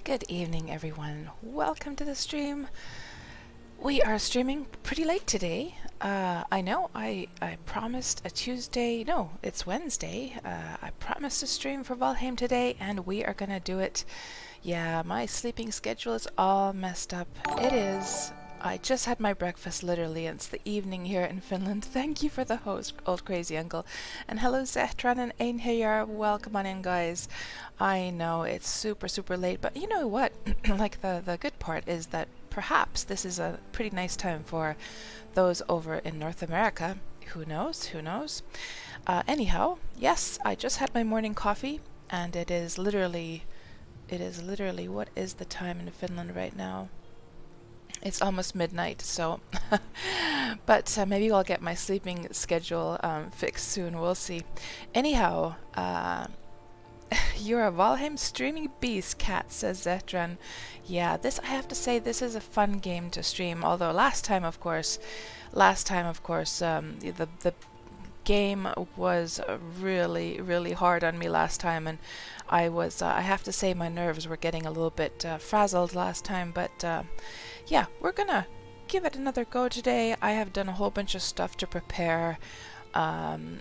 Good evening, everyone. Welcome to the stream. We are streaming pretty late today. I know I promised a Tuesday. No, it's Wednesday. I promised a stream for Valheim today, and we are gonna do it. Yeah, my sleeping schedule is all messed up. It is. I just had my breakfast, literally, and it's the evening here in Finland. Thank you for the host, Old Crazy Uncle. And hello, Zehtran and Einherjar. Welcome on in, guys. I know it's super late, but you know what? Like, the good part is that perhaps this is a pretty nice time for those over in North America. Who knows? Who knows? Anyhow, yes, I just had my morning coffee, and it is literally, what is the time in Finland right now? It's almost midnight, so but maybe I'll get my sleeping schedule fixed soon. We'll see. Anyhow, you're a Valheim streaming beast, Cat, says Zetran. Yeah, I have to say, this is a fun game to stream. Although last time, of course, the game was really hard on me last time, and I have to say my nerves were getting a little bit frazzled last time, but yeah, we're gonna give it another go today. I have done a whole bunch of stuff to prepare, and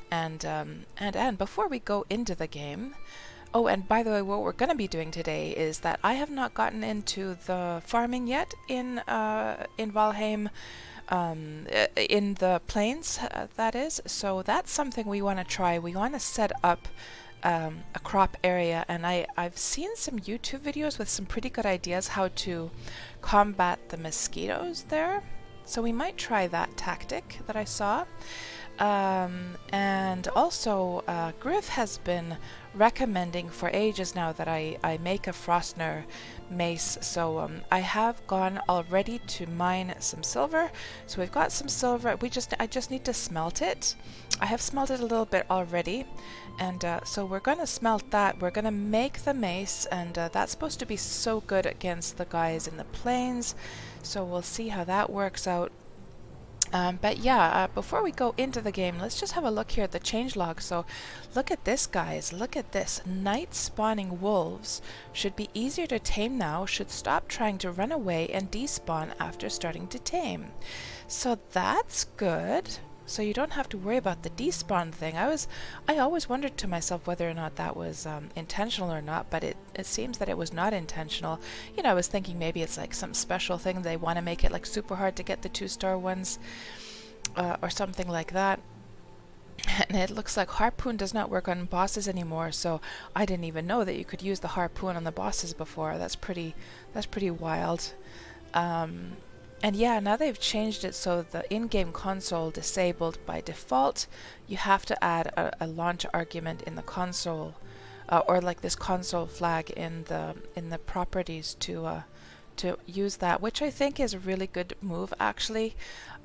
before we go into the game. Oh, and by the way, what we're going to be doing today is that I have not gotten into the farming yet in Valheim, in the plains, that is. So that's something we want to try. We want to set up a crop area, and I've seen some YouTube videos with some pretty good ideas how to combat the mosquitoes there. So we might try that tactic that I saw. And also, Griff has been recommending for ages now that I make a Frostner mace. So I have gone already to mine some silver. So we've got some silver. I just need to smelt it. I have smelted a little bit already, and so we're going to smelt that. We're going to make the mace, and that's supposed to be so good against the guys in the plains. So we'll see how that works out. But yeah, before we go into the game, let's just have a look here at the changelog. So look at this, guys. Look at this. Night spawning wolves should be easier to tame now, should stop trying to run away and despawn after starting to tame. So that's good. So you don't have to worry about the despawn thing. I always wondered to myself whether or not that was intentional or not, but it seems that it was not intentional. You know, I was thinking maybe it's like some special thing. They want to make it like super hard to get the 2-star ones, or something like that. And it looks like harpoon does not work on bosses anymore, so I didn't even know that you could use the harpoon on the bosses before. That's pretty wild. And yeah, now they've changed it so the in-game console disabled by default. You have to add a launch argument in the console, or like this console flag in the properties to use that, which I think is a really good move actually.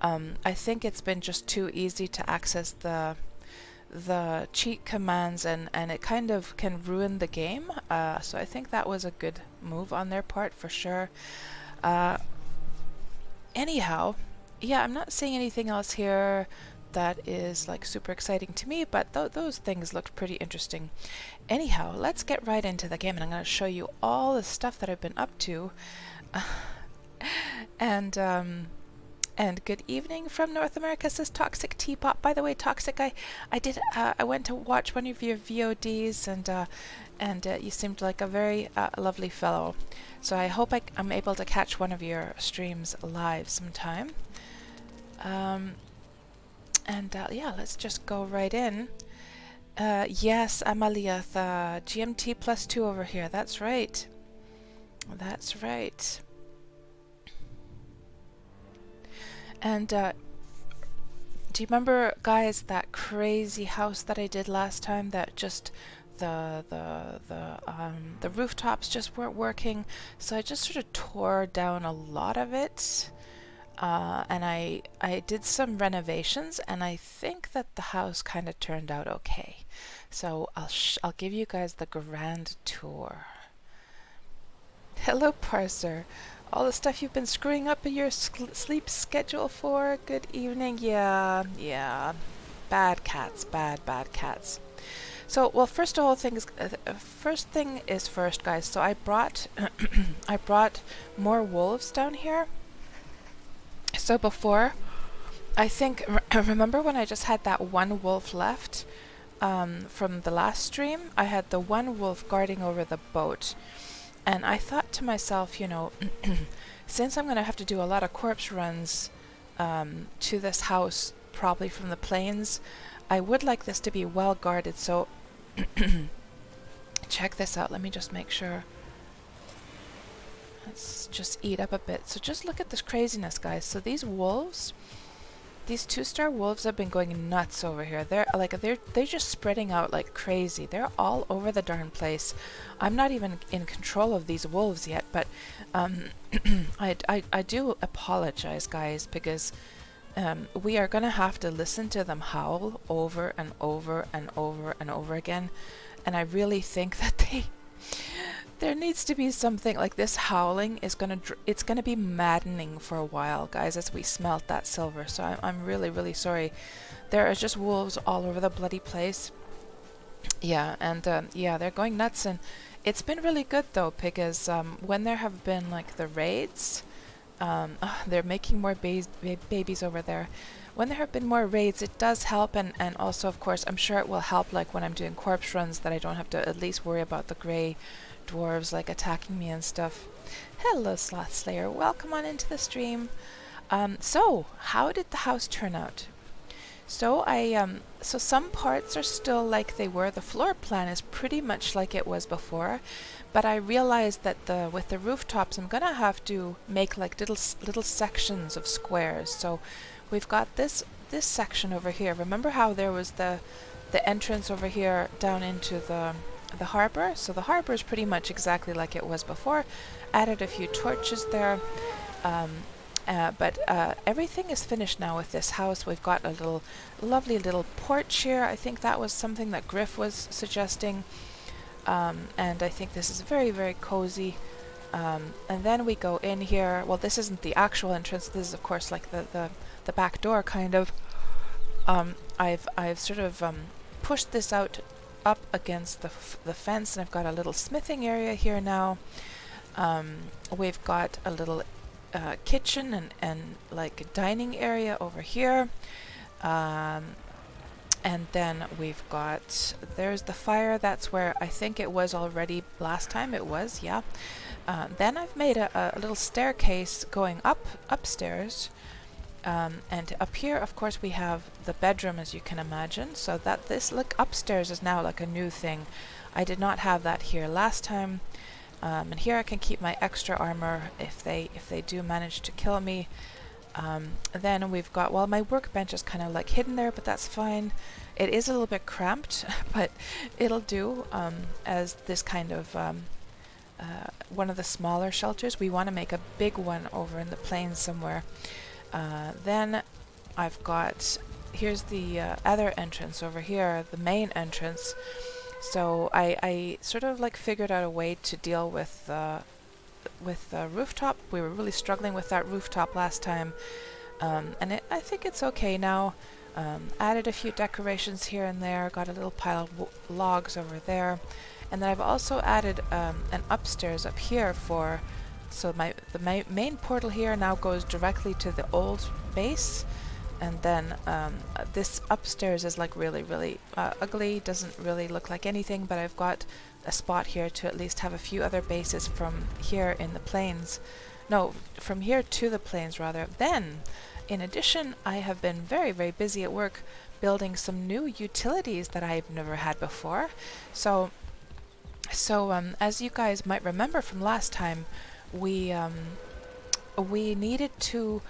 I think it's been just too easy to access the cheat commands, and it kind of can ruin the game. So I think that was a good move on their part for sure. Anyhow, yeah, I'm not seeing anything else here that is like super exciting to me, but those things looked pretty interesting. Anyhow, let's get right into the game, and I'm going to show you all the stuff that I've been up to. And good evening from North America, says Toxic Teapot. By the way, Toxic, I went to watch one of your VODs, and you seemed like a very lovely fellow. So I hope I'm able to catch one of your streams live sometime. Yeah, let's just go right in. Yes, Amalia, the GMT +2 over here. That's right. That's right. And do you remember, guys, that crazy house that I did last time that just the rooftops just weren't working, so I just sort of tore down a lot of it, and I did some renovations, and I think that the house kind of turned out okay. So I'll give you guys the grand tour. Hello, Parser. All the stuff you've been screwing up in your sleep schedule for. Good evening. Yeah. Bad cats. Bad cats. So, well, first thing is first, guys. So I brought I brought more wolves down here. So before, I think remember when I just had that one wolf left from the last stream? I had the one wolf guarding over the boat, and I thought to myself, you know, since I'm gonna have to do a lot of corpse runs to this house, probably from the plains, I would like this to be well guarded. So check this out. Let me just make sure. Let's just eat up a bit. So just look at this craziness, guys. So these wolves, these 2-star wolves have been going nuts over here. They're just spreading out like crazy. They're all over the darn place. I'm not even in control of these wolves yet, but I do apologize, guys, because we are gonna have to listen to them howl over and over and over and over again, and I really think that there needs to be something like this. Howling is it's gonna be maddening for a while, guys, as we smelt that silver. So I'm really, really sorry. There are just wolves all over the bloody place. Yeah, and yeah, they're going nuts, and it's been really good though, because when there have been like the raids, they're making more babies over there. When there have been more raids, it does help, and also, of course, I'm sure it will help, like when I'm doing corpse runs, that I don't have to at least worry about the grey dwarves like attacking me and stuff. Hello, Sloth Slayer. Welcome on into the stream. So, how did the house turn out? So so some parts are still like they were. The floor plan is pretty much like it was before, but I realized that with the rooftops, I'm gonna have to make like little sections of squares. So we've got this section over here. Remember how there was the entrance over here down into the harbor? So the harbor is pretty much exactly like it was before. Added a few torches there. But everything is finished now with this house. We've got a lovely little porch here. I think that was something that Griff was suggesting. And I think this is very, very cozy. And then we go in here. Well, this isn't the actual entrance. This is, of course, like the back door, kind of. I've sort of pushed this out up against the fence, and I've got a little smithing area here now. We've got a little kitchen and like a dining area over here, and then we've got, there's the fire. That's where I think it was already last time. It was, yeah. Then I've made a little staircase going upstairs, and up here, of course, we have the bedroom, as you can imagine. So that this look upstairs is now like a new thing. I did not have that here last time. And here I can keep my extra armor if they do manage to kill me. Then we've got, well, my workbench is kind of like hidden there, but that's fine. It is a little bit cramped, but it'll do as this kind of one of the smaller shelters. We want to make a big one over in the plains somewhere. Then I've got, here's the other entrance over here, the main entrance. So I sort of like figured out a way to deal with the rooftop. We were really struggling with that rooftop last time, and I think it's okay now. Added a few decorations here and there. Got a little pile of logs over there, and then I've also added an upstairs up here for. So the main portal here now goes directly to the old base. And then this upstairs is like really, really ugly, doesn't really look like anything, but I've got a spot here to at least have a few other bases from here in the plains. No, from here to the plains, rather. Then, in addition, I have been very, very busy at work building some new utilities that I've never had before. So as you guys might remember from last time, we needed to...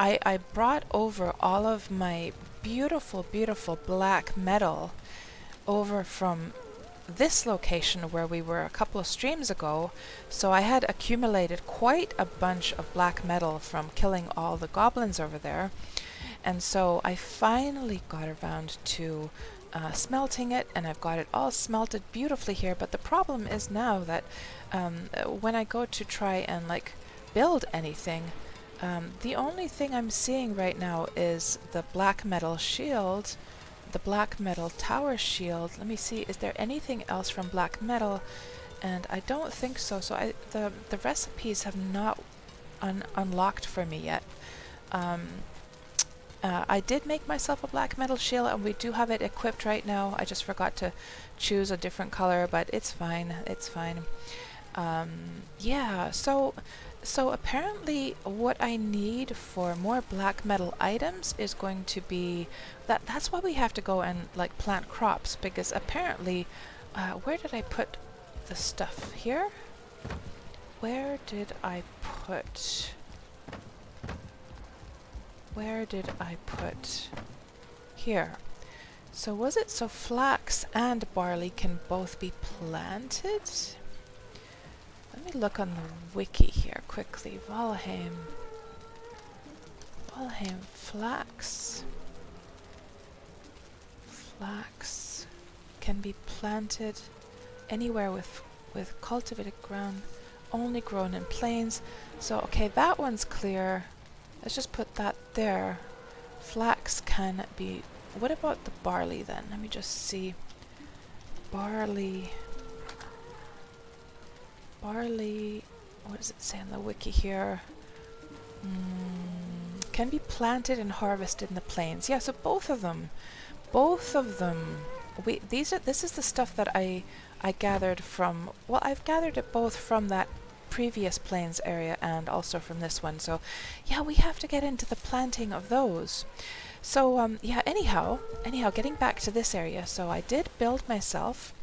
I brought over all of my beautiful, beautiful black metal over from this location where we were a couple of streams ago. So I had accumulated quite a bunch of black metal from killing all the goblins over there. And so I finally got around to smelting it, and I've got it all smelted beautifully here. But the problem is now that when I go to try and like build anything, the only thing I'm seeing right now is the black metal shield the black metal tower shield. Let me see, is there anything else from black metal? And I don't think so. So the recipes have not unlocked for me yet. I did make myself a black metal shield, and we do have it equipped right now. I just forgot to choose a different color, but it's fine. It's fine. Yeah, so apparently what I need for more black metal items is going to be that's why we have to go and like plant crops, because apparently where did I put the stuff? Here? Where did I put here? So was it so flax and barley can both be planted? Let me look on the wiki here quickly. Valheim, flax can be planted anywhere with cultivated ground, only grown in plains. So okay, that one's clear. Let's just put that there. Flax can be... What about the barley then? Let me just see. Barley, what does it say on the wiki here? Can be planted and harvested in the plains. Yeah, so both of them. This is the stuff that I gathered from, well, I've gathered it both from that previous plains area and also from this one. So yeah, we have to get into the planting of those. So yeah, anyhow, getting back to this area. So I did build myself.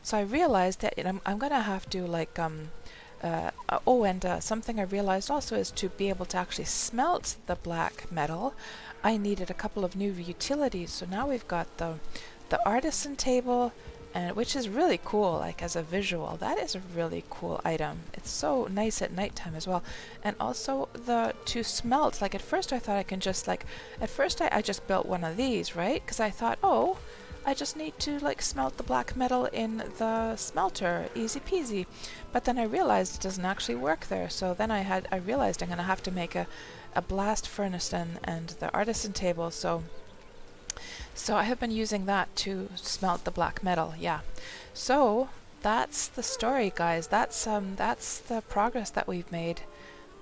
So I realized that I'm gonna have to like something I realized also is to be able to actually smelt the black metal, I needed a couple of new utilities. So now we've got the artisan table, and which is really cool, like as a visual. That is a really cool item. It's so nice at nighttime as well. And also to smelt, like at first I thought I can just like, at first I just built one of these, right? Because I thought, oh, I just need to like smelt the black metal in the smelter, easy peasy. But then I realized it doesn't actually work there. So then I realized I'm gonna have to make a blast furnace and the artisan table. So I have been using that to smelt the black metal, yeah. So that's the story, guys. That's the progress that we've made.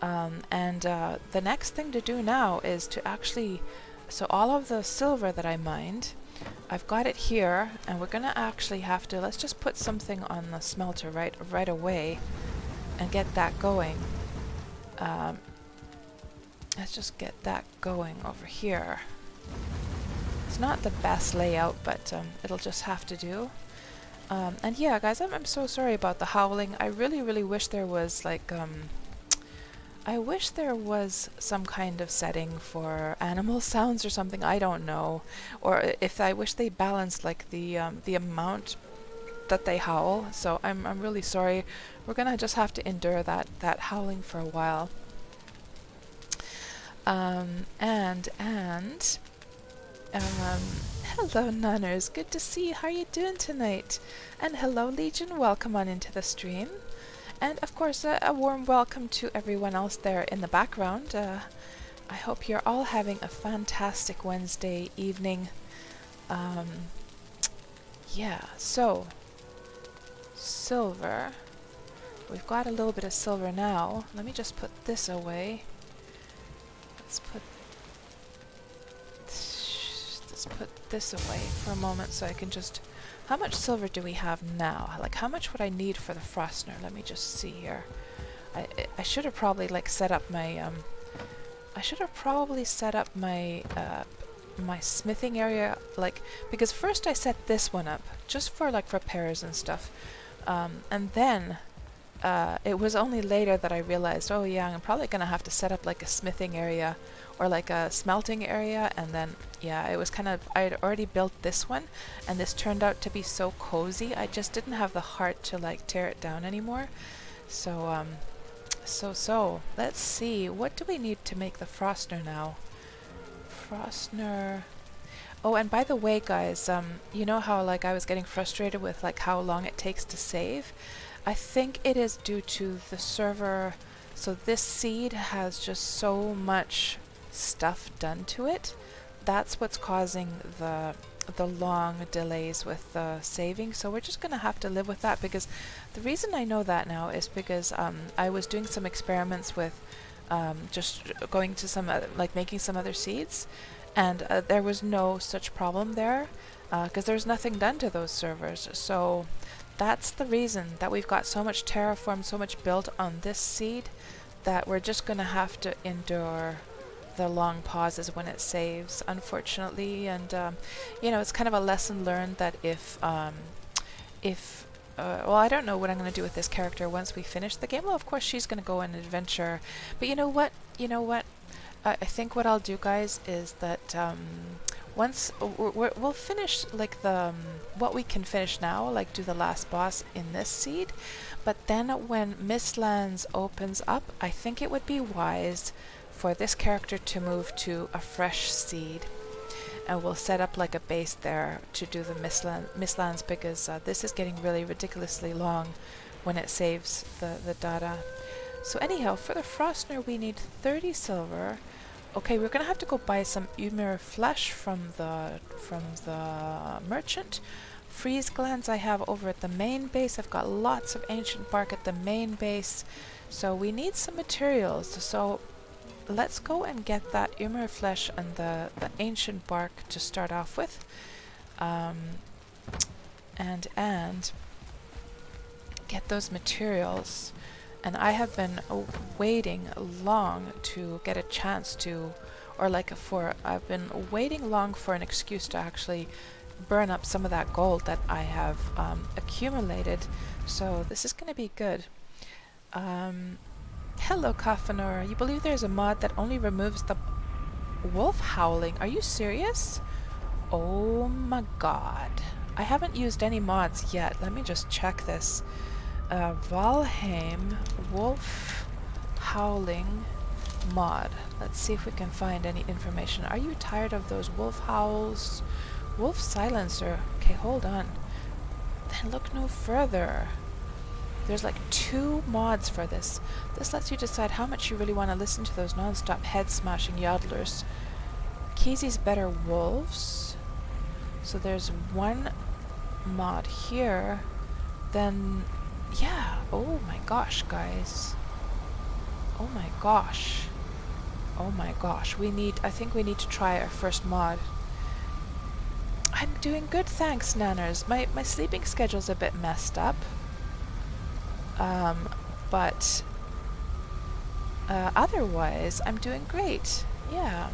The next thing to do now is to actually, so all of the silver that I mined, I've got it here, and we're gonna actually have to, let's just put something on the smelter right away and get that going. Let's just get that going over here. It's not the best layout, but it'll just have to do. And yeah, guys, I'm so sorry about the howling. I really wish there was like I wish there was some kind of setting for animal sounds or something. I don't know, or if I wish they balanced like the amount that they howl. So I'm really sorry. We're gonna just have to endure that howling for a while. Hello Nunners, good to see you. How are you doing tonight? And hello Legion, welcome on into the stream. And of course a warm welcome to everyone else there in the background. I hope you're all having a fantastic Wednesday evening. Yeah, so silver. We've got a little bit of silver now. Let me just put this away. Let's put this away for a moment so I can just... How much silver do we have now? Like, how much would I need for the Frostner? Let me just see here. I should have probably like set up my my smithing area, like, because first I set this one up just for like repairs and stuff, and then it was only later that I realized, oh yeah, I'm probably gonna have to set up like a smithing area or like a smelting area. And then yeah, it was kind of, I had already built this one and this turned out to be so cozy, I just didn't have the heart to like tear it down anymore. So so let's see, what do we need to make the Frostner now? Frostner. Oh, and by the way guys, you know how like I was getting frustrated with like how long it takes to save? I think it is due to the server. So this seed has just so much stuff done to it. That's what's causing the the long delays with saving, so we're just gonna have to live with that. Because the reason I know that now is because I was doing some experiments with just going to some like making some other seeds, and there was no such problem there because there's nothing done to those servers. So that's the reason that we've got so much terraform, so much built on this seed, that we're just gonna have to endure the long pauses when it saves, unfortunately. And you know, it's kind of a lesson learned that if well, I don't know what I'm going to do with this character once we finish the game. Well, of course she's going to go on an adventure, but you know what? I think what I'll do, guys, is that once we'll finish like the what we can finish now, like do the last boss in this seed, but then when Mistlands opens up, I think it would be wise for this character to move to a fresh seed, and we'll set up like a base there to do the Mistlands, because this is getting really ridiculously long when it saves the data. So anyhow, for the Frostner we need 30 silver. Okay, we're gonna have to go buy some Ymir flesh from the merchant. Freeze glands I have over at the main base. I've got lots of ancient bark at the main base, so we need some materials. So let's go and get that Ymir flesh and the ancient bark to start off with, and get those materials. And I have been waiting long to get a chance to, or like I've been waiting long for an excuse to actually burn up some of that gold that I have accumulated. So this is going to be good. Hello, Kaffanor. You believe there's a mod that only removes the wolf howling? Are you serious? Oh my god. I haven't used any mods yet. Let me just check this. Valheim wolf howling mod. Let's see if we can find any information. Are you tired of those wolf howls? Wolf silencer. Okay, hold on. Then look no further. There's like 2 mods for this. This lets you decide how much you really want to listen to those non-stop head-smashing yodelers. Keezy's Better Wolves. So there's 1 mod here. Then, yeah. Oh my gosh, guys. Oh my gosh. Oh my gosh. I think we need to try our first mod. I'm doing good, thanks, Nanners. My sleeping schedule's a bit messed up. But otherwise, I'm doing great. Yeah.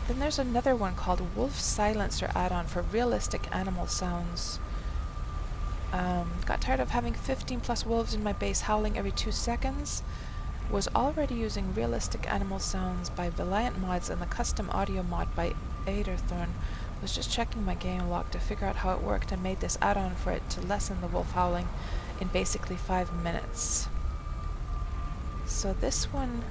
Then there's another one called Wolf Silencer add-on for realistic animal sounds. Got tired of having 15 plus wolves in my base howling every 2 seconds. Was already using realistic animal sounds by Valiant Mods and the custom audio mod by Aderthorn. Was just checking my game log to figure out how it worked and made this add-on for it to lessen the wolf howling in basically 5 minutes. So this one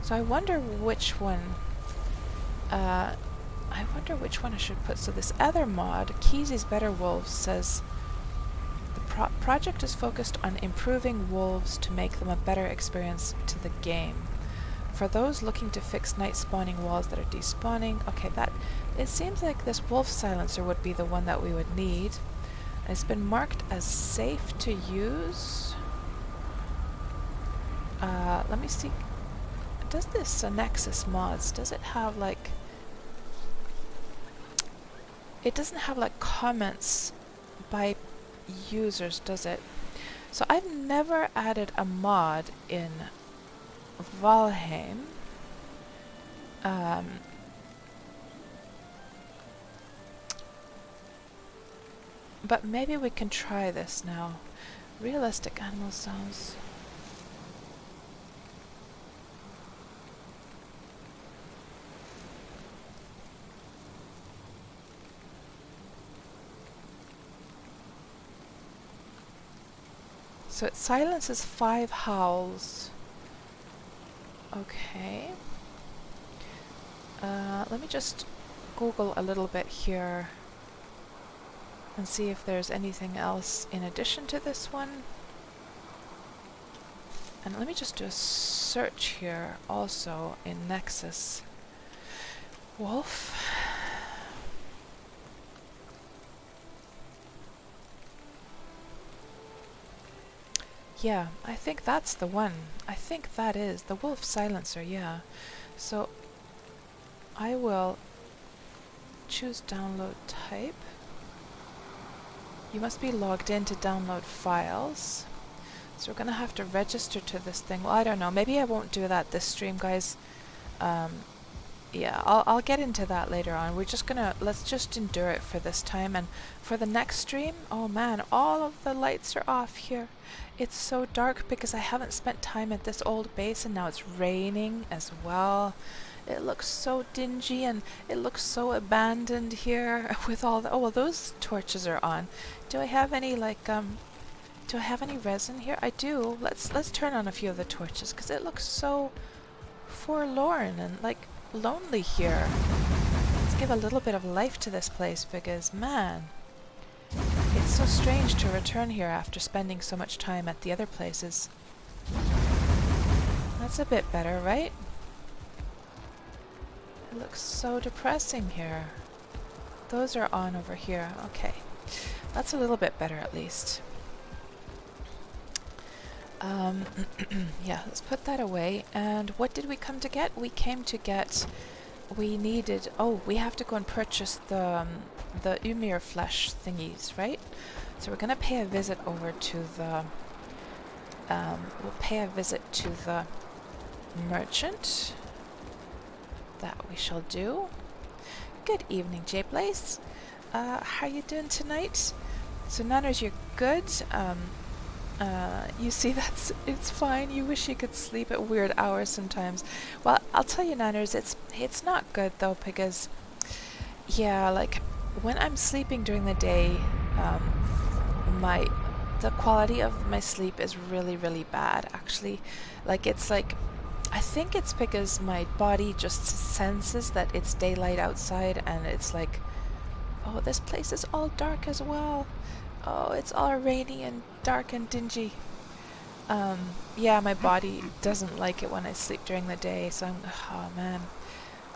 so I wonder which one I should put. So this other mod, Keezy's Better Wolves, says the project is focused on improving wolves to make them a better experience to the game. For those looking to fix night spawning walls that are despawning, okay, it seems like this wolf silencer would be the one that we would need. It's been marked as safe to use. Let me see. Does this Nexus mods, does it have like... It doesn't have like comments by users, does it? So I've never added a mod in Valheim. But maybe we can try this now. Realistic animal sounds. So it silences 5 howls. Okay. Let me just Google a little bit here and see if there's anything else in addition to this one. And let me just do a search here also in Nexus. Wolf. Yeah, I think that's the one. I think that is the wolf silencer, yeah. So I will choose download type. You must be logged in to download files. So we're gonna have to register to this thing. Well, I don't know. Maybe I won't do that this stream, guys. Yeah, I'll get into that later on. Let's just endure it for this time. And for the next stream, oh man, all of the lights are off here. It's so dark because I haven't spent time at this old base, and now it's raining as well. It looks so dingy and it looks so abandoned here with all the, oh well, those torches are on. Do I have any do I have any resin here? I do. Let's turn on a few of the torches because it looks so forlorn and like lonely here. Let's give a little bit of life to this place because man, it's so strange to return here after spending so much time at the other places. That's a bit better, right? It looks so depressing here. Those are on over here. Okay. That's a little bit better at least. Yeah, let's put that away. And what did we come to get? We came to get... We needed... Oh, we have to go and purchase the Ymir flesh thingies, right? So we're going to pay a visit over to the... we'll pay a visit to the merchant. That we shall do. Good evening, J-Blaze. How you doing tonight? So Nanners, you're good. You see, it's fine. You wish you could sleep at weird hours sometimes. Well, I'll tell you, Nanners, it's not good though because, yeah, like when I'm sleeping during the day, the quality of my sleep is really, really bad. Actually, like it's like. I think it's because my body just senses that it's daylight outside and it's like, oh, this place is all dark as well. Oh, it's all rainy and dark and dingy. Yeah, my body doesn't like it when I sleep during the day, so oh man,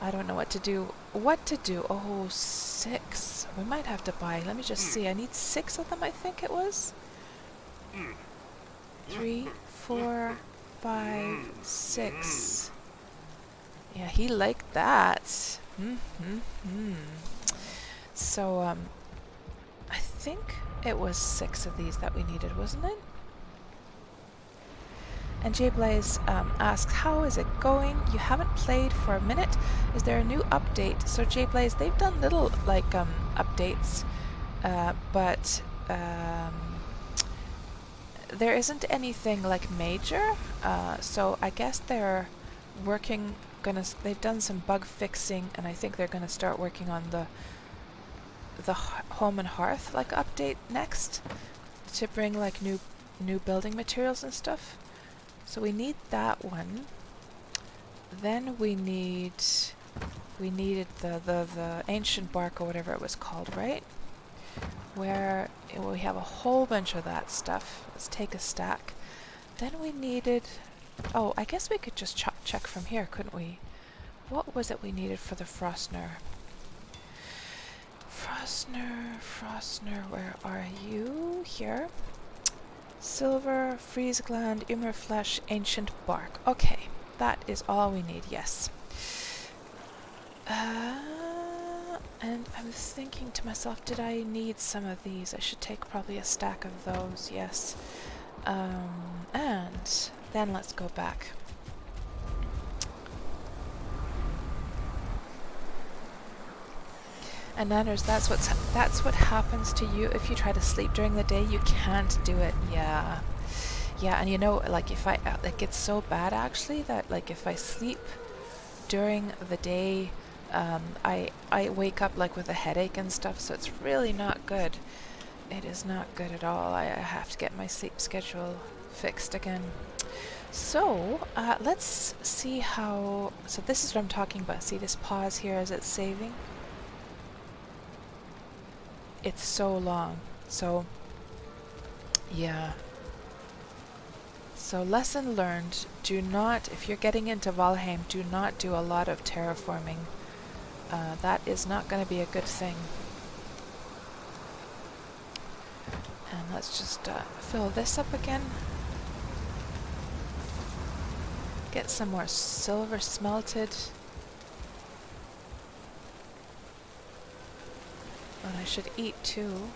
I don't know what to do. What to do? Oh, 6. We might have to buy, let me just see, I need 6 of them, I think it was. 3, 4... 5, 6. Yeah, he liked that. So, I think it was 6 of these that we needed, wasn't it? And J-Blaze asks, how is it going? You haven't played for a minute. Is there a new update? So J-Blaze, they've done little, like, updates, but, there isn't anything like major, so I guess they're they've done some bug fixing, and I think they're gonna start working on the home and hearth like update next to bring like new building materials and stuff. So we need that one. Then we needed the ancient bark or whatever it was called, right? Where we have a whole bunch of that stuff. Let's take a stack. Then we needed... Oh, I guess we could just check from here, couldn't we? What was it we needed for the Frostner? Frostner, where are you? Here. Silver, freeze gland, Ymir flesh, ancient bark. Okay, that is all we need, yes. And I was thinking to myself, did I need some of these? I should take probably a stack of those, yes. And then let's go back. And Nanners, that's what happens to you if you try to sleep during the day. You can't do it. Yeah. Yeah, and you know, like if I like it's so bad actually that like if I sleep during the day, I wake up like with a headache and stuff, so it's really not good. It is not good at all. I have to get my sleep schedule fixed again. So, let's see how... So this is what I'm talking about. See this pause here as it's saving? It's so long. So, yeah. So lesson learned, do not, if you're getting into Valheim, do not do a lot of terraforming. That is not going to be a good thing. And let's just fill this up again. Get some more silver smelted. And I should eat too.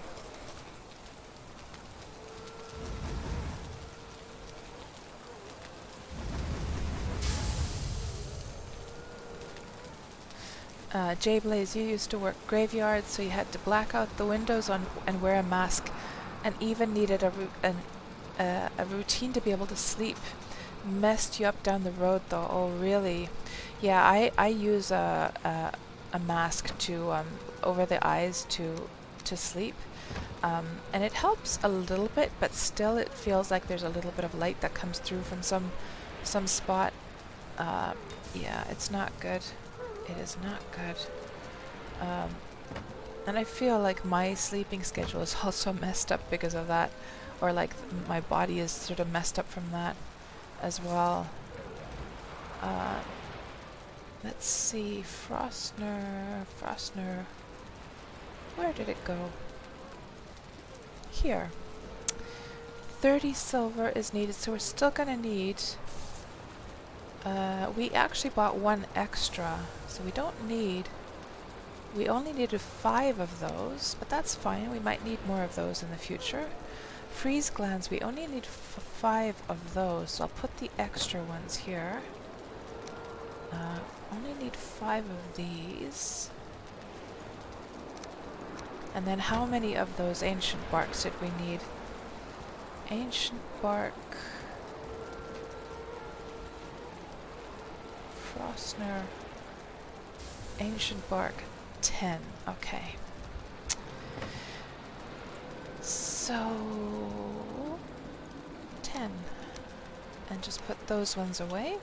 J-Blaze, you used to work graveyards, so you had to black out the windows and wear a mask, and even needed a routine to be able to sleep. Messed you up down the road though. Oh really? Yeah, I use a mask to over the eyes to sleep, and it helps a little bit, but still it feels like there's a little bit of light that comes through from some spot. Yeah, it's not good. It is not good. And I feel like my sleeping schedule is also messed up because of that, or like my body is sort of messed up from that as well. Let's see, Frostner, where did it go? Here. 30 silver is needed, so we're still gonna need, we actually bought one extra, so we don't need, we only needed 5 of those, but that's fine, we might need more of those in the future. Freeze glands, we only need 5 of those, so I'll put the extra ones here. Only need 5 of these. And then how many of those ancient barks did we need? Ancient bark... Frostner... Ancient bark, 10. Okay. So... 10. And just put those ones away.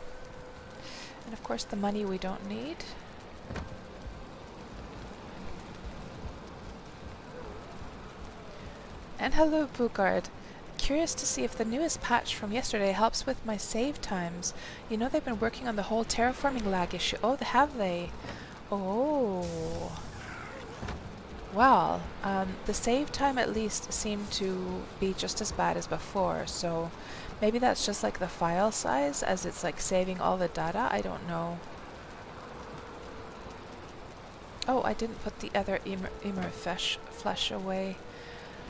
And of course the money we don't need. And hello, Bugard. Curious to see if the newest patch from yesterday helps with my save times. You know they've been working on the whole terraforming lag issue. Oh, have they? Oh. Well, the save time at least seemed to be just as bad as before, so maybe that's just like the file size as it's like saving all the data. I don't know. Oh, I didn't put the other Emer flesh away.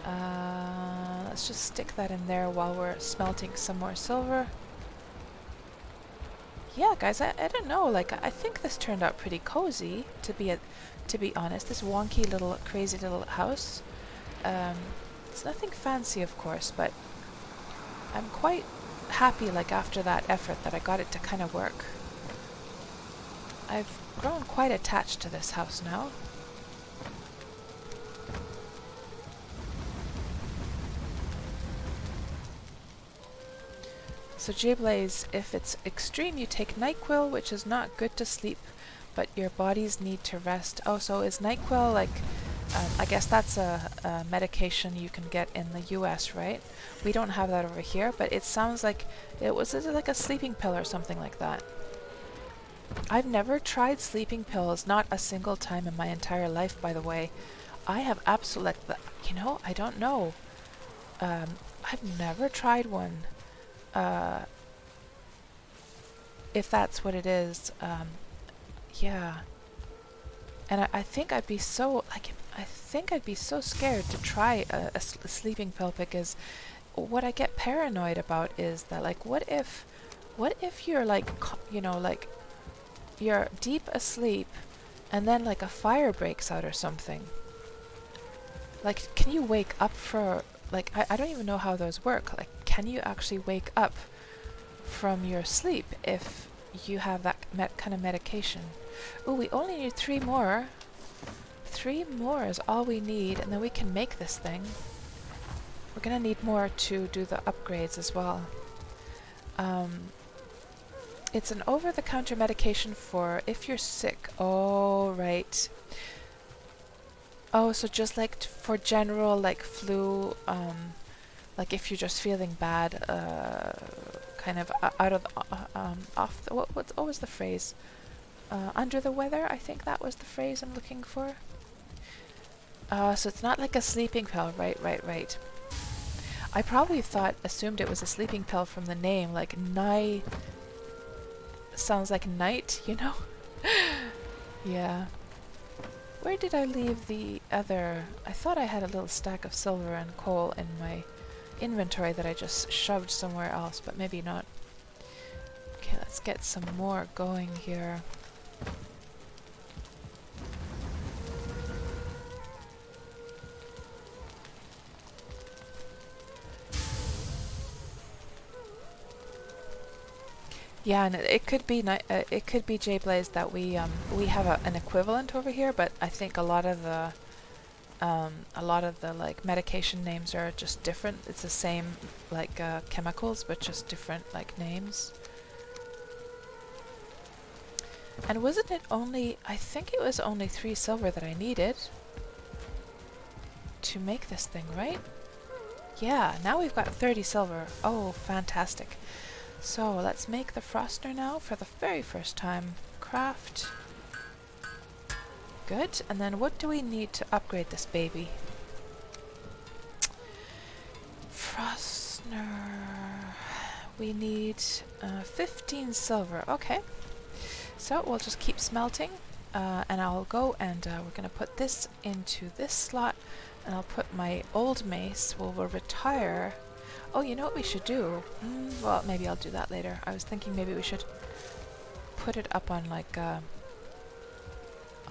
Let's just stick that in there while we're smelting some more silver. Yeah, guys, I don't know. Like, I think this turned out pretty cozy, to be honest. This wonky little, crazy little house. It's nothing fancy, of course, but I'm quite happy, like, after that effort that I got it to kind of work. I've grown quite attached to this house now. So J-Blaze, if it's extreme, you take NyQuil, which is not good to sleep, but your bodies need to rest. Oh, so is NyQuil like, I guess that's a medication you can get in the US, right? We don't have that over here, but it sounds like it was like a sleeping pill or something like that. I've never tried sleeping pills, not a single time in my entire life, by the way. I have absolutely, you know, I don't know. I've never tried one. If that's what it is, yeah. And I think I'd be so, like, I think I'd be so scared to try a sleeping pill, because what I get paranoid about is that, like, what if you're like, you know, like, you're deep asleep and then like a fire breaks out or something. Like, can you wake up for, like, I don't even know how those work. Like, can you actually wake up from your sleep if you have that kind of medication? Oh, we only need 3 more. 3 more is all we need, and then we can make this thing. We're gonna need more to do the upgrades as well. It's an over-the-counter medication for if you're sick. Oh, right. Oh, so just like for general, like, flu, like if you're just feeling bad, kind of out of off the, what was the phrase? Under the weather, I think that was the phrase I'm looking for. So it's not like a sleeping pill, right. I probably assumed it was a sleeping pill from the name, like Nye sounds like night, you know? Yeah. Where did I leave the other? I thought I had a little stack of silver and coal in my inventory that I just shoved somewhere else, but maybe not. Okay, let's get some more going here. Yeah, and it could be J Blaze that we have an equivalent over here, but I think a lot of the like medication names are just different. It's the same like chemicals, but just different like names. And wasn't it only? I think it was only 3 silver that I needed to make this thing, right? Yeah. Now we've got 30 silver. Oh, fantastic. So let's make the Frostner now for the very first time. Craft. Good. And then what do we need to upgrade this baby? Frostner. We need 15 silver. Okay. So we'll just keep smelting. And I'll go and we're going to put this into this slot. And I'll put my old mace. We'll retire. Oh, you know what we should do? Well, maybe I'll do that later. I was thinking maybe we should put it up on like on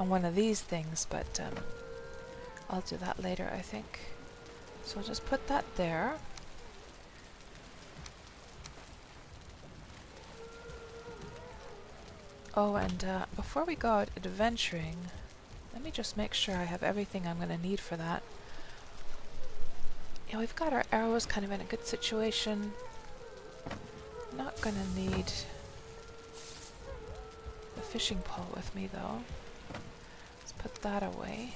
one of these things, but I'll do that later, I think. So I'll just put that there. Oh, and before we go out adventuring, let me just make sure I have everything I'm going to need for that. Yeah, we've got our arrows kind of in a good situation. Not gonna need the fishing pole with me though. Let's put that away.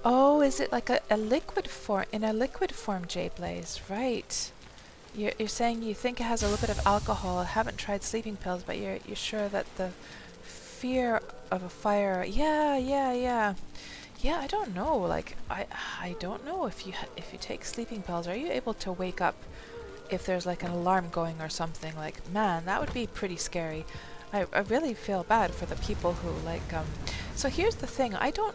Oh, is it like a liquid form? In a liquid form, J-Blaze, right. You're saying you think it has a little bit of alcohol. I haven't tried sleeping pills, but you're sure that the fear of a fire... Yeah, I don't know. Like, I don't know if you take sleeping pills, are you able to wake up if there's like an alarm going or something? Like, man, that would be pretty scary. I really feel bad for the people who like... So here's the thing. I don't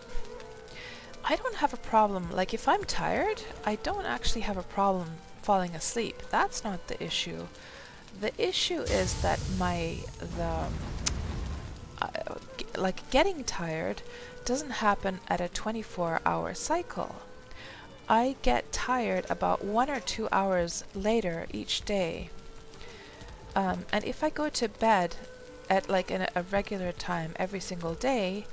have a problem, like if I'm tired, I don't actually have a problem falling asleep. That's not the issue. The issue is that like getting tired doesn't happen at a 24-hour cycle. I get tired about 1 or 2 hours later each day. And if I go to bed at like a regular time every single day,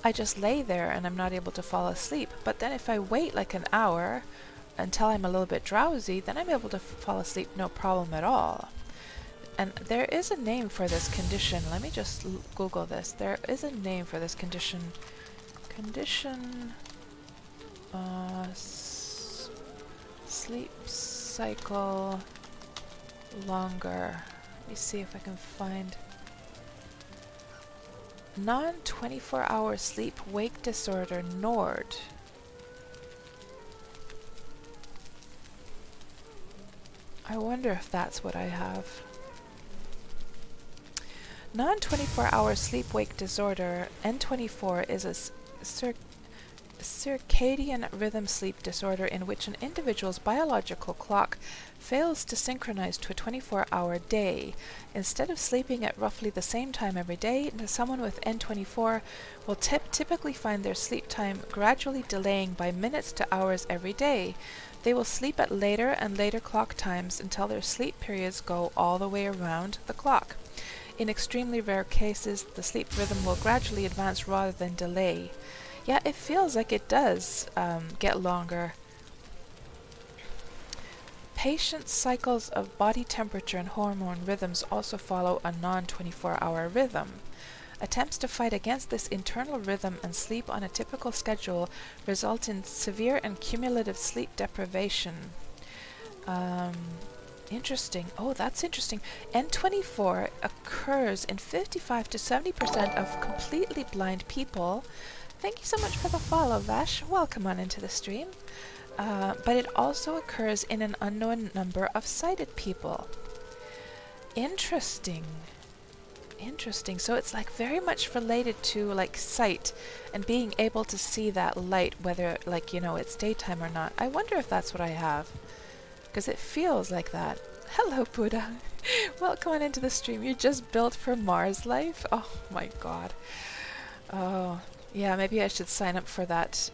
I just lay there and I'm not able to fall asleep. But then if I wait like an hour until I'm a little bit drowsy, then I'm able to fall asleep no problem at all. And there is a name for this condition. Let me just Google this. There is a name for this condition. Sleep cycle longer. Let me see if I can find... Non-24-hour sleep-wake disorder, NORD. I wonder if that's what I have. Non-24-hour sleep-wake disorder, N24, is a circadian rhythm sleep disorder in which an individual's biological clock fails to synchronize to a 24-hour day. Instead of sleeping at roughly the same time every day, someone with N24 will typically find their sleep time gradually delaying by minutes to hours every day. They will sleep at later and later clock times until their sleep periods go all the way around the clock. In extremely rare cases, the sleep rhythm will gradually advance rather than delay. Yeah, it feels like it does get longer. Patients' cycles of body temperature and hormone rhythms also follow a non-24-hour rhythm. Attempts to fight against this internal rhythm and sleep on a typical schedule result in severe and cumulative sleep deprivation. Interesting. Oh, that's interesting. N24 occurs in 55 to 70% of completely blind people. Thank you so much for the follow, Vash. Welcome on into the stream. But it also occurs in an unknown number of sighted people. Interesting. Interesting. So it's like very much related to like sight and being able to see that light, whether like, you know, it's daytime or not. I wonder if that's what I have, because it feels like that. Hello, Buddha. Welcome on into the stream. You're just built for Mars life? Oh my god. Oh, yeah, maybe I should sign up for that.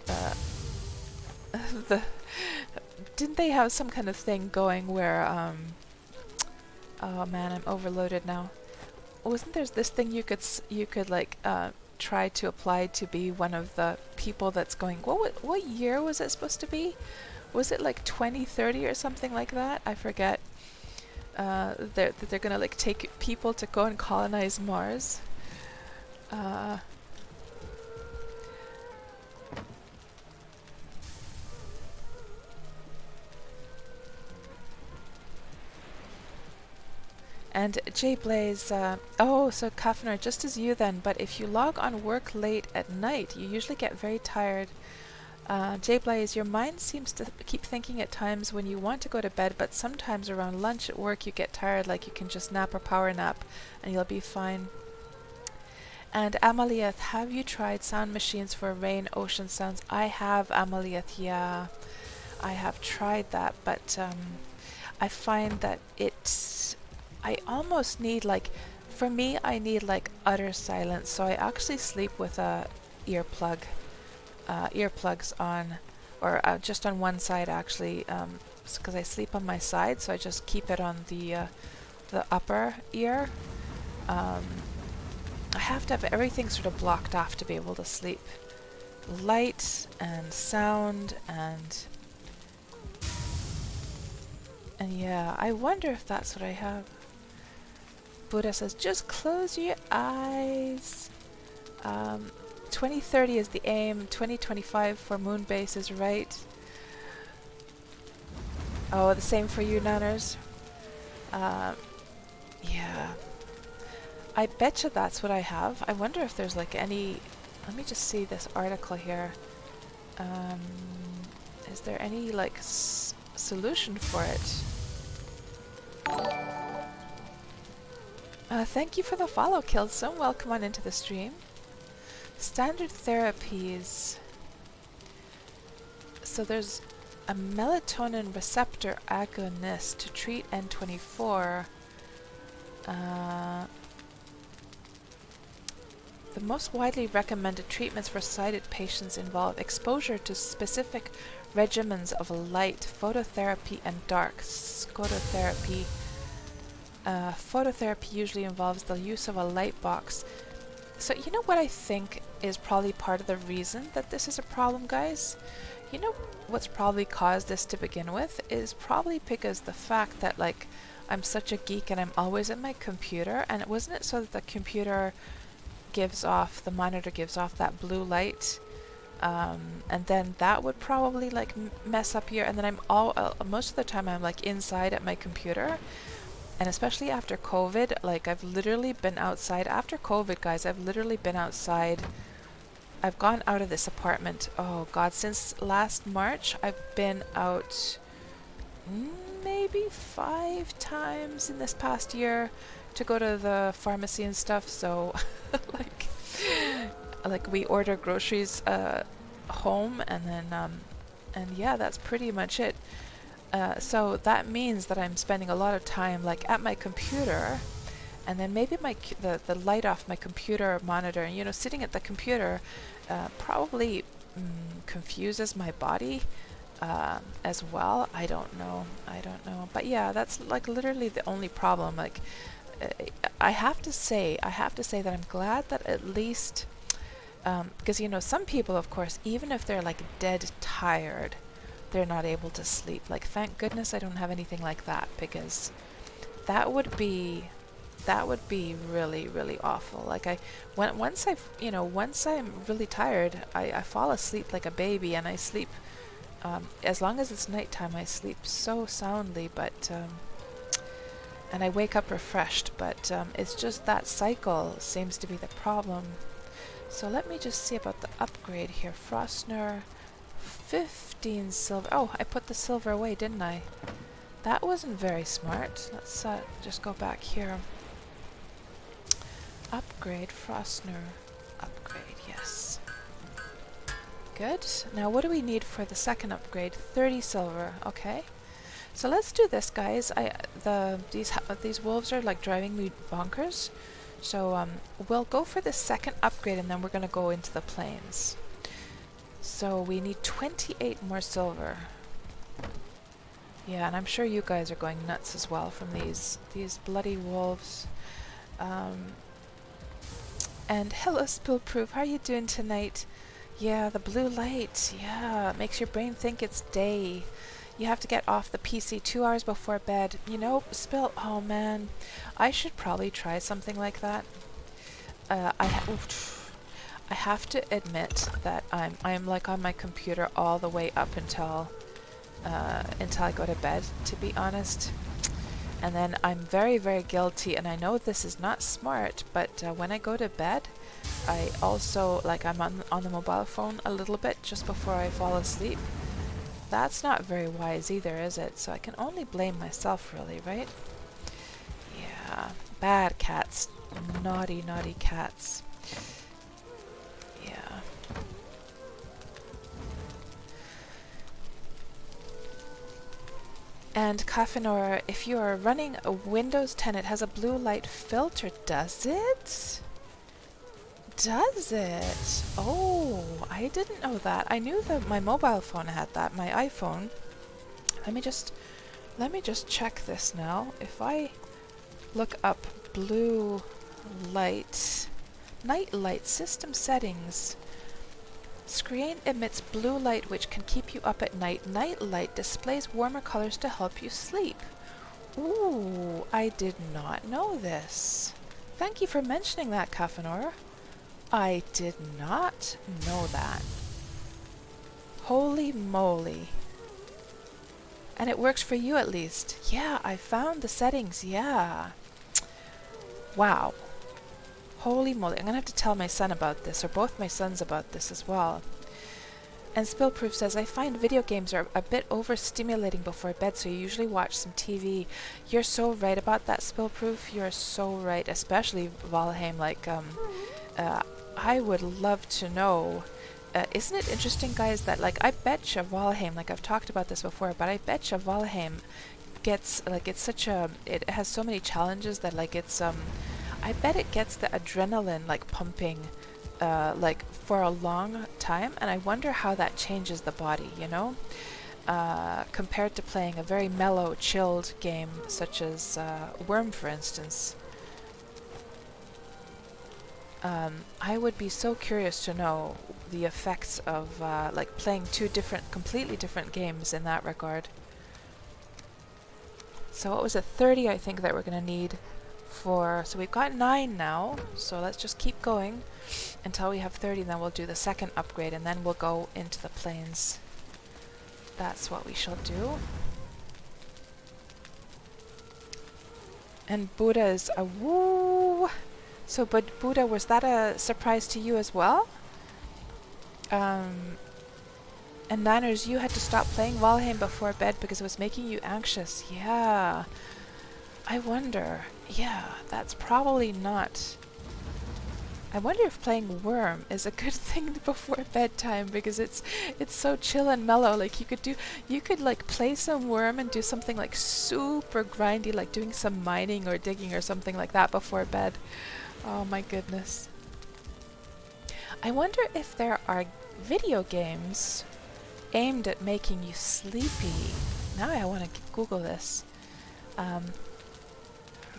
Didn't they have some kind of thing going where, oh man, I'm overloaded now. Wasn't there this thing you could like try to apply to be one of the people that's going? What year was it supposed to be? Was it like 2030 or something like that? I forget. They're gonna like take people to go and colonize Mars. And J Blaze, oh, so Kafner, just as you then, but if you log on work late at night, you usually get very tired. J Blaze, your mind seems to keep thinking at times when you want to go to bed, but sometimes around lunch at work you get tired, like you can just nap or power nap, and you'll be fine. And Amalieth, have you tried sound machines for rain, ocean sounds? I have, Amalieth, yeah. I have tried that, but I find that I almost need like, for me, I need like utter silence. So I actually sleep with a earplugs on, or just on one side actually, because I sleep on my side. So I just keep it on the upper ear. I have to have everything sort of blocked off to be able to sleep. Light and sound and yeah, I wonder if that's what I have. Buddha says, just close your eyes. 2030 is the aim. 2025 for moon base is right. Oh, the same for you, Nanners. Yeah. I betcha that's what I have. I wonder if there's like any... Let me just see this article here. Is there any like solution for it? Thank you for the follow, Kilson. Welcome on into the stream. Standard therapies. So there's a melatonin receptor agonist to treat N24. The most widely recommended treatments for sighted patients involve exposure to specific regimens of light, phototherapy, and dark scototherapy. Phototherapy usually involves the use of a light box. So you know what I think is probably part of the reason that this is a problem, guys? You know what's probably caused this to begin with is probably because the fact that like I'm such a geek and I'm always at my computer, and wasn't it so that the computer gives off, the monitor gives off that blue light, and then that would probably like mess up here, and then I'm most of the time I'm like inside at my computer. And especially after COVID, like I've literally been outside. After COVID, guys, I've literally been outside. I've gone out of this apartment. Oh God, since last March, I've been out maybe 5 times in this past year to go to the pharmacy and stuff. So like we order groceries home, and then and yeah, that's pretty much it. So that means that I'm spending a lot of time like at my computer, and then maybe the light off my computer monitor, and you know, sitting at the computer probably confuses my body as well. I don't know, but yeah, that's like literally the only problem. Like I have to say that I'm glad that at least because you know, some people, of course, even if they're like dead tired, they're not able to sleep. Like, thank goodness I don't have anything like that, because that would be really, really awful. Like, once once I'm really tired, I fall asleep like a baby, and I sleep, as long as it's nighttime, I sleep so soundly, but, and I wake up refreshed, but it's just that cycle seems to be the problem. So let me just see about the upgrade here. Frostner, 15 silver. Oh, I put the silver away, didn't I? That wasn't very smart. Let's just go back here. Upgrade, Frostner. Upgrade, yes. Good. Now what do we need for the second upgrade? 30 silver. Okay. So let's do this, guys. These wolves are like driving me bonkers. So we'll go for the second upgrade, and then we're going to go into the plains. So we need 28 more silver. Yeah, and I'm sure you guys are going nuts as well from these bloody wolves. And hello, Spillproof. How are you doing tonight? Yeah, the blue light. Yeah, it makes your brain think it's day. You have to get off the PC 2 hours before bed. You know, Spill, oh man, I should probably try something like that. I have to admit that I'm like on my computer all the way up until I go to bed, to be honest. And then I'm very, very guilty, and I know this is not smart, but when I go to bed, I also, like, I'm on the mobile phone a little bit just before I fall asleep. That's not very wise either, is it? So I can only blame myself, really, right? Yeah, bad cats. Naughty, naughty cats. Yeah. And Kaffinor, if you are running a Windows 10, it has a blue light filter, does it? Does it? Oh, I didn't know that. I knew that my mobile phone had that, my iPhone. Let me just check this now. If I look up blue light, night light system settings. Screen emits blue light which can keep you up at night. Night light displays warmer colors to help you sleep. Ooh, I did not know this. Thank you for mentioning that, Kaffinor. I did not know that. Holy moly. And it works for you at least. Yeah, I found the settings, yeah. Wow. Holy moly. I'm going to have to tell my son about this, or both my sons about this as well. And Spillproof says, I find video games are a bit overstimulating before bed, so you usually watch some TV. You're so right about that, Spillproof. You're so right, especially Valheim. Like, I would love to know. Isn't it interesting, guys, that, like, I betcha Valheim, like, I've talked about this before, but I betcha Valheim gets, like, it's such a, it has so many challenges that, like, it's, I bet it gets the adrenaline, like, pumping, like, for a long time, and I wonder how that changes the body, you know? Compared to playing a very mellow, chilled game, such as Worm, for instance. I would be so curious to know the effects of like playing two completely different games in that regard. So what was it, 30 I think that we're going to need for, so we've got 9 now, so let's just keep going until we have 30, then we'll do the second upgrade, and then we'll go into the plains. That's what we shall do. And Buddha is a woo! So, but Buddha, was that a surprise to you as well? And Niners, you had to stop playing Valheim before bed because it was making you anxious. Yeah. I wonder. Yeah, that's probably not... I wonder if playing Worm is a good thing before bedtime, because it's so chill and mellow. Like, you could like play some Worm and do something like super grindy, like doing some mining or digging or something like that before bed. Oh my goodness. I wonder if there are video games aimed at making you sleepy. Now I want to Google this.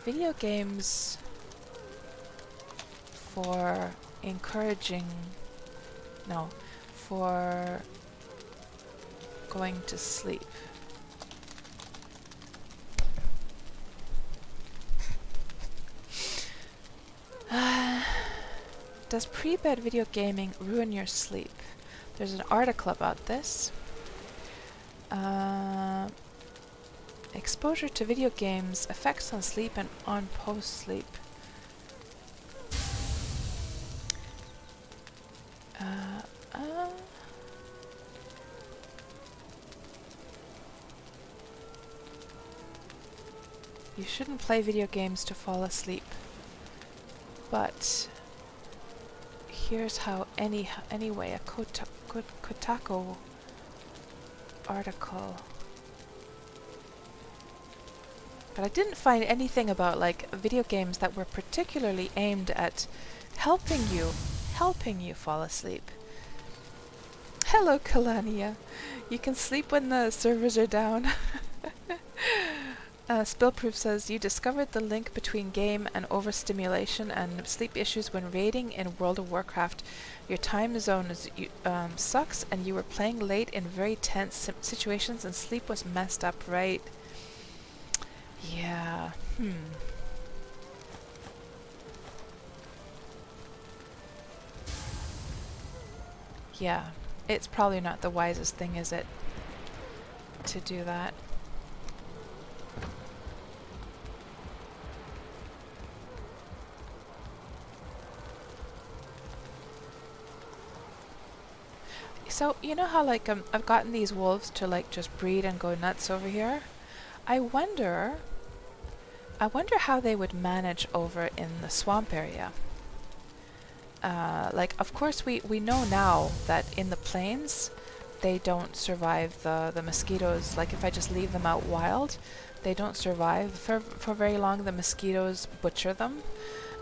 Video games for encouraging, no, for going to sleep. Does pre-bed video gaming ruin your sleep? There's an article about this. Exposure to video games, effects on sleep and on post-sleep. You shouldn't play video games to fall asleep. But here's how anyway, a Kotaku article. But I didn't find anything about like video games that were particularly aimed at helping you fall asleep. Hello, Kalania. You can sleep when the servers are down. Spillproof says, you discovered the link between game and overstimulation and sleep issues when raiding in World of Warcraft. Your time zone sucks and you were playing late in very tense situations and sleep was messed up, right? Yeah. Yeah. It's probably not the wisest thing, is it? To do that. So, you know how like I've gotten these wolves to like just breed and go nuts over here? I wonder how they would manage over in the swamp area. Like, of course we know now that in the plains they don't survive the mosquitoes. Like if I just leave them out wild, they don't survive for very long. The mosquitoes butcher them.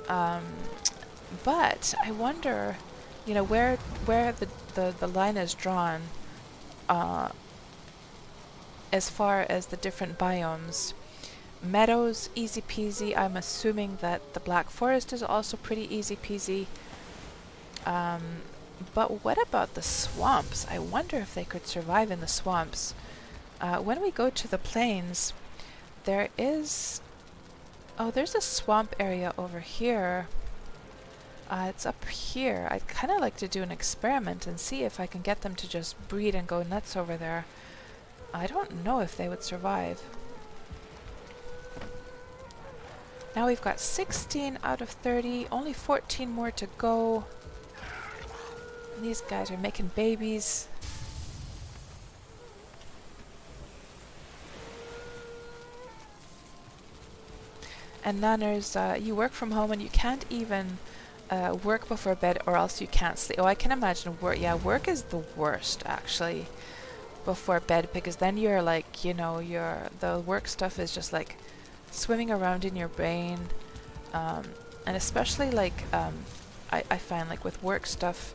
But I wonder, you know, where the line is drawn as far as the different biomes. Meadows, easy peasy. I'm assuming that the Black Forest is also pretty easy peasy. But what about the swamps? I wonder if they could survive in the swamps. When we go to the plains, there is... Oh, there's a swamp area over here. It's up here. I'd kind of like to do an experiment and see if I can get them to just breed and go nuts over there. I don't know if they would survive. Now we've got 16 out of 30, only 14 more to go. And these guys are making babies. And Nanners, you work from home and you can't even work before bed or else you can't sleep. Oh, I can imagine work. Yeah, work is the worst actually before bed, because then you're like, you know, the work stuff is just like swimming around in your brain, and especially like I find like with work stuff,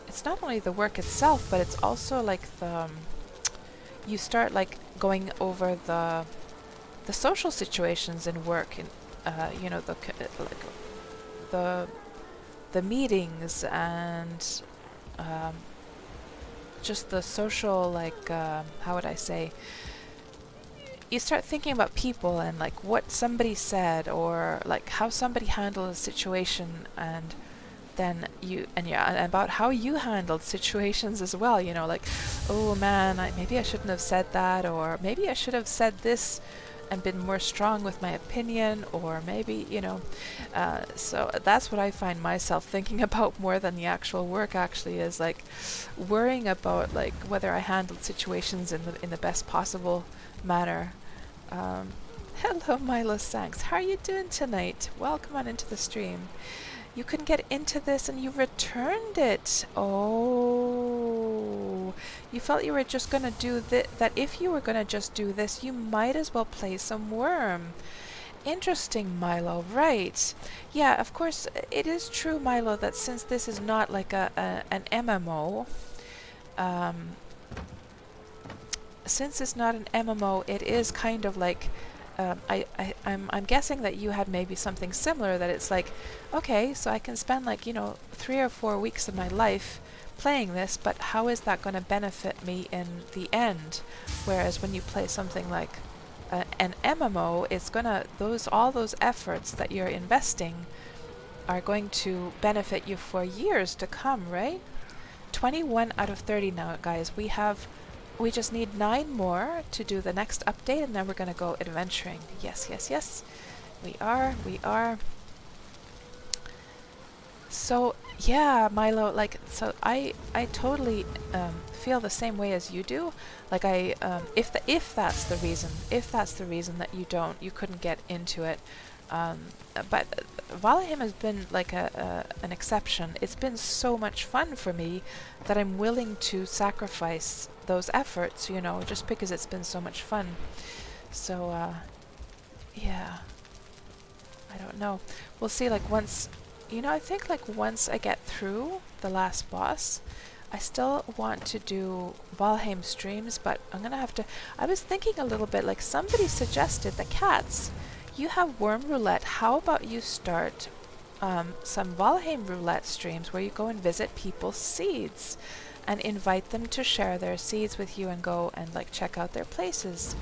it's not only the work itself, but it's also like you start like going over the social situations in work, and you know, the meetings and just the social, like how would I say, you start thinking about people and like what somebody said or like how somebody handled a situation, and then and about how you handled situations as well, you know, like, oh man, maybe I shouldn't have said that, or maybe I should have said this and been more strong with my opinion, or maybe, you know, so that's what I find myself thinking about more than the actual work actually, is like worrying about like whether I handled situations in the best possible manner. Hello, Milo Sanks. How are you doing tonight? Welcome on into the stream. You couldn't get into this and you returned it. Oh, you felt you were just going to do that. If you were going to just do this, you might as well play some Worm. Interesting, Milo. Right. Yeah, of course, it is true, Milo, that since this is not like an MMO, since it's not an MMO, it is kind of like, I'm guessing that you had maybe something similar, that it's like, okay, so I can spend like, you know, 3 or 4 weeks of my life playing this, but how is that going to benefit me in the end? Whereas when you play something like an MMO, it's gonna all those efforts that you're investing are going to benefit you for years to come, right? 21 out of 30 now, guys. We just need 9 more to do the next update, and then we're gonna go adventuring. Yes, yes, yes. We are. So yeah, Milo, like, so I totally feel the same way as you do. Like if that's the reason that you couldn't get into it, but Valheim has been like an exception. It's been so much fun for me that I'm willing to sacrifice those efforts, you know, just because it's been so much fun. So yeah, I don't know. We'll see. Like once. You know, I think like once I get through the last boss, I still want to do Valheim streams, but I'm gonna have to... I was thinking a little bit, like somebody suggested, the Cats, you have Worm Roulette, how about you start some Valheim Roulette streams where you go and visit people's seeds and invite them to share their seeds with you and go and like check out their places.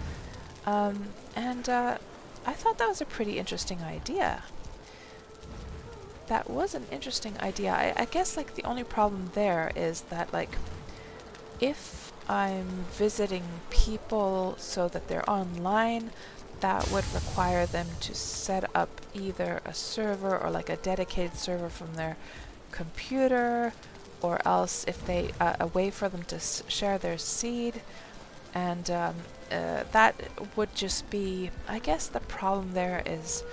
I thought that was a pretty interesting idea. That was an interesting idea. I guess like the only problem there is that like if I'm visiting people so that they're online, that would require them to set up either a server or like a dedicated server from their computer, or else if they a way for them to share their seed, and that would just be, I guess the problem there is,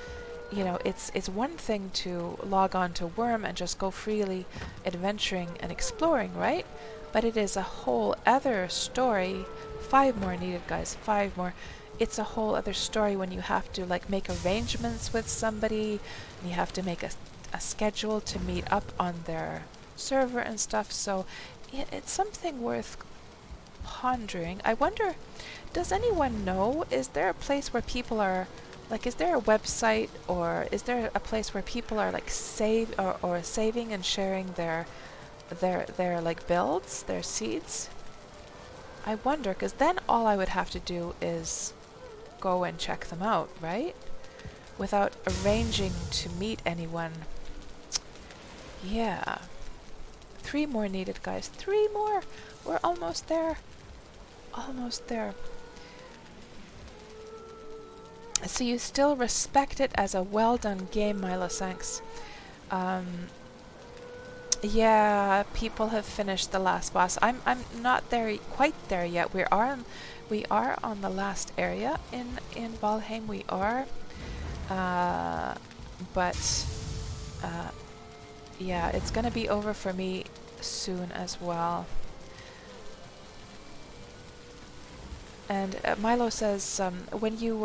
you know, it's one thing to log on to Worm and just go freely adventuring and exploring, right? But it is a whole other story. 5 more needed, guys. 5 more. It's a whole other story when you have to like make arrangements with somebody, and you have to make a schedule to meet up on their server and stuff. So it's something worth pondering. I wonder, does anyone know, is there a place where people are... Like, is there a website, or is there a place where people are like or saving and sharing their like builds, their seeds? I wonder, because then all I would have to do is go and check them out, right? Without arranging to meet anyone. Yeah. 3 more needed, guys. 3 more! We're almost there. Almost there. So you still respect it as a well-done game, Milo, thanks. Yeah, people have finished the last boss. I'm not quite there yet. We are on the last area in Valheim. We are, but yeah, it's gonna be over for me soon as well. And Milo says, when you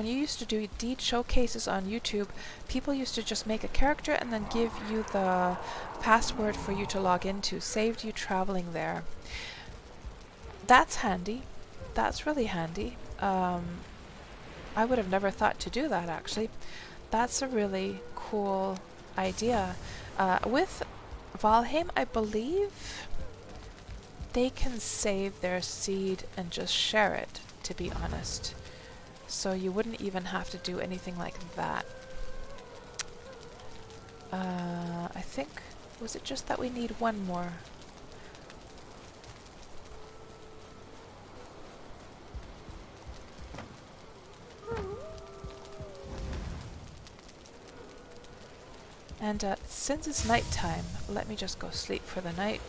used to do deed showcases on YouTube, people used to just make a character and then give you the password for you to log into. Saved you traveling there. That's handy. That's really handy. I would have never thought to do that, actually. That's a really cool idea. With Valheim, I believe they can save their seed and just share it, to be honest. So you wouldn't even have to do anything like that. I think, was it just that we need 1 more? And since it's nighttime, let me just go sleep for the night.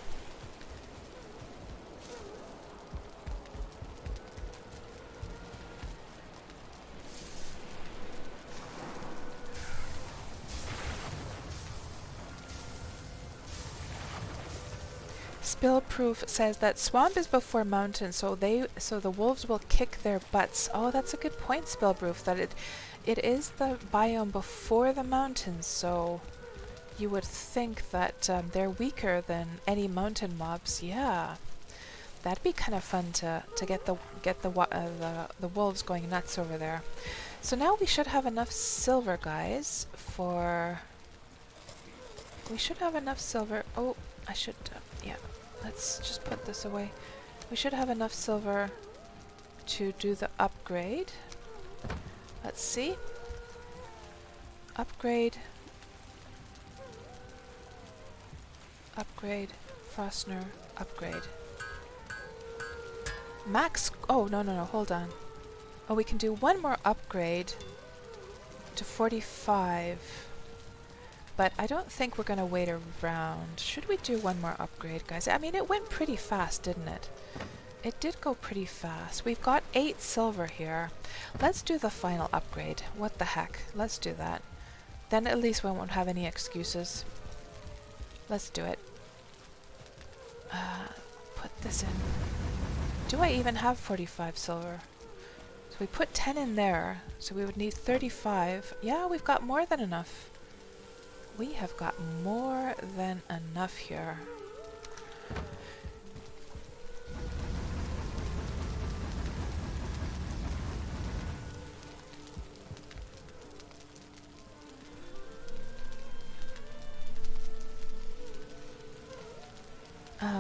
Spillproof says that swamp is before mountain, so the wolves will kick their butts. Oh, that's a good point, Spillproof, that it is the biome before the mountains, so you would think that they're weaker than any mountain mobs. Yeah, that'd be kind of fun to get the wolves going nuts over there. So now we should have enough silver, guys, for... We should have enough silver. Oh, I should... yeah. Let's just put this away. We should have enough silver to do the upgrade. Let's see. Upgrade. Upgrade. Frostner. Upgrade. Max. Oh, no, no, no. Hold on. Oh, we can do one more upgrade to 45. But I don't think we're going to wait around. Should we do one more upgrade, guys? I mean, it went pretty fast, didn't it? It did go pretty fast. We've got 8 silver here. Let's do the final upgrade. What the heck? Let's do that. Then at least we won't have any excuses. Let's do it. Put this in. Do I even have 45 silver? So we put 10 in there. So we would need 35. Yeah, we've got more than enough. We have got more than enough here.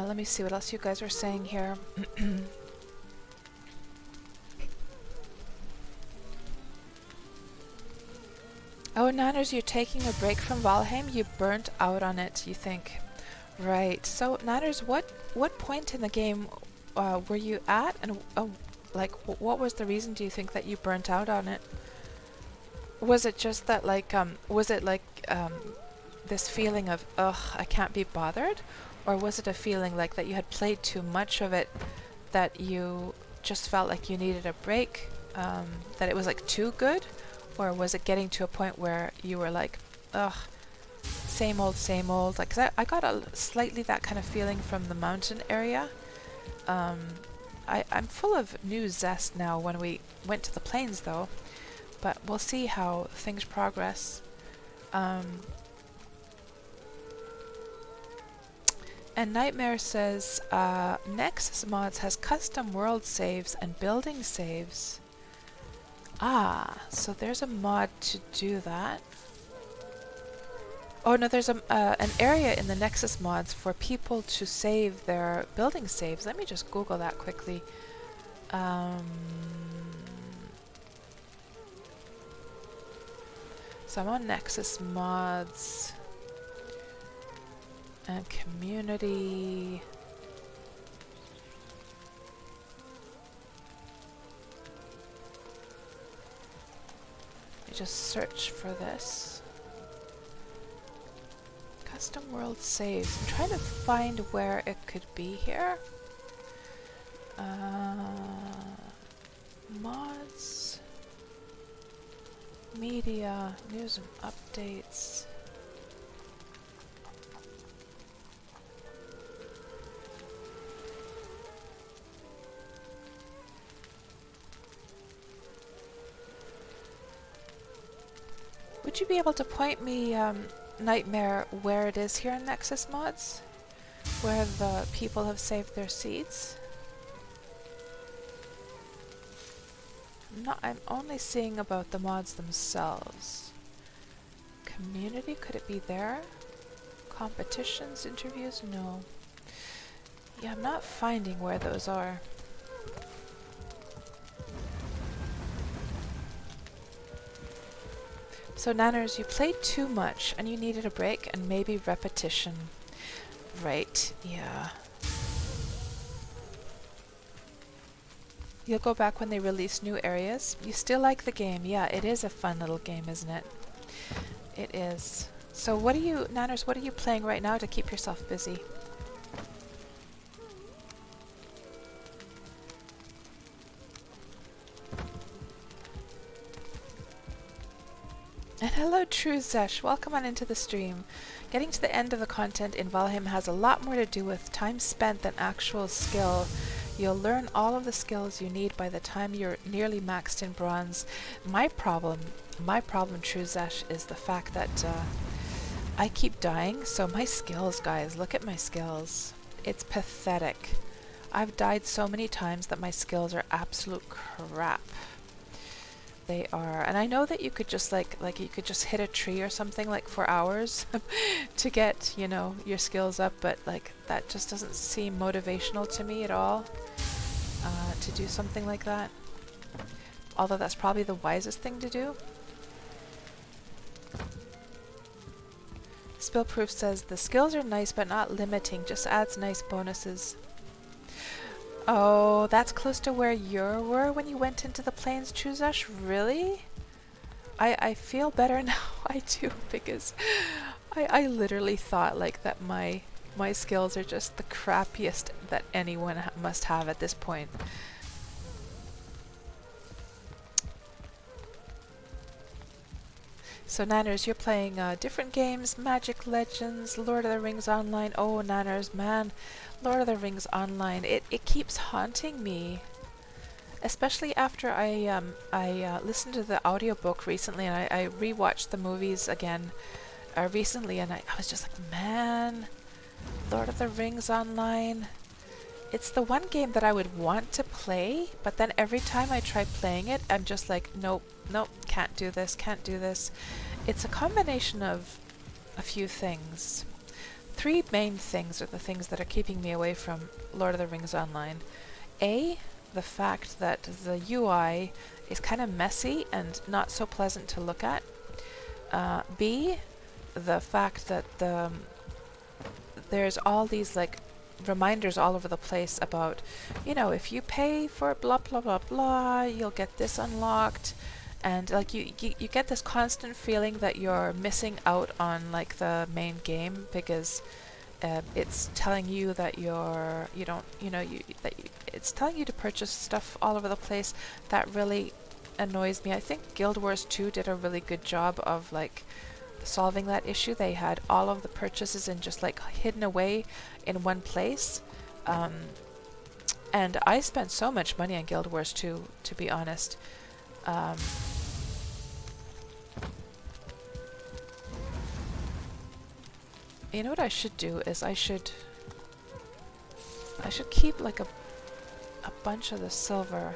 Let me see what else you guys are saying here. Oh, Nanners, you're taking a break from Valheim? You burnt out on it, you think. Right. So, Nanners, what point in the game were you at? And like, what was the reason, do you think, that you burnt out on it? Was it just that, like, was it like this feeling of, ugh, I can't be bothered? Or was it a feeling like that you had played too much of it, that you just felt like you needed a break, that it was like too good? Or was it getting to a point where you were like, ugh, same old, same old? Like, 'cause I got a slightly that kind of feeling from the mountain area. I'm full of new zest now when we went to the plains, though. But we'll see how things progress. And Nightmare says, Nexus Mods has custom world saves and building saves. Ah, so there's a mod to do that. Oh no, there's an area in the Nexus mods for people to save their building saves. Let me just Google that quickly. So I'm on Nexus mods and community. Just search for this. Custom world saves. I'm trying to find where it could be here. Mods. Media. News and updates. Would you be able to point me, Nightmare, where it is here in Nexus Mods? Where the people have saved their seeds? I'm only seeing about the mods themselves. Community, could it be there? Competitions, interviews, no. Yeah, I'm not finding where those are. So Nanners, you played too much and you needed a break and maybe repetition. Right, yeah. You'll go back when they release new areas. You still like the game. Yeah, it is a fun little game, isn't it? It is. So what are you, Nanners, what are you playing right now to keep yourself busy? And hello, True Zesh. Welcome on into the stream. Getting to the end of the content in Valheim has a lot more to do with time spent than actual skill. You'll learn all of the skills you need by the time you're nearly maxed in bronze. My problem, True Zesh, is the fact that I keep dying. So my skills, guys, look at my skills. It's pathetic. I've died so many times that my skills are absolute crap. They are, and I know that you could just like you could just hit a tree or something like for hours to get, you know, your skills up, but like that just doesn't seem motivational to me at all, to do something like that. Although that's probably the wisest thing to do. Spillproof says the skills are nice but not limiting, just adds nice bonuses. Oh, that's close to where you were when you went into the plains, Chuzash? Really? I feel better now. I do, because I literally thought like that my skills are just the crappiest that anyone must have at this point. So Nanners, you're playing different games, Magic Legends, Lord of the Rings Online. Oh, Nanners, man, Lord of the Rings Online, it keeps haunting me. Especially after I listened to the audiobook recently, and I rewatched the movies again recently, and I was just like, man, Lord of the Rings Online. It's the one game that I would want to play, but then every time I try playing it, I'm just like, nope, nope, can't do this, can't do this. It's a combination of a few things. Three main things are the things that are keeping me away from Lord of the Rings Online. A, the fact that the UI is kind of messy and not so pleasant to look at. B, the fact that there's all these like reminders all over the place about, you know, if you pay for blah blah blah blah, you'll get this unlocked, and like you get this constant feeling that you're missing out on like the main game, because it's telling you that it's telling you to purchase stuff all over the place. That really annoys me. I think Guild Wars 2 did a really good job of like solving that issue. They had all of the purchases in just like hidden away in one place. And I spent so much money on Guild Wars 2, to be honest. You know what I should do is I should keep like a bunch of the silver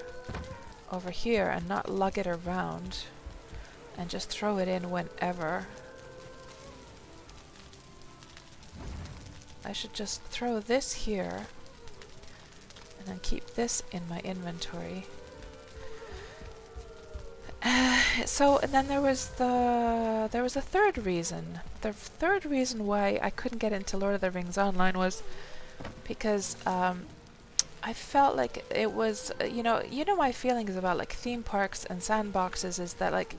over here and not lug it around, and just throw it in whenever. I should just throw this here and then keep this in my inventory. So, and then there was a third reason. The third reason why I couldn't get into Lord of the Rings Online was because I felt like it was, you know my feelings about like theme parks and sandboxes is that like,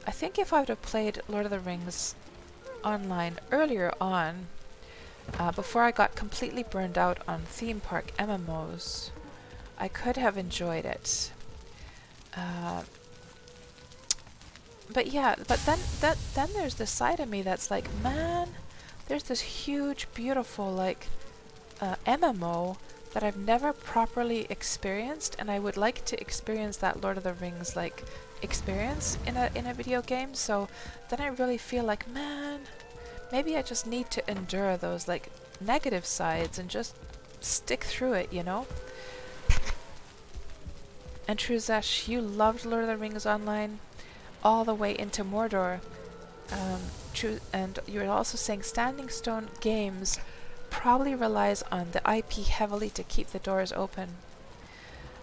I think if I would have played Lord of the Rings Online earlier on, before I got completely burned out on theme park MMOs, I could have enjoyed it. But yeah, but then there's this side of me that's like, man, there's this huge, beautiful like MMO that I've never properly experienced, and I would like to experience that Lord of the Rings like experience in a video game. So then I really feel like, man, maybe I just need to endure those like negative sides and just stick through it, you know? And Truzesh, you loved Lord of the Rings Online all the way into Mordor. And you're also saying Standing Stone Games probably relies on the IP heavily to keep the doors open.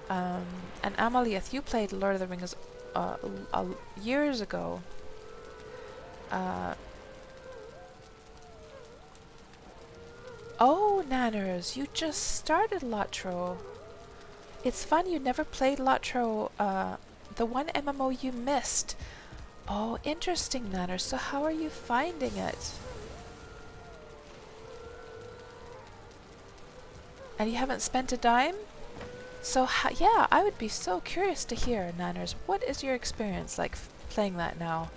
And Amaliath, you played Lord of the Rings years ago. Oh, Nanners, you just started Lotro. It's fun you never played Lotro, the one MMO you missed. Oh, interesting, Nanners. So how are you finding it? And you haven't spent a dime? So, yeah, I would be so curious to hear, Nanners. What is your experience like playing that now?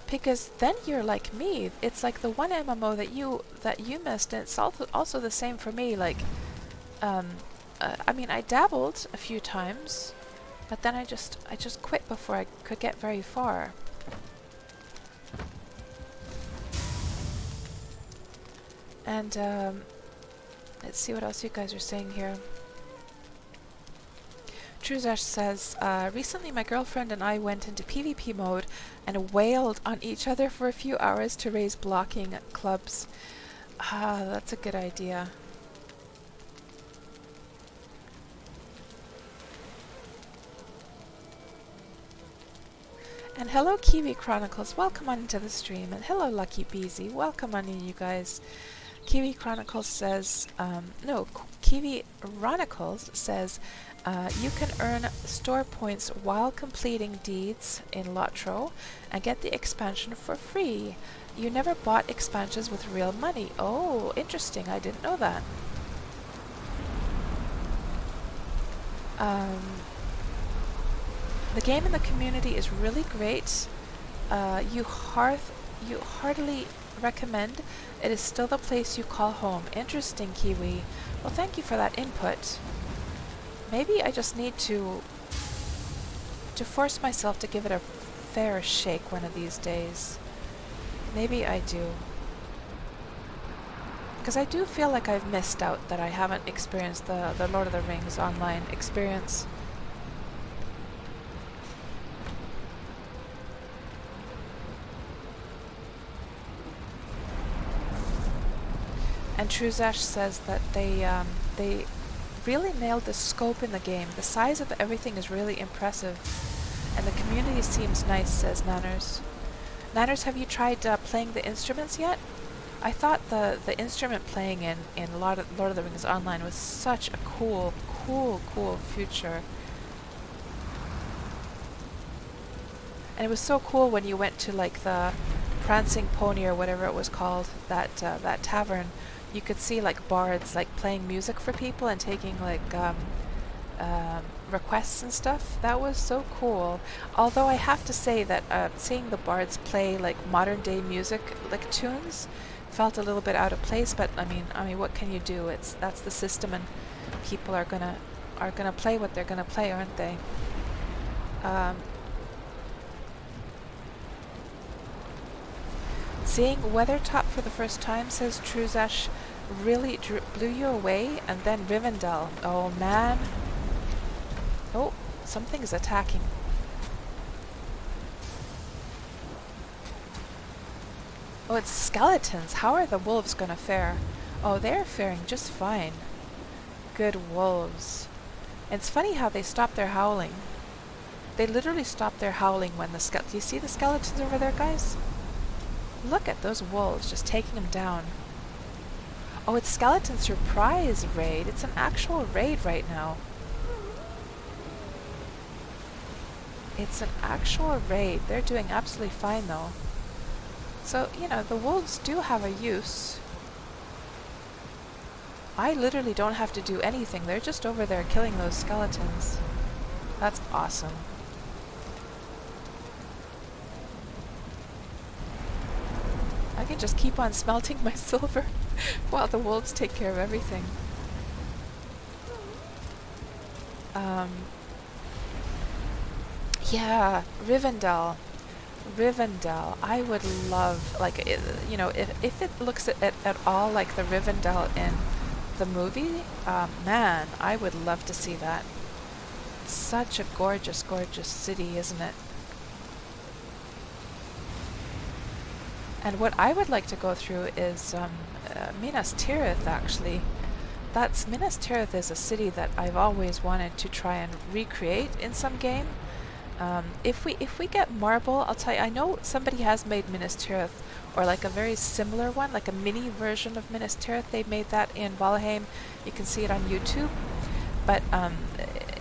Because then you're like me. It's like the one MMO that you missed, and it's also the same for me. Like, I mean, I dabbled a few times, but then I just quit before I could get very far. And let's see what else you guys are saying here. Truzash says, recently my girlfriend and I went into PvP mode and wailed on each other for a few hours to raise blocking clubs. Ah, that's a good idea. And hello Kiwi Chronicles, welcome on into the stream. And hello Lucky Beezy, welcome on in you guys. Kiwi Chronicles says, Kiwi Chronicles says, you can earn store points while completing deeds in Lotro and get the expansion for free. You never bought expansions with real money. Oh, interesting, I didn't know that. The game and the community is really great. You heartily recommend. It is still the place you call home. Interesting, Kiwi. Well, thank you for that input. Maybe I just need to force myself to give it a fair shake one of these days. Maybe I do. Because I do feel like I've missed out that I haven't experienced the Lord of the Rings online experience. And Truzash says that they really nailed the scope in the game. The size of everything is really impressive. And the community seems nice, says Nanners. Nanners, have you tried playing the instruments yet? I thought the instrument playing in Lord of the Rings Online was such a cool feature. And it was so cool when you went to like the Prancing Pony or whatever it was called, that tavern. You could see like bards like playing music for people and taking like requests and stuff. That was so cool. Although I have to say that seeing the bards play like modern day music like tunes felt a little bit out of place. But I mean, what can you do? That's the system, and people are gonna play what they're gonna play, aren't they? Seeing Weathertop for the first time, says Truzash, really blew you away. And then Rivendell. Oh man. Oh, something's attacking. Oh, it's skeletons. How are the wolves gonna fare? Oh, they're faring just fine. Good wolves. And it's funny how they stop their howling. They literally stop their howling when the do you see the skeletons over there, guys? Look at those wolves just taking them down. Oh, it's Skeleton Surprise Raid. It's an actual raid right now. It's an actual raid. They're doing absolutely fine though. So, you know, the wolves do have a use. I literally don't have to do anything. They're just over there killing those skeletons. That's awesome. I can just keep on smelting my silver while the wolves take care of everything. Yeah, Rivendell. I would love, like, you know, if it looks at all like the Rivendell in the movie, man, I would love to see that. Such a gorgeous, gorgeous city, isn't it? And what I would like to go through is Minas Tirith, actually. Minas Tirith is a city that I've always wanted to try and recreate in some game. If we get marble, I'll tell you, I know somebody has made Minas Tirith, or like a very similar one, like a mini version of Minas Tirith. They made that in Valheim. You can see it on YouTube. But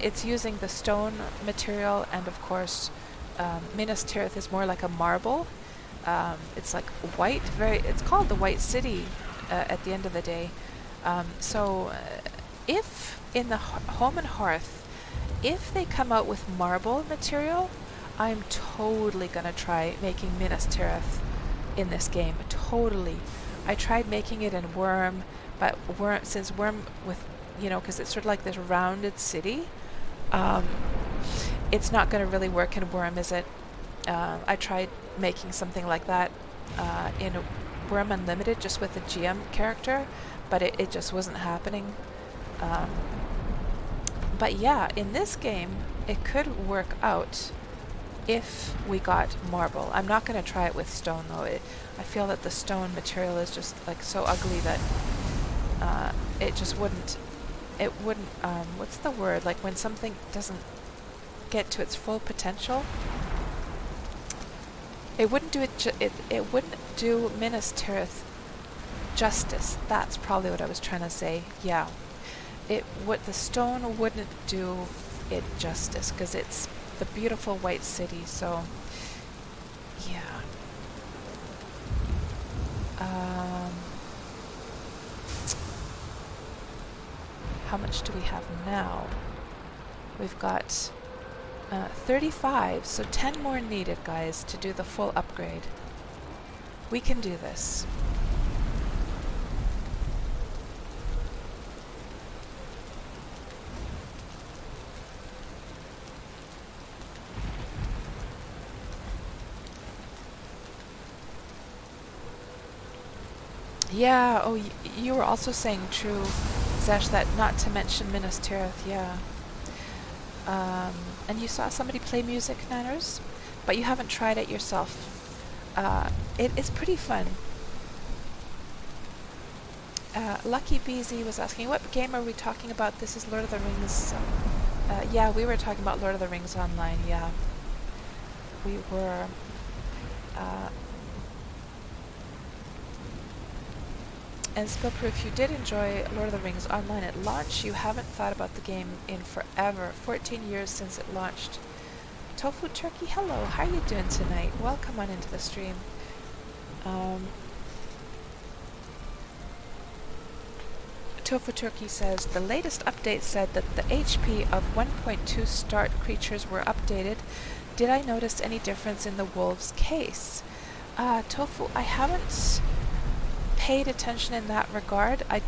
it's using the stone material, and of course, Minas Tirith is more like a marble. It's like white, it's called the White City at the end of the day. So if in the Home and Hearth, if they come out with marble material, I'm totally gonna try making Minas Tirith in this game. Totally. I tried making it in Worm, but since Worm with, you know, because it's sort of like this rounded city, it's not gonna really work in Worm, is it? I tried making something like that in Worm Unlimited, just with a GM character, but it just wasn't happening. But yeah, in this game, it could work out if we got marble. I'm not going to try it with stone though. I feel that the stone material is just like so ugly that it just wouldn't, what's the word? Like when something doesn't get to its full potential, it wouldn't do it wouldn't do Minas Tirith justice. That's probably what I was trying to say. Yeah. The stone wouldn't do it justice because it's the beautiful white city, so yeah. How much do we have now? We've got 35, so 10 more needed, guys, to do the full upgrade. We can do this. Yeah, oh, you were also saying true, Zesh, that not to mention Minas Tirith, yeah. And you saw somebody play music, Nanners, but you haven't tried it yourself. It is pretty fun. Lucky BZ was asking, what game are we talking about? This is Lord of the Rings. Yeah, we were talking about Lord of the Rings Online, yeah. We were... And Spillproof, you did enjoy Lord of the Rings Online at launch. You haven't thought about the game in forever. 14 years since it launched. Tofu Turkey, hello. How are you doing tonight? Welcome on into the stream. Tofu Turkey says, the latest update said that the HP of 1.2 start creatures were updated. Did I notice any difference in the wolves' case? Tofu, I haven't paid attention in that regard. I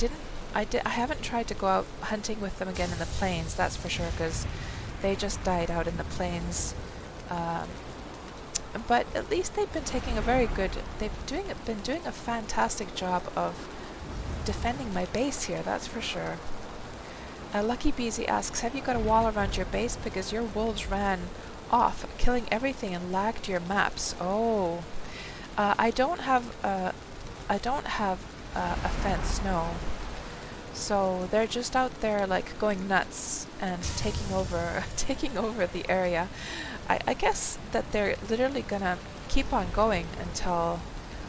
haven't tried to go out hunting with them again in the plains, that's for sure, because they just died out in the plains. But at least they've been taking a very good, been doing a fantastic job of defending my base here, that's for sure. Lucky Beezy asks, have you got a wall around your base because your wolves ran off, killing everything and lagged your maps? Oh, I don't have a fence, no. So they're just out there like going nuts and taking over the area. I guess that they're literally gonna keep on going until,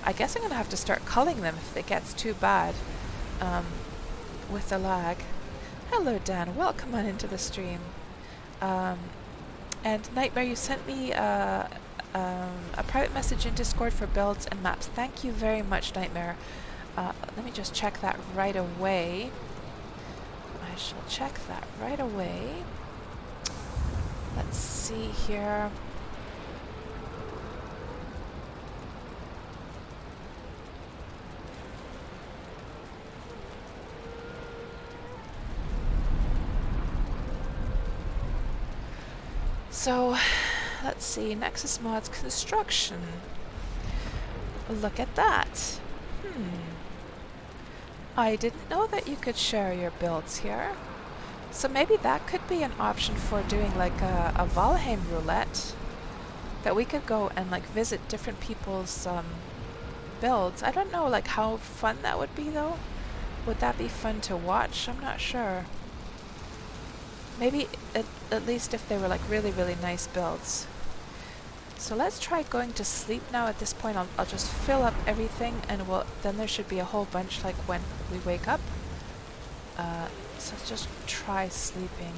I guess I'm gonna have to start culling them if it gets too bad with the lag. Hello Dan, welcome on into the stream. And Nightmare, you sent me a private message in Discord for builds and maps. Thank you very much, Nightmare. Let me just check that right away. I shall check that right away. Let's see here. So, let's see, Nexus Mods Construction. Look at that. I didn't know that you could share your builds here. So maybe that could be an option for doing like a Valheim roulette. That we could go and like visit different people's builds. I don't know like how fun that would be though. Would that be fun to watch? I'm not sure. Maybe at least if they were like really, really nice builds. So let's try going to sleep now. At this point I'll just fill up everything and then there should be a whole bunch like when we wake up. So let's just try sleeping.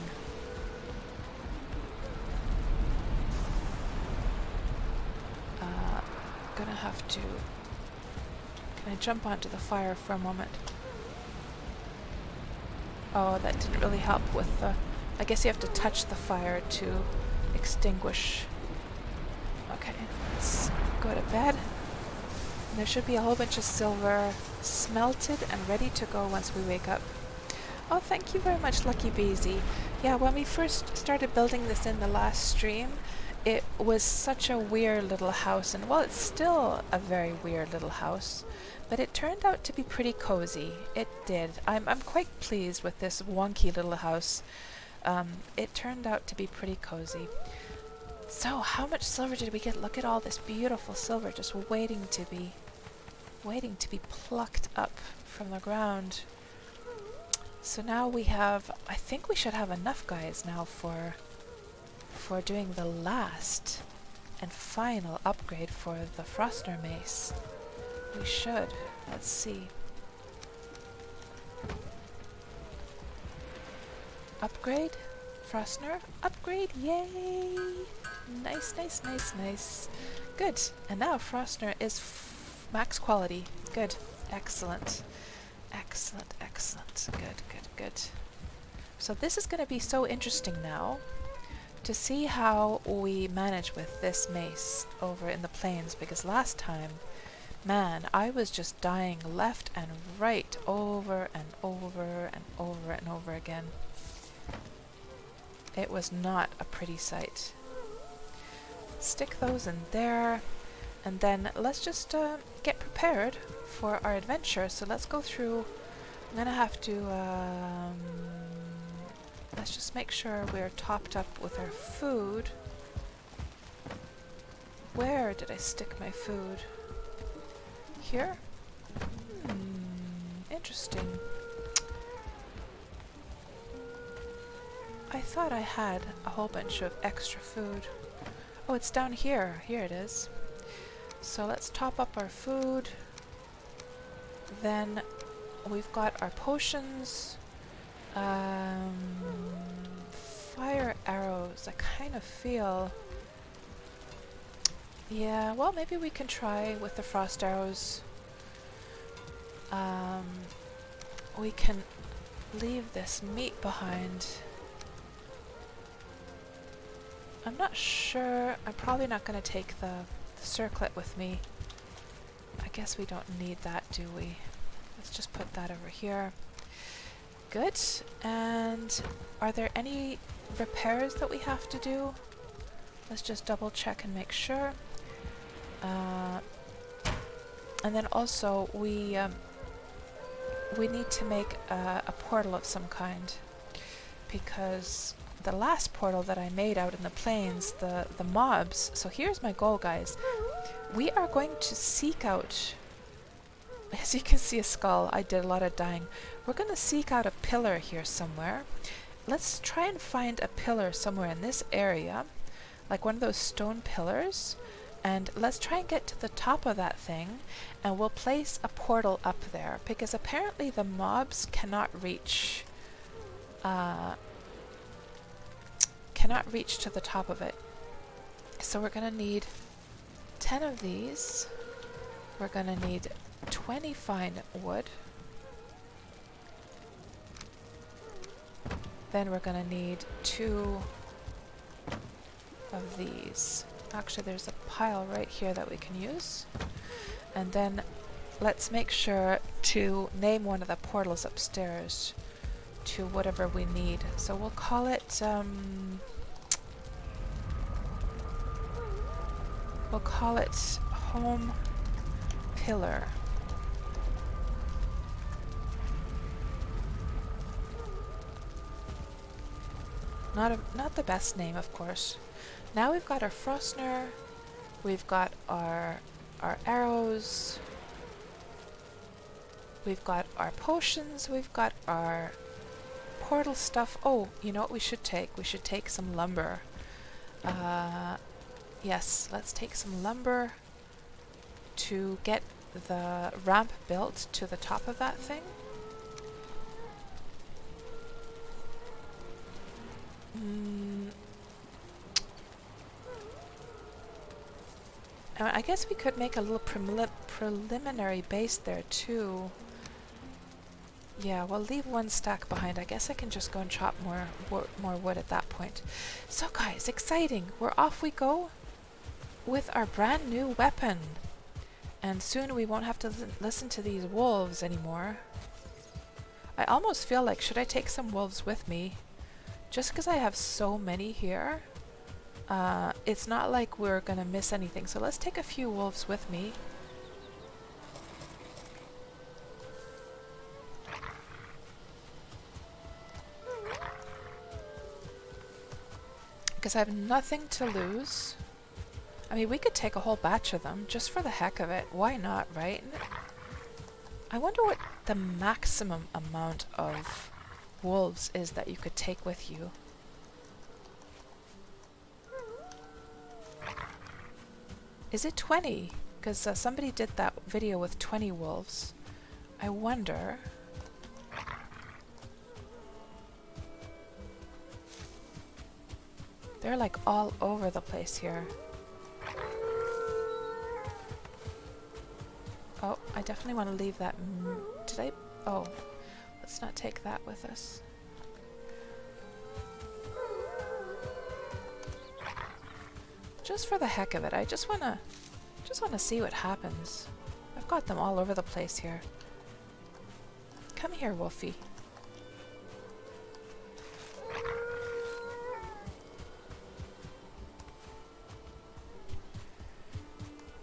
Gonna have to... Can I jump onto the fire for a moment? Oh, that didn't really help with the... I guess you have to touch the fire to extinguish. Okay, let's go to bed. And there should be a whole bunch of silver smelted and ready to go once we wake up. Oh, thank you very much, Lucky Beezy. Yeah, when we first started building this in the last stream, it was such a weird little house, and well, it's still a very weird little house, but it turned out to be pretty cozy. It did. I'm quite pleased with this wonky little house. It turned out to be pretty cozy. So how much silver did we get? Look at all this beautiful silver just waiting to be plucked up from the ground. So now we have, I think we should have enough, guys, now for doing the last and final upgrade for the Frostner mace. We should. Let's see. Upgrade? Frostner? Upgrade? Yay! Nice, nice, nice, nice. Good. And now Frostner is max quality. Good. Excellent. Excellent, excellent. Good, good, good. So this is going to be so interesting now to see how we manage with this mace over in the plains, because last time, man, I was just dying left and right over and over and over and over again. It was not a pretty sight. Stick those in there, and then let's just get prepared for our adventure. So let's go through. I'm gonna have to let's just make sure we're topped up with our food. Where did I stick my food? Here? Interesting. I thought I had a whole bunch of extra food. Oh, it's down here. Here it is. So let's top up our food. Then we've got our potions. Fire arrows. I kind of feel... Yeah, well, maybe we can try with the frost arrows. We can leave this meat behind. I'm not sure. I'm probably not going to take the circlet with me. I guess we don't need that, do we? Let's just put that over here. Good. And are there any repairs that we have to do? Let's just double check and make sure. And then also we need to make a portal of some kind, because the last portal that I made out in the plains, the mobs. So here's my goal, guys. We are going to seek out, as you can see, a skull. I did a lot of dying. We're going to seek out a pillar here somewhere. Let's try and find a pillar somewhere in this area, like one of those stone pillars. And let's try and get to the top of that thing, and we'll place a portal up there, because apparently the mobs cannot reach to the top of it. So we're going to need 10 of these. We're going to need 20 fine wood. Then we're going to need 2 of these. Actually, there's a pile right here that we can use. And then let's make sure to name one of the portals upstairs to whatever we need. So we'll call it home pillar. Not the best name, of course. Now we've got our Frostner, we've got our arrows, we've got our potions, we've got our portal stuff. Oh, you know what we should take? We should take some lumber. Yes, let's take some lumber to get the ramp built to the top of that thing. I guess we could make a little preliminary base there too. Yeah, we'll leave one stack behind. I guess I can just go and chop more wood at that point. So guys, exciting! We're off we go with our brand new weapon. And soon we won't have to listen to these wolves anymore. I almost feel like, should I take some wolves with me? Just because I have so many here. It's not like we're gonna miss anything, so let's take a few wolves with me. because I have nothing to lose. I mean, we could take a whole batch of them just for the heck of it. Why not, right? I wonder what the maximum amount of wolves is that you could take with you. Is it 20? Because somebody did that video with 20 wolves. I wonder. They're like all over the place here. Oh, I definitely want to leave that. Did I? Oh, let's not take that with us. Just for the heck of it, I just wanna see what happens. I've got them all over the place here. Come here, Wolfie.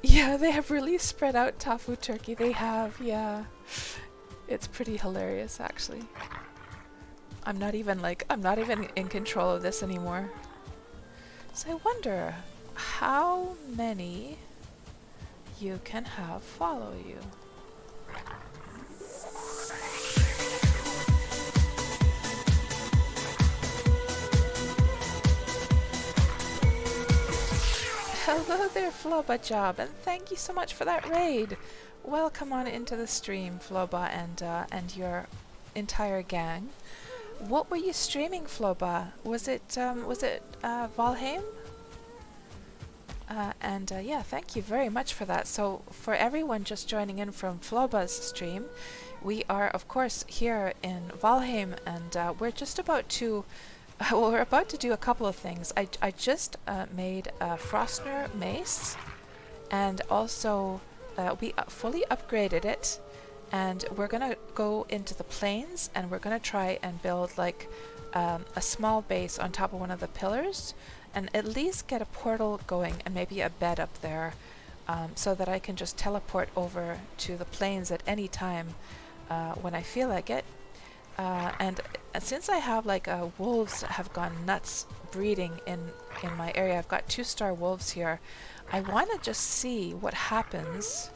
Yeah, they have really spread out tofu turkey. They have, yeah. It's pretty hilarious, actually. I'm not even in control of this anymore. So I wonder how many you can have follow you. Hello there, Floba Job, and thank you so much for that raid. Welcome on into the stream, Floba, and your entire gang. What were you streaming, Floba? Was it Valheim? Yeah, thank you very much for that. So for everyone just joining in from Floba's stream, we are of course here in Valheim, and we're just about to well, we're about to do a couple of things. I just made a Frostner mace, and also we fully upgraded it, and we're gonna go into the plains, and we're gonna try and build like a small base on top of one of the pillars, and at least get a portal going and maybe a bed up there, so that I can just teleport over to the plains at any time when I feel like it. And since I have like wolves have gone nuts breeding in my area, I've got 2-star wolves here. I want to just see what happens.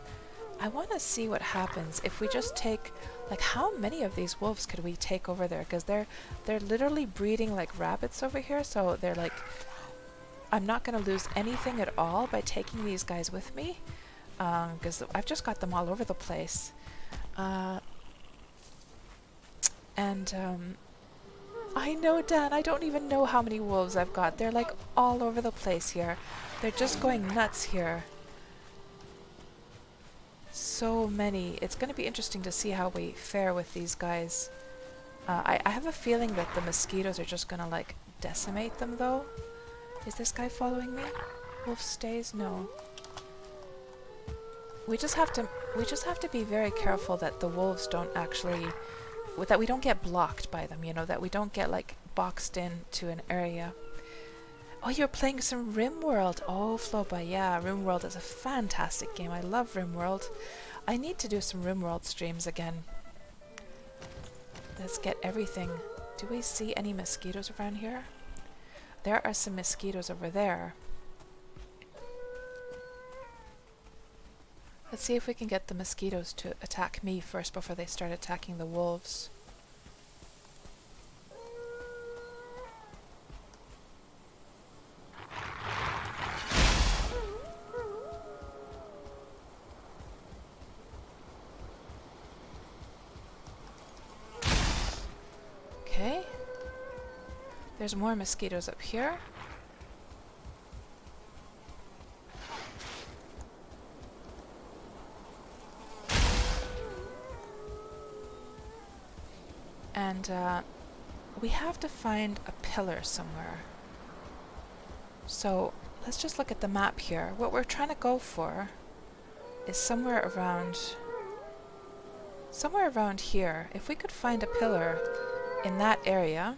I want to see what happens if we just take, like, how many of these wolves could we take over there? Because they're literally breeding like rabbits over here, so they're like, I'm not going to lose anything at all by taking these guys with me, because I've just got them all over the place. I know, Dan, I don't even know how many wolves I've got. They're like all over the place here. They're just going nuts here. So many. It's going to be interesting to see how we fare with these guys. I have a feeling that the mosquitoes are just going to like decimate them though. Is this guy following me? Wolf stays? No. We just have to be very careful that the wolves don't actually, that we don't get blocked by them, you know, that we don't get like boxed into an area. Oh, you're playing some RimWorld. Oh, Floba, yeah, RimWorld is a fantastic game. I love RimWorld. I need to do some RimWorld streams again. Let's get everything. Do we see any mosquitoes around here? There are some mosquitoes over there. Let's see if we can get the mosquitoes to attack me first before they start attacking the wolves. Okay. There's more mosquitoes up here. And we have to find a pillar somewhere. So let's just look at the map here. What we're trying to go for is somewhere around here. If we could find a pillar in that area.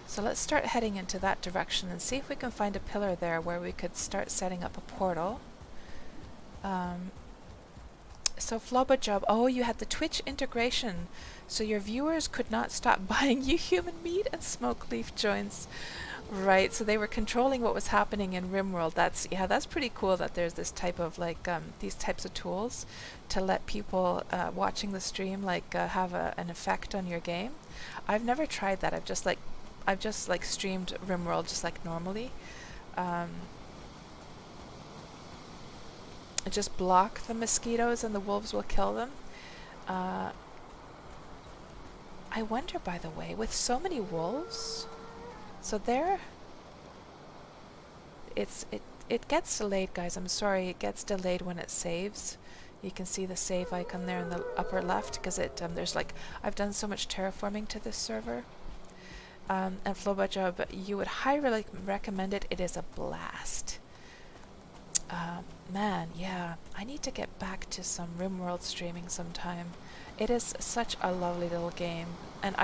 So let's start heading into that direction and see if we can find a pillar there where we could start setting up a portal. So Flobberjob, oh, you had the Twitch integration, so your viewers could not stop buying you human meat and smoke leaf joints. Right, so they were controlling what was happening in RimWorld. That's, yeah, that's pretty cool that there's this type of like these types of tools to let people watching the stream like have an effect on your game. I've never tried that. I've just like streamed RimWorld just like normally. Just block the mosquitoes and the wolves will kill them. I wonder, by the way, with so many wolves, so there, it gets delayed, guys. I'm sorry, it gets delayed when it saves. You can see the save icon there in the upper left because it there's like I've done so much terraforming to this server. And Flowbudjob, you would highly recommend it. It is a blast. Man, yeah, I need to get back to some RimWorld streaming sometime. It is such a lovely little game, and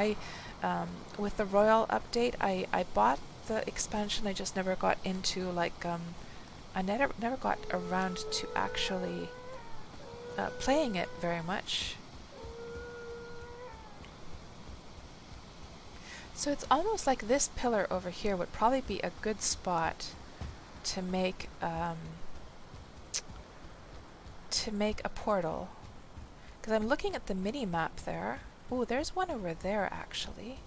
with the Royal update, I bought the expansion. I just never got into like I never got around to actually playing it very much. So it's almost like this pillar over here would probably be a good spot to make a portal. Because I'm looking at the mini map there. Ooh, there's one over there actually.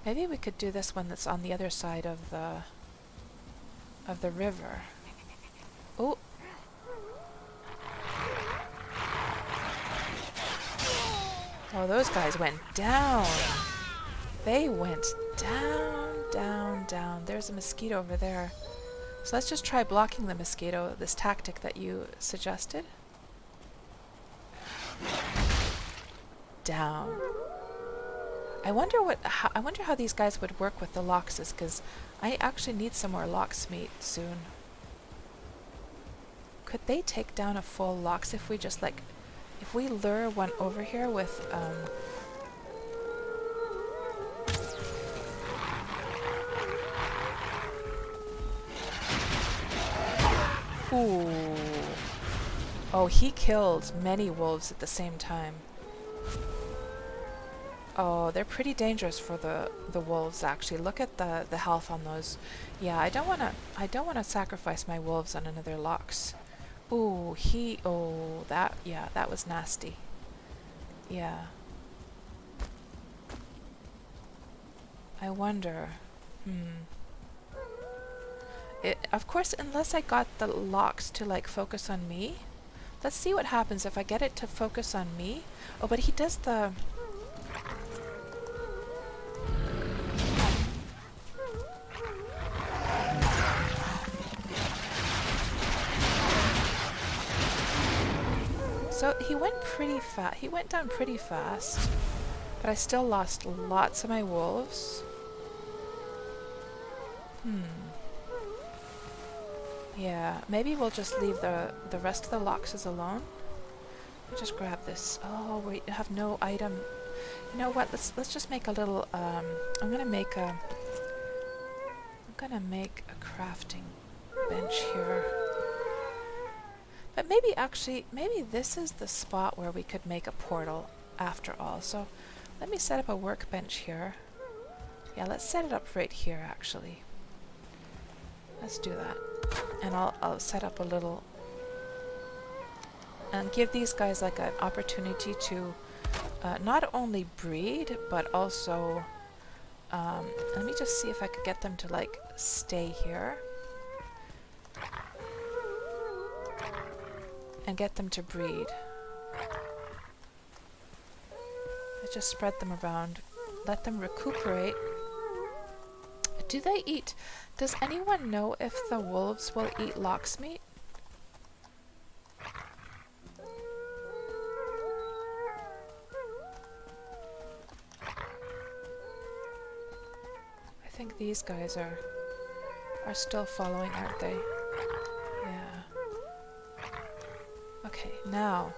Maybe we could do this one that's on the other side of the river. Oh. Oh, those guys went down. They went down, down, down. There's a mosquito over there. So let's just try blocking the mosquito, this tactic that you suggested. Down. I wonder how these guys would work with the loxes, because I actually need some more lox meat soon. Could they take down a full lox if we just like, if we lure one over here with ooh. Oh, he killed many wolves at the same time. Oh, they're pretty dangerous for the wolves actually. Look at the health on those. Yeah, I don't wanna sacrifice my wolves on another lox. Ooh, that was nasty. Yeah. I wonder. Of course, unless I got the lox to like focus on me. Let's see what happens if I get it to focus on me. Oh, but he does the... So he went pretty fast. He went down pretty fast, but I still lost lots of my wolves. Yeah, maybe we'll just leave the rest of the loxes alone. Let me just grab this. Oh, we have no item. You know what? Let's just make a little. I'm gonna make a crafting bench here. But maybe this is the spot where we could make a portal after all. So let me set up a workbench here. Yeah, let's set it up right here actually. Let's do that. And I'll set up a little and give these guys like an opportunity to not only breed but also let me just see if I could get them to like stay here. And get them to breed. Let's just spread them around. Let them recuperate. Do they eat? Does anyone know if the wolves will eat lox meat? I think these guys are still following, aren't they? Okay, now,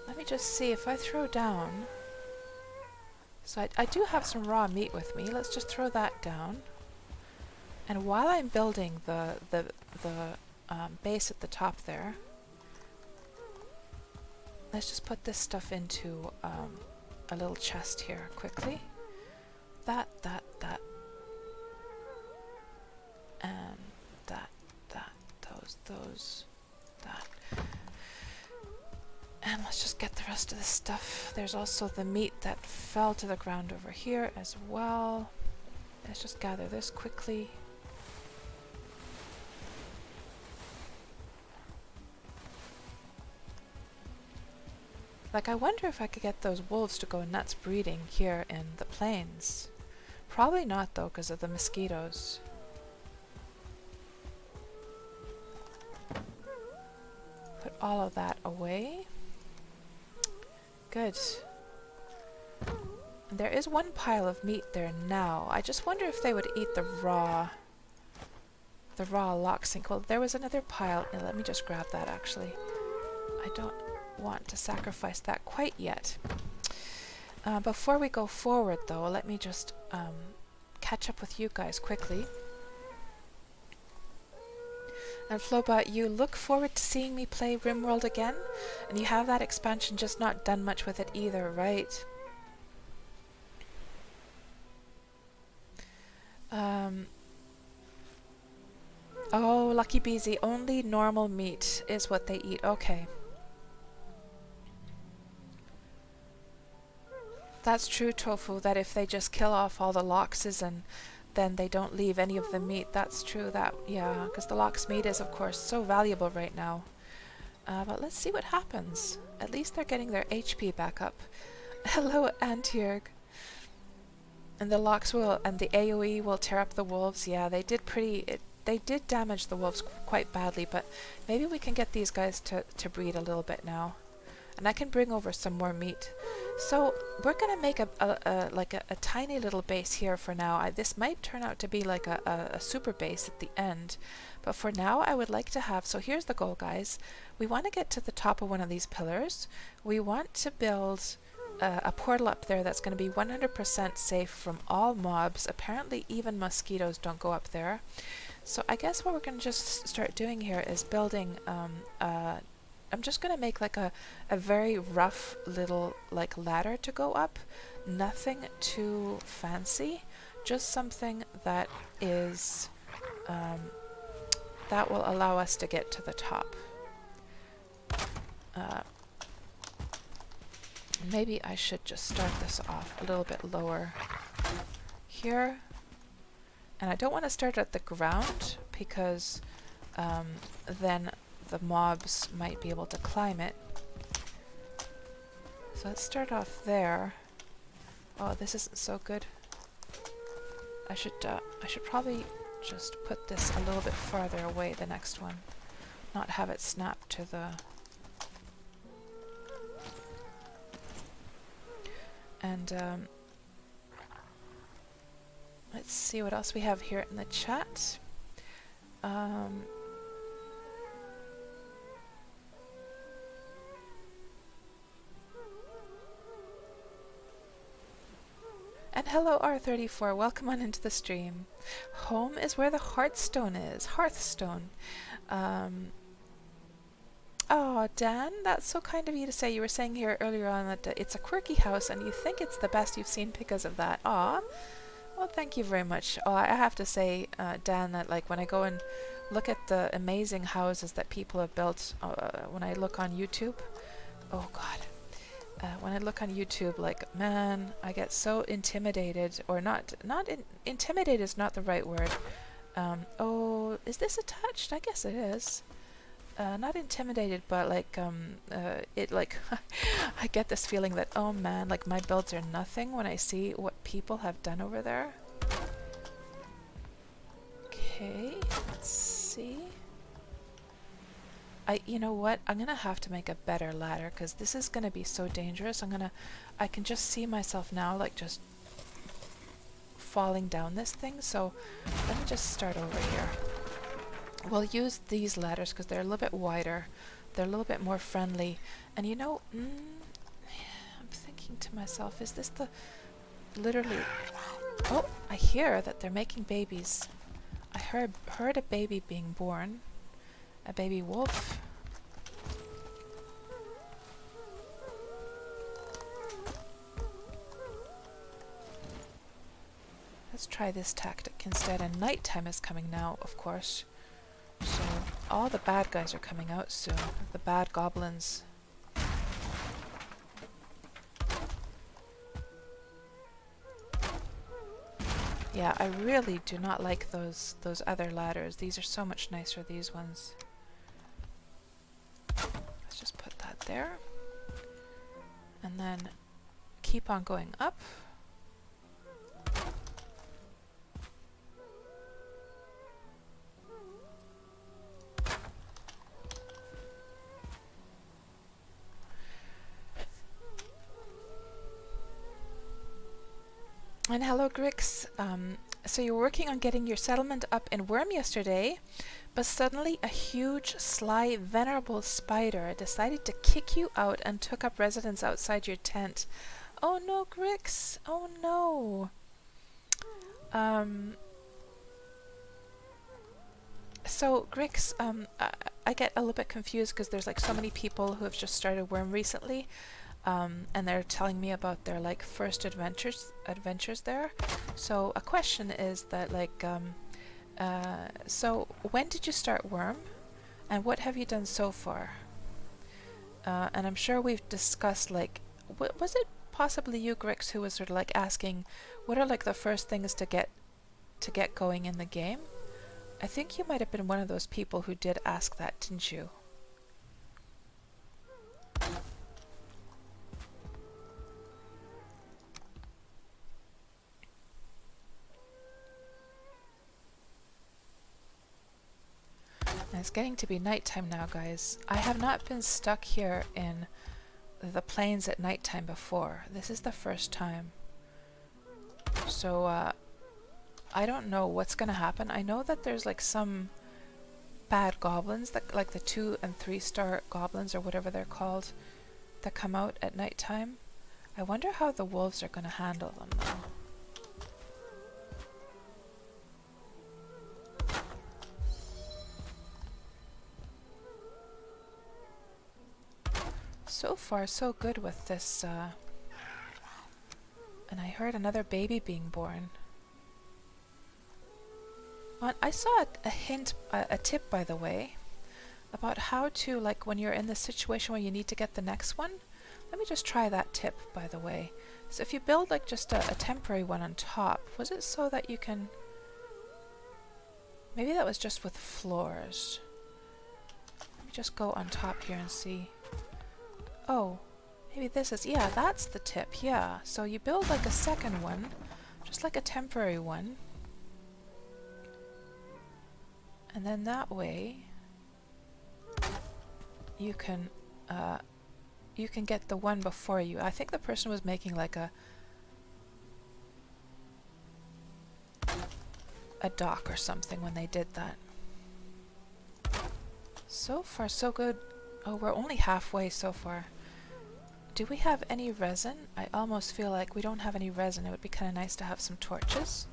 let me just see if I throw down, so I do have some raw meat with me, let's just throw that down, and while I'm building the base at the top there, let's just put this stuff into a little chest here quickly. That, and that, those, that. And let's just get the rest of this stuff. There's also the meat that fell to the ground over here as well. Let's just gather this quickly. Like, I wonder if I could get those wolves to go nuts breeding here in the plains. Probably not, though, because of the mosquitoes. Put all of that away. Good. And there is one pile of meat there now. I just wonder if they would eat the raw loxink. Well, there was another pile. Let me just grab that, actually. I don't want to sacrifice that quite yet. Before we go forward, though, let me just catch up with you guys quickly. And Floba, you look forward to seeing me play RimWorld again, and you have that expansion, just not done much with it either, right? Oh, Lucky Beezy, only normal meat is what they eat. Okay. That's true, Tofu, that if they just kill off all the loxes and then they don't leave any of the meat, that's true. That, yeah, because the lox meat is, of course, so valuable right now. But let's see what happens. At least they're getting their HP back up. Hello, Antierg. And the lox will, and the AoE will tear up the wolves. Yeah, they did they did damage the wolves quite badly, but maybe we can get these guys to breed a little bit now. And I can bring over some more meat. So we're gonna make a tiny little base here for now. This might turn out to be like a super base at the end, but for now I would like to have. So here's the goal, guys. We want to get to the top of one of these pillars. We want to build a portal up there that's going to be 100% safe from all mobs. Apparently, even mosquitoes don't go up there. So I guess what we're going to just start doing here is building. I'm just going to make like a very rough little like ladder to go up. Nothing too fancy, just something that is that will allow us to get to the top. Maybe I should just start this off a little bit lower here. And I don't want to start at the ground because then the mobs might be able to climb it. So let's start off there. Oh, this isn't so good. I should probably just put this a little bit farther away, the next one. Not have it snap to the... And let's see what else we have here in the chat. And hello R34, welcome on into the stream. Home is where the Hearthstone is. Hearthstone. Oh, Dan, that's so kind of you to say. You were saying here earlier on that it's a quirky house and you think it's the best you've seen because of that. Aw. Well, thank you very much. Oh, I have to say, Dan, that like when I go and look at the amazing houses that people have built, when I look on YouTube, oh God. When I look on YouTube, like, man, I get so intimidated, or intimidated is not the right word. Oh, is this attached? I guess it is. Not intimidated, but like, it like, I get this feeling that, oh man, like my builds are nothing when I see what people have done over there. Okay, let's see. You know what? I'm gonna have to make a better ladder because this is gonna be so dangerous. I can just see myself now, like just falling down this thing. So let me just start over here. We'll use these ladders because they're a little bit wider. They're a little bit more friendly. And you know, I'm thinking to myself, is this the literally? Oh, I hear that they're making babies. I heard a baby being born. A baby wolf. Let's try this tactic instead. And nighttime is coming now, of course. So all the bad guys are coming out soon. The bad goblins. Yeah, I really do not like those other ladders. These are so much nicer, these ones. Let's just put that there. And then keep on going up. And hello, Grix. So you're working on getting your settlement up in Worm yesterday, but suddenly a huge, sly, venerable spider decided to kick you out and took up residence outside your tent. Oh no, Grix! Oh no! So Grix, I get a little bit confused because there's like so many people who have just started Worm recently. And they're telling me about their like first adventures there. So a question is that like so when did you start Worm and what have you done so far? And I'm sure we've discussed like was it possibly you, Grix, who was sort of like asking what are like the first things to get going in the game? I think you might have been one of those people who did ask that, didn't you? And it's getting to be nighttime now, guys. I have not been stuck here in the plains at nighttime before. This is the first time. So, I don't know what's gonna happen. I know that there's like some bad goblins, that like the 2 and 3 star goblins or whatever they're called, that come out at nighttime. I wonder how the wolves are gonna handle them though. So far, so good with this, and I heard another baby being born. I saw a hint, a tip by the way, about how to, like when you're in the situation where you need to get the next one. Let me just try that tip, by the way. So if you build like just a temporary one on top, was it so that you can... Maybe that was just with floors. Let me just go on top here and see. Oh, maybe this is... Yeah, that's the tip, yeah. So you build like a second one, just like a temporary one. And then that way you can get the one before you. I think the person was making like a dock or something when they did that. So far so good. Oh, we're only halfway so far. Do we have any resin? I almost feel like we don't have any resin. It would be kind of nice to have some torches.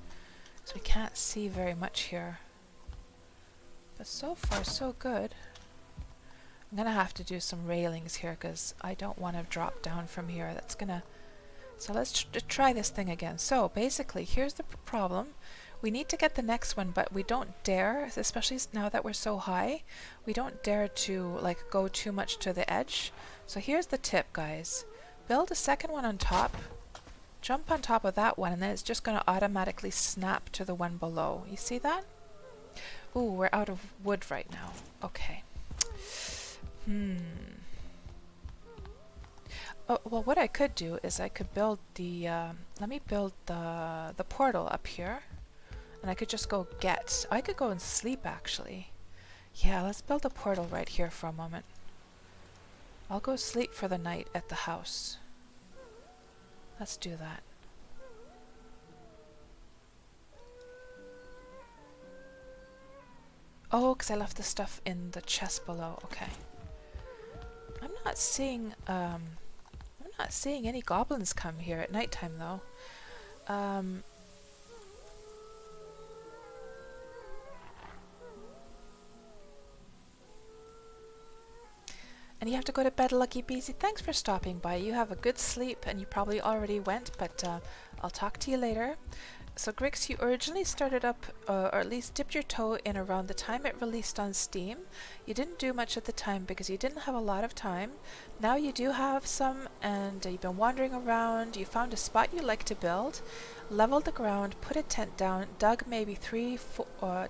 So we can't see very much here. But so far so good. I'm gonna have to do some railings here because I don't want to drop down from here. That's gonna... So let's try this thing again. So basically, here's the problem. We need to get the next one, but we don't dare, especially now that we're so high, we don't dare to like go too much to the edge. So here's the tip, guys. Build a second one on top, jump on top of that one, and then it's just gonna automatically snap to the one below. You see that? Ooh, we're out of wood right now. Okay. Oh, well, what I could do is I could build the, let me build the portal up here. And I could just go get, I could go and sleep actually. Yeah, let's build a portal right here for a moment. I'll go sleep for the night at the house. Let's do that. Oh, because I left the stuff in the chest below. Okay. I'm not seeing any goblins come here at nighttime though. And you have to go to bed, Lucky Beezy. Thanks for stopping by. You have a good sleep, and you probably already went, but I'll talk to you later. So Grix, you originally started up, or at least dipped your toe in around the time it released on Steam. You didn't do much at the time because you didn't have a lot of time. Now you do have some, and you've been wandering around. You found a spot you like to build, leveled the ground, put a tent down, dug maybe 3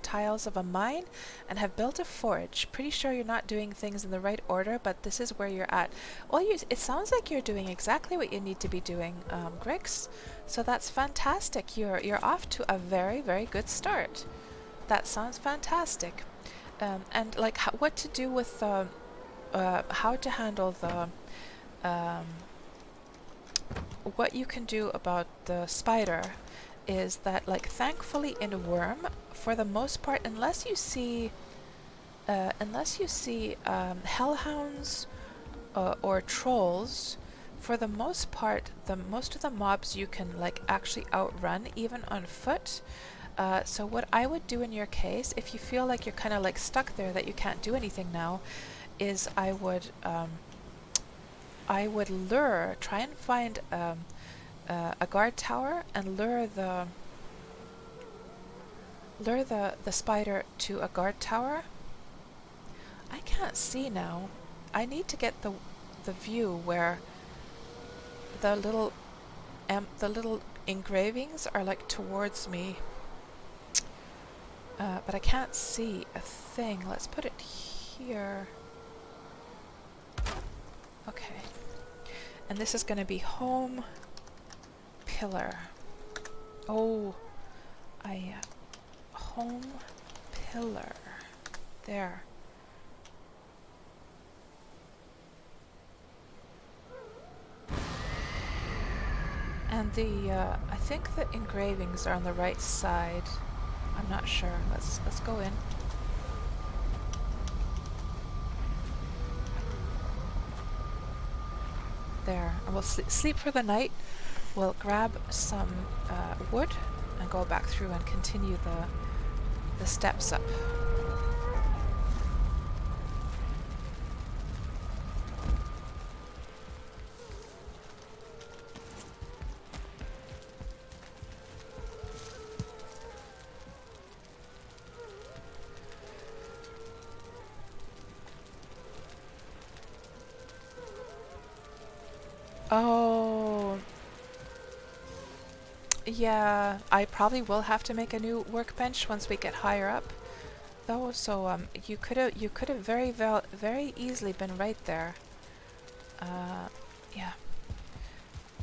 tiles of a mine, and have built a forge. Pretty sure you're not doing things in the right order, but this is where you're at. Well, it sounds like you're doing exactly what you need to be doing, Grix. So that's fantastic. You're off to a very, very good start. That sounds fantastic. And like what to do with how to handle the um, what you can do about the spider is that, like, thankfully in Worm, for the most part, unless you see hellhounds or trolls, for the most part, most of the mobs you can like actually outrun even on foot. So what I would do in your case, if you feel like you're kind of like stuck there that you can't do anything now, is I would try and find a guard tower and lure the spider to a guard tower. I can't see now. I need to get the view where the little engravings are like towards me, but I can't see a thing. Let's put it here. Okay, and this is going to be home pillar. Oh, home pillar there. And I think the engravings are on the right side. I'm not sure. Let's go in. There. And we'll sleep for the night. We'll grab some wood and go back through and continue the steps up. Oh, yeah, I probably will have to make a new workbench once we get higher up, though. So you could have very easily been right there. Yeah.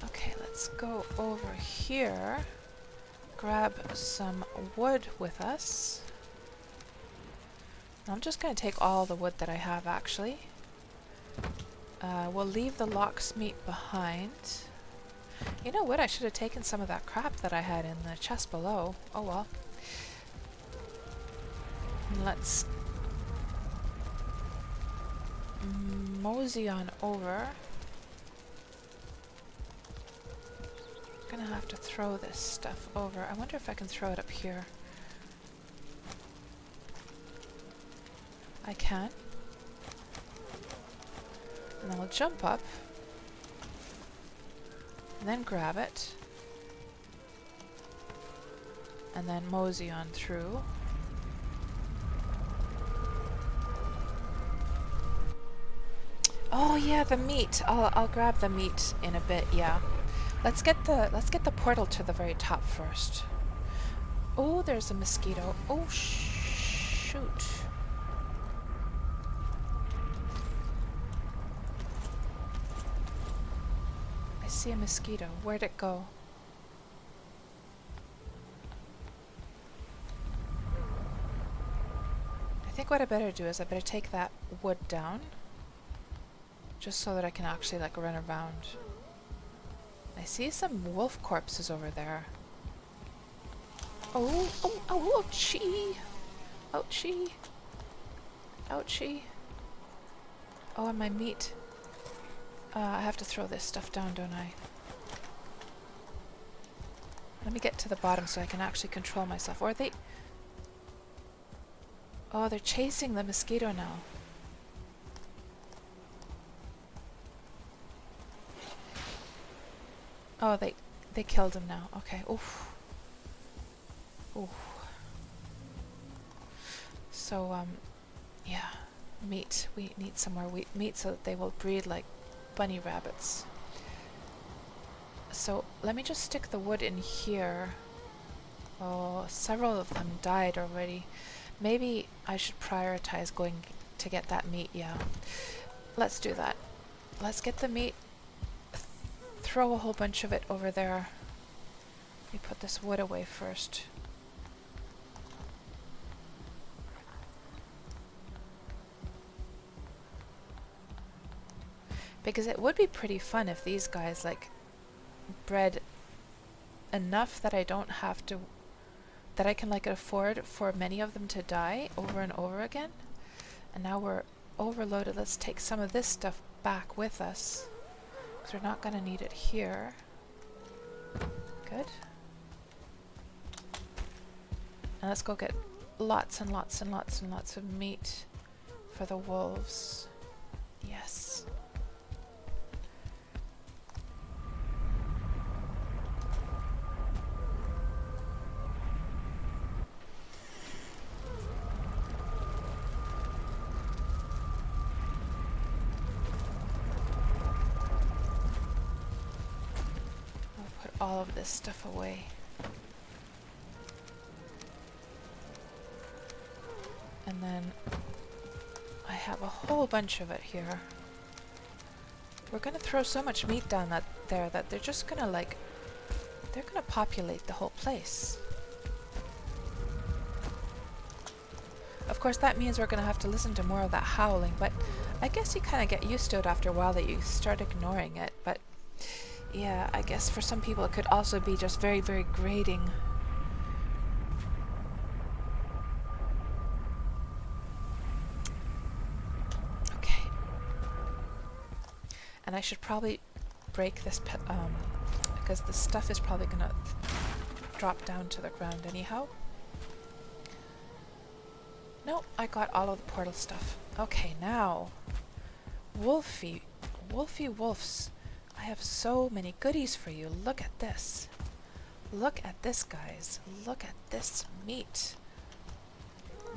Okay, let's go over here. Grab some wood with us. I'm just going to take all the wood that I have, actually. We'll leave the locksmith behind. You know what? I should have taken some of that crap that I had in the chest below. Oh well. Let's mosey on over. I'm gonna have to throw this stuff over. I wonder if I can throw it up here. I can. And then we'll jump up. And then grab it. And then mosey on through. Oh yeah, the meat. I'll grab the meat in a bit, yeah. Let's get the portal to the very top first. Oh, there's a mosquito. Oh shoot. I see a mosquito. Where'd it go? I think what I better do is I better take that wood down, just so that I can actually like run around. I see some wolf corpses over there. Oh, ouchie! Ouchie! Ouchie! Oh, and my meat. I have to throw this stuff down, don't I? Let me get to the bottom so I can actually control myself. Or are they... Oh, they're chasing the mosquito now. Oh, they killed him now. Okay, oof. Ooh. So, yeah, meat. We need some more meat so that they will breed like bunny rabbits. So let me just stick the wood in here. Oh, several of them died already. Maybe I should prioritize going to get that meat, yeah. Let's do that. Let's get the meat, throw a whole bunch of it over there. Let me put this wood away first. Because it would be pretty fun if these guys like bred enough that I don't have to, that I can like afford for many of them to die over and over again. And now we're overloaded. Let's take some of this stuff back with us, because we're not going to need it here. Good. And let's go get lots and lots and lots and lots of meat for the wolves. Yes. I'll put all of this stuff away. And then I have a whole bunch of it here. We're gonna throw so much meat down there that they're just gonna like, they're gonna populate the whole place. Of course that means we're gonna have to listen to more of that howling, but I guess you kind of get used to it after a while that you start ignoring it. But yeah, I guess for some people it could also be just very, very grating. And I should probably break this, because the stuff is probably gonna drop down to the ground anyhow. No, I got all of the portal stuff. Okay, now, Wolfie Wolves, I have so many goodies for you. Look at this. Look at this, guys. Look at this meat.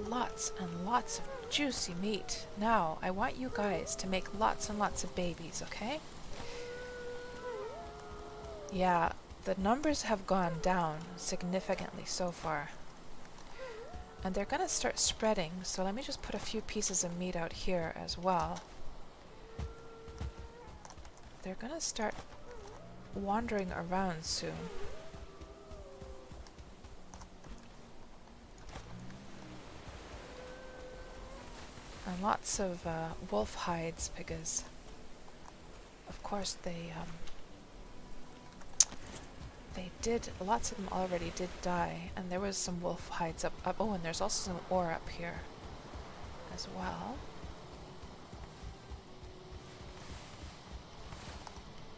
Lots and lots of juicy meat. Now, I want you guys to make lots and lots of babies, okay? Yeah, the numbers have gone down significantly so far. And they're gonna start spreading, so let me just put a few pieces of meat out here as well. They're gonna start wandering around soon. And lots of wolf hides, because of course they did, lots of them already did die, and there was some wolf hides up. Oh, and there's also some ore up here as well.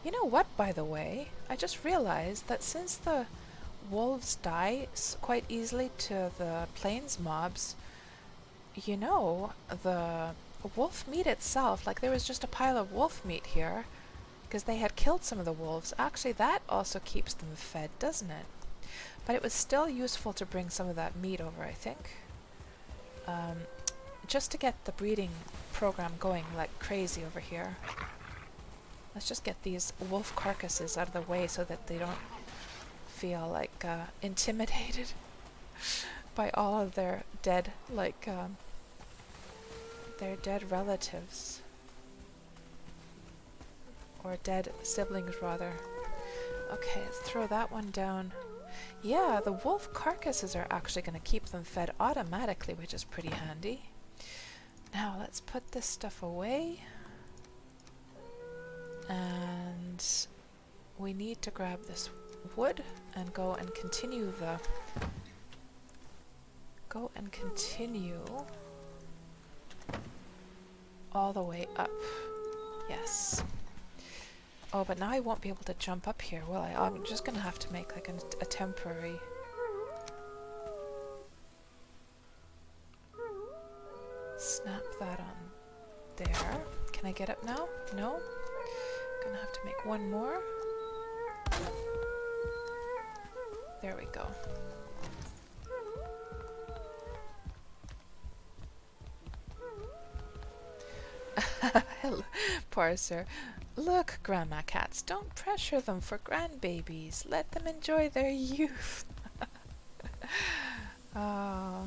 You know what, by the way? I just realized that since the wolves die quite easily to the plains mobs, you know, the wolf meat itself, like there was just a pile of wolf meat here, because they had killed some of the wolves. Actually, that also keeps them fed, doesn't it? But it was still useful to bring some of that meat over, I think. Just to get the breeding program going like crazy over here. Let's just get these wolf carcasses out of the way so that they don't feel like intimidated by all of their dead, like, their dead relatives. Or dead siblings, rather. Okay, let's throw that one down. Yeah, the wolf carcasses are actually going to keep them fed automatically, which is pretty handy. Now, let's put this stuff away. And we need to grab this wood and go and continue the... all the way up. Yes. Oh, but now I won't be able to jump up here, will I? I'm just gonna have to make like a temporary... Snap that on there. Can I get up now? No? Gonna have to make one more. There we go. Hello, Parser. Look, Grandma Cats, don't pressure them for grandbabies. Let them enjoy their youth. Oh.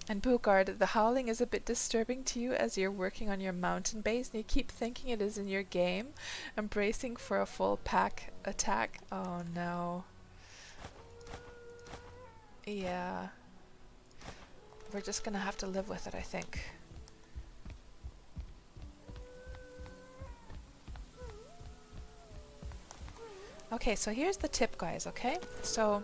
And Bugard, the howling is a bit disturbing to you as you're working on your mountain base and you keep thinking it is in your game and bracing for a full pack attack. Oh no. Yeah. We're just gonna have to live with it, I think. Okay, so here's the tip, guys, okay? So,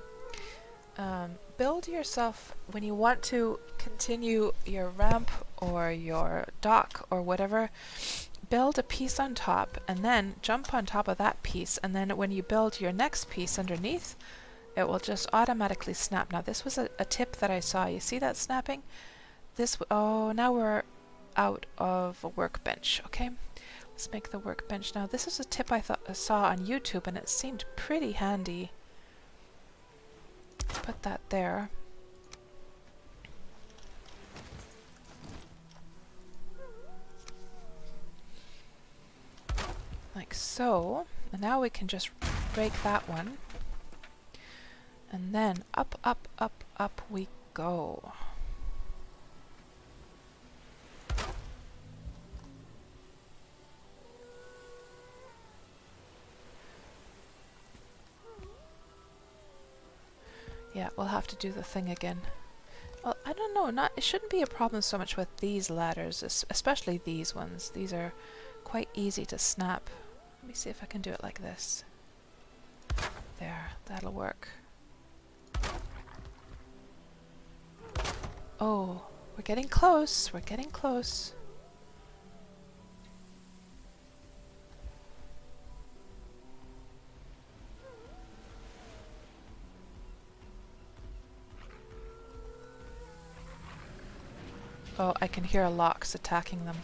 build yourself, when you want to continue your ramp or your dock or whatever, build a piece on top and then jump on top of that piece, and then when you build your next piece underneath, it will just automatically snap. Now this was a tip that I saw. You see that snapping? Oh, now we're out of a workbench, okay? Let's make the workbench. Now this is a tip I saw on YouTube and it seemed pretty handy. Put that there. Like so. And now we can just break that one. And then up, up, up, up we go. Yeah, we'll have to do the thing again. Well, I don't know, it shouldn't be a problem so much with these ladders, especially these ones. These are quite easy to snap. Let me see if I can do it like this. There, that'll work. Oh, we're getting close, we're getting close. Oh, I can hear lox attacking them.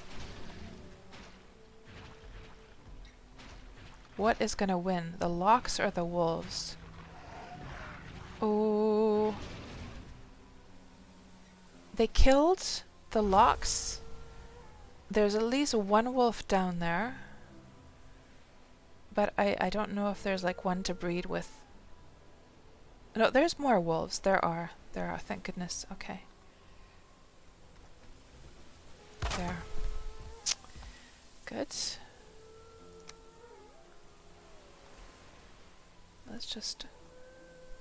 What is gonna win, the lox or the wolves? Oh. They killed the lox. There's at least one wolf down there. But I don't know if there's like one to breed with. No, there's more wolves. There are, thank goodness. Okay. There. Good. Let's just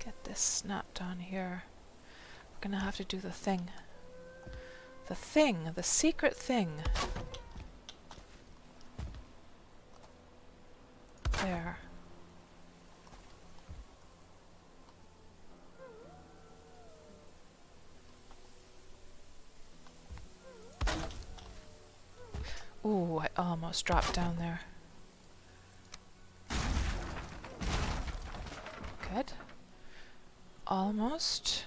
get this snapped on here. We're gonna have to do the thing. The thing, the secret thing. There. Ooh, I almost dropped down there. Good. Almost.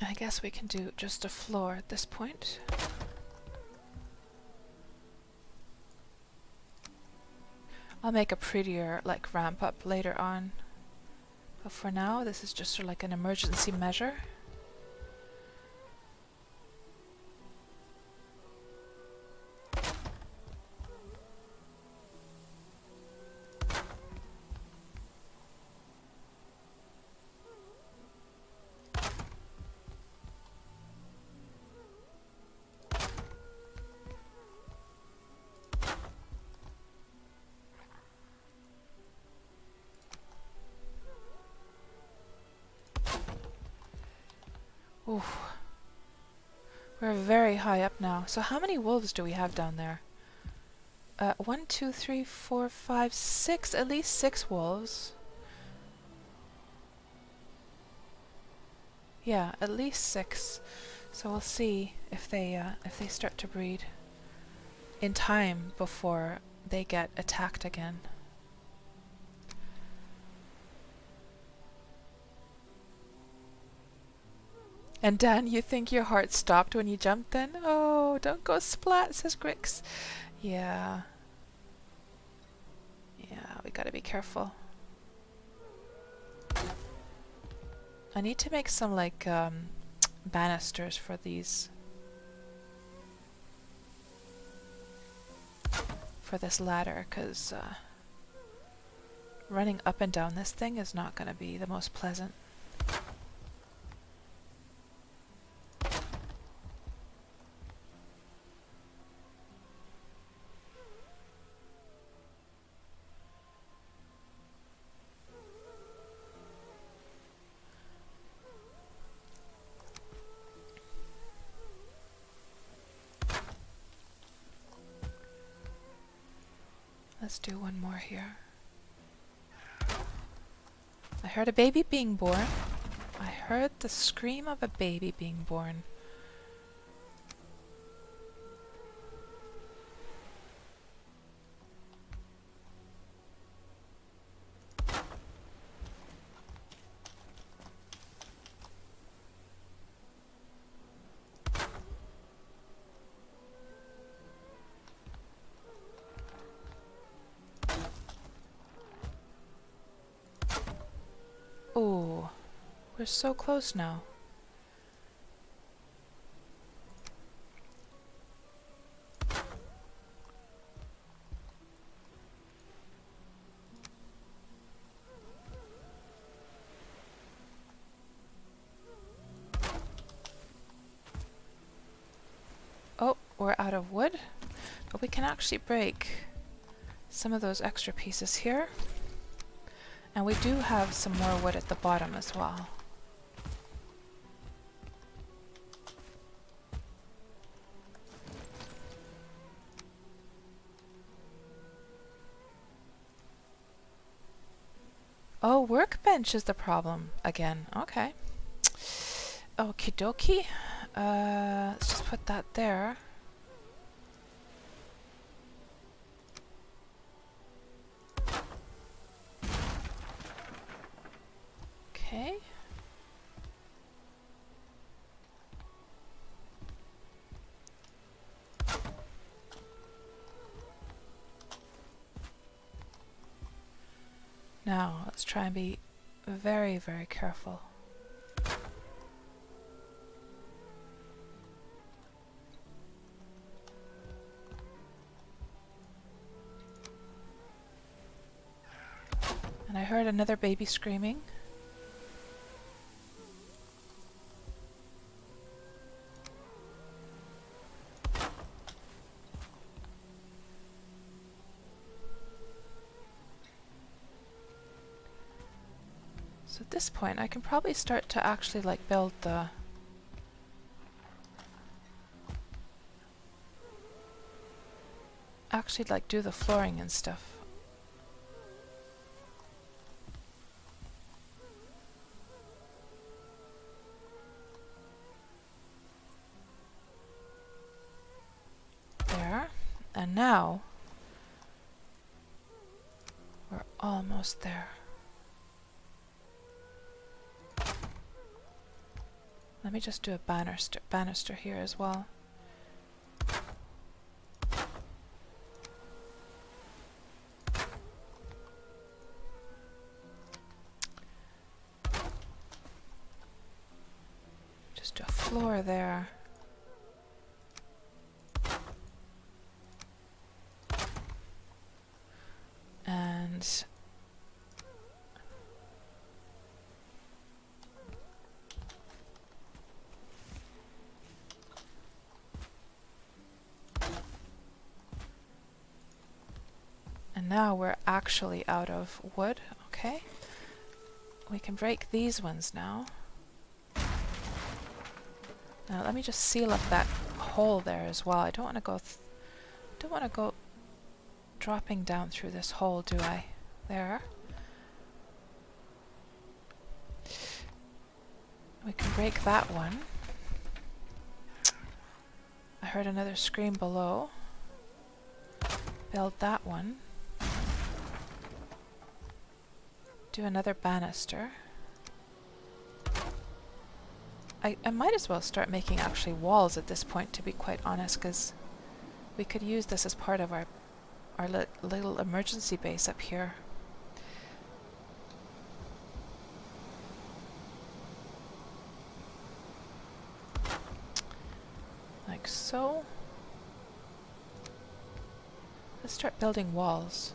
I guess we can do just a floor at this point. I'll make a prettier like ramp up later on. But for now, this is just sort of like an emergency measure. Ooh. We're very high up now. So how many wolves do we have down there? 1, 2, 3, 4, 5, 6. At least 6 wolves. Yeah, at least 6. So we'll see if they start to breed in time before they get attacked again. And Dan, you think your heart stopped when you jumped then? Oh, don't go splat, says Grix. Yeah. Yeah, we gotta be careful. I need to make some, like, banisters for these. For this ladder, because running up and down this thing is not gonna be the most pleasant. Let's do one more here. I heard a baby being born. I heard the scream of a baby being born. Oh, we're so close now. Oh, we're out of wood, but we can actually break some of those extra pieces here. And we do have some more wood at the bottom as well. Oh, workbench is the problem again. Okay. Okie dokie. Let's just put that there. Okay. Now, let's try and be very, very careful. And I heard another baby screaming. So at this point, I can probably start to actually like build the do the flooring and stuff. There. And now we're almost there. Let me just do a banister here as well. Just do a floor there. And now we're actually out of wood. Okay. We can break these ones now. Now let me just seal up that hole there as well. I don't want to go dropping down through this hole, do I? There. We can break that one. I heard another scream below. Build that one. Do another banister. I might as well start making actually walls at this point, to be quite honest, because we could use this as part of our little emergency base up here. Like so. Let's start building walls.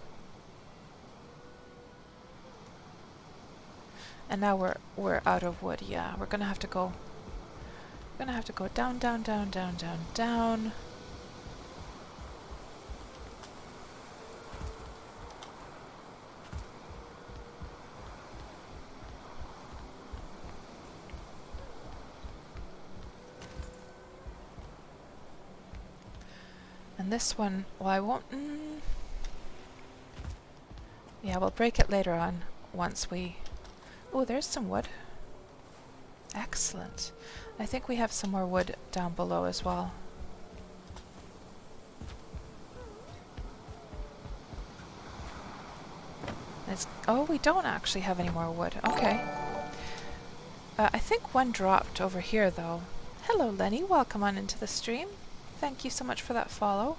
And now we're out of wood. Yeah, we're gonna have to go. We're gonna have to go down, down, down, down, down, down. And this one, well, I won't. Yeah, we'll break it later on once we. Oh, there's some wood. Excellent. I think we have some more wood down below as well. Oh, we don't actually have any more wood. Okay. I think one dropped over here, though. Hello, Lenny. Welcome on into the stream. Thank you so much for that follow.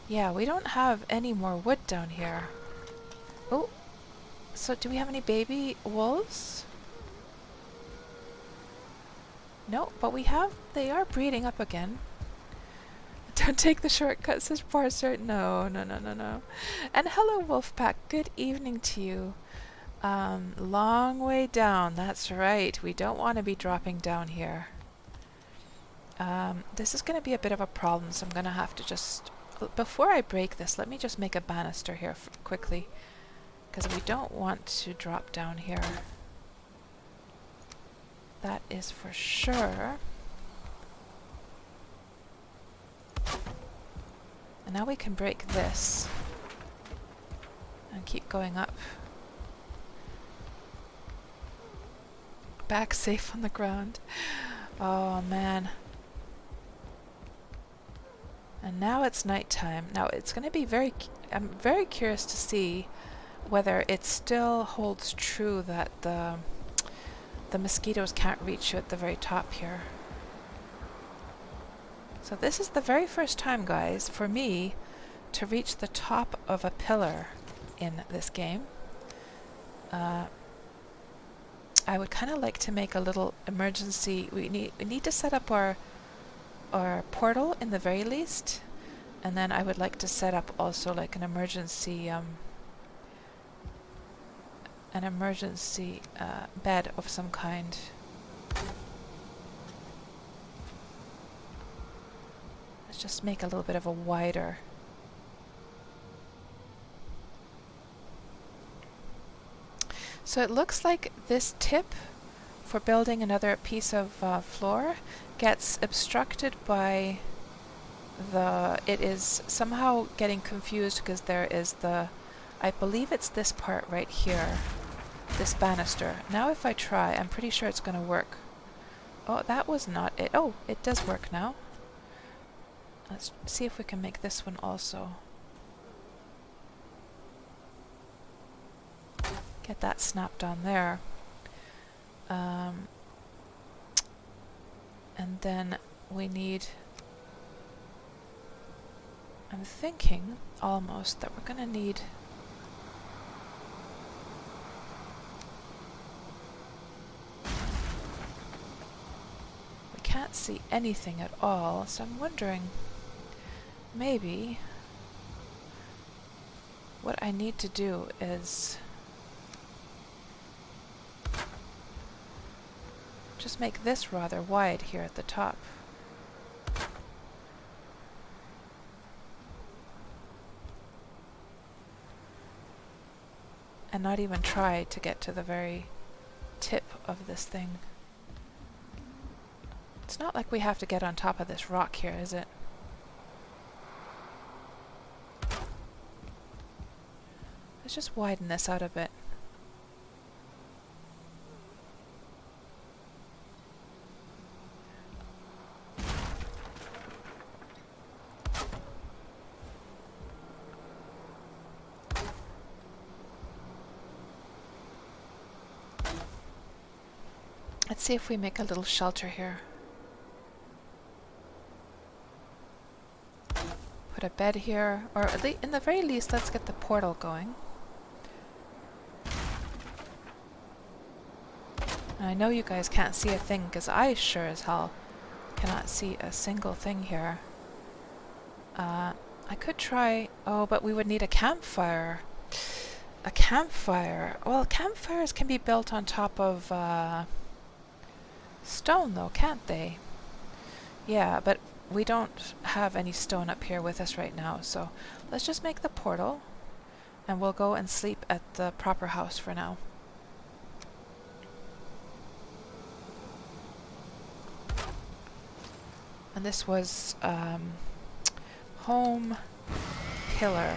Yeah, we don't have any more wood down here. Oh, so do we have any baby wolves? No, but we have. They are breeding up again. Don't take the shortcut, says Parser. No, no, no, no, no. And hello, Wolfpack. Good evening to you. Long way down. That's right. We don't want to be dropping down here. This is going to be a bit of a problem, so I'm going to have to just... Before I break this, let me just make a banister here quickly, because we don't want to drop down here. That is for sure. And now we can break this and keep going up. Back safe on the ground. Oh man. And now it's nighttime. Now it's going to be I'm very curious to see whether it still holds true that the mosquitoes can't reach you at the very top here. So this is the very first time, guys, for me to reach the top of a pillar in this game. I would kind of like to make a little emergency. We need to set up our portal in the very least, and then I would like to set up also like an emergency bed of some kind. Let's just make a little bit of a wider. So it looks like this tip for building another piece of floor gets obstructed by it is somehow getting confused because there is I believe it's this part right here, this banister. Now if I try, I'm pretty sure it's going to work. Oh, that was not it. Oh, it does work now. Let's see if we can make this one also. Get that snapped on there. And then we need... I'm thinking almost that we're going to need... We can't see anything at all, so I'm wondering maybe what I need to do is just make this rather wide here at the top. And not even try to get to the very tip of this thing. It's not like we have to get on top of this rock here, is it? Let's just widen this out a bit. Let's see if we make a little shelter here. Put a bed here, or at least, in the very least, let's get the portal going. And I know you guys can't see a thing, because I sure as hell cannot see a single thing here. I could try... Oh, but we would need a campfire. A campfire. Well, campfires can be built on top of stone, though, can't they? Yeah, but we don't have any stone up here with us right now, so let's just make the portal, and we'll go and sleep at the proper house for now. And this was home pillar.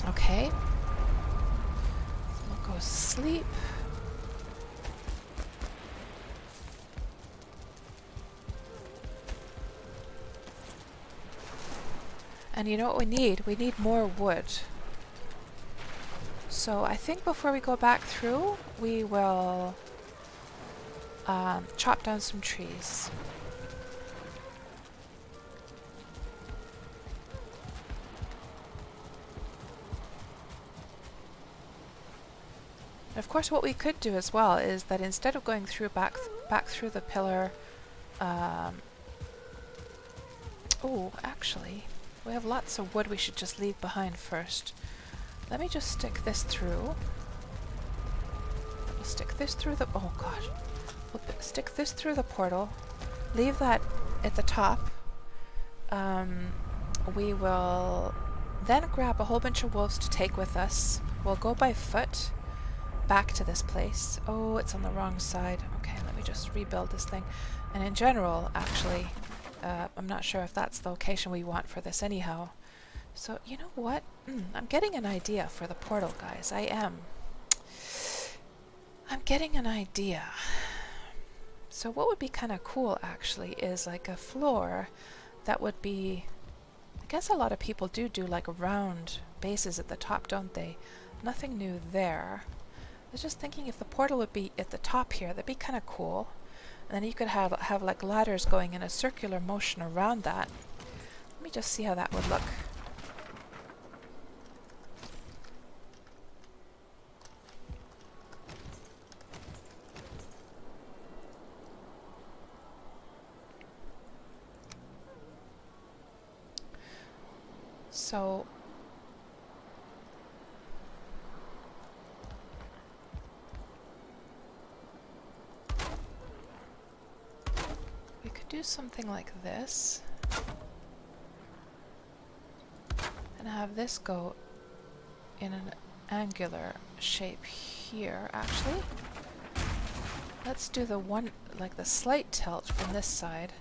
Okay. We'll go sleep. And you know what we need? We need more wood. So I think before we go back through, we will chop down some trees. And of course, what we could do as well is that instead of going through back through the pillar, oh, actually, we have lots of wood we should just leave behind first. Let me just stick this through. Let me stick this through the... Oh gosh. We'll stick this through the portal. Leave that at the top. We will then grab a whole bunch of wolves to take with us. We'll go by foot back to this place. Oh, it's on the wrong side. Okay, let me just rebuild this thing. And in general, actually, I'm not sure if that's the location we want for this anyhow. So, you know what? I'm getting an idea for the portal, guys. I am. I'm getting an idea. So what would be kind of cool, actually, is like a floor that would be... I guess a lot of people do like round bases at the top, don't they? Nothing new there. I was just thinking if the portal would be at the top here, that'd be kind of cool. And then you could have like ladders going in a circular motion around that. Let me just see how that would look. So we could do something like this and have this go in an angular shape here, actually. Let's do the one, like the slight tilt from this side.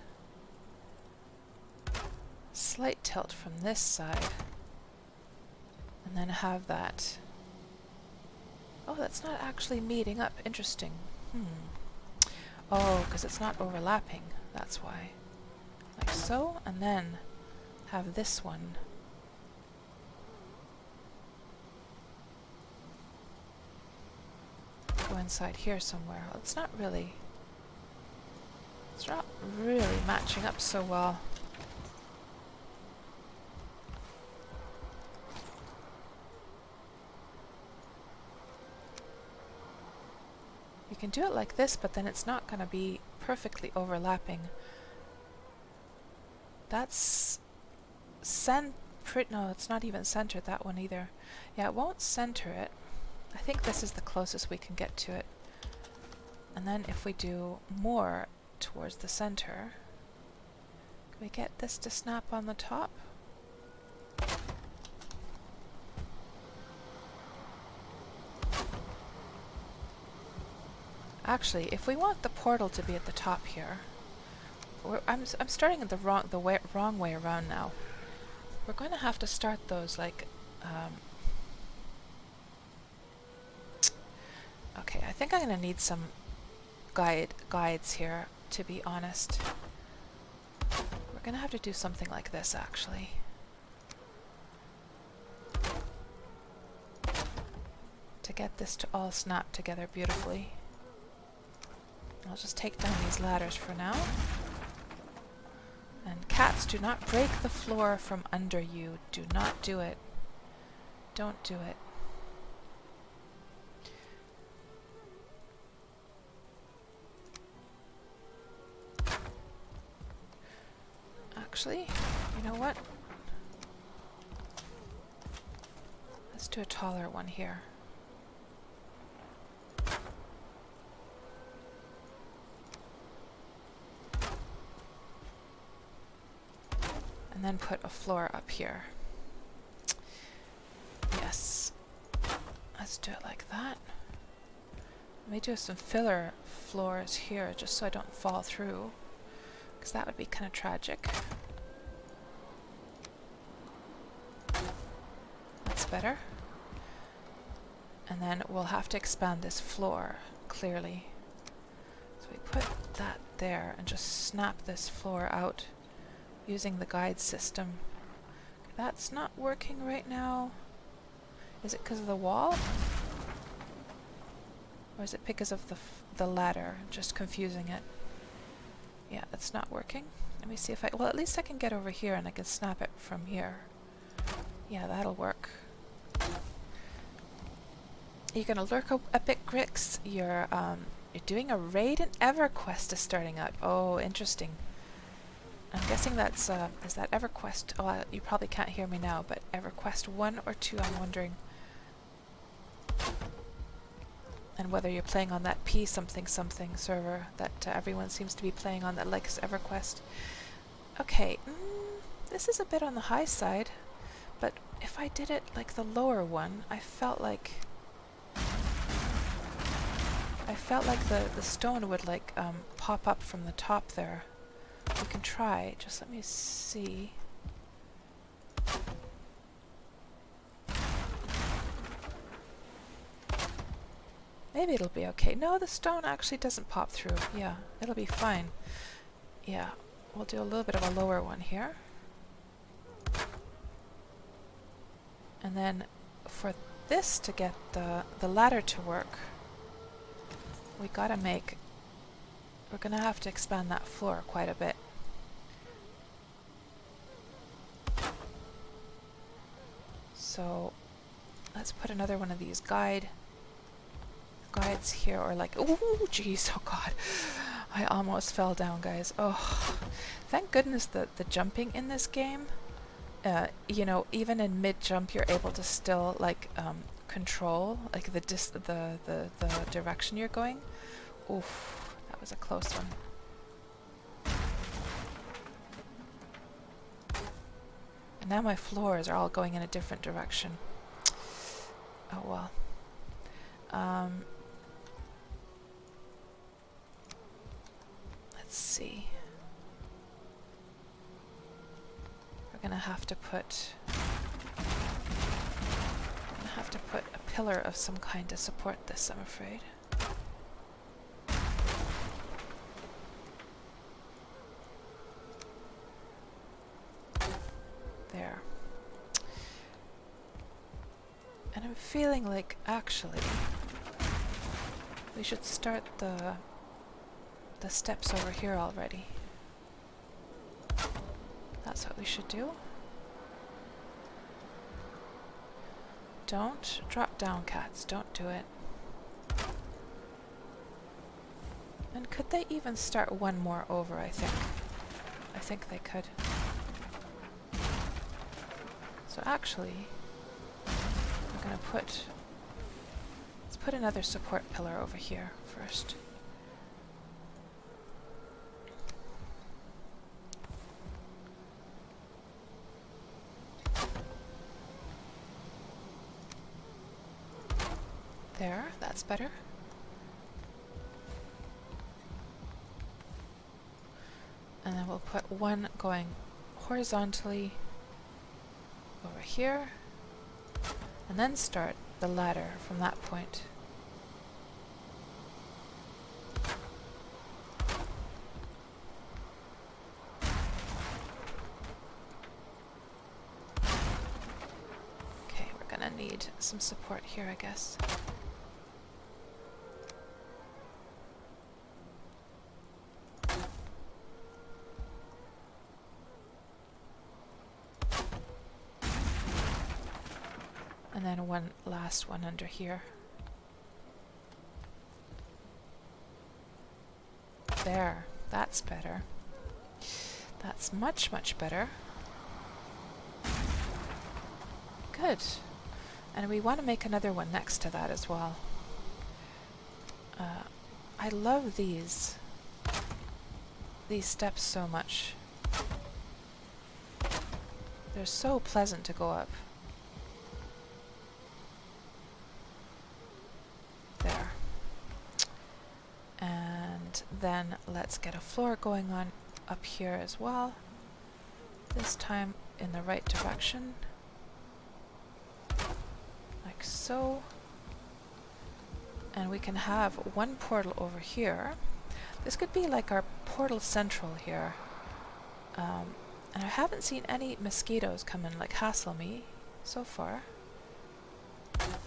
Slight tilt from this side. And then have that. Oh, that's not actually meeting up. Interesting. Oh, because it's not overlapping. That's why. Like so, and then have this one. Go inside here somewhere. Well, it's not really matching up so well. You can do it like this, but then it's not going to be perfectly overlapping. That's no, it's not even centered, that one either. Yeah, it won't center it. I think this is the closest we can get to it. And then if we do more towards the center, can we get this to snap on the top? Actually, if we want the portal to be at the top here, I'm starting at the wrong way around now. We're going to have to start those like Okay, I think I'm gonna need some guides here, to be honest. We're gonna have to do something like this, actually. To get this to all snap together beautifully. I'll just take down these ladders for now. And cats, do not break the floor from under you. Do not do it. Don't do it. Actually, you know what? Let's do a taller one here. And then put a floor up here. Yes. Let's do it like that. Let me do some filler floors here just so I don't fall through, because that would be kind of tragic. That's better. And then we'll have to expand this floor, clearly. So we put that there and just snap this floor out using the guide system. That's not working right now. Is it because of the wall? Or is it because of the ladder? Just confusing it. Yeah, it's not working. Let me see if I... Well, at least I can get over here and I can snap it from here. Yeah, that'll work. You're gonna lurk Epic Grix. You're doing a raid and EverQuest is starting up. Oh, interesting. I'm guessing that's is that EverQuest? Oh, you probably can't hear me now, but EverQuest 1 or 2, I'm wondering. And whether you're playing on that P something something server that everyone seems to be playing on that likes EverQuest. Okay, this is a bit on the high side, but if I did it like the lower one, I felt like the stone would like pop up from the top there. We can try. Just let me see. Maybe it'll be okay. No, the stone actually doesn't pop through. Yeah, it'll be fine. Yeah, we'll do a little bit of a lower one here. And then for this to get the ladder to work, we gotta make... We're gonna have to expand that floor quite a bit. So let's put another one of these guides here, or like, oh jeez, oh god, I almost fell down, guys. Oh, thank goodness that the jumping in this game, you know, even in mid jump you're able to still like control like the direction you're going. Oof, that was a close one. And now my floors are all going in a different direction. Oh well. Let's see. We're gonna have to put a pillar of some kind to support this, I'm afraid. There. And I'm feeling like actually we should start the steps over here already. That's what we should do. Don't drop down, cats. Don't do it. And could they even start one more over, I think. I think they could. So actually, we're gonna let's put another support pillar over here first. There, that's better. And then we'll put one going horizontally over here, and then start the ladder from that point. some support here, I guess. And then one last one under here. There, that's better. That's much, much better. Good. And we want to make another one next to that as well. I love these steps so much. They're so pleasant to go up. There. And then let's get a floor going on up here as well. This time in the right direction. Like so. And we can have one portal over here. This could be like our portal central here. And I haven't seen any mosquitoes come and like hassle me so far.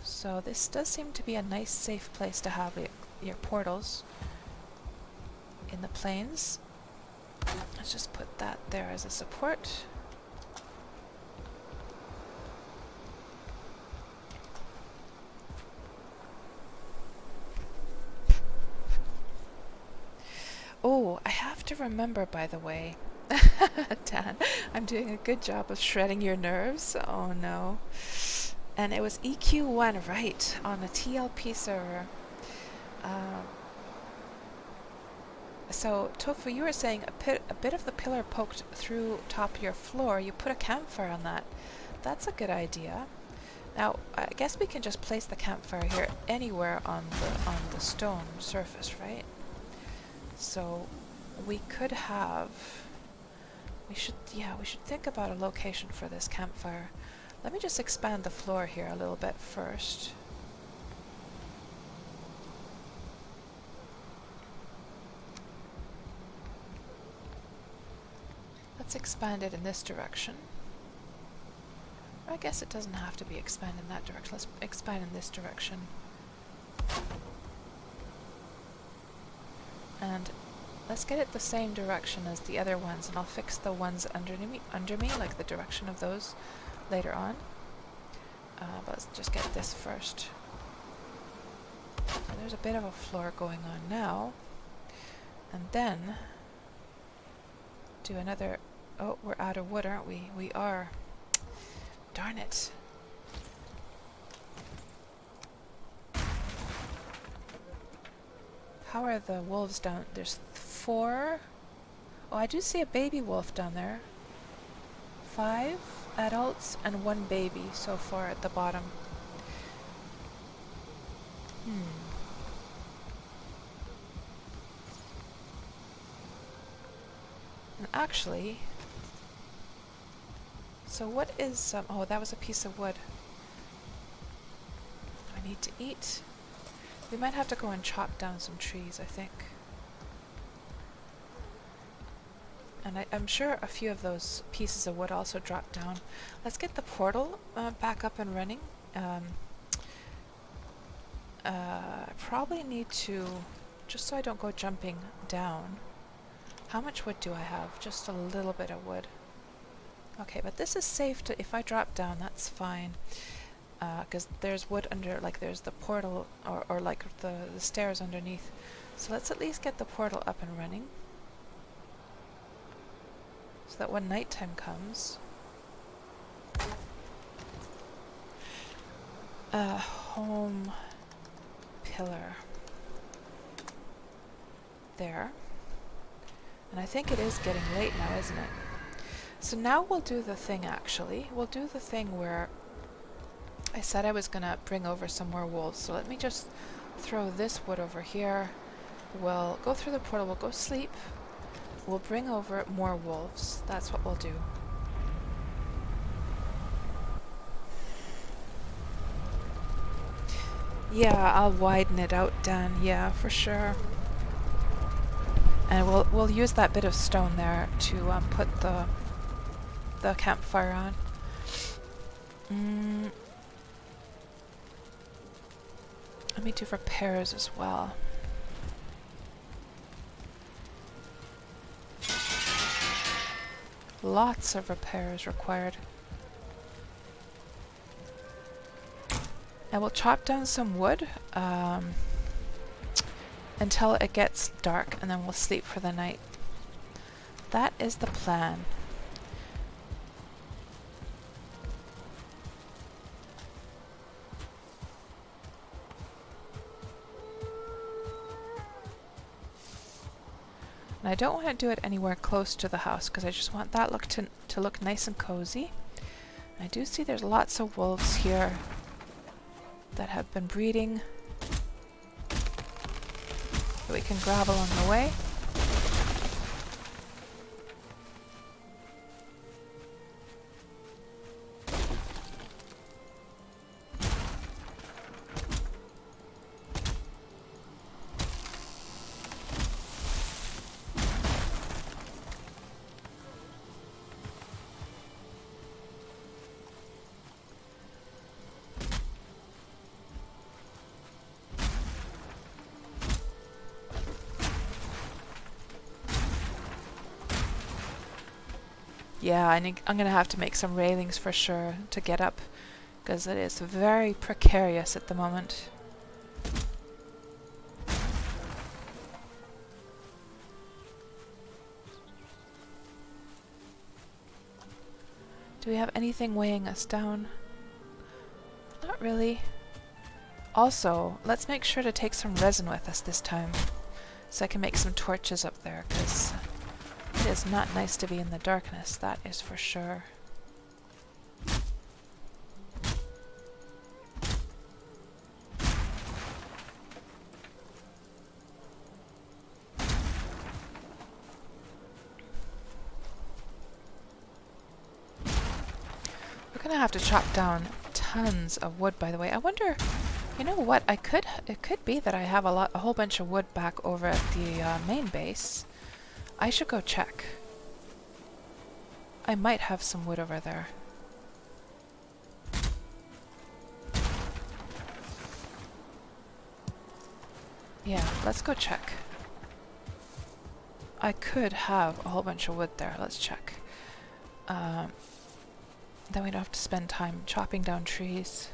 So this does seem to be a nice safe place to have your portals in the plains. Let's just put that there as a support. Oh, I have to remember, by the way, Dan, I'm doing a good job of shredding your nerves. Oh no. And it was EQ1, right, on a TLP server. So, Tofu, you were saying a bit of the pillar poked through top of your floor. You put a campfire on that. That's a good idea. Now, I guess we can just place the campfire here anywhere on the stone surface, right? So, we could have... We should think about a location for this campfire. Let me just expand the floor here a little bit first. Let's expand it in this direction. I guess it doesn't have to be expanded in that direction. Let's expand in this direction. And let's get it the same direction as the other ones, and I'll fix the ones under me, like the direction of those later on. But let's just get this first. So there's a bit of a floor going on now. And then do another... Oh, we're out of wood, aren't we? We are. Darn it. How are the wolves down? There's 4. Oh, I do see a baby wolf down there. 5 adults and 1 baby so far at the bottom. And actually... So what is... oh, that was a piece of wood. I need to eat. We might have to go and chop down some trees, I think. And I'm sure a few of those pieces of wood also dropped down. Let's get the portal back up and running. I probably need to, just so I don't go jumping down. How much wood do I have? Just a little bit of wood. Okay, but this is safe to, if I drop down, that's fine. Because there's wood under, like there's the portal, or like the stairs underneath. So let's at least get the portal up and running. So that when nighttime comes... home pillar. There. And I think it is getting late now, isn't it? So now we'll do the thing, actually. We'll do the thing where I said I was going to bring over some more wolves. So let me just throw this wood over here. We'll go through the portal. We'll go sleep. We'll bring over more wolves. That's what we'll do. Yeah, I'll widen it out, Dan. Yeah, for sure. And we'll use that bit of stone there to put the campfire on. Let me do repairs as well. Lots of repairs required. And we'll chop down some wood until it gets dark, and then we'll sleep for the night. That is the plan. And I don't want to do it anywhere close to the house because I just want that look to look nice and cozy. I do see there's lots of wolves here that have been breeding that we can grab along the way. Yeah, I'm going to have to make some railings for sure to get up, because it is very precarious at the moment. Do we have anything weighing us down? Not really. Also, let's make sure to take some resin with us this time, so I can make some torches up there, because it is not nice to be in the darkness, that is for sure. We're gonna have to chop down tons of wood, by the way. I wonder, you know what, it could be that I have a whole bunch of wood back over at the main base. I should go check. I might have some wood over there. Yeah, let's go check. I could have a whole bunch of wood there. Let's check. Then we don't have to spend time chopping down trees.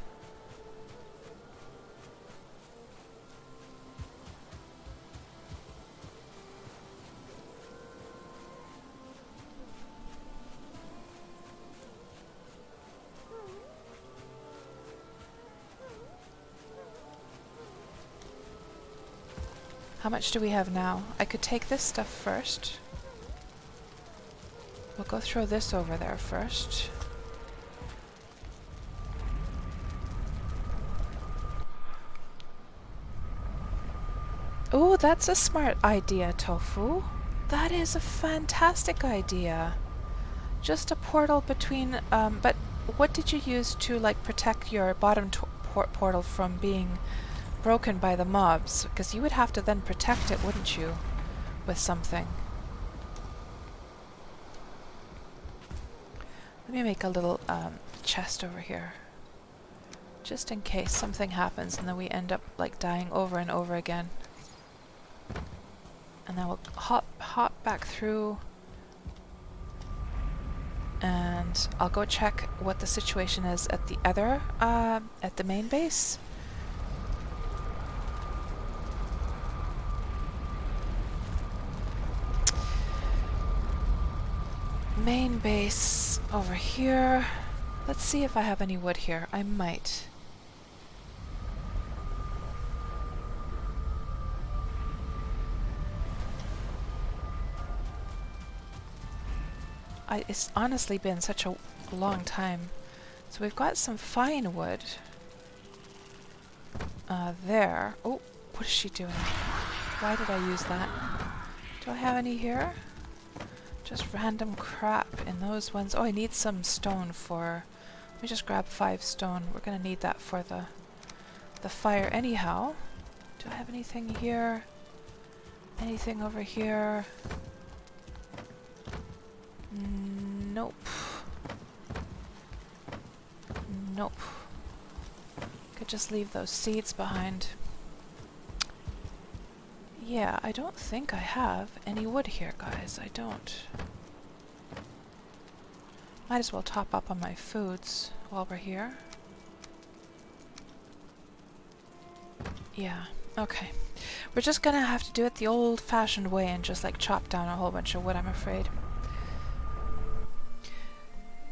How much do we have now? I could take this stuff first. We'll go throw this over there first. Oh, that's a smart idea, Tofu. That is a fantastic idea. Just a portal between, but what did you use to, like, protect your bottom portal from being broken by the mobs? Because you would have to then protect it, wouldn't you? With something. Let me make a little chest over here. Just in case something happens and then we end up, like, dying over and over again. And then we'll hop back through, and I'll go check what the situation is at the other, at the main base. Main base over here. Let's see if I have any wood here. I might. It's honestly been such a long time. So we've got some fine wood. There. Oh, what is she doing? Why did I use that? Do I have any here? Just random crap in those ones. Oh, I need some stone for... Let me just grab 5 stone. We're gonna need that for the fire anyhow. Do I have anything here? Anything over here? Nope. Nope. Could just leave those seeds behind. Yeah, I don't think I have any wood here, guys. I don't. Might as well top up on my foods while we're here. Yeah, okay. We're just gonna have to do it the old-fashioned way and just like chop down a whole bunch of wood, I'm afraid.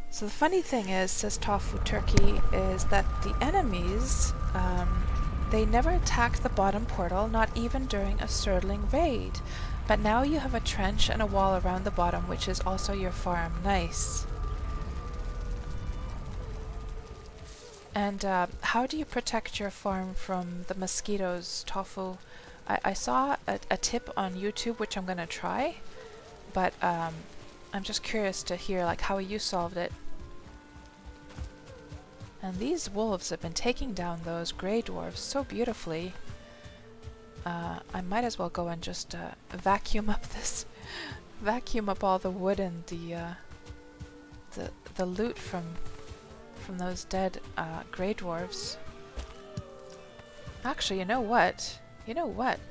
So the funny thing is, says Tofu Turkey, is that the enemies, they never attacked the bottom portal, not even during a Surtling raid. But now you have a trench and a wall around the bottom, which is also your farm. Nice. And how do you protect your farm from the mosquitoes, Tofu? I saw a tip on YouTube, which I'm gonna try, but I'm just curious to hear like how you solved it. And these wolves have been taking down those grey dwarfs so beautifully. I might as well go and just vacuum up all the wood and the loot from those dead grey dwarves. Actually, you know what?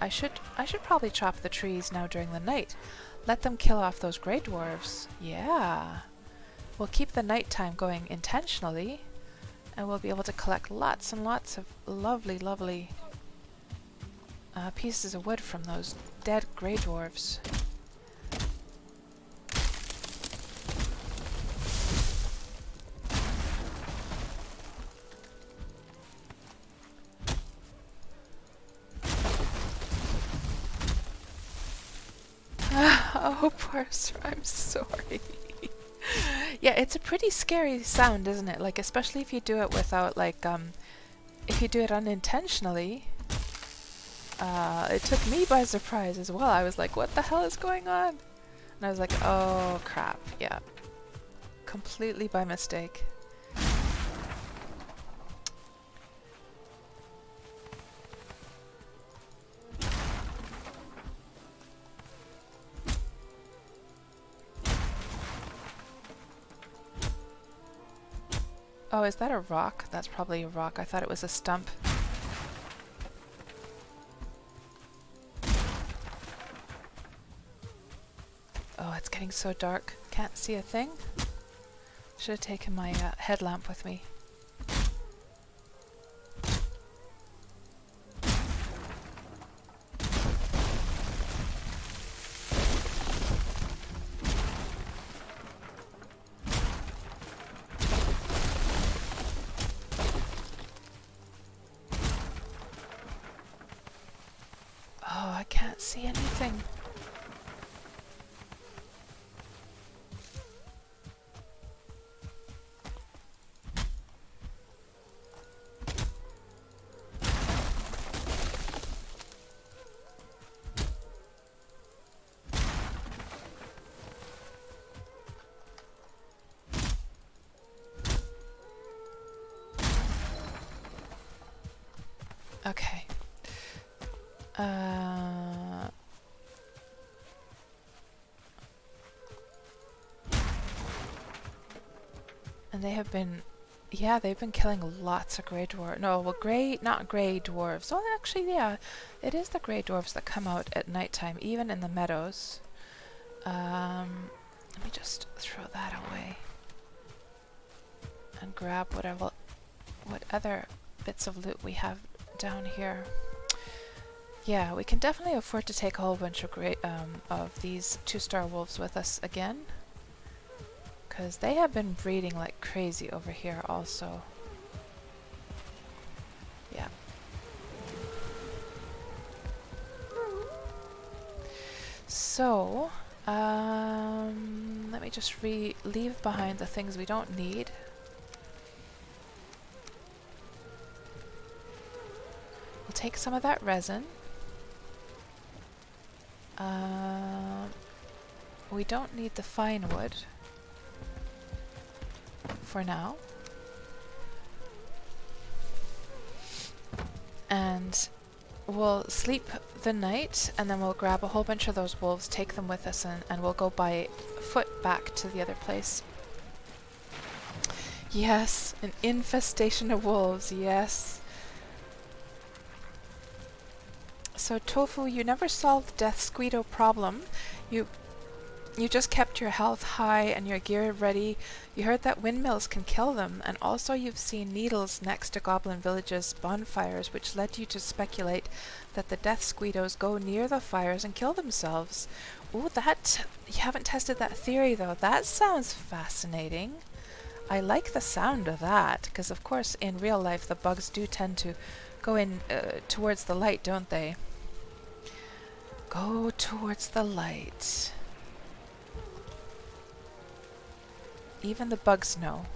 I should probably chop the trees now during the night. Let them kill off those grey dwarves. Yeah. We'll keep the nighttime going intentionally, and we'll be able to collect lots and lots of lovely, lovely pieces of wood from those dead grey dwarves. Oh, poor sir, I'm sorry. Yeah, it's a pretty scary sound, isn't it? Like, especially if you do it without, like, if you do it unintentionally. It took me by surprise as well. I was like, what the hell is going on? And I was like, oh, crap. Yeah. Completely by mistake. Oh, is that a rock? That's probably a rock. I thought it was a stump. Oh, it's getting so dark. Can't see a thing. Should have taken my headlamp with me. Oh, I can't see anything. Okay. And they have been, yeah, they've been killing lots of grey dwarves. No, well, not grey dwarves. Oh, actually, yeah, it is the grey dwarves that come out at nighttime, even in the meadows. Let me just throw that away and grab what other bits of loot we have down here. Yeah, we can definitely afford to take a whole bunch of these 2-star wolves with us again, because they have been breeding like crazy over here also. Yeah. So, let me just leave behind the things we don't need. We'll take some of that resin. We don't need the fine wood for now. And we'll sleep the night, and then we'll grab a whole bunch of those wolves, take them with us, and we'll go by foot back to the other place. Yes, an infestation of wolves, yes. So Tofu, you never solved Death Squeedo problem. You You just kept your health high and your gear ready. You heard that windmills can kill them, and also you've seen needles next to goblin villages' bonfires, which led you to speculate that the death squeedos go near the fires and kill themselves. Ooh, you haven't tested that theory though. That sounds fascinating. I like the sound of that, because of course in real life the bugs do tend to go in towards the light, don't they? Go towards the light. Even the bugs know.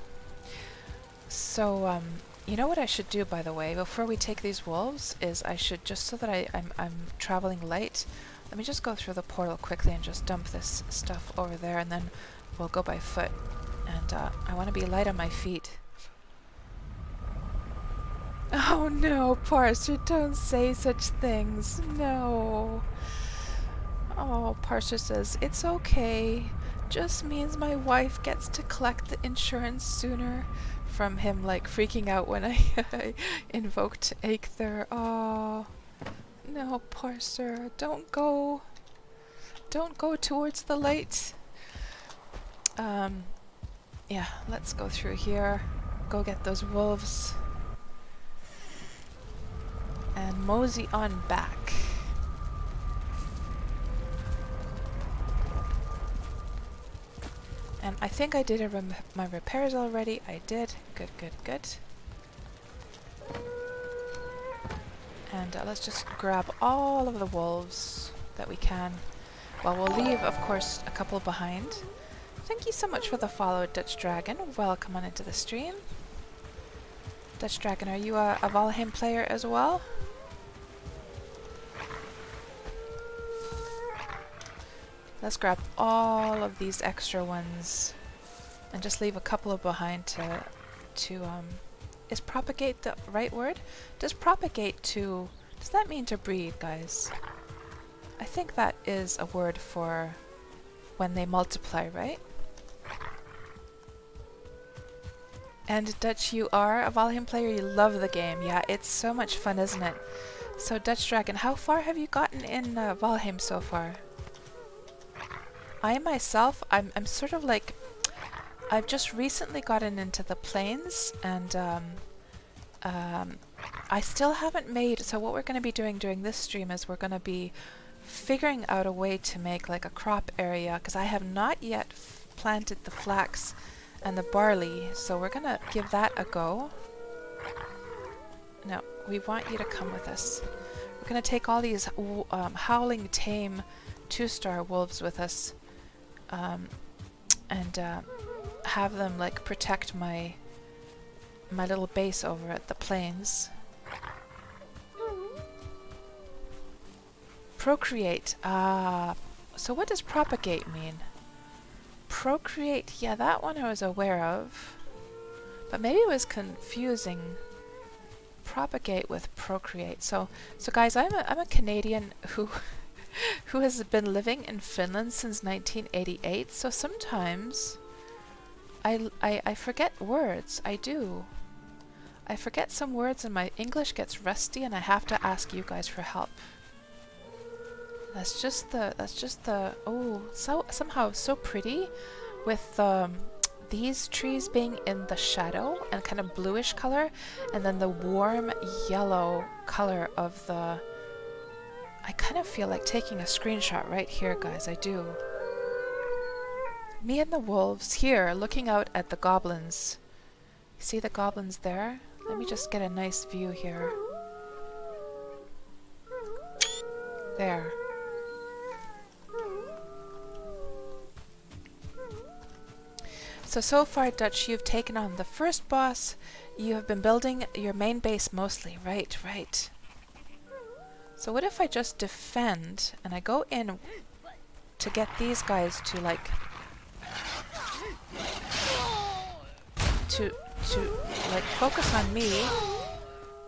So, you know what I should do, by the way, before we take these wolves, is I should, just so that I'm traveling light, let me just go through the portal quickly and just dump this stuff over there, and then we'll go by foot. And I want to be light on my feet. Oh no, Parser, don't say such things. No. Oh, Parser says, it's okay. Just means my wife gets to collect the insurance sooner. From him, like, freaking out when I invoked Aether. Oh, no, Parser, don't go. Don't go towards the light. Yeah, let's go through here. Go get those wolves. And mosey on back. And I think I did my repairs already. I did. Good, good, good. And let's just grab all of the wolves that we can. Well, we'll leave, of course, a couple behind. Thank you so much for the follow, Dutch Dragon. Welcome on into the stream. Dutch Dragon, are you a Valheim player as well? Let's grab all of these extra ones and just leave a couple of behind to is propagate the right word? Does that mean to breed, guys? I think that is a word for when they multiply, right? And Dutch, you are a Valheim player, you love the game. Yeah, it's so much fun, isn't it? So Dutch Dragon, how far have you gotten in Valheim so far? I myself, I'm sort of like, I've just recently gotten into the plains, and I still haven't made, so what we're going to be doing during this stream is we're going to be figuring out a way to make like a crop area, because I have not yet planted the flax and the barley, so we're going to give that a go. No, we want you to come with us. We're going to take all these howling tame 2-star wolves with us. And have them like protect my little base over at the plains. Procreate. So what does propagate mean? Procreate, yeah, that one I was aware of. But maybe it was confusing propagate with procreate. So guys, I'm a Canadian who has been living in Finland since 1988, so sometimes I forget words. I do. I forget some words and my English gets rusty and I have to ask you guys for help. That's just the oh, so somehow so pretty with these trees being in the shadow and kind of bluish color, and then the warm yellow color of the, I kind of feel like taking a screenshot right here, guys. I do. Me and the wolves here looking out at the goblins. See the goblins there? Let me just get a nice view here. There. So far, Dutch, you've taken on the first boss. You have been building your main base mostly. Right, right. So what if I just defend and I go in to get these guys to like to like focus on me.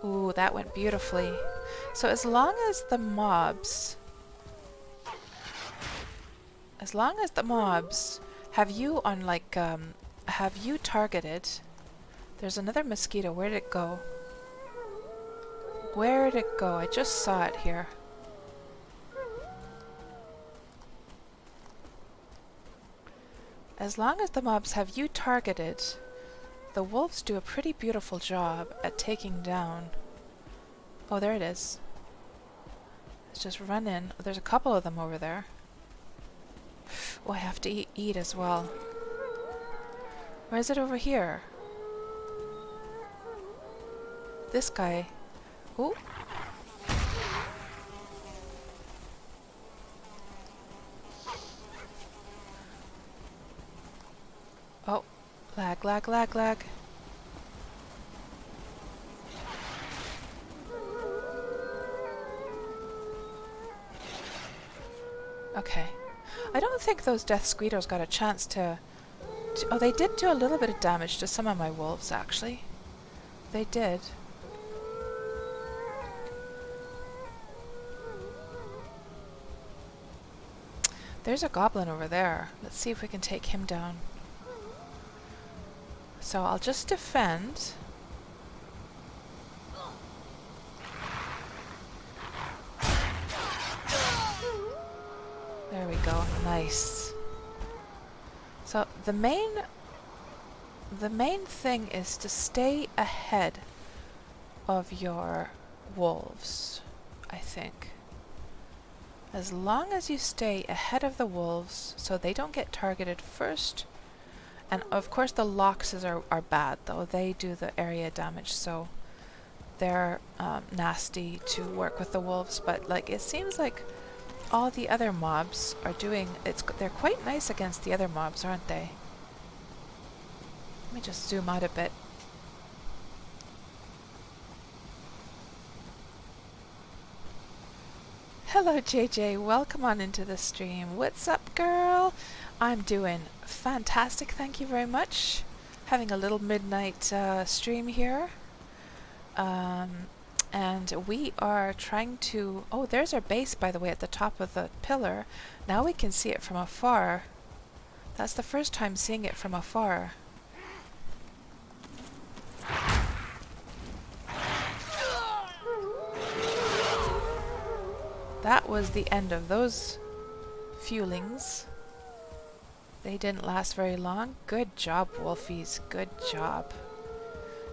Ooh, that went beautifully. So as long as the mobs have you on like have you targeted? There's another mosquito. Where did it go? Where did it go? I just saw it here. As long as the mobs have you targeted, the wolves do a pretty beautiful job at taking down. Oh, there it is. Let's just run in. Oh, there's a couple of them over there. Oh, I have to eat as well. Where is it over here? This guy. Oh. Oh. Lag, lag, lag, lag. Okay. I don't think those death squeedos got a chance to... Oh, they did do a little bit of damage to some of my wolves, actually. They did. There's a goblin over there. Let's see if we can take him down. So I'll just defend. There we go. Nice. So the main thing is to stay ahead of your wolves, I think. As long as you stay ahead of the wolves so they don't get targeted first. And of course the loxes are bad though. They do the area damage, so they're nasty to work with the wolves, but like it seems like all the other mobs are doing they're quite nice against the other mobs, aren't they? Let me just zoom out a bit. Hello JJ, welcome on into the stream. What's up, girl? I'm doing fantastic, thank you very much. Having a little midnight stream here. And we are trying to... Oh, there's our base, by the way, at the top of the pillar. Now we can see it from afar. That's the first time seeing it from afar. That was the end of those fuelings. They didn't last very long. Good job, Wolfies. Good job.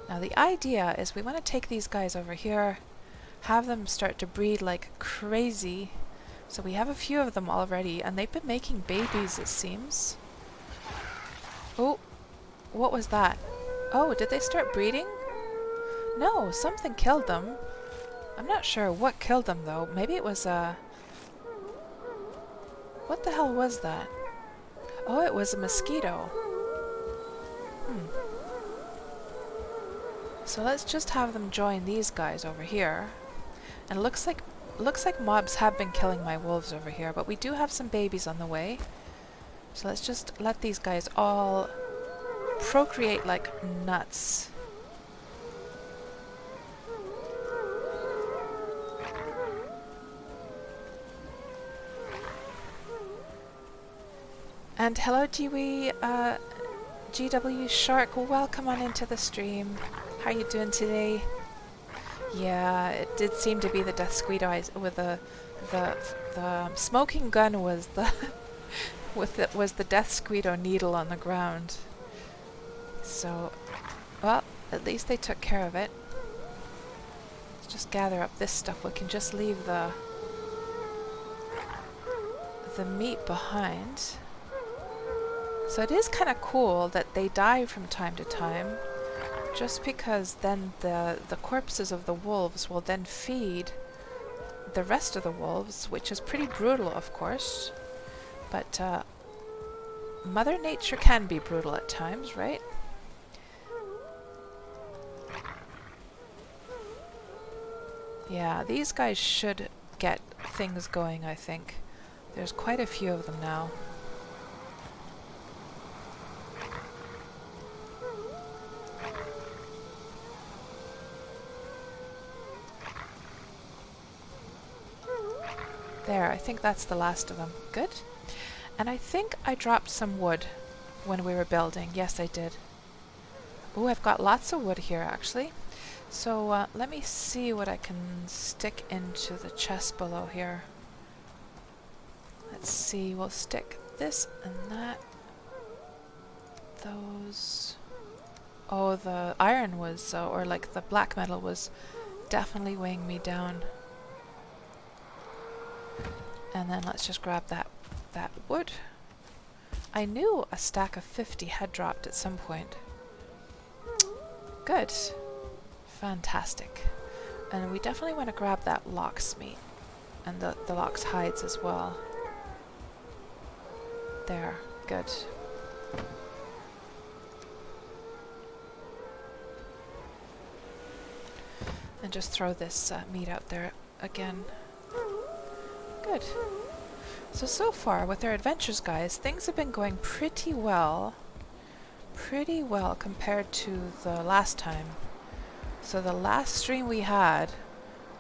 Now the idea is we want to take these guys over here, have them start to breed like crazy. So we have a few of them already, and they've been making babies, it seems. Oh, what was that? Oh, did they start breeding? No, something killed them. I'm not sure what killed them though. Maybe it was a... What the hell was that? Oh, it was a mosquito. So let's just have them join these guys over here. And it looks like mobs have been killing my wolves over here, but we do have some babies on the way. So let's just let these guys all procreate like nuts. And hello GW Shark, welcome on into the stream. How are you doing today? Yeah, it did seem to be the death squedo with the smoking gun was the was the death squedo needle on the ground. So, well, at least they took care of it. Let's just gather up this stuff. We can just leave the meat behind. So it is kind of cool that they die from time to time, just because then the corpses of the wolves will then feed the rest of the wolves, which is pretty brutal, of course. But Mother Nature can be brutal at times, right? Yeah, these guys should get things going, I think. There's quite a few of them now. There, I think that's the last of them. Good. And I think I dropped some wood when we were building. Yes, I did. Oh, I've got lots of wood here, actually. So let me see what I can stick into the chest below here. Let's see, we'll stick this and that. those... Oh, the iron was, or like the black metal was definitely weighing me down. And then let's just grab that wood. I knew a stack of 50 had dropped at some point. Good. Fantastic. And we definitely want to grab that lox meat. And the lox hides as well. There. Good. And just throw this meat out there again. Good. So far with our adventures, guys, things have been going pretty well. Pretty well compared to the last time. So the last stream we had,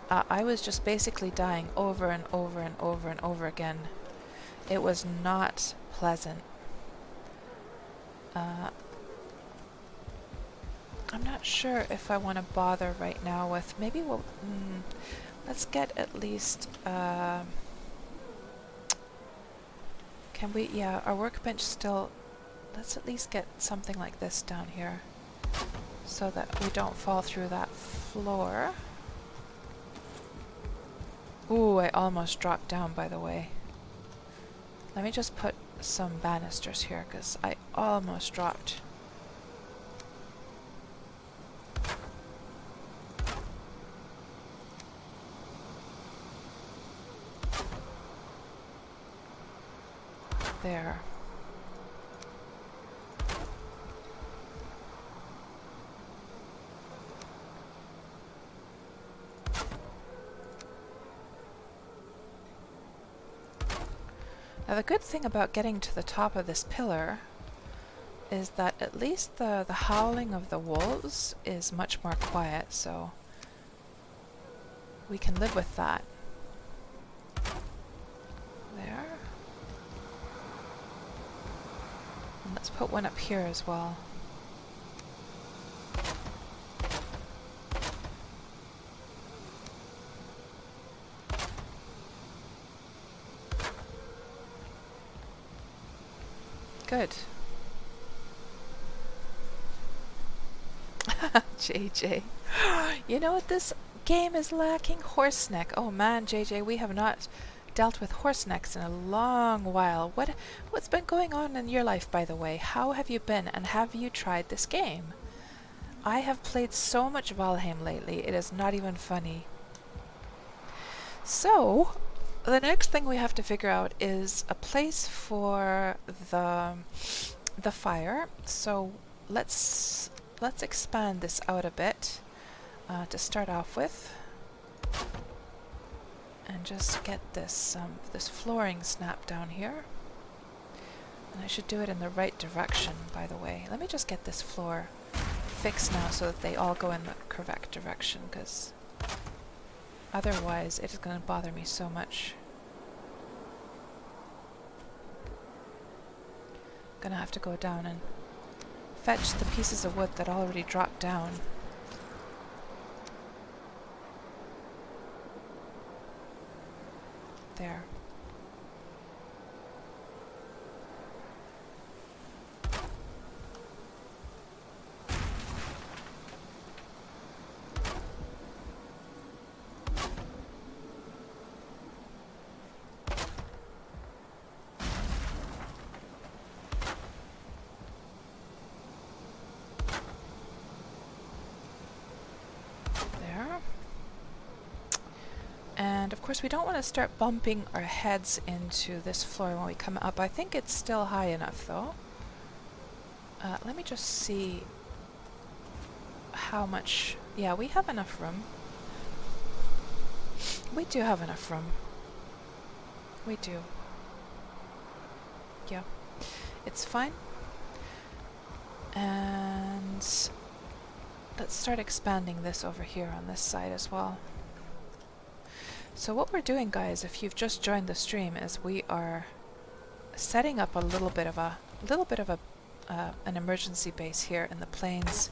I was just basically dying over and over and over and over again. It was not pleasant. I'm not sure if I want to bother right now with... Maybe we'll... let's get at least... can we... Yeah, our workbench still... Let's at least get something like this down here. So that we don't fall through that floor. Ooh, I almost dropped down, by the way. Let me just put some banisters here, because I almost dropped. There. Now the good thing about getting to the top of this pillar is that at least the howling of the wolves is much more quiet, so we can live with that. There. And let's put one up here as well. Good. JJ. You know what this game is lacking? Horseneck. Oh man, JJ, we have not dealt with horsenecks in a long while. What's been going on in your life, by the way? How have you been, and have you tried this game? I have played so much Valheim lately, it is not even funny. So, the next thing we have to figure out is a place for the fire. So let's expand this out a bit to start off with, and just get this this flooring snapped down here. And I should do it in the right direction, by the way. Let me just get this floor fixed now so that they all go in the correct direction, because otherwise it is going to bother me so much. I'm going to have to go down and fetch the pieces of wood that already dropped down. There. And of course we don't want to start bumping our heads into this floor when we come up. I think it's still high enough though. Let me just see how much... Yeah, we have enough room. We do have enough room. We do. Yeah. It's fine. And let's start expanding this over here on this side as well. So what we're doing, guys, if you've just joined the stream, is we are setting up a little bit of an emergency base here in the plains.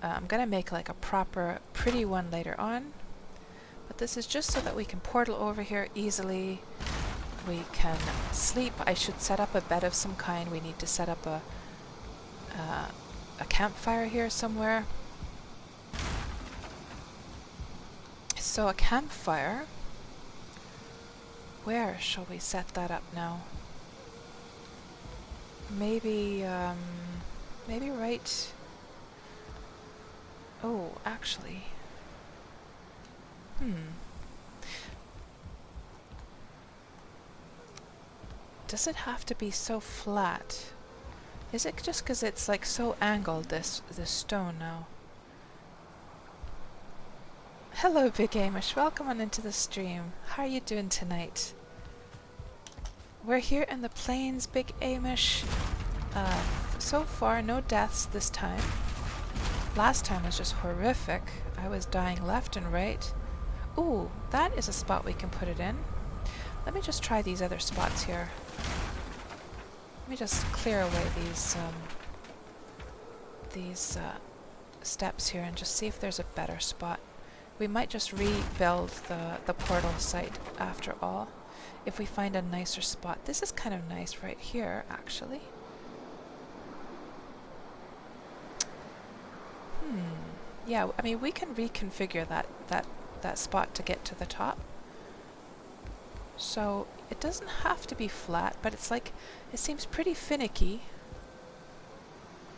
I'm gonna make like a proper pretty one later on, but this is just so that we can portal over here easily. We can sleep. I should set up a bed of some kind. We need to set up a campfire here somewhere. So a campfire, where shall we set that up now? Maybe, maybe right... Oh, actually... Does it have to be so flat? Is it just because it's like so angled, this stone now? Hello, Big Amish. Welcome on into the stream. How are you doing tonight? We're here in the plains, Big Amish. So far, no deaths this time. Last time was just horrific. I was dying left and right. Ooh, that is a spot we can put it in. Let me just try these other spots here. Let me just clear away these steps here and just see if there's a better spot. We might just rebuild the portal site after all, if we find a nicer spot. This is kind of nice right here, actually. Yeah, I mean, we can reconfigure that spot to get to the top. So it doesn't have to be flat, but it's like, it seems pretty finicky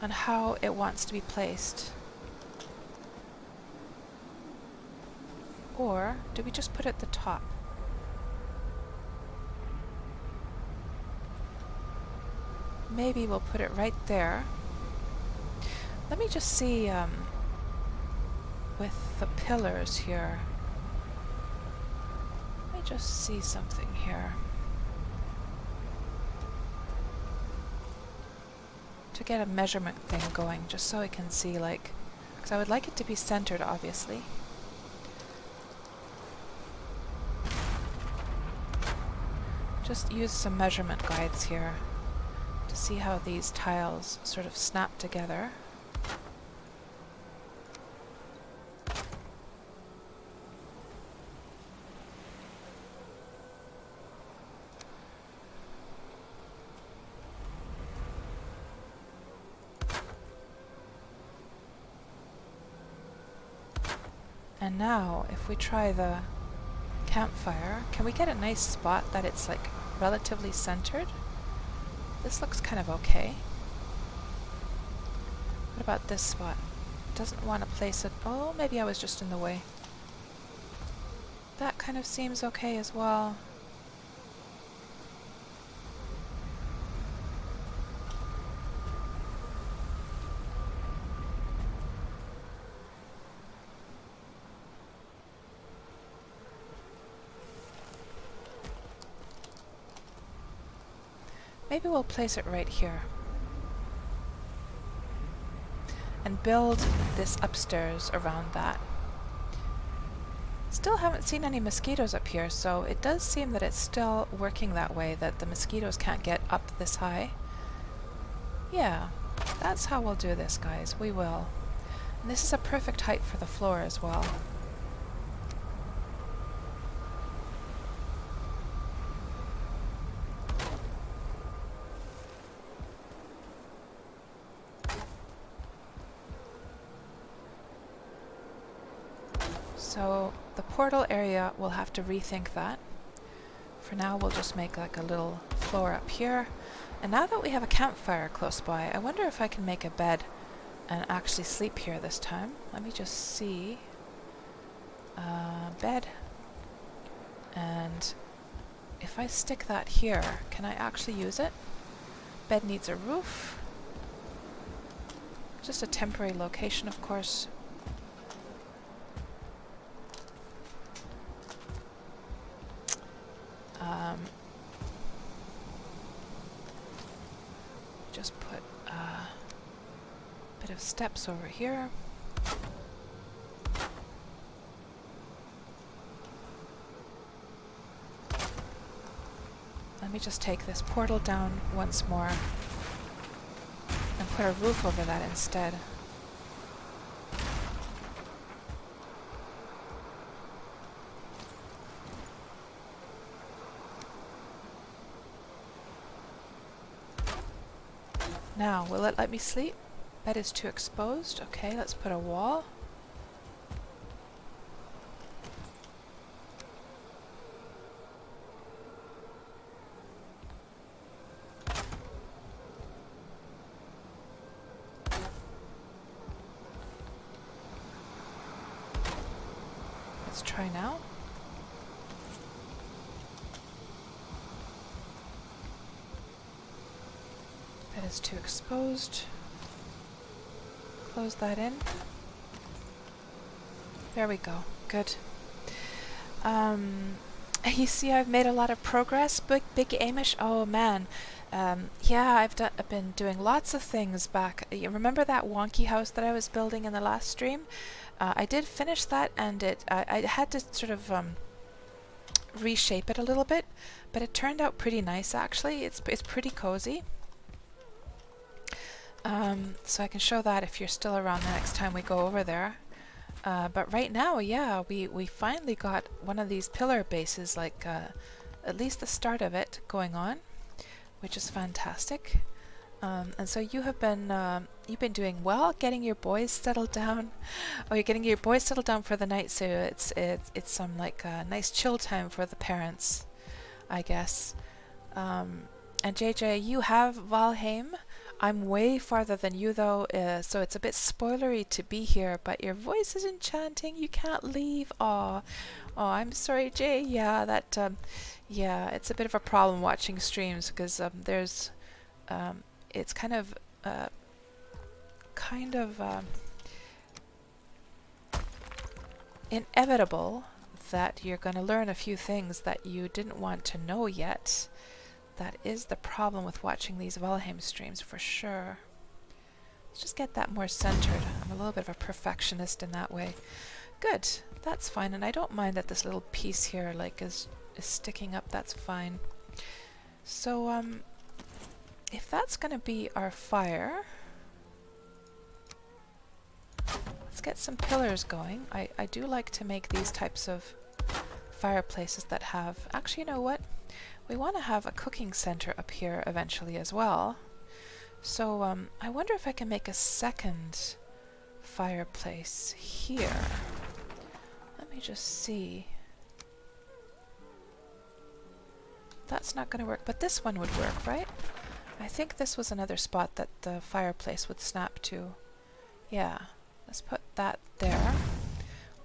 on how it wants to be placed. Or do we just put it at the top? Maybe we'll put it right there. Let me just see with the pillars here. Let me just see something here. To get a measurement thing going, just so I can see, like, because I would like it to be centered, obviously. Just use some measurement guides here to see how these tiles sort of snap together. And now, if we try the campfire, can we get a nice spot that it's like relatively centered? This looks kind of okay. What about this spot? Doesn't want to place it. Oh, maybe I was just in the way. That kind of seems okay as well. Maybe we'll place it right here. And build this upstairs around that. Still haven't seen any mosquitoes up here, so it does seem that it's still working that way, that the mosquitoes can't get up this high. Yeah, that's how we'll do this, guys. We will. And this is a perfect height for the floor as well. So the portal area, we'll have to rethink that. For now, we'll just make like a little floor up here. And now that we have a campfire close by, I wonder if I can make a bed and actually sleep here this time. Let me just see. Bed. And if I stick that here, can I actually use it? Bed needs a roof. Just a temporary location, of course. Just put a bit of steps over here. Let me just take this portal down once more and put a roof over that instead. Now, will it let me sleep? Bed is too exposed. Okay, let's put a wall. Let's try now. Bed is too exposed. Close that in. There we go. Good. You see, I've made a lot of progress. Big Amish. Oh man. Yeah, I've been doing lots of things back. You remember that wonky house that I was building in the last stream? I did finish that, and I had to sort of reshape it a little bit, but it turned out pretty nice actually. It's pretty cozy. So I can show that if you're still around the next time we go over there. But right now, yeah, we finally got one of these pillar bases, like at least the start of it going on, which is fantastic. And so you've been doing well, getting your boys settled down. Oh, you're getting your boys settled down for the night, so it's some like nice chill time for the parents, I guess. And JJ, you have Valheim. I'm way farther than you though, so it's a bit spoilery to be here, but your voice is enchanting. You can't leave. Aw. Oh, I'm sorry, Jay. Yeah, yeah, it's a bit of a problem watching streams because it's kind of inevitable that you're going to learn a few things that you didn't want to know yet. That is the problem with watching these Valheim streams, for sure. Let's just get that more centered. I'm a little bit of a perfectionist in that way. Good, that's fine, and I don't mind that this little piece here like is sticking up. That's fine. So if that's going to be our fire, let's get some pillars going. I do like to make these types of fireplaces that have, actually, you know what? We want to have a cooking center up here eventually as well. So I wonder if I can make a second fireplace here. Let me just see. That's not going to work, but this one would work, right? I think this was another spot that the fireplace would snap to. Yeah, let's put that there.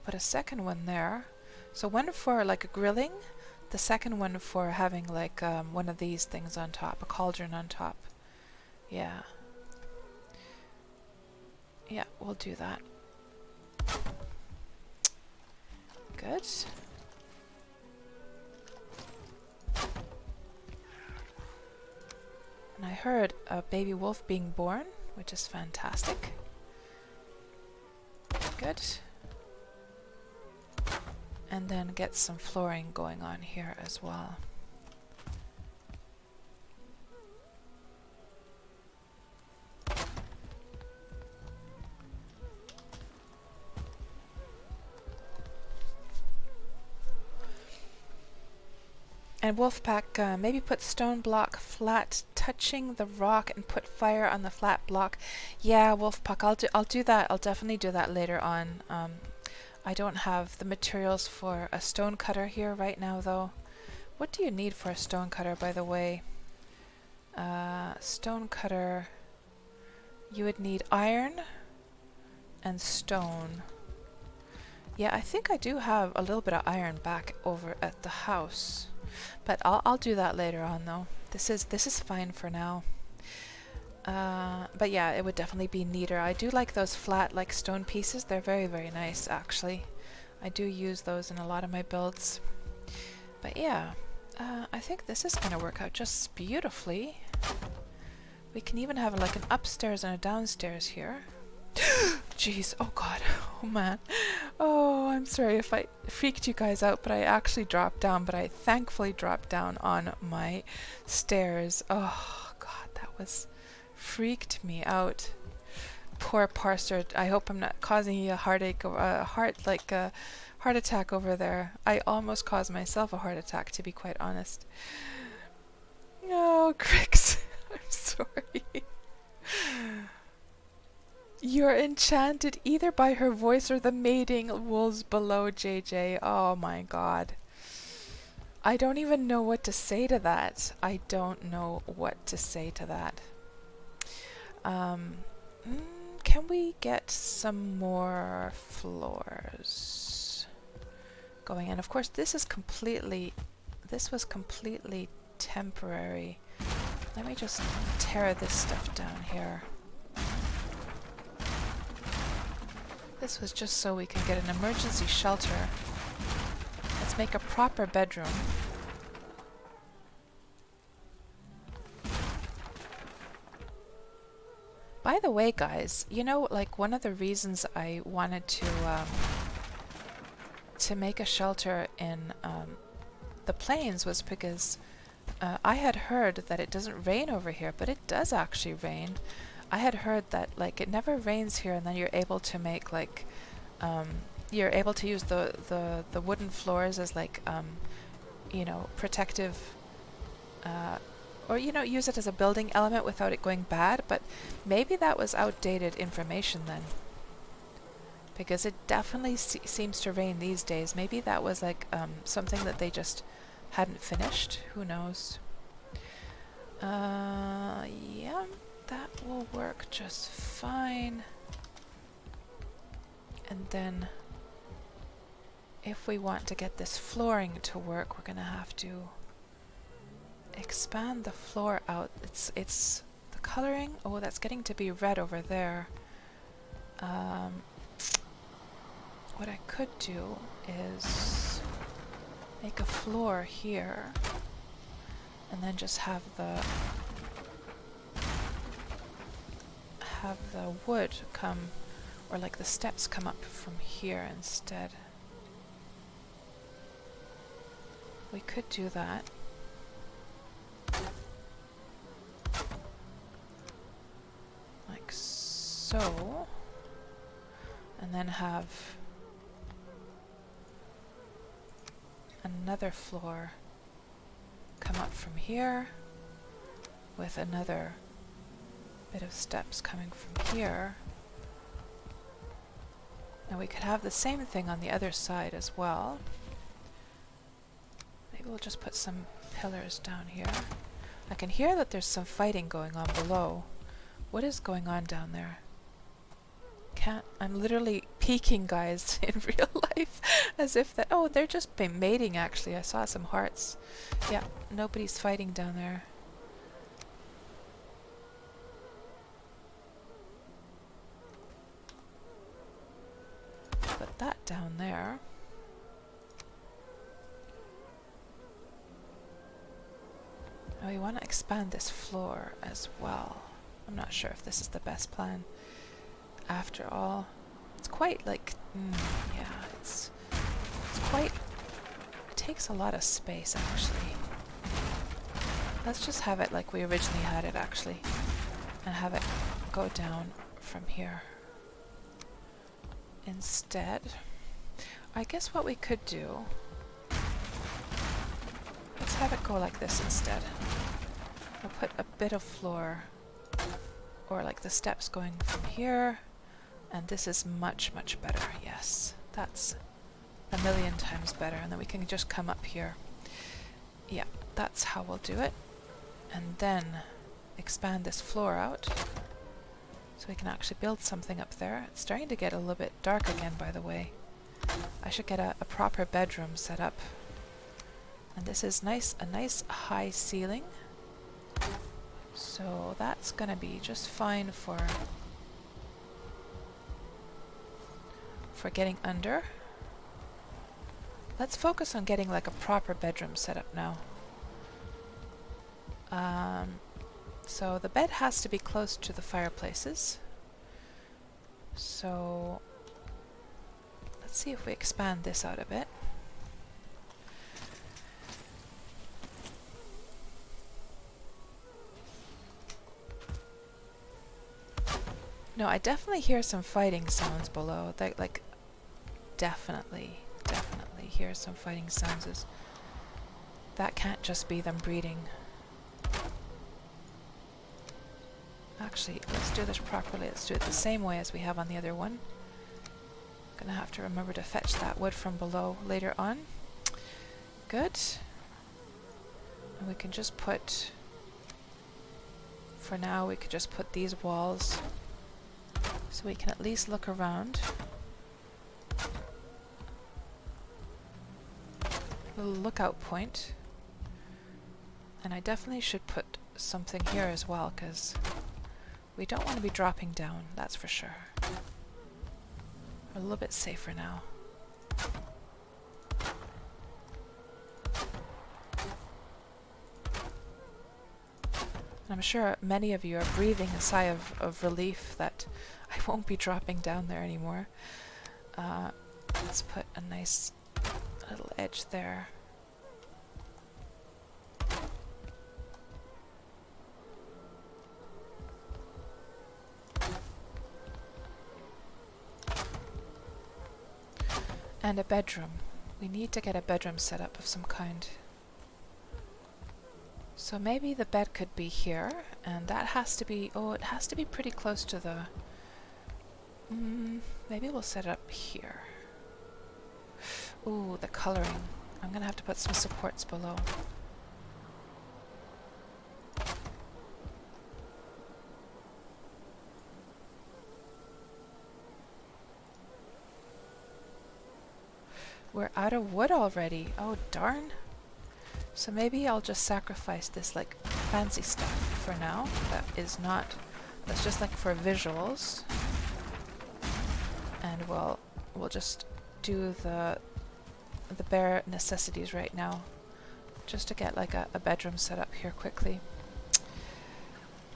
Put a second one there. So one for like a grilling, the second one for having like one of these things on top, a cauldron on top. Yeah. Yeah, we'll do that. Good. And I heard a baby wolf being born, which is fantastic. Good. And then get some flooring going on here as well. And Wolfpack, maybe put stone block flat, touching the rock, and put fire on the flat block. Yeah, Wolfpack, I'll do that. I'll definitely do that later on. I don't have the materials for a stone cutter here right now, though. What do you need for a stone cutter, by the way? Stone cutter, you would need iron and stone. Yeah, I think I do have a little bit of iron back over at the house. But I'll do that later on, though. This is fine for now. But yeah, it would definitely be neater. I do like those flat, like stone pieces. They're very, very nice, actually. I do use those in a lot of my builds. But yeah, I think this is going to work out just beautifully. We can even have like an upstairs and a downstairs here. Jeez, oh god, oh man. Oh, I'm sorry if I freaked you guys out, but I actually dropped down, but I thankfully dropped down on my stairs. Oh god, that was freaked me out. Poor parser. I hope I'm not causing you a heartache or a heart attack over there. I almost caused myself a heart attack, to be quite honest. No, Crix. I'm sorry. You're enchanted either by her voice or the mating wolves below, JJ. Oh my god. I don't even know what to say to that. I don't know what to say to that. Can we get some more floors going? And of course this was completely temporary. Let me just tear this stuff down here. This was just so we can get an emergency shelter. Let's make a proper bedroom. By the way, guys, you know, like one of the reasons I wanted to make a shelter in the plains was because I had heard that it doesn't rain over here, but it does actually rain. I had heard that like it never rains here, and then you're able to make like you're able to use the wooden floors as like you know, protective or you know, use it as a building element without it going bad. But maybe that was outdated information then, because it definitely seems to rain these days. Maybe that was like something that they just hadn't finished. Who knows? Yeah, that will work just fine. And then if we want to get this flooring to work, we're gonna have to expand the floor out. It's the coloring. Oh, that's getting to be red over there. What I could do is make a floor here, and then just have the wood come, or like the steps come up from here instead. We could do that. Like so. And then have another floor come up from here with another bit of steps coming from here. And we could have the same thing on the other side as well. Maybe we'll just put some pillars down here. I can hear that there's some fighting going on below. What is going on down there? I'm literally peeking, guys, in real life, as if that, oh, they're just mating actually. I saw some hearts. Yeah, nobody's fighting down there. Put that down there. Now we want to expand this floor as well. I'm not sure if this is the best plan. After all, it's quite like, yeah, it's quite, it takes a lot of space actually. Let's just have it like we originally had it actually, and have it go down from here. Instead, I guess what we could do, let's have it go like this instead. I'll put a bit of floor, or like the steps going from here. And this is much, much better. Yes, that's a million times better. And then we can just come up here. Yeah, that's how we'll do it. And then expand this floor out so we can actually build something up there. It's starting to get a little bit dark again, by the way. I should get a proper bedroom set up. And this is nice, a nice high ceiling. So that's gonna be just fine for getting under. Let's focus on getting like a proper bedroom set up now. So the bed has to be close to the fireplaces. So let's see if we expand this out a bit. No, I definitely hear some fighting sounds below. That like definitely hear some fighting sounds. That can't just be them breeding. Actually, let's do this properly. Let's do it the same way as we have on the other one. Gonna have to remember to fetch that wood from below later on. Good. And we can just put, for now, we could just put these walls so we can at least look around. Little lookout point. And I definitely should put something here as well, because we don't want to be dropping down, that's for sure. We're a little bit safer now. I'm sure many of you are breathing a sigh of relief that I won't be dropping down there anymore. Let's put a nice little edge there. And a bedroom. We need to get a bedroom set up of some kind. So maybe the bed could be here, and that has to be, oh, it has to be pretty close to the, maybe we'll set it up here. Ooh, the coloring. I'm gonna have to put some supports below. We're out of wood already. Oh, darn. So maybe I'll just sacrifice this like fancy stuff for now. That is not, that's just like for visuals. And we'll just do the bare necessities right now. Just to get like a bedroom set up here quickly.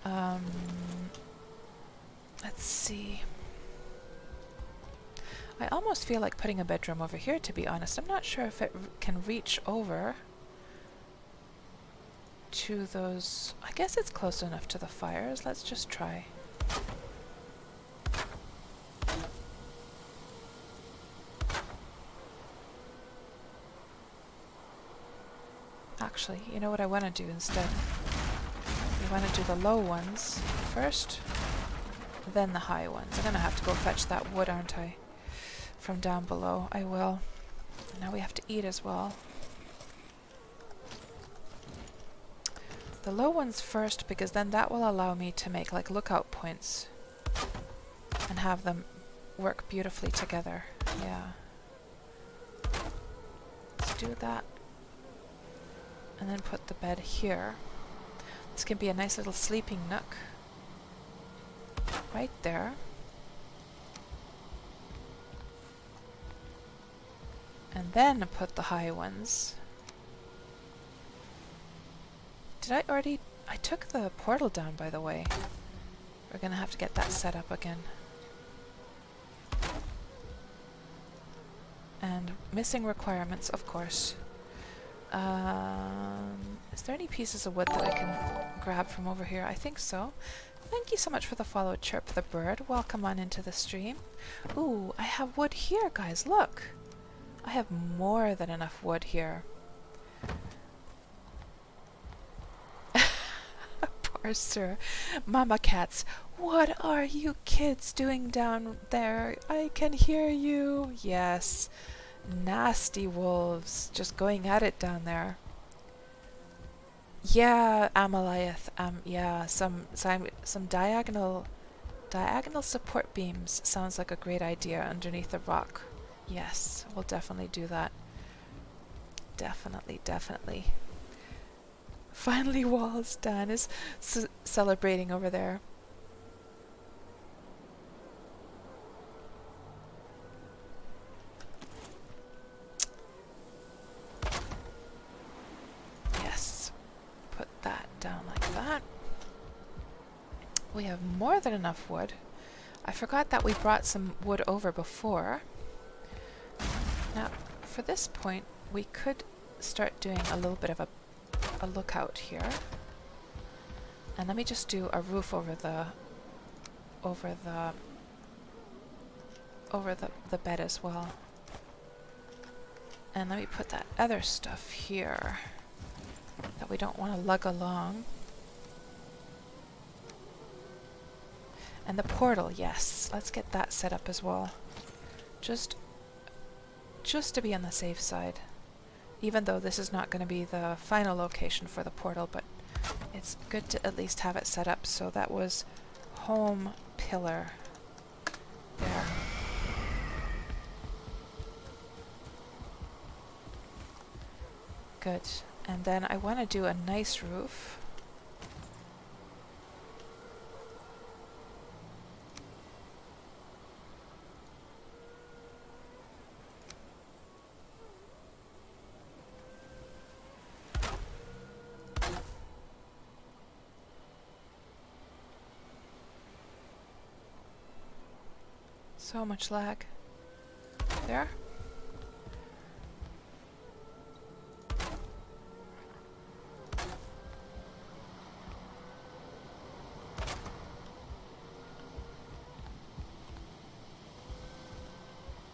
Let's see. I almost feel like putting a bedroom over here, to be honest. I'm not sure if it can reach over to those. I guess it's close enough to the fires. Let's just try. Actually, you know what I want to do instead? We want to do the low ones first, then the high ones. I'm going to have to go fetch that wood, aren't I? From down below. I will. Now we have to eat as well. The low ones first, because then that will allow me to make like lookout points and have them work beautifully together. Yeah. Let's do that. And then put the bed here. This can be a nice little sleeping nook. Right there. And then put the high ones. Did I already... I took the portal down, by the way. We're gonna have to get that set up again. And missing requirements, of course. Is there any pieces of wood that I can grab from over here? I think so. Thank you so much for the follow, Chirp the Bird. Welcome on into the stream. Ooh, I have wood here, guys. Look. I have more than enough wood here. Poor sir. Mama cats, what are you kids doing down there? I can hear you. Yes. Nasty wolves just going at it down there. Yeah, Amaliath. Yeah, some diagonal support beams sounds like a great idea underneath the rock. Yes, we'll definitely do that. Definitely, definitely. Finally, walls. Dan is celebrating over there. Yes. Put that down like that. We have more than enough wood. I forgot that we brought some wood over before. Now, for this point, we could start doing a little bit of a lookout here. And let me just do a roof over the bed as well. And let me put that other stuff here that we don't want to lug along. And the portal, yes. Let's get that set up as well. Just to be on the safe side. Even though this is not going to be the final location for the portal, but it's good to at least have it set up. So that was home pillar there. Good. And then I want to do a nice roof. So much lag. There.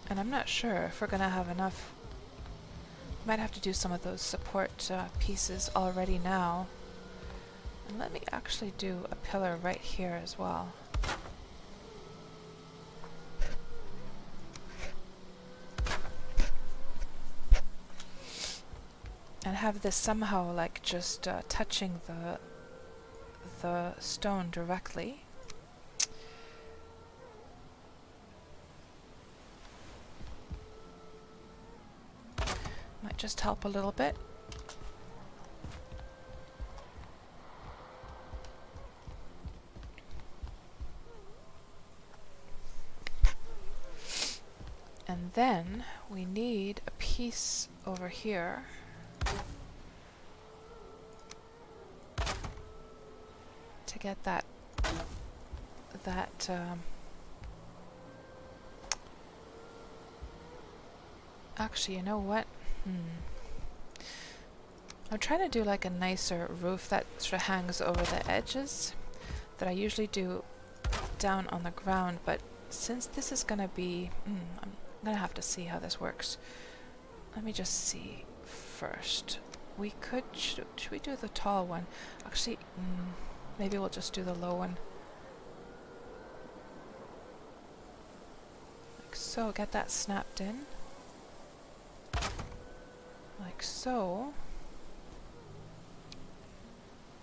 And I'm not sure if we're going to have enough. Might have to do some of those support pieces already now. And let me actually do a pillar right here as well. And have this somehow like just touching the stone directly. Might just help a little bit. And then we need a piece over here. To get that actually, you know what? I'm trying to do like a nicer roof that sort of hangs over the edges that I usually do down on the ground, but since this is gonna be I'm gonna have to see how this works. Let me just see first. We could should we do the tall one? Actually, maybe we'll just do the low one. Like so, get that snapped in. Like so.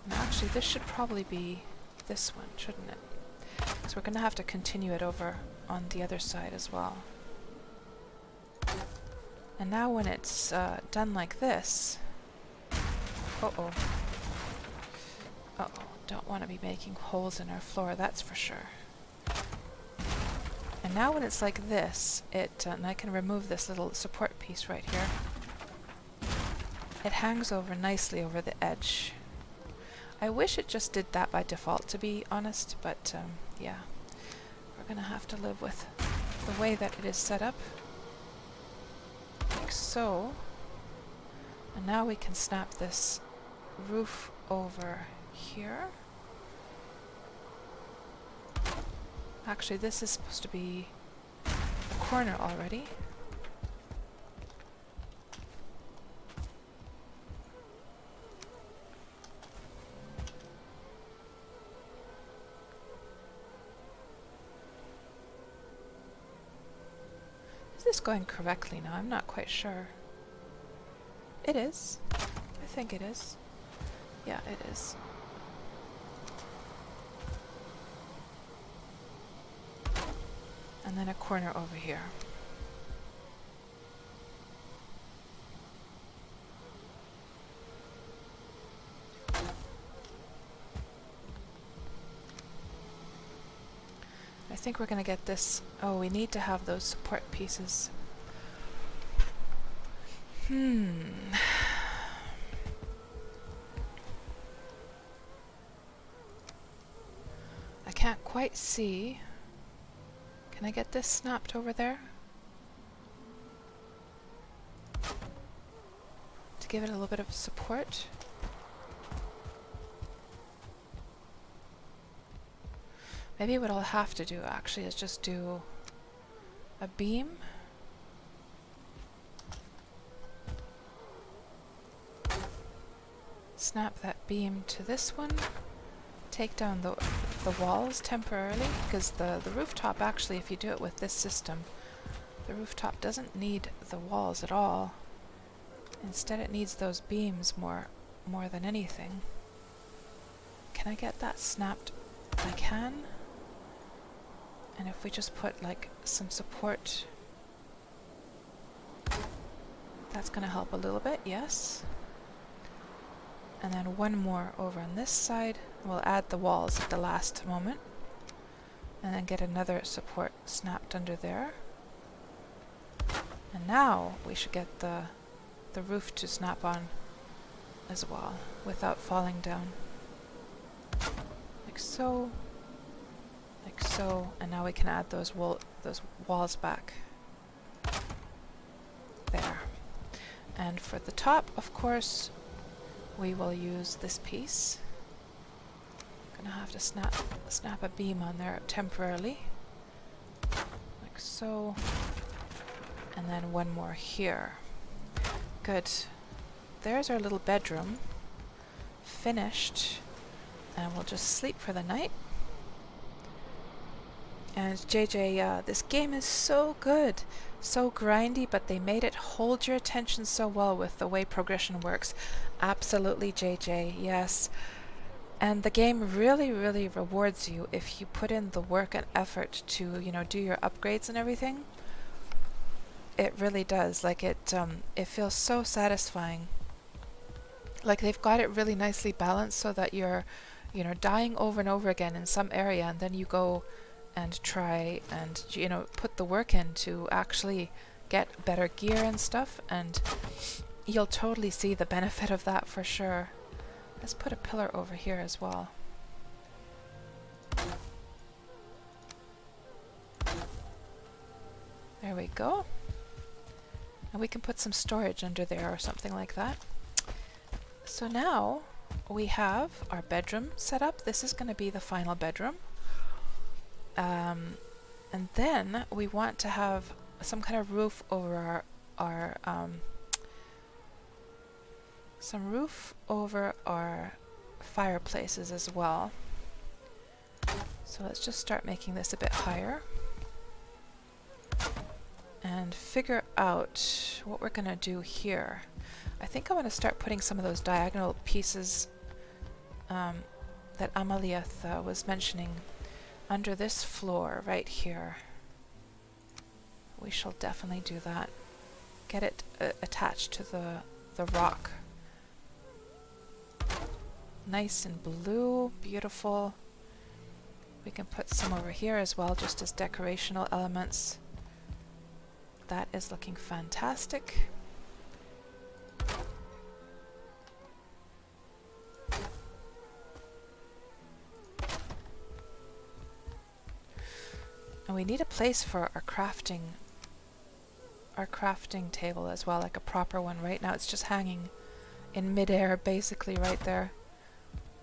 And actually, this should probably be this one, shouldn't it? Because we're going to have to continue it over on the other side as well. And now when it's done like this... Uh-oh. Uh-oh. Don't want to be making holes in our floor, that's for sure. And now when it's like this, and I can remove this little support piece right here, it hangs over nicely over the edge. I wish it just did that by default, to be honest, but yeah, we're going to have to live with the way that it is set up. Like so. And now we can snap this roof over here. Actually, this is supposed to be a corner already. Is this going correctly now? I'm not quite sure. It is. I think it is. Yeah, it is. And then a corner over here. I think we're going to get this... Oh, we need to have those support pieces. I can't quite see... Can I get this snapped over there? To give it a little bit of support. Maybe what I'll have to do actually is just do a beam. Snap that beam to this one. Take down the walls temporarily, because the rooftop, actually, if you do it with this system, the rooftop doesn't need the walls at all. Instead it needs those beams more than anything. Can I get that snapped? I can. And if we just put like some support, that's going to help a little bit, yes. And then one more over on this side. We'll add the walls at the last moment. And then get another support snapped under there. And now we should get the roof to snap on as well without falling down. Like so. Like so. And now we can add those walls back. There. And for the top, of course, we will use this piece. Gonna have to snap a beam on there temporarily. Like so. And then one more here. Good. There's our little bedroom. Finished. And we'll just sleep for the night. And JJ, this game is so good. So grindy, but they made it hold your attention so well with the way progression works. Absolutely, JJ, yes. And the game really, really rewards you if you put in the work and effort to, you know, do your upgrades and everything. It really does. Like it feels so satisfying. Like they've got it really nicely balanced so that you're, you know, dying over and over again in some area, and then you go and try and, you know, put the work in to actually get better gear and stuff, and you'll totally see the benefit of that for sure. Let's put a pillar over here as well. There we go. And we can put some storage under there or something like that. So now we have our bedroom set up. This is going to be the final bedroom. And then we want to have some kind of roof over some roof over our fireplaces as well. So let's just start making this a bit higher and figure out what we're going to do here. I think I want to start putting some of those diagonal pieces that Amaliath was mentioning under this floor right here. We shall definitely do that. Get it attached to the rock. Nice and blue, beautiful. We can put some over here as well, just as decorational elements. That is looking fantastic. And we need a place for our crafting table as well, like a proper one. Right now it's just hanging in midair, basically, right there.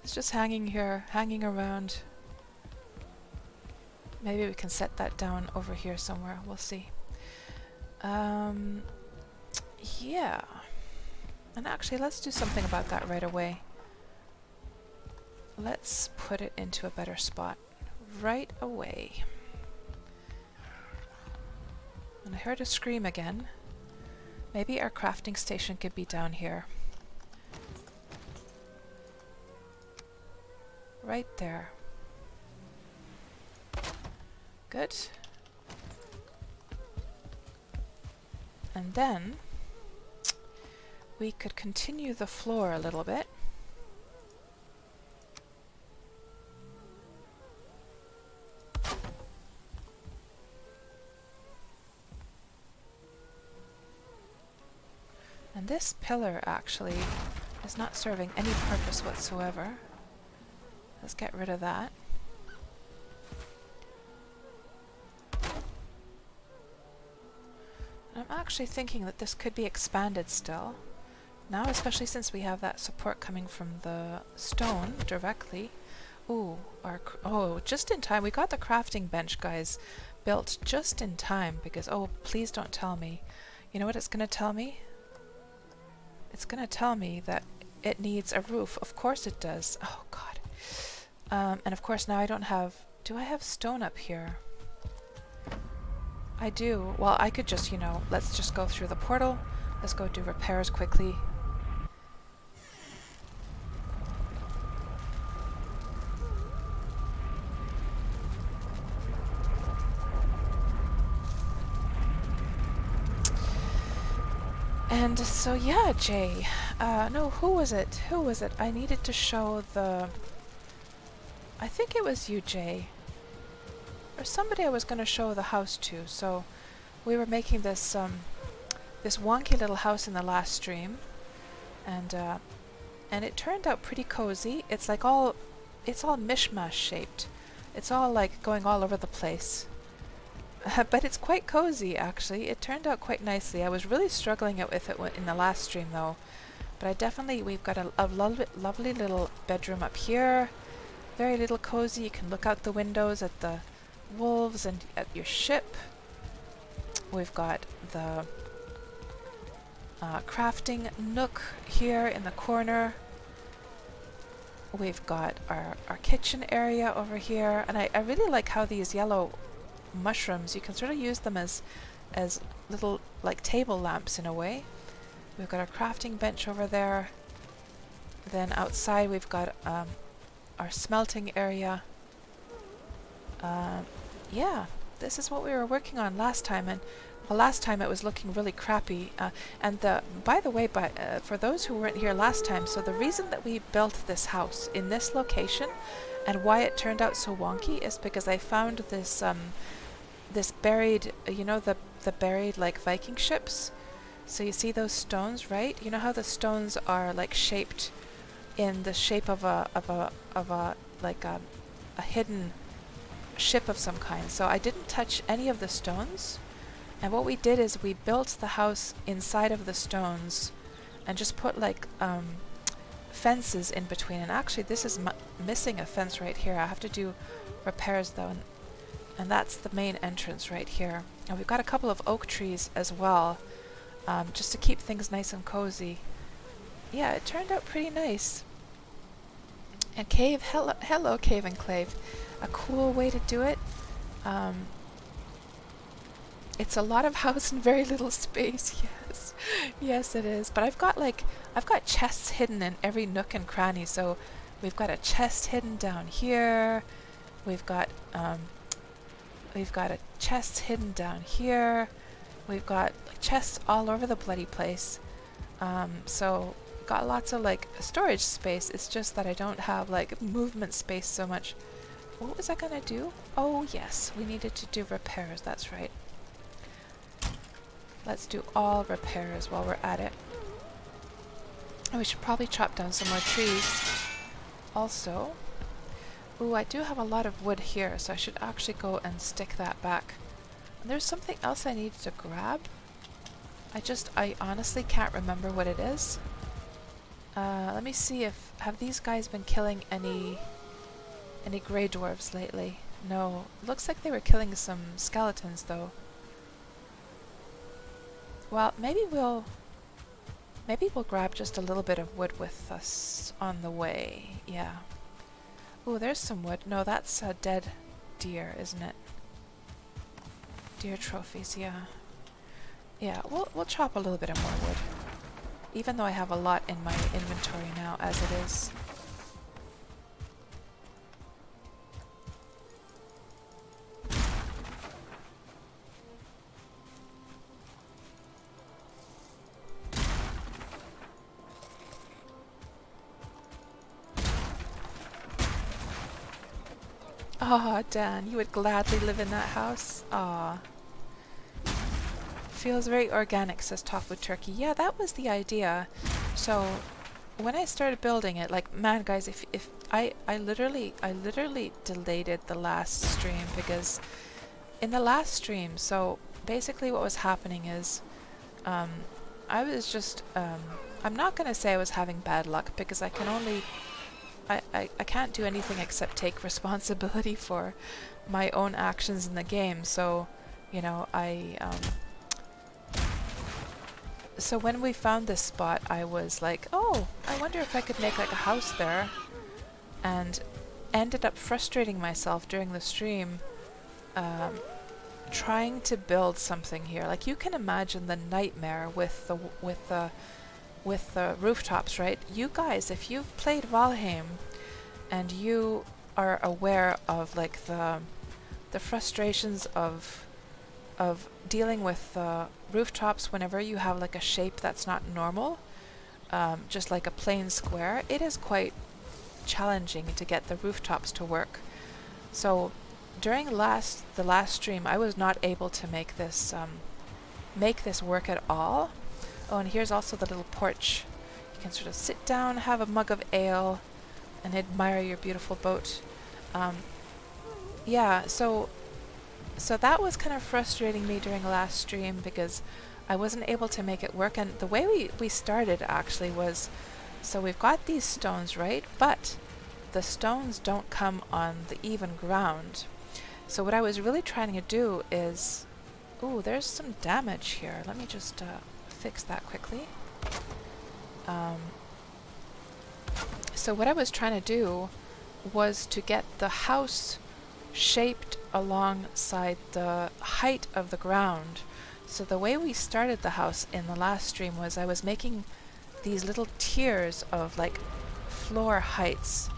It's just hanging here, hanging around. Maybe we can set that down over here somewhere. We'll see. Yeah. And actually, let's do something about that right away. Let's put it into a better spot right away. And I heard a scream again. Maybe our crafting station could be down here. Right there. Good. And then we could continue the floor a little bit. And this pillar actually is not serving any purpose whatsoever. Let's get rid of that. I'm actually thinking that this could be expanded still. Now, especially since we have that support coming from the stone directly. Ooh, oh, just in time. We got the crafting bench, guys, built just in time because, oh, please don't tell me. You know what it's going to tell me? It's going to tell me that it needs a roof. Of course it does. Oh, God. And of course now I don't have... Do I have stone up here? I do. Well, I could just, you know, let's just go through the portal. Let's go do repairs quickly. And so yeah, Jay. No, who was it? Who was it? I needed to show the... I think it was you, Jay. Or somebody I was going to show the house to. So we were making this this wonky little house in the last stream, and it turned out pretty cozy. It's like it's all mishmash shaped. It's all like going all over the place. But it's quite cozy, actually. It turned out quite nicely. I was really struggling with it in the last stream, though. But we've got a lovely little bedroom up here. Very little cozy. You can look out the windows at the wolves and at your ship. We've got the crafting nook here in the corner. We've got our kitchen area over here. And I really like how these yellow mushrooms, you can sort of use them as little like table lamps in a way. We've got our crafting bench over there. Then outside we've got our smelting area. Yeah, this is what we were working on last time, and well, last time it was looking really crappy. And by the way, for those who weren't here last time, so the reason that we built this house in this location and why it turned out so wonky is because I found this this buried, you know, the buried like Viking ships. So you see those stones, right? You know how the stones are like shaped in the shape of a like a hidden ship of some kind. So I didn't touch any of the stones, and what we did is we built the house inside of the stones and just put like fences in between. And actually this is missing a fence right here. I have to do repairs though, and that's the main entrance right here. And we've got a couple of oak trees as well, just to keep things nice and cozy. Yeah, it turned out pretty nice. And Cave, hello Cave Enclave. A cool way to do it. It's a lot of house and very little space. Yes, yes it is. But I've got chests hidden in every nook and cranny. So we've got a chest hidden down here. We've got a chest hidden down here. We've got chests all over the bloody place. So got lots of like storage space. It's just that I don't have like movement space so much. What was I gonna do? Oh yes, we needed to do repairs. That's right. Let's do all repairs while we're at it. And we should probably chop down some more trees. Also, ooh, I do have a lot of wood here, so I should actually go and stick that back. And there's something else I need to grab. I honestly can't remember what it is. Let me see have these guys been killing any grey dwarves lately? No. Looks like they were killing some skeletons though. Well, maybe we'll grab just a little bit of wood with us on the way. Yeah. Ooh, there's some wood. No, that's a dead deer, isn't it? Deer trophies, yeah. Yeah, we'll chop a little bit of more wood. Even though I have a lot in my inventory now as it is. Aw, Dan, you would gladly live in that house? Aw. Feels very organic, says Tofu Turkey. Yeah, that was the idea. So, when I started building it, like, man, guys, if I literally deleted the last stream because in the last stream, so basically what was happening is, I was just, I'm not gonna say I was having bad luck because I can only, I can't do anything except take responsibility for my own actions in the game. So, you know, so when we found this spot, I was like, oh, I wonder if I could make like a house there. And ended up frustrating myself during the stream, trying to build something here. Like, you can imagine the nightmare with the rooftops, right? You guys, if you've played Valheim and you are aware of like the frustrations of dealing with rooftops whenever you have like a shape that's not normal, just like a plain square, it is quite challenging to get the rooftops to work. So during the last stream, I was not able to make this work at all. Oh, and here's also the little porch. You can sort of sit down, have a mug of ale, and admire your beautiful boat. Yeah, so that was kind of frustrating me during the last stream because I wasn't able to make it work. And the way we started actually was, so we've got these stones, right? But the stones don't come on the even ground. So what I was really trying to do is, ooh, there's some damage here. Let me just fix that quickly. So what I was trying to do was to get the house shaped alongside the height of the ground. So the way we started the house in the last stream was I was making these little tiers of like floor heights.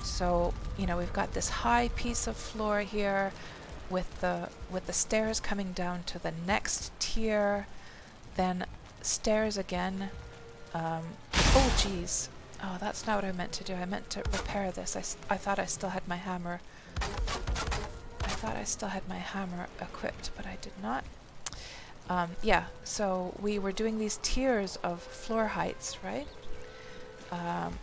So, you know, we've got this high piece of floor here with the stairs coming down to the next tier, then stairs again. Oh geez. Oh, that's not what I meant to do. I meant to repair this. I thought I still had my hammer. I thought I still had my hammer equipped, but I did not. Yeah, so we were doing these tiers of floor heights, right? And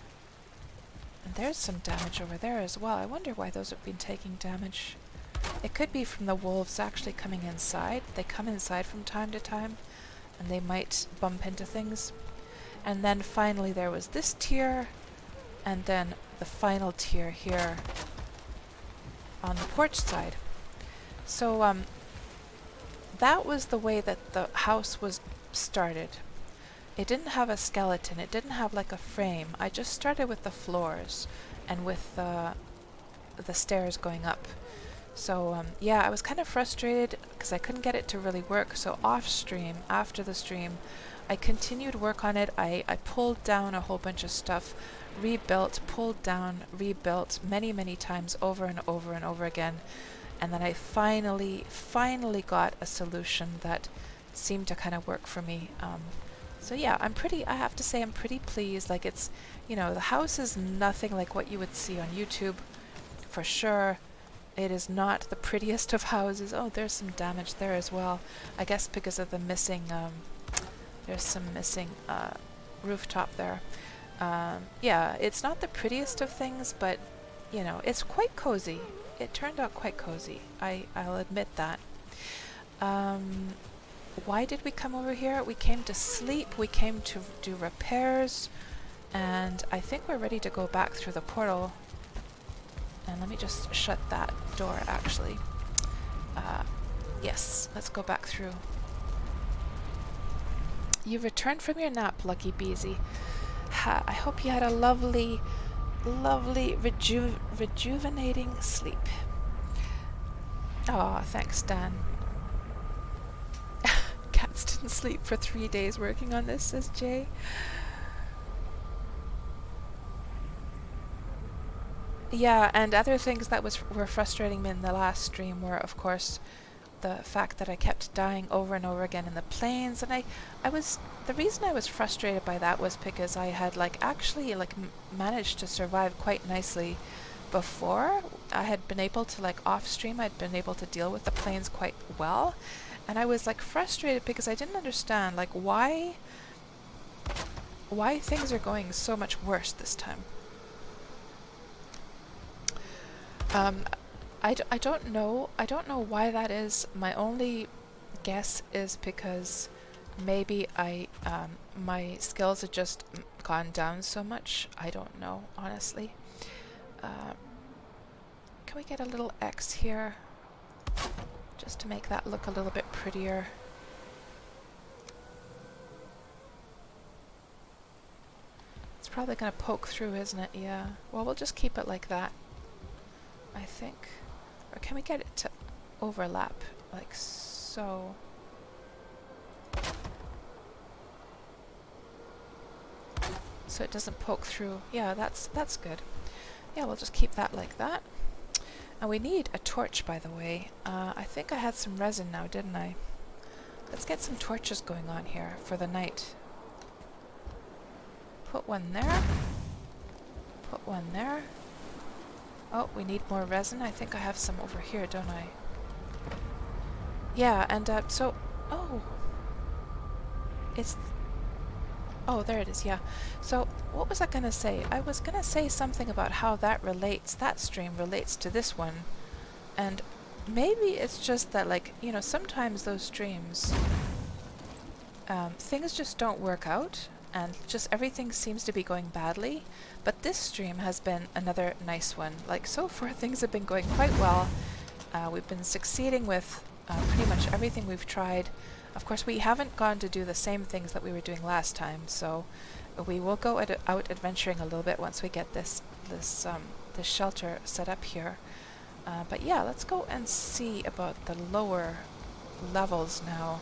there's some damage over there as well. I wonder why those have been taking damage. It could be from the wolves actually coming inside. They come inside from time to time, and they might bump into things. And then finally there was this tier, and then the final tier here on the porch side. So that was the way that the house was started. It didn't have a skeleton, it didn't have like a frame. I just started with the floors and with the stairs going up. So yeah, I was kind of frustrated because I couldn't get it to really work. So off stream, after the stream, I continued work on it. I pulled down a whole bunch of stuff, rebuilt, pulled down, rebuilt many times over and over and over again. And then I finally got a solution that seemed to kind of work for me. So yeah, I have to say I'm pretty pleased. Like, it's, you know, the house is nothing like what you would see on YouTube, for sure. It is not the prettiest of houses. Oh, there's some damage there as well. I guess because of the missing, there's some missing rooftop there. Yeah, it's not the prettiest of things, but, you know, it's quite cozy. It turned out quite cozy. I'll admit that. Why did we come over here? We came to sleep, we came to do repairs, and I think we're ready to go back through the portal. And let me just shut that door, actually. Yes, let's go back through. You returned from your nap, Lucky Beezy. I hope you had a lovely rejuvenating sleep. Oh, thanks, Dan. Cats didn't sleep for 3 days working on this, says Jay. Yeah, and other things that were frustrating me in the last stream were, of course, the fact that I kept dying over and over again in the plains, and the reason I was frustrated by that was because I had actually managed to survive quite nicely before. I had been able to off stream, I'd been able to deal with the plains quite well, and I was frustrated because I didn't understand why things are going so much worse this time. I don't know why that is. My only guess is because maybe my skills have just gone down so much. I don't know, honestly. Can we get a little X here? Just to make that look a little bit prettier. It's probably going to poke through, isn't it? Yeah. Well, we'll just keep it like that. I think. Or can we get it to overlap like so? So it doesn't poke through. Yeah, that's good. Yeah, we'll just keep that like that. And we need a torch, by the way. I think I had some resin now, didn't I? Let's get some torches going on here for the night. Put one there. Put one there. Oh, we need more resin. I think I have some over here, don't I? Yeah, and so... Oh! It's... Oh, there it is, yeah. So, what was I going to say? I was going to say something about how that relates, that stream relates to this one. And maybe it's just that, like, you know, sometimes those streams, things just don't work out, and just everything seems to be going badly. But this stream has been another nice one. Like, so far things have been going quite well. We've been succeeding with pretty much everything we've tried. Of course, we haven't gone to do the same things that we were doing last time, so we will go out adventuring a little bit once we get this shelter set up here. But yeah, let's go and see about the lower levels now.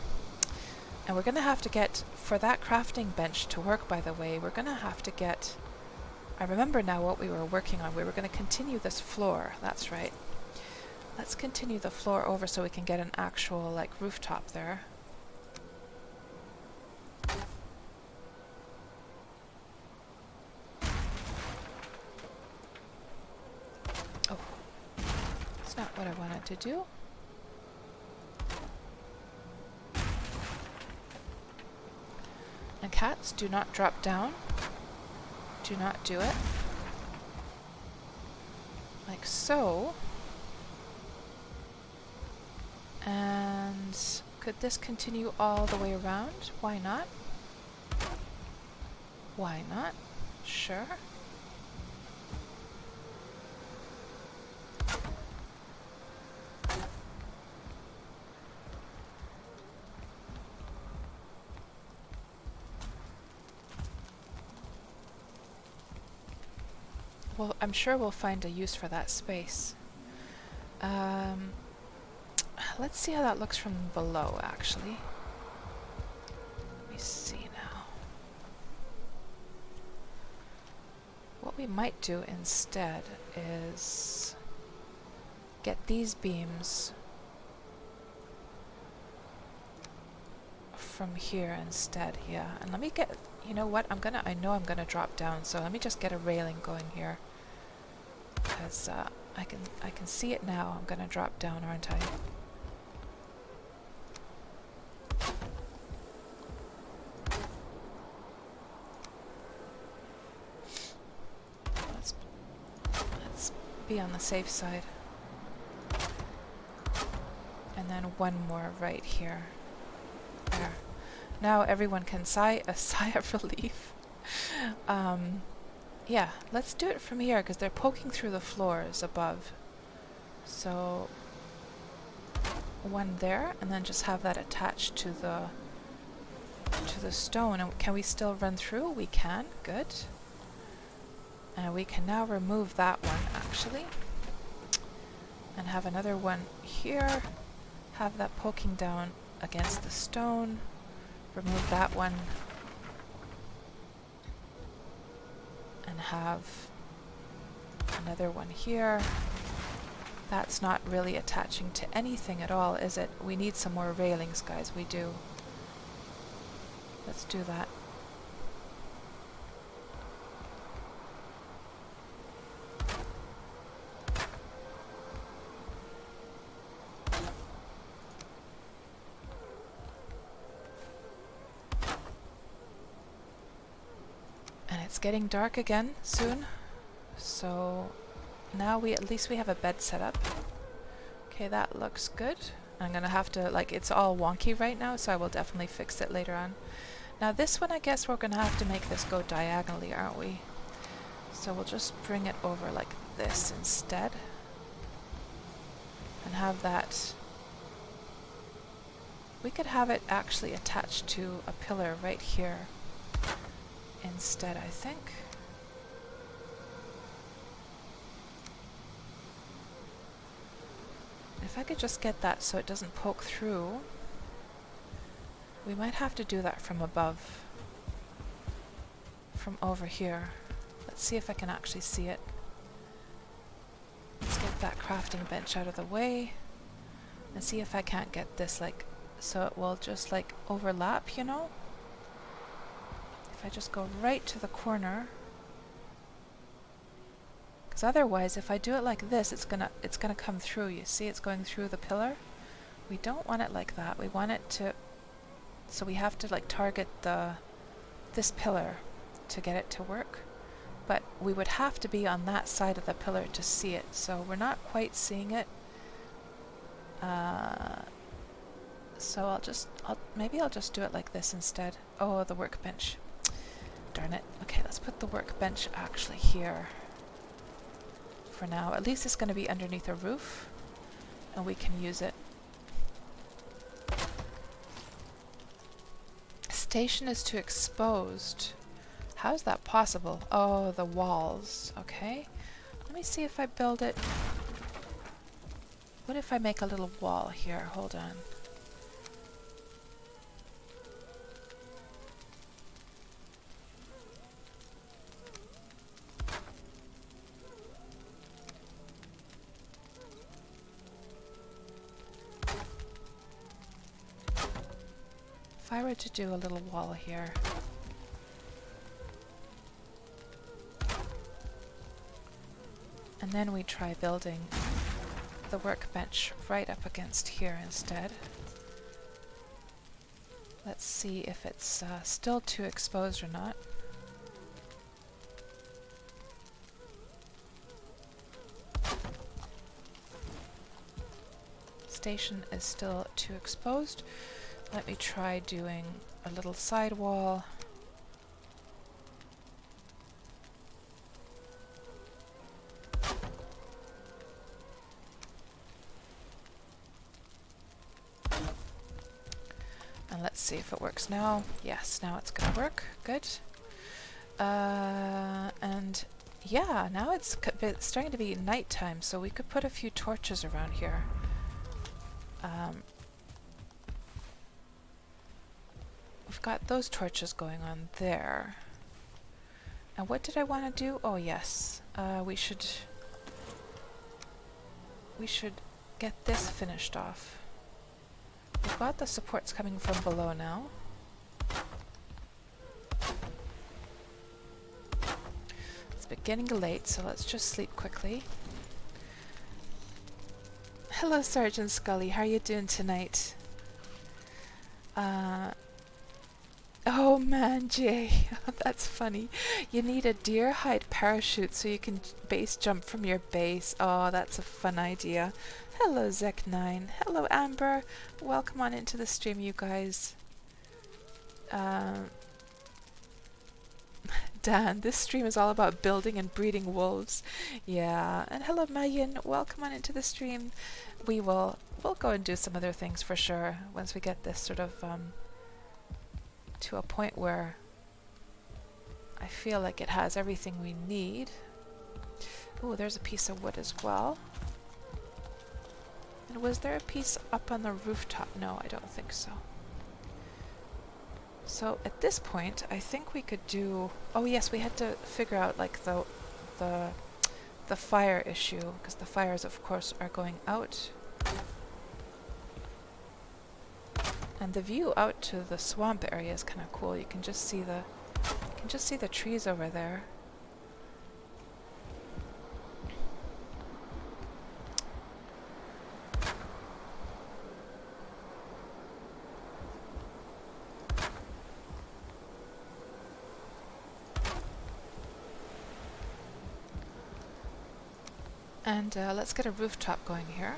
And we're going to have to get, for that crafting bench to work, by the way, we're going to have to get... I remember now what we were working on. We were going to continue this floor. That's right. Let's continue the floor over so we can get an actual, like, rooftop there. Oh, that's not what I wanted to do. And cats, do not drop down. Do not do it. Like so. And could this continue all the way around? Why not? Why not? Sure. Well, I'm sure we'll find a use for that space. Let's see how that looks from below, actually. Let me see now. What we might do instead is get these beams from here instead, yeah. And let me get, you know what, I know I'm gonna drop down, so let me just get a railing going here. Because I can see it now. I'm gonna drop down, aren't I? Let's be on the safe side. And then one more right here. There. Now everyone can sigh a sigh of relief. Yeah, let's do it from here because they're poking through the floors above. So one there, and then just have that attached to the stone. And can we still run through? We can. Good. And we can now remove that one actually, and have another one here. Have that poking down against the stone. Remove that one. And have another one here. That's not really attaching to anything at all, is it? We need some more railings, guys. We do. Let's do that. It's getting dark again soon, so now at least we have a bed set up. Okay, that looks good. I'm gonna have to, like, it's all wonky right now, so I will definitely fix it later on. Now this one, I guess we're gonna have to make this go diagonally, aren't we? So we'll just bring it over like this instead, and have that. We could have it actually attached to a pillar right here instead, I think. if I could just get that so it doesn't poke through. We might have to do that from above. From over here. Let's see if I can actually see it. Let's get that crafting bench out of the way. And see if I can't get this like, so it will just like overlap, you know? If I just go right to the corner. Because otherwise, if I do it like this, it's gonna come through. You see, it's going through the pillar. We don't want it like that. We want it to, so we have to like target this pillar to get it to work. But we would have to be on that side of the pillar to see it. So we're not quite seeing it. So maybe I'll just do it like this instead. Oh, the workbench. Darn it. Okay, let's put the workbench actually here. For now. At least it's going to be underneath a roof. And we can use it. Station is too exposed. How is that possible? Oh, the walls. Okay. Let me see if I build it. What if I make a little wall here? Hold on. If I were to do a little wall here. And then we try building the workbench right up against here instead. Let's see if it's still too exposed or not. Station is still too exposed. Let me try doing a little side wall. And let's see if it works now. Yes, now it's gonna work. Good. And yeah, now it's starting to be nighttime, so we could put a few torches around here. We've got those torches going on there. And what did I want to do? Oh yes, we should get this finished off. We've got the supports coming from below now. It's getting late, so let's just sleep quickly. Hello, Sergeant Scully. How are you doing tonight? Oh man, Jay, that's funny. You need a deer hide parachute so you can base jump from your base. Oh, that's a fun idea. Hello, Zek9. Hello, Amber. Welcome on into the stream, you guys. Dan, this stream is all about building and breeding wolves. Yeah, and hello, Mayan. Welcome on into the stream. We'll go and do some other things for sure once we get this sort of to a point where I feel like it has everything we need. Ooh, there's a piece of wood as well. And was there a piece up on the rooftop? No, I don't think so. So at this point, I think we could do... Oh yes, we had to figure out like the fire issue, because the fires of course are going out. And the view out to the swamp area is kind of cool. You can just see the trees over there. And let's get a rooftop going here.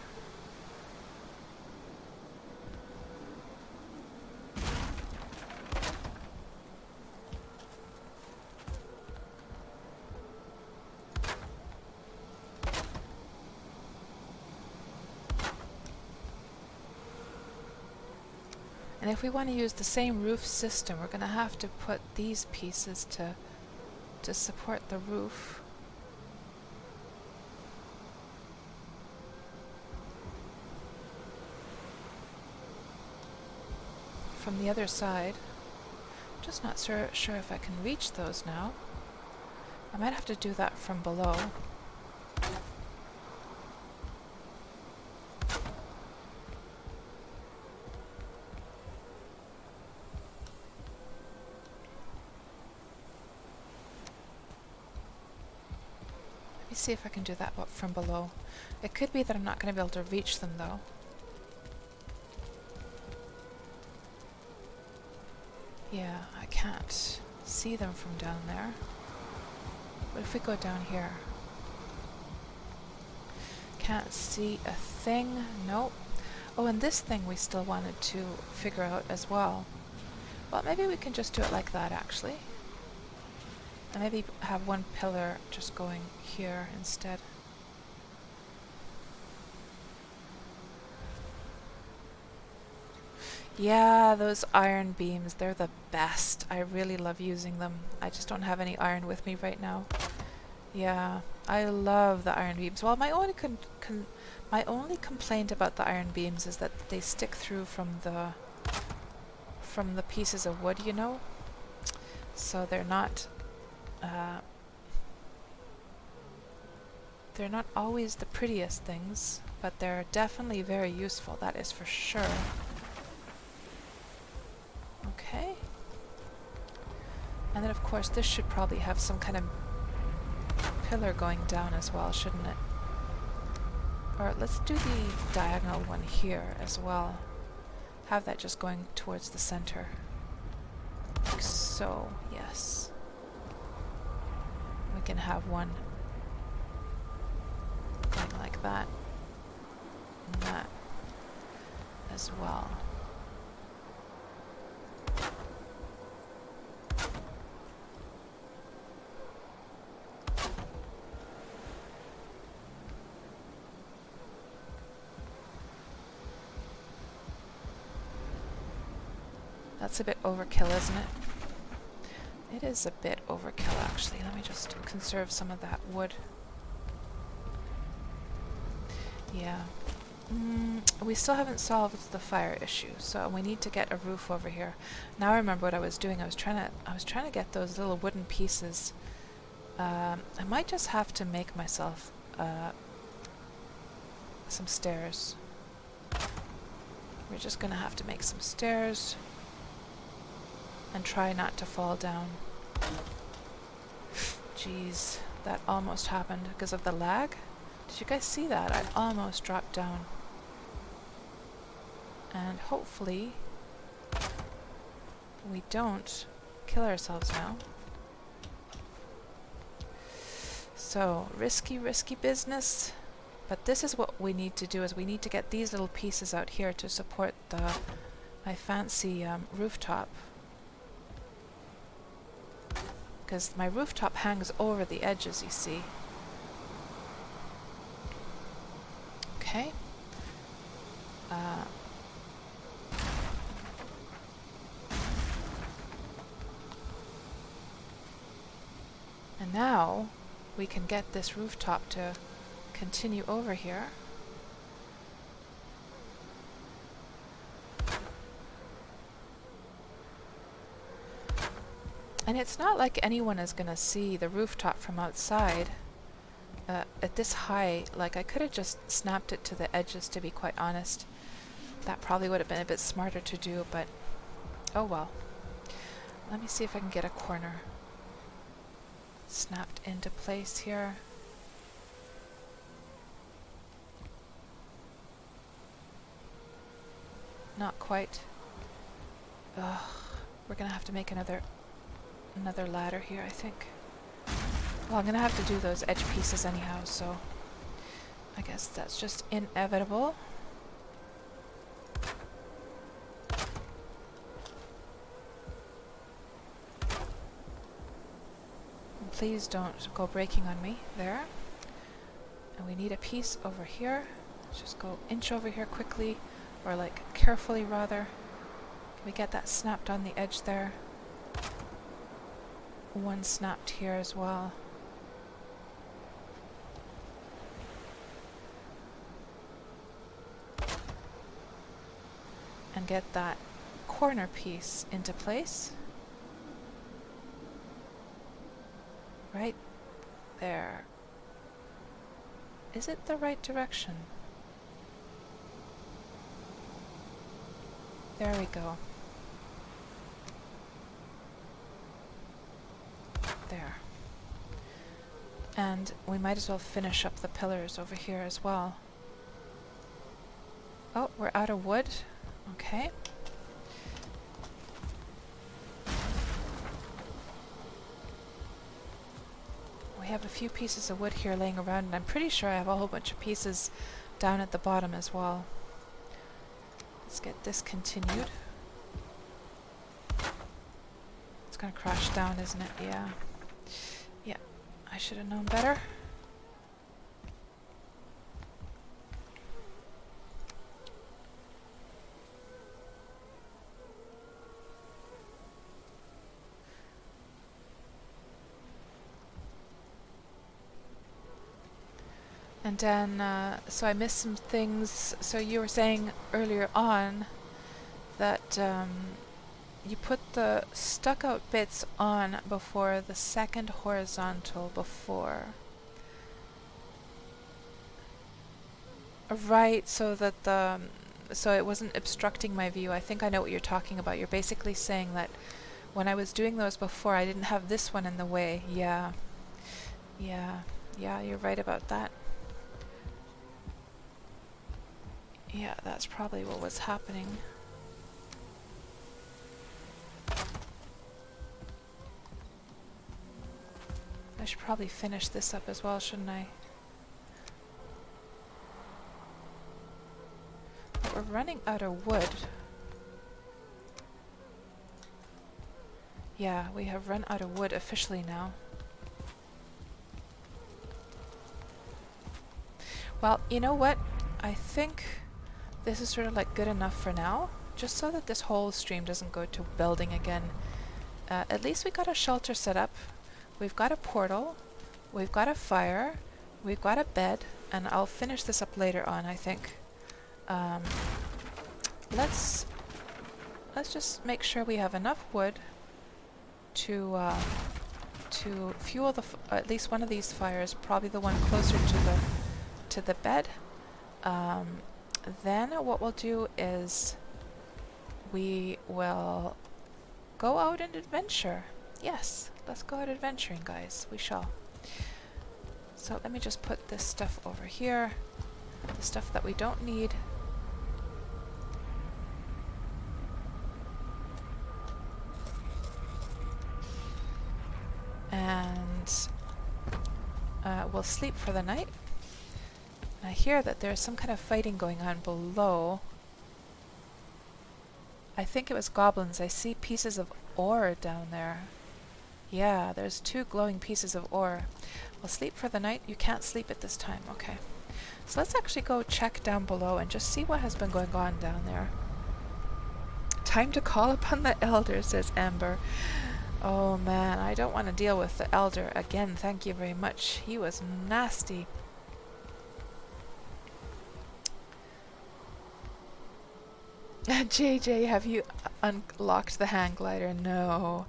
And if we want to use the same roof system, we're going to have to put these pieces to support the roof. from the other side. Just not sure if I can reach those now. I might have to do that from below. Let me see if I can do that from below. It could be that I'm not going to be able to reach them though. Yeah, I can't see them from down there. What if we go down here? Can't see a thing. Nope. Oh, and this thing we still wanted to figure out as well. Well, maybe we can just do it like that, actually. And maybe have one pillar just going here instead. Yeah, those iron beams, they're the best. I really love using them. I just don't have any iron with me right now. Yeah, I love the iron beams. Well, my only complaint about the iron beams is that they stick through from the pieces of wood, you know? So they're not always the prettiest things, but they're definitely very useful, that is for sure. Okay. And then of course this should probably have some kind of pillar going down as well, shouldn't it? Or let's do the diagonal one here as well. Have that just going towards the center. Like so, yes. We can have one going like that. And that as well. That's a bit overkill, isn't it? It is a bit overkill, actually. Let me just conserve some of that wood. Yeah. We still haven't solved the fire issue, so we need to get a roof over here. Now I remember what I was doing. I was trying to get those little wooden pieces. I might just have to make myself some stairs. We're just gonna have to make some stairs and try not to fall down. Jeez, that almost happened because of the lag. Did you guys see that? I almost dropped down. And hopefully we don't kill ourselves now. So, risky business. But this is what we need to do, is we need to get these little pieces out here to support my fancy rooftop. Because my rooftop hangs over the edges, you see. Okay. And now we can get this rooftop to continue over here. And it's not like anyone is going to see the rooftop from outside at this height. Like, I could have just snapped it to the edges, to be quite honest. That probably would have been a bit smarter to do, but oh well. Let me see if I can get a corner snapped into place here. Not quite. Ugh, we're gonna have to make another ladder here, I think. Well, I'm gonna have to do those edge pieces anyhow, so I guess that's just inevitable. And please don't go breaking on me there. And we need a piece over here. Let's just go inch over here quickly, or like carefully rather. Can we get that snapped on the edge there? One snapped here as well. And get that corner piece into place. Right there. Is it the right direction? There we go. There. And we might as well finish up the pillars over here as well. Oh, we're out of wood. Okay. We have a few pieces of wood here laying around, and I'm pretty sure I have a whole bunch of pieces down at the bottom as well. Let's get this continued. It's gonna crash down, isn't it? Yeah. Yeah. I should have known better. And then, so I missed some things. So you were saying earlier on that you put the stuck out bits on before the second horizontal before. Right, so that so it wasn't obstructing my view. I think I know what you're talking about. You're basically saying that when I was doing those before, I didn't have this one in the way. Yeah. Yeah. Yeah, you're right about that. Yeah, that's probably what was happening. I should probably finish this up as well, shouldn't I? But we're running out of wood. Yeah, we have run out of wood officially now. Well, you know what? I think this is sort of like good enough for now, just so that this whole stream doesn't go to building again. At least we got a shelter set up. We've got a portal. We've got a fire. We've got a bed, and I'll finish this up later on, I think. Let's just make sure we have enough wood to fuel at least one of these fires, probably the one closer to the bed. Then what we'll do is we will go out and adventure. Yes, let's go out adventuring, guys. We shall. So let me just put this stuff over here. The stuff that we don't need. And we'll sleep for the night. I hear that there's some kind of fighting going on below. I think it was goblins. I see pieces of ore down there. Yeah, there's 2 glowing pieces of ore. We'll sleep for the night. You can't sleep at this time. Okay. So let's actually go check down below and just see what has been going on down there. Time to call upon the elder, says Amber. Oh man, I don't want to deal with the elder again. Thank you very much. He was nasty. JJ, have you unlocked the hang glider? No.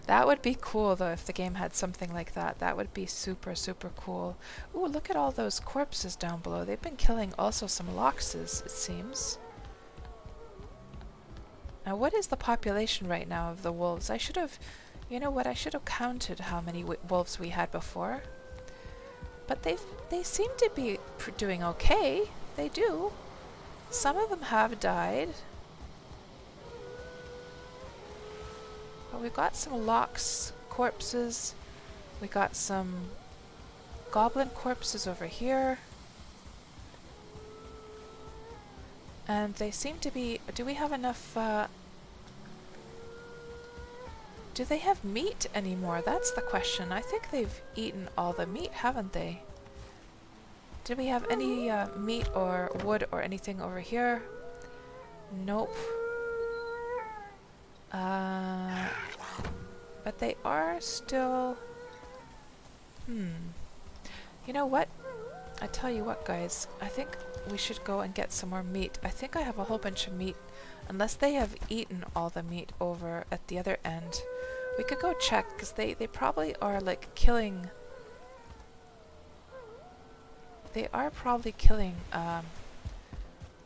That would be cool though if the game had something like that. That would be super, super cool. Ooh, look at all those corpses down below. They've been killing also some loxes, it seems. Now what is the population right now of the wolves? I should have, you know what, I should have counted how many wolves we had before. But they seem to be doing okay. They do. Some of them have died. But we've got some lox corpses. We got some goblin corpses over here. And they seem to be... Do we have enough... do they have meat anymore? That's the question. I think they've eaten all the meat, haven't they? Do we have any meat or wood or anything over here? Nope. But they are still... You know what? I tell you what, guys, I think we should go and get some more meat. I think I have a whole bunch of meat, unless they have eaten all the meat over at the other end. We could go check, because they probably are like killing... They are probably killing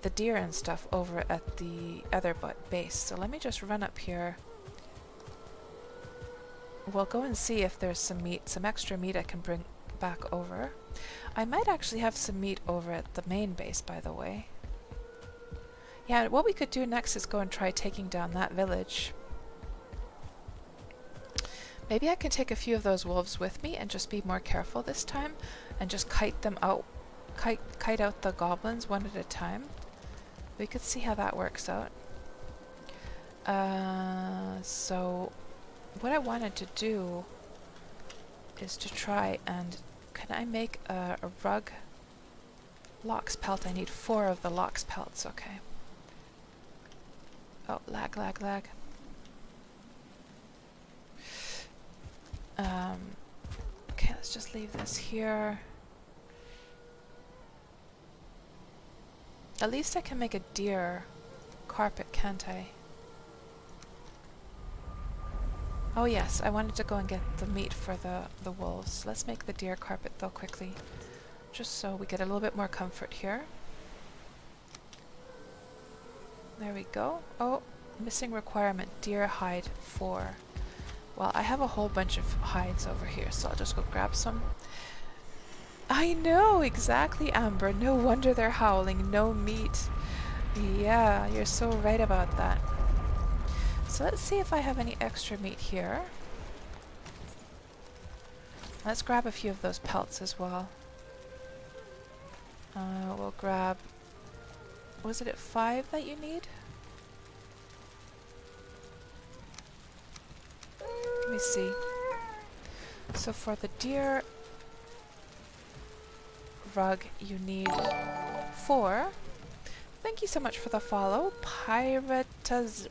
the deer and stuff over at the other base. So let me just run up here. We'll go and see if there's some meat, some extra meat I can bring back over. I might actually have some meat over at the main base, by the way. Yeah, what we could do next is go and try taking down that village. Maybe I can take a few of those wolves with me and just be more careful this time and just kite them out, kite out the goblins one at a time. We could see how that works out. So what I wanted to do is to try and... Can I make a rug? Lox pelt. I need 4 of the lox pelts. Okay. Oh, lag. Okay, let's just leave this here. At least I can make a deer carpet, can't I? Oh yes, I wanted to go and get the meat for the wolves. Let's make the deer carpet though quickly, just so we get a little bit more comfort here. There we go. Oh, missing requirement, deer hide 4. Well, I have a whole bunch of hides over here, so I'll just go grab some. I know, exactly, Amber. No wonder they're howling. No meat. Yeah, you're so right about that. So let's see if I have any extra meat here. Let's grab a few of those pelts as well. We'll grab... Was it at 5 that you need? Let me see. So for the deer rug, you need 4. Thank you so much for the follow. Piratarizoli,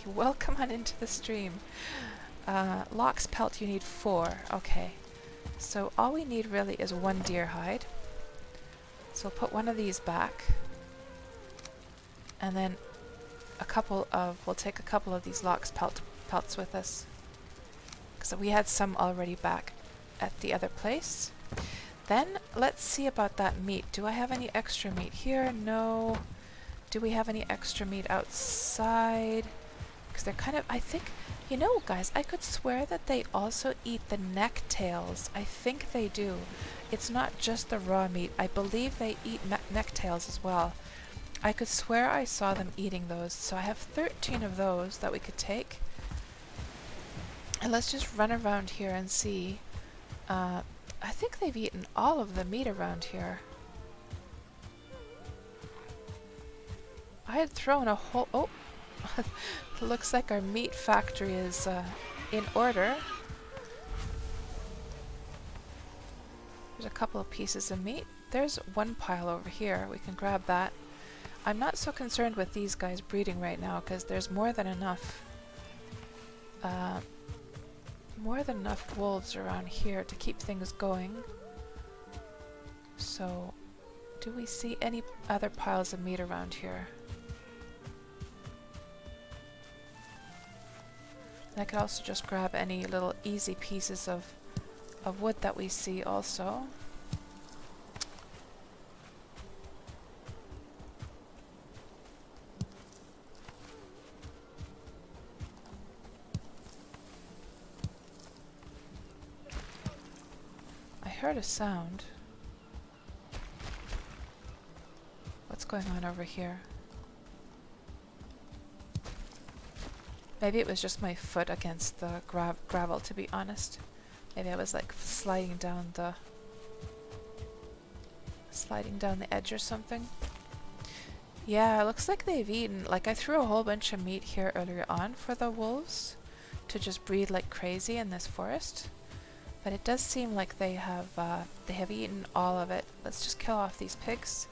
welcome on into the stream. Lox pelt, you need 4. Okay. So all we need really is 1 deer hide. So we'll put one of these back. And then we'll take a couple of these lox pelts with us. Because we had some already back at the other place. Then let's see about that meat. Do I have any extra meat here? No. Do we have any extra meat outside? Because they're kind of, I think, you know, guys, I could swear that they also eat the neck tails. I think they do. It's not just the raw meat. I believe they eat neck tails as well. I could swear I saw them eating those. So I have 13 of those that we could take. And let's just run around here and see. I think they've eaten all of the meat around here. I had thrown a whole... Oh! Looks like our meat factory is in order. There's a couple of pieces of meat. There's one pile over here. We can grab that. I'm not so concerned with these guys breeding right now because there's more than enough wolves around here to keep things going. So, do we see any other piles of meat around here? And I could also just grab any little easy pieces of wood that we see also. I heard a sound. What's going on over here? Maybe it was just my foot against the gravel, to be honest. Maybe I was like sliding down the edge or something. Yeah, it looks like they've eaten. Like I threw a whole bunch of meat here earlier on for the wolves to just breed like crazy in this forest. But it does seem like they have eaten all of it. Let's just kill off these pigs.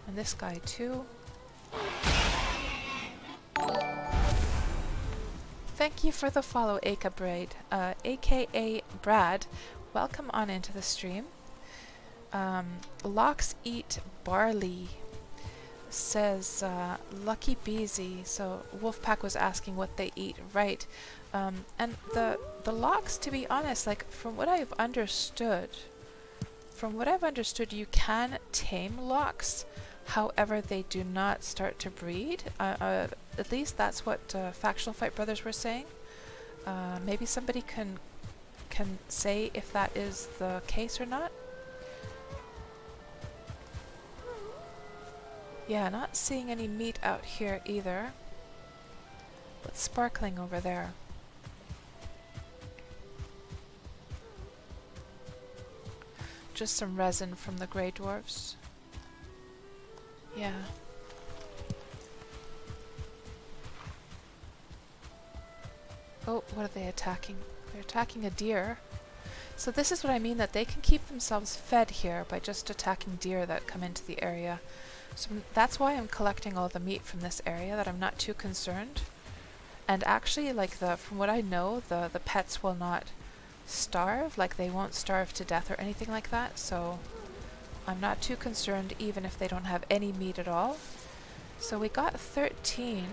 And this guy too. Thank you for the follow, aka Brad. Welcome on into the stream. Lox eat barley, says Lucky Beezy. So Wolfpack was asking what they eat, right? And the lox, to be honest, like from what I've understood, you can tame lox. However, they do not start to breed. At least that's what Factional Fight Brothers were saying. Maybe somebody can say if that is the case or not. Yeah, not seeing any meat out here either. What's sparkling over there? Just some resin from the Grey Dwarfs. Yeah. Oh, what are they attacking? They're attacking a deer. So this is what I mean, that they can keep themselves fed here by just attacking deer that come into the area. So that's why I'm collecting all the meat from this area, that I'm not too concerned. And actually, like from what I know, the pets will not starve, like they won't starve to death or anything like that, so I'm not too concerned even if they don't have any meat at all. So we got 13.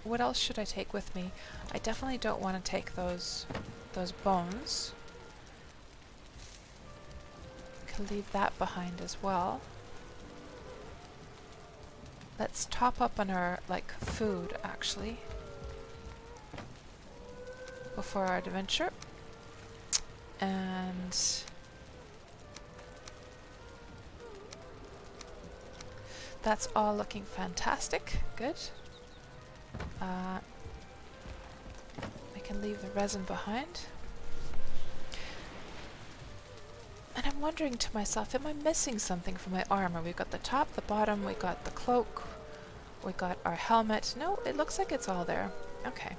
What else should I take with me? I definitely don't want to take those bones. Can leave that behind as well. Let's top up on our food actually before our adventure. And that's all looking fantastic. Good. I can leave the resin behind. And I'm wondering to myself, am I missing something from my armor? We've got the top, the bottom, we got the cloak, we got our helmet. No, it looks like it's all there. Okay.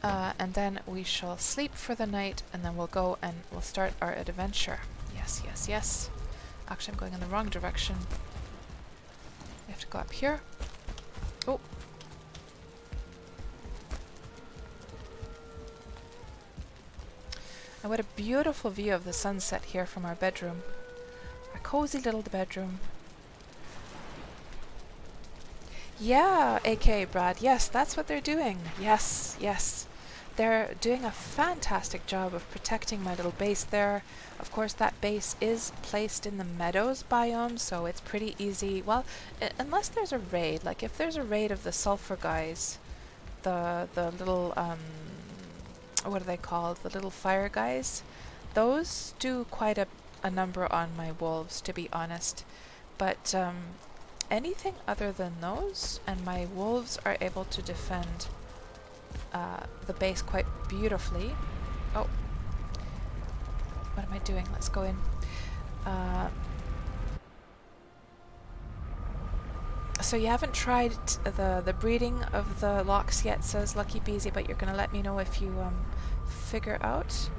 And then we shall sleep for the night, and then we'll go and we'll start our adventure. Yes, yes, yes. Actually, I'm going in the wrong direction. We have to go up here. Oh. And what a beautiful view of the sunset here from our bedroom. Our cozy little bedroom. Yeah, aka Brad. Yes, that's what they're doing. Yes, yes. They're doing a fantastic job of protecting my little base there. Of course, that base is placed in the meadows biome, so it's pretty easy. Well, unless there's a raid. Like, if there's a raid of the sulfur guys, the little, what are they called? The little fire guys. Those do quite a number on my wolves, to be honest. But, anything other than those, and my wolves are able to defend the base quite beautifully. Oh, what am I doing? Let's go in. So you haven't tried the breeding of the lox yet, says Lucky Beezy, but you're gonna let me know if you figure out.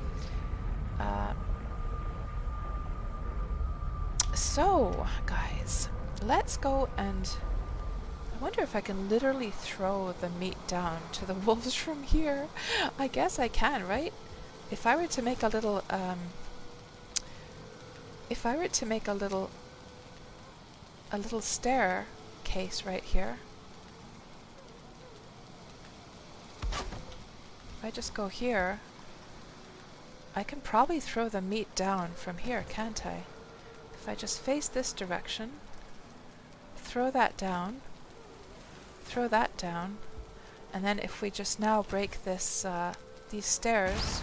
So, guys, let's go and I wonder if I can literally throw the meat down to the wolves from here. I guess I can, right? If I were to make a little, staircase right here. If I just go here, I can probably throw the meat down from here, can't I? If I just face this direction, throw that down, and then if we just now break this, these stairs,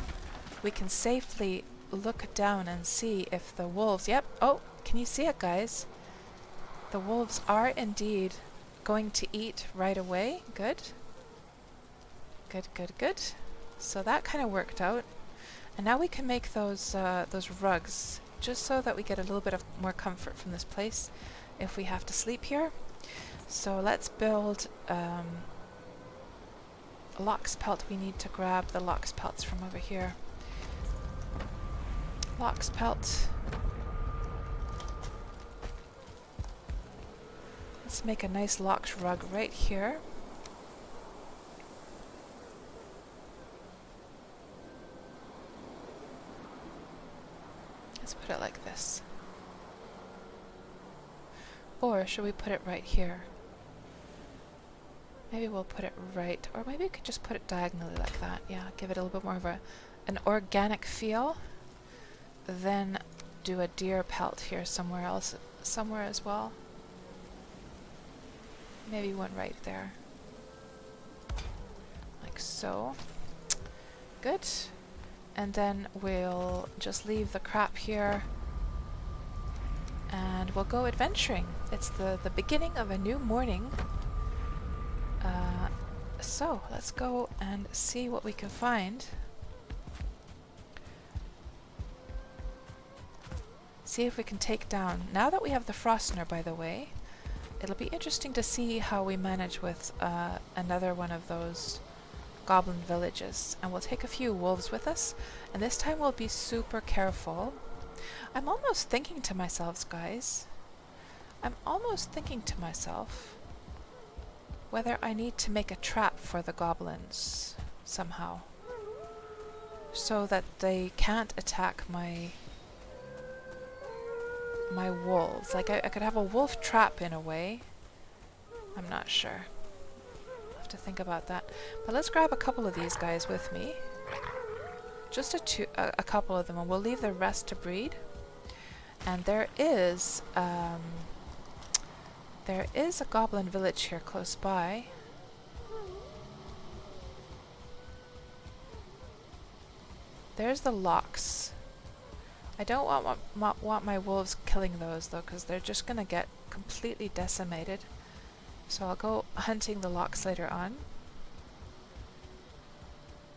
we can safely look down and see if the wolves, yep, oh, can you see it, guys? The wolves are indeed going to eat right away. Good. Good, good, good. So that kind of worked out. And now we can make those rugs, just so that we get a little bit of more comfort from this place if we have to sleep here. So let's build a lox pelt. We need to grab the lox pelts from over here. Lox pelt. Let's make a nice lox rug right here. Let's put it like this. Or should we put it right here? Maybe we'll put it right, or maybe we could just put it diagonally like that. Yeah, give it a little bit more of an organic feel. Then do a deer pelt here somewhere as well. Maybe one right there. Like so. Good. And then we'll just leave the crap here and we'll go adventuring. It's the beginning of a new morning. So let's go and see what we can find. See if we can take down. Now that we have the Frostner, by the way, it'll be interesting to see how we manage with another one of those goblin villages. And we'll take a few wolves with us, and this time we'll be super careful. I'm almost thinking to myself, guys, whether I need to make a trap for the goblins somehow, so that they can't attack my wolves. Like I could have a wolf trap in a way. I'm not sure. I'll have to think about that. But let's grab a couple of these guys with me. Just a couple of them, and we'll leave the rest to breed. And there is a goblin village here close by. There's the locks. I don't want my wolves killing those though, because they're just gonna get completely decimated. So I'll go hunting the locks later on.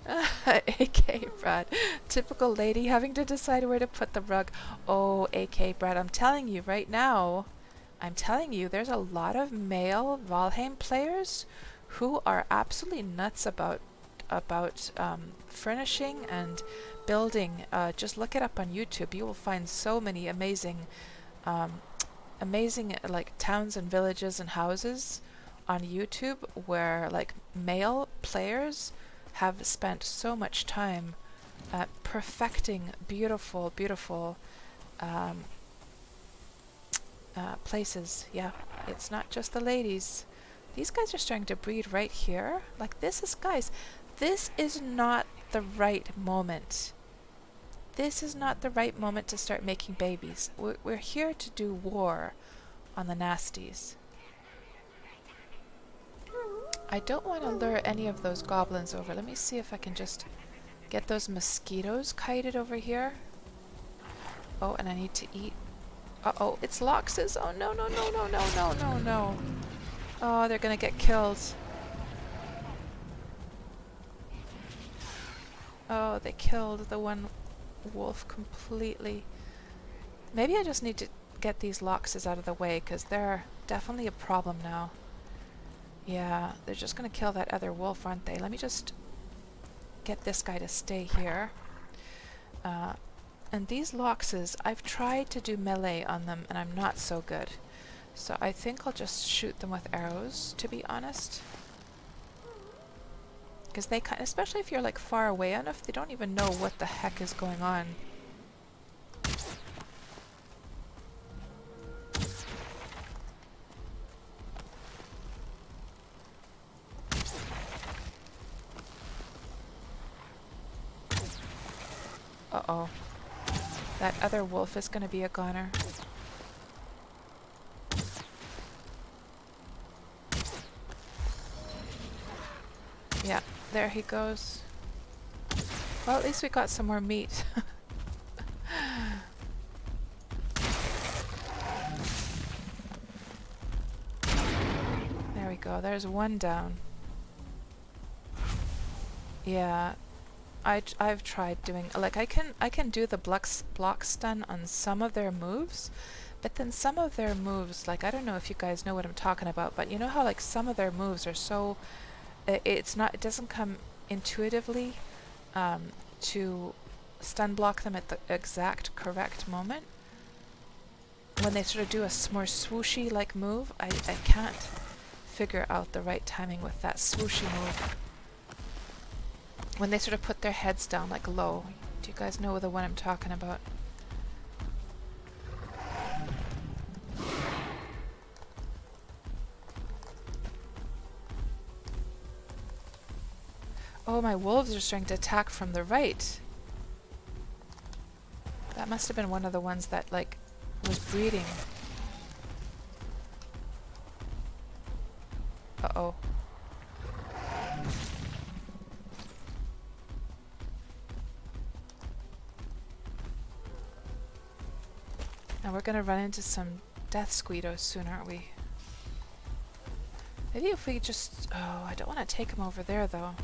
AK Brad. Typical lady having to decide where to put the rug. Oh, AK Brad, I'm telling you right now, there's a lot of male Valheim players who are absolutely nuts about furnishing and building. Just look it up on YouTube. You will find so many amazing like towns and villages and houses on YouTube where like male players have spent so much time perfecting beautiful places. Yeah, it's not just the ladies. These guys are starting to breed right here. Like this is, guys, this is not the right moment. This is not the right moment to start making babies. We're here to do war on the nasties. I don't want to lure any of those goblins over. Let me see if I can just get those mosquitoes kited over here. Oh, and I need to eat. Uh-oh, it's Loxes. Oh, no. Oh, they're gonna get killed. Oh, they killed the one wolf completely. Maybe I just need to get these Loxes out of the way, because they're definitely a problem now. Yeah, they're just gonna kill that other wolf, aren't they? Let me just get this guy to stay here. And these Loxes, I've tried to do melee on them, and I'm not so good. So I think I'll just shoot them with arrows, to be honest. Because they kind, especially if you're like far away enough, they don't even know what the heck is going on. Uh-oh. That other wolf is going to be a goner. Yeah, there he goes. Well, at least we got some more meat. There we go. There's one down. Yeah. I've tried doing, like, I can do the block stun on some of their moves, but then some of their moves, like, I don't know if you guys know what I'm talking about, but you know how like some of their moves are so it doesn't come intuitively to stun block them at the exact correct moment. When they sort of do a more swooshy like move, I can't figure out the right timing with that swooshy move. When they sort of put their heads down like low. Do you guys know the one I'm talking about? Oh, my wolves are starting to attack from the right. That must have been one of the ones that, like, was breeding. Uh-oh. Now we're gonna run into some death squeedos soon, aren't we? Maybe if we just... Oh, I don't want to take him over there, though.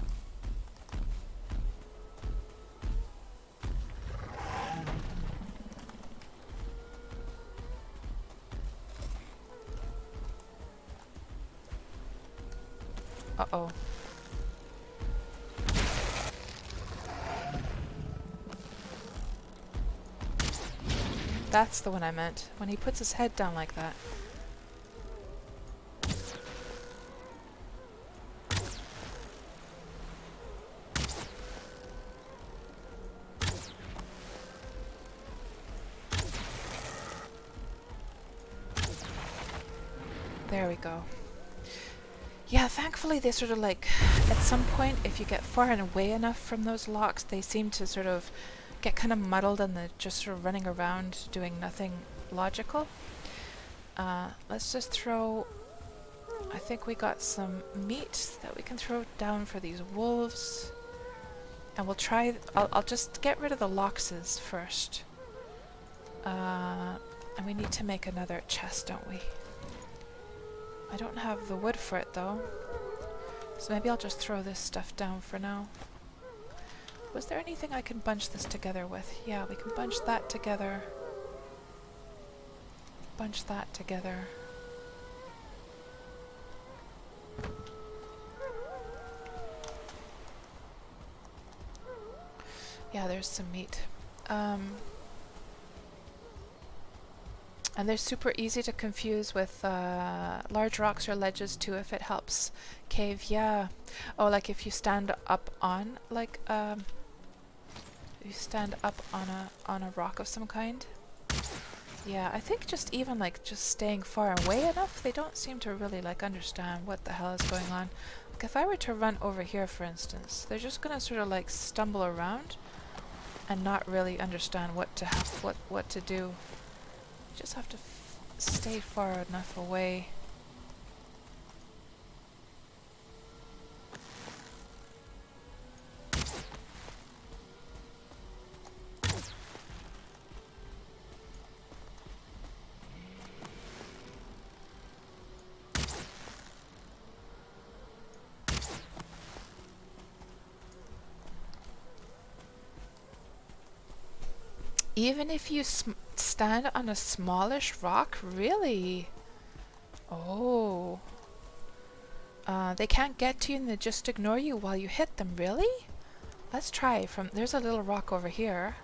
Uh-oh. That's the one I meant. When he puts his head down like that. There we go. Yeah, thankfully they sort of like, at some point, if you get far and away enough from those locks, they seem to sort of get kind of muddled and they're just sort of running around doing nothing logical. Let's just throw... I think we got some meat that we can throw down for these wolves. And we'll try... I'll just get rid of the loxes first. And we need to make another chest, don't we? I don't have the wood for it though, so maybe I'll just throw this stuff down for now. Was there anything I can bunch this together with? Yeah, we can bunch that together. Bunch that together. Yeah, there's some meat. And they're super easy to confuse with large rocks or ledges too, if it helps. Cave, yeah. Oh, like if you stand up on, like, you stand up on a rock of some kind. Yeah, I think just even like just staying far away enough, they don't seem to really like understand what the hell is going on. Like if I were to run over here, for instance, they're just gonna sort of like stumble around and not really understand what to do. Just have to stay far enough away. Even if you stand on a smallish rock, really? Oh. They can't get to you and they just ignore you while you hit them, really? Let's try from... There's a little rock over here.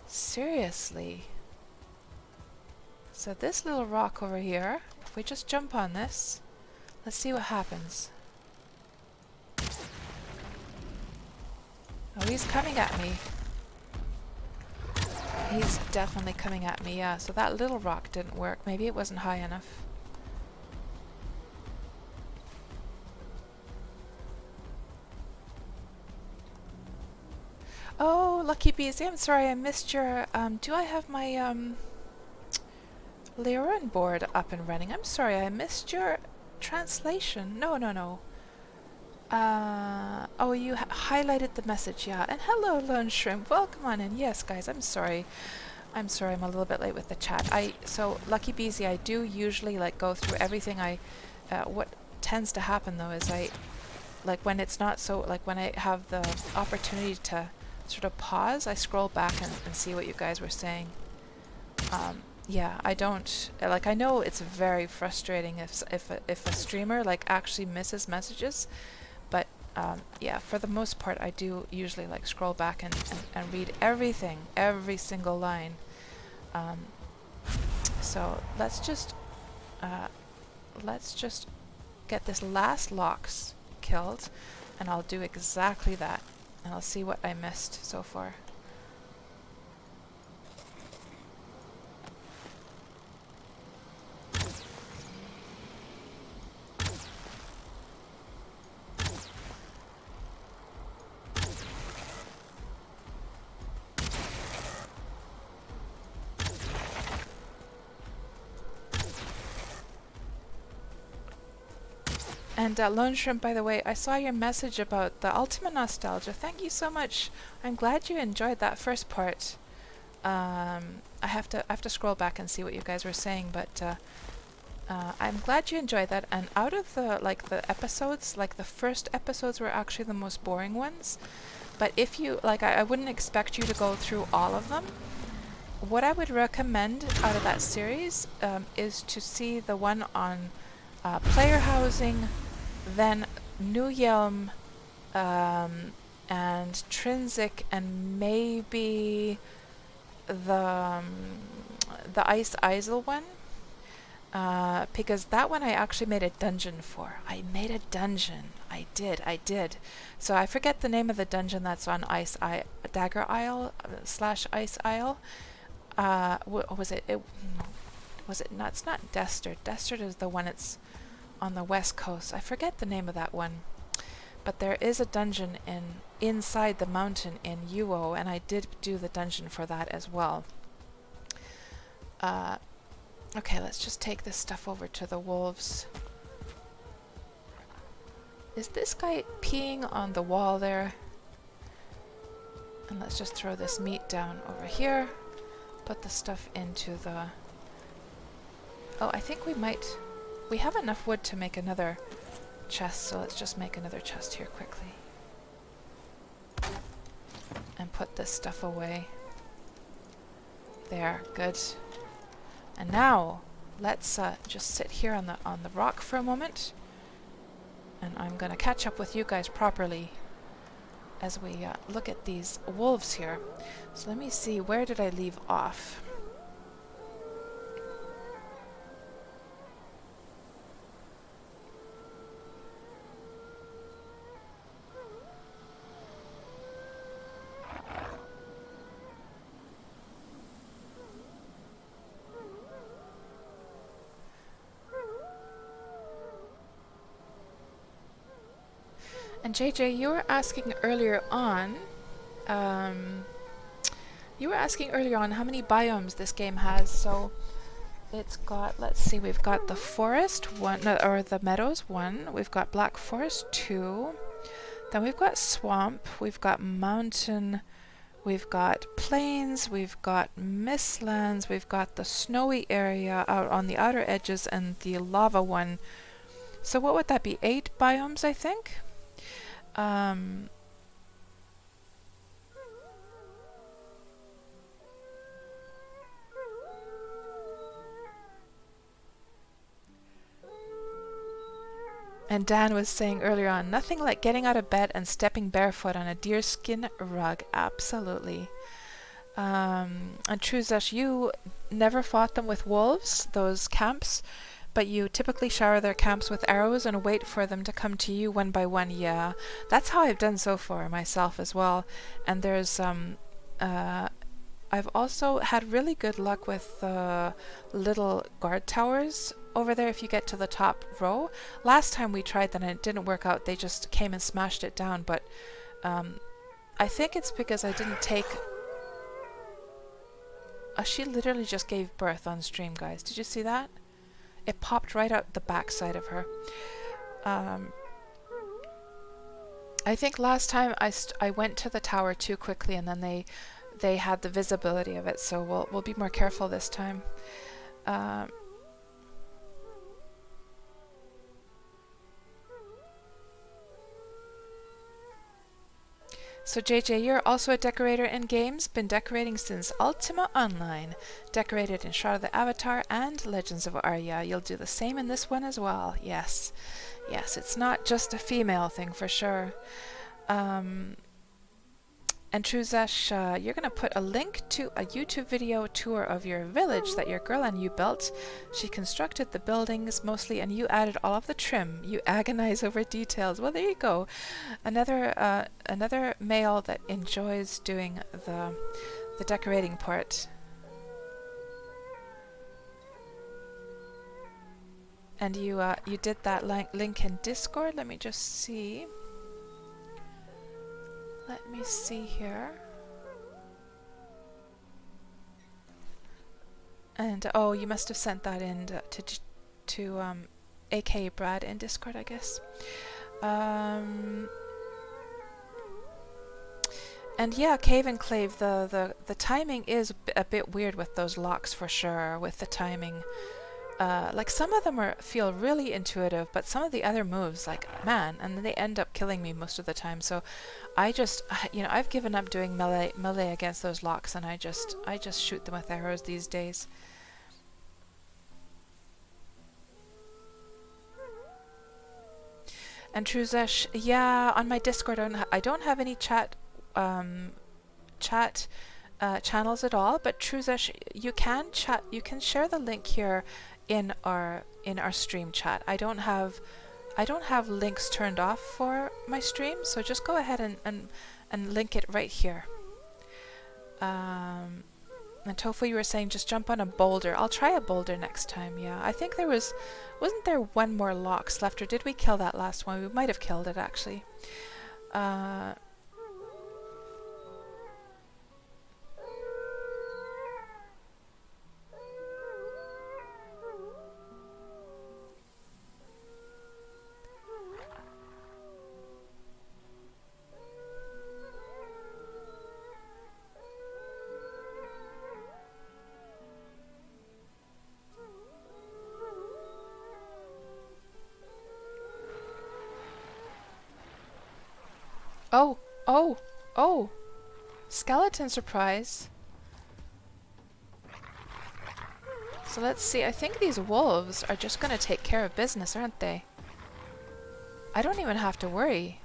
Seriously. So this little rock over here, if we just jump on this, let's see what happens. Oh, he's coming at me. He's definitely coming at me, yeah. So that little rock didn't work. Maybe it wasn't high enough. Oh, Lucky Beezy, I'm sorry I missed your... do I have my Leorin board up and running? I'm sorry I missed your translation. No. Oh, you highlighted the message, yeah. And hello, Lone Shrimp. Welcome on in. Yes, guys, I'm sorry. I'm a little bit late with the chat. So, Lucky Beezy, I do usually, like, go through everything. What tends to happen, though, is like, when it's not so, like, when I have the opportunity to sort of pause, I scroll back and see what you guys were saying. Yeah, I don't, like, I know it's very frustrating if a streamer, like, actually misses messages. But yeah, for the most part, I do usually like scroll back and read everything, every single line. So let's just get this last lox killed, and I'll do exactly that, and I'll see what I missed so far. And Lone Shrimp, by the way, I saw your message about the Ultima nostalgia. Thank you so much. I'm glad you enjoyed that first part. I have to scroll back and see what you guys were saying, but I'm glad you enjoyed that. And out of the episodes, like the first episodes were actually the most boring ones. But if you I wouldn't expect you to go through all of them. What I would recommend out of that series is to see the one on player housing, then New Yelm, and Trinsic, and maybe the Ice Isle one. Because that one I actually made a dungeon for. I made a dungeon. I did. So I forget the name of the dungeon that's on Dagger Isle / Ice Isle. Was it? Was it not? It's not Destard. Destard is the one that's on the west coast. I forget the name of that one. But there is a dungeon inside the mountain in Uo, and I did do the dungeon for that as well. Okay, let's just take this stuff over to the wolves. Is this guy peeing on the wall there? And let's just throw this meat down over here. Put the stuff into the... Oh, I think we might... We have enough wood to make another chest, so let's just make another chest here quickly. And put this stuff away. There, good. And now, let's just sit here on the rock for a moment. And I'm going to catch up with you guys properly as we look at these wolves here. So let me see, where did I leave off? And JJ, you were asking earlier on, how many biomes this game has. So it's got, let's see, we've got the forest one, or the meadows one. We've got black forest 2. Then we've got swamp. We've got mountain. We've got plains. We've got mistlands. We've got the snowy area out on the outer edges, and the lava one. So what would that be? 8 biomes, I think. And Dan was saying earlier on, nothing like getting out of bed and stepping barefoot on a deerskin rug. Absolutely. And Truzash, you never fought them with wolves, those camps, but you typically shower their camps with arrows and wait for them to come to you one by one. Yeah, that's how I've done so far myself as well. And there's I've also had really good luck with little guard towers over there if you get to the top row. Last time we tried that and it didn't work out. They just came and smashed it down, but I think it's because I didn't take... she literally just gave birth on stream, guys. Did you see that? It popped right out the backside of her. I think last time I went to the tower too quickly, and then they had the visibility of it, so we'll be more careful this time. So JJ, you're also a decorator in games, been decorating since Ultima Online, decorated in Shroud of the Avatar and Legends of Arya. You'll do the same in this one as well. Yes, it's not just a female thing for sure. And Truzash, you're going to put a link to a YouTube video tour of your village that your girl and you built. She constructed the buildings mostly, and you added all of the trim. You agonize over details. Well, there you go. Another male that enjoys doing the decorating part. And you did that link in Discord. Let me just see. Let me see here. And oh, you must have sent that in to aka Brad in Discord, I guess. And yeah, Cave Enclave, the timing is a bit weird with those locks for sure, with the timing. Like some of them feel really intuitive, but some of the other moves, like, man, and then they end up killing me most of the time. So I just, I've given up doing melee against those locks, and I just shoot them with arrows these days. And Truzesh, yeah, on my Discord, I don't have any chat channels at all, but Truzesh, you can chat. You can share the link here in our stream chat. I don't have links turned off for my stream, so just go ahead and link it right here. And Tofu, you were saying just jump on a boulder. I'll try a boulder next time. Yeah, I think wasn't there one more Lox left, or did we kill that last one? We might have killed it actually. Oh! Skeleton surprise. So let's see, I think these wolves are just gonna take care of business, aren't they? I don't even have to worry.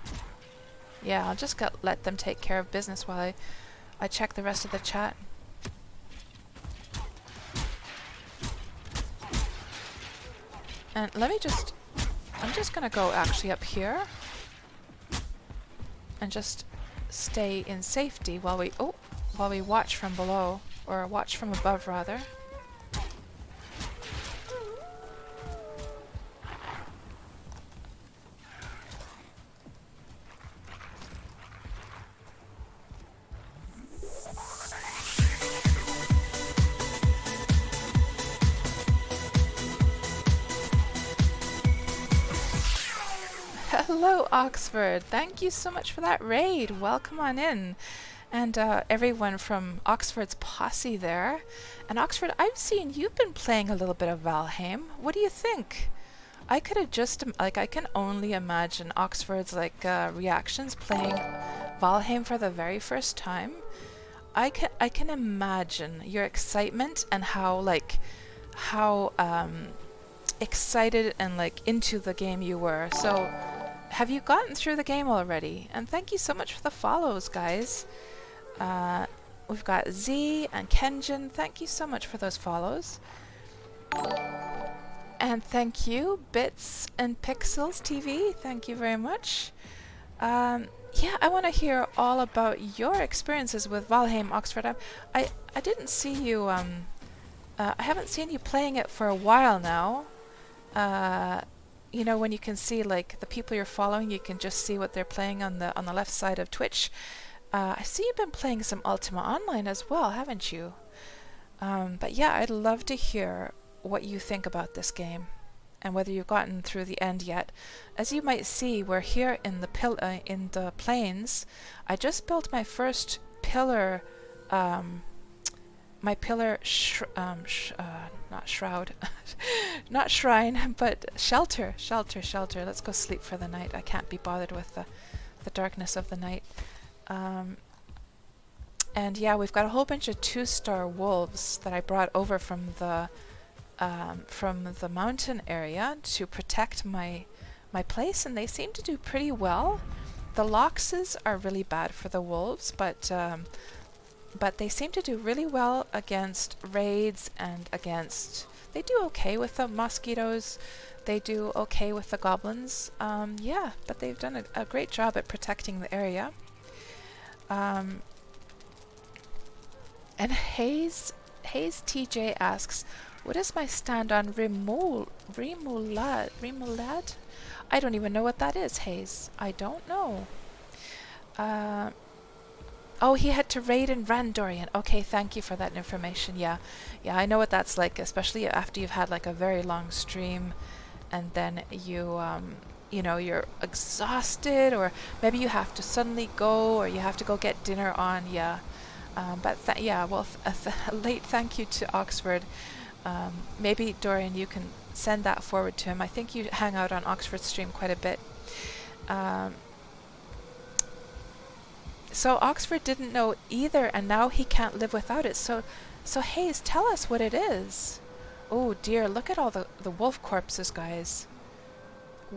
Yeah, I'll just let them take care of business while I check the rest of the chat. And I'm just gonna go actually up here and just stay in safety while we watch from below, or watch from above rather. Hello, Oxford. Thank you so much for that raid. Welcome on in. And everyone from Oxford's posse there. And Oxford, I've seen you've been playing a little bit of Valheim. What do you think? I could have just, I can only imagine Oxford's reactions playing Valheim for the very first time. I can imagine your excitement and how excited and into the game you were. So have you gotten through the game already? And thank you so much for the follows, guys. We've got Z and Kenjin. Thank you so much for those follows. And thank you, Bits and Pixels TV. Thank you very much. Yeah, I want to hear all about your experiences with Valheim, Oxford. I didn't see you. I haven't seen you playing it for a while now. When you can see the people you're following, you can just see what they're playing on the left side of Twitch. I see you've been playing some Ultima Online as well, haven't you? But yeah, I'd love to hear what you think about this game and whether you've gotten through the end yet. As you might see, we're here in the plains. I just built my first pillar. My pillar, not shroud, not shrine, but shelter. Let's go sleep for the night. I can't be bothered with the darkness of the night. And yeah, we've got a whole bunch of 2-star wolves that I brought over from the mountain area to protect my place, and they seem to do pretty well. The Loxes are really bad for the wolves, but they seem to do really well against raids and they do okay with the mosquitoes. They do okay with the goblins. Yeah, but they've done a great job at protecting the area. And Hayes TJ asks, what is my stand on Remoulade? I don't even know what that is, Hayes. I don't know. Oh, he had to raid in Randorian. Okay, thank you for that information. Yeah, I know what that's like, especially after you've had a very long stream and then you know, you're exhausted, or maybe you have to suddenly go, or you have to go get dinner on. Yeah. But yeah, well, late thank you to Oxford. Maybe Dorian, you can send that forward to him. I think you hang out on Oxford's stream quite a bit. Um, so Oxford didn't know either, and now he can't live without it. So Hayes, tell us what it is. Oh dear, look at all the wolf corpses, guys.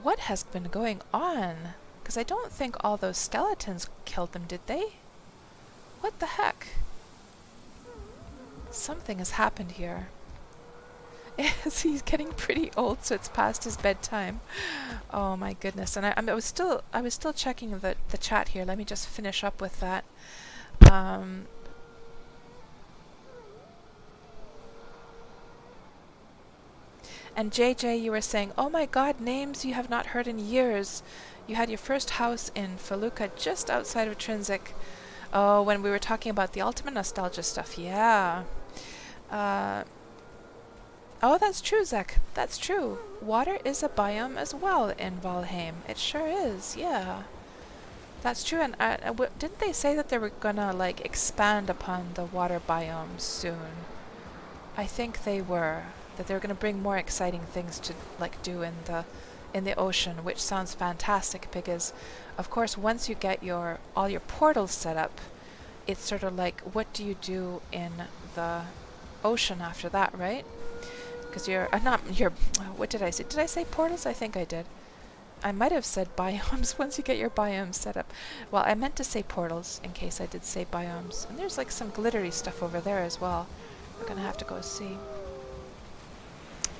What has been going on? Because I don't think all those skeletons killed them, did they? What the heck? Something has happened here. Yes, he's getting pretty old, so it's past his bedtime. Oh my goodness! And I was still checking the chat here. Let me just finish up with that. And JJ, you were saying, oh my God, names you have not heard in years. You had your first house in Felucca, just outside of Trinsic. Oh, when we were talking about the ultimate nostalgia stuff, yeah. Oh, that's true, Zek. That's true. Water is a biome as well in Valheim. It sure is, yeah. That's true, and didn't they say that they were gonna, like, expand upon the water biomes soon? I think they were. That they were gonna bring more exciting things to, like, do in the ocean, which sounds fantastic because, of course, once you get all your portals set up, it's sort of like, what do you do in the ocean after that, right? Because what did I say? Did I say portals? I think I did. I might have said biomes once you get your biomes set up. Well, I meant to say portals in case I did say biomes. And there's like some glittery stuff over there as well. We're gonna have to go see.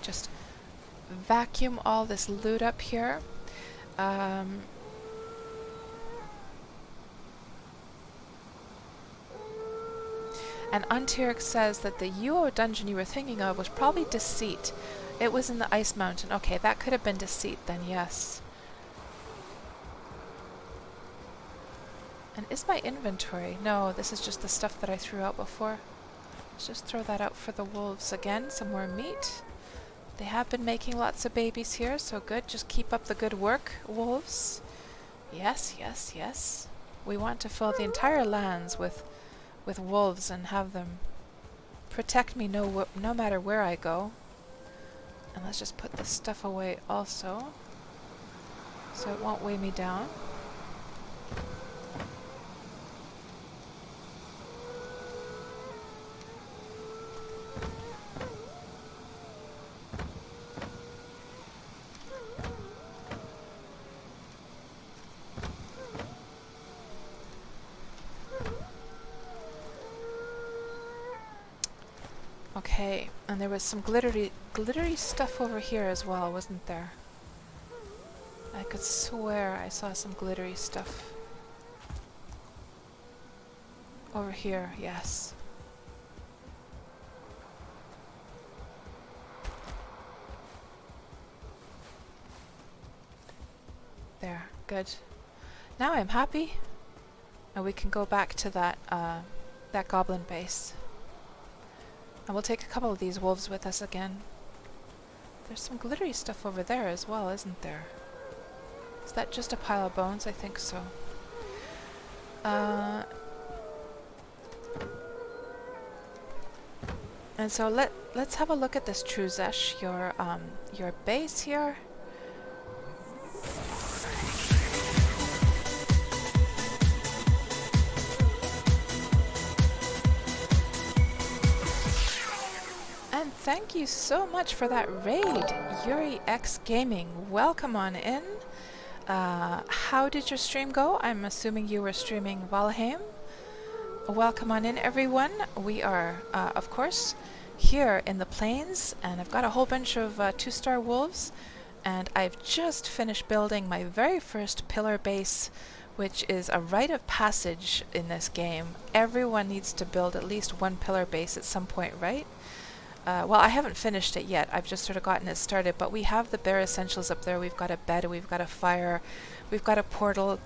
Just vacuum all this loot up here. And Unterix says that the UO dungeon you were thinking of was probably Deceit. It was in the Ice Mountain. Okay, that could have been Deceit then, yes. And is my inventory? No, this is just the stuff that I threw out before. Let's just throw that out for the wolves again. Some more meat. They have been making lots of babies here, so good. Just keep up the good work, wolves. Yes, yes, yes. We want to fill the entire lands with wolves and have them protect me no matter where I go. And let's just put this stuff away also, so it won't weigh me down. Okay, and there was some glittery stuff over here as well, wasn't there? I could swear I saw some glittery stuff. Over here, yes. There, good. Now I'm happy. And we can go back to that goblin base. And we'll take a couple of these wolves with us again. There's some glittery stuff over there as well, isn't there? Is that just a pile of bones? I think so. And so let's have a look at this Truzesh, your base here. And thank you so much for that raid, Yuri X Gaming. Welcome on in. How did your stream go? I'm assuming you were streaming Valheim. Welcome on in, everyone. We are, of course, here in the plains, and I've got a whole bunch of 2-star wolves, and I've just finished building my very first pillar base, which is a rite of passage in this game. Everyone needs to build at least one pillar base at some point, right? Well, I haven't finished it yet. I've just sort of gotten it started, but we have the bare essentials up there. We've got a bed, we've got a fire, we've got a portal,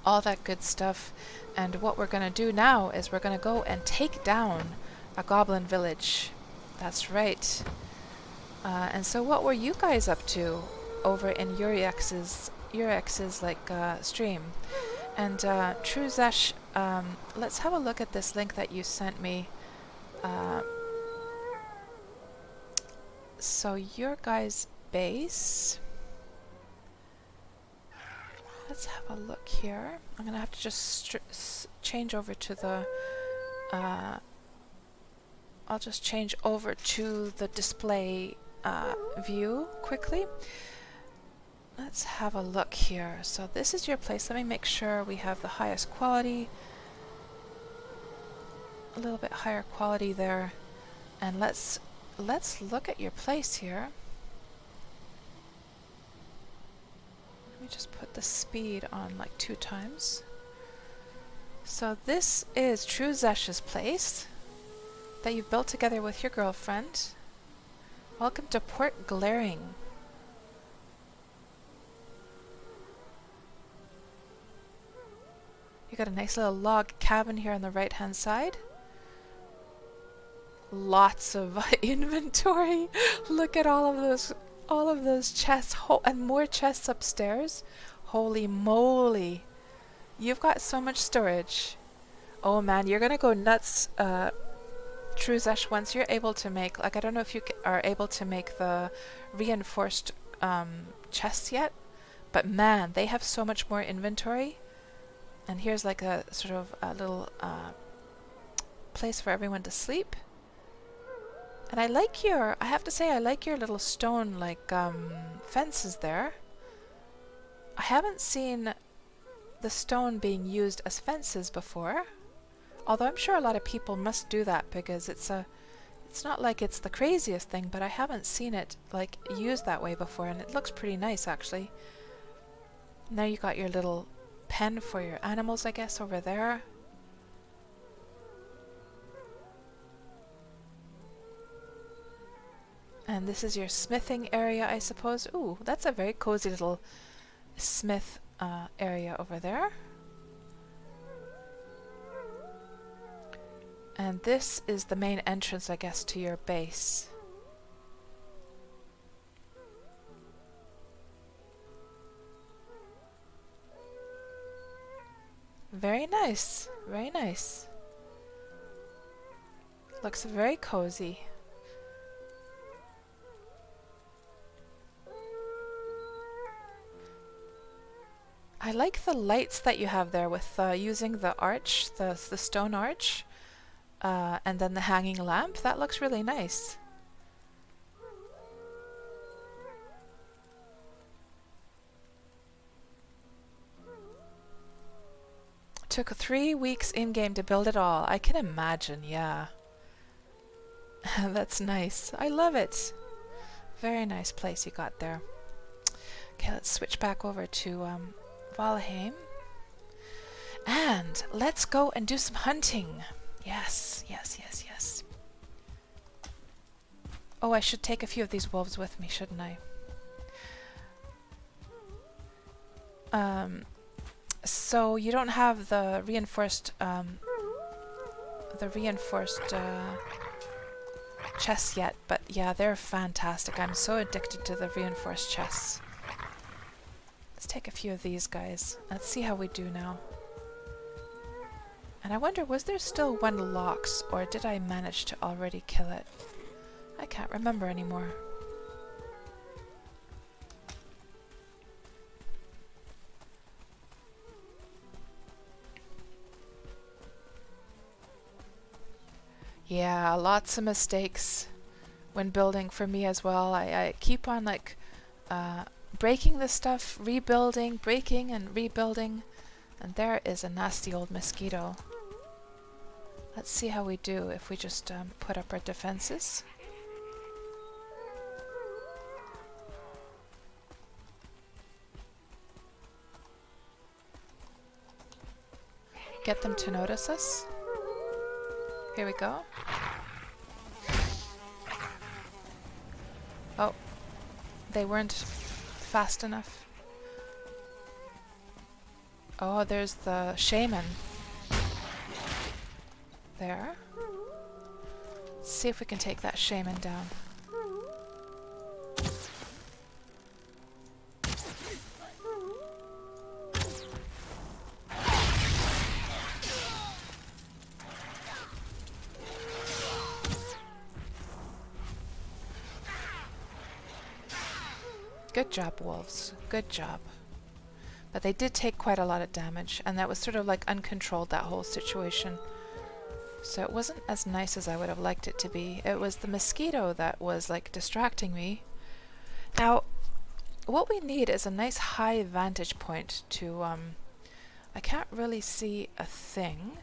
all that good stuff. And what we're going to do now is we're going to go and take down a goblin village. That's right. And so what were you guys up to over in your ex's like stream? And True Zesh, let's have a look at this link that you sent me. So your guys' base. Let's have a look here. I'm gonna have to just change over to the. I'll just change over to the display view quickly. Let's have a look here. So this is your place. Let me make sure we have the highest quality. A little bit higher quality there. And let's look at your place here. Let me just put the speed on like 2 times. So this is True Zesh's place that you've built together with your girlfriend. Welcome to Port Glaring. You got a nice little log cabin here on the right hand side. Lots of inventory. Look at all of those chests and more chests upstairs. Holy moly. You've got so much storage. Oh man, you're gonna go nuts, True Zesh, once you're able to make, like, I don't know if you are able to make the reinforced chests yet, but man, they have so much more inventory. And here's like a sort of a little place for everyone to sleep. And I have to say, I like your little stone, like, fences there. I haven't seen the stone being used as fences before. Although I'm sure a lot of people must do that because it's not like it's the craziest thing, but I haven't seen it, like, used that way before, and it looks pretty nice, actually. Now you got your little pen for your animals, I guess, over there. And this is your smithing area, I suppose. Ooh, that's a very cozy little smith area over there. And this is the main entrance, I guess, to your base. Very nice, very nice. Looks very cozy. I like the lights that you have there with using the arch, the stone arch, and then the hanging lamp. That looks really nice. Took 3 weeks in-game to build it all. I can imagine, yeah. That's nice. I love it. Very nice place you got there. Okay, let's switch back over to Valheim. And let's go and do some hunting. Yes, yes, yes, yes. Oh, I should take a few of these wolves with me, shouldn't I? So you don't have the reinforced chests yet, but yeah, they're fantastic. I'm so addicted to the reinforced chests. Let's take a few of these guys. Let's see how we do now. And I wonder, was there still 1 lox, or did I manage to already kill it? I can't remember anymore. Yeah, lots of mistakes when building for me as well. I keep on like breaking the stuff, rebuilding, breaking and rebuilding. And there is a nasty old mosquito. Let's see how we do if we just put up our defenses. Get them to notice us. Here we go. Oh, they weren't fast enough. Oh, there's the shaman. There. Let's see if we can take that shaman down. Good job, wolves. Good job. But they did take quite a lot of damage, and that was sort of like uncontrolled, that whole situation. So it wasn't as nice as I would have liked it to be. It was the mosquito that was like distracting me. Now, what we need is a nice high vantage point to, I can't really see a thing.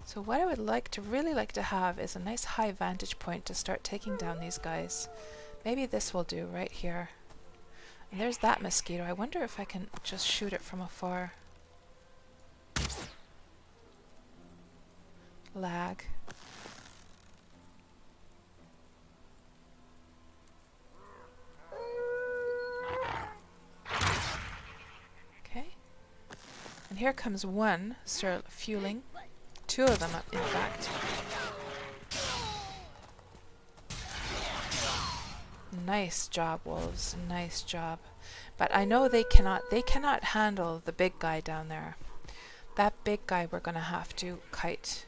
So what I would really like to have is a nice high vantage point to start taking down these guys. Maybe this will do right here. And there's that mosquito. I wonder if I can just shoot it from afar. Lag. Okay. And here comes one, fueling. Two of them, in fact. Nice job, wolves. Nice job. But I know they cannot handle the big guy down there. That big guy we're gonna have to kite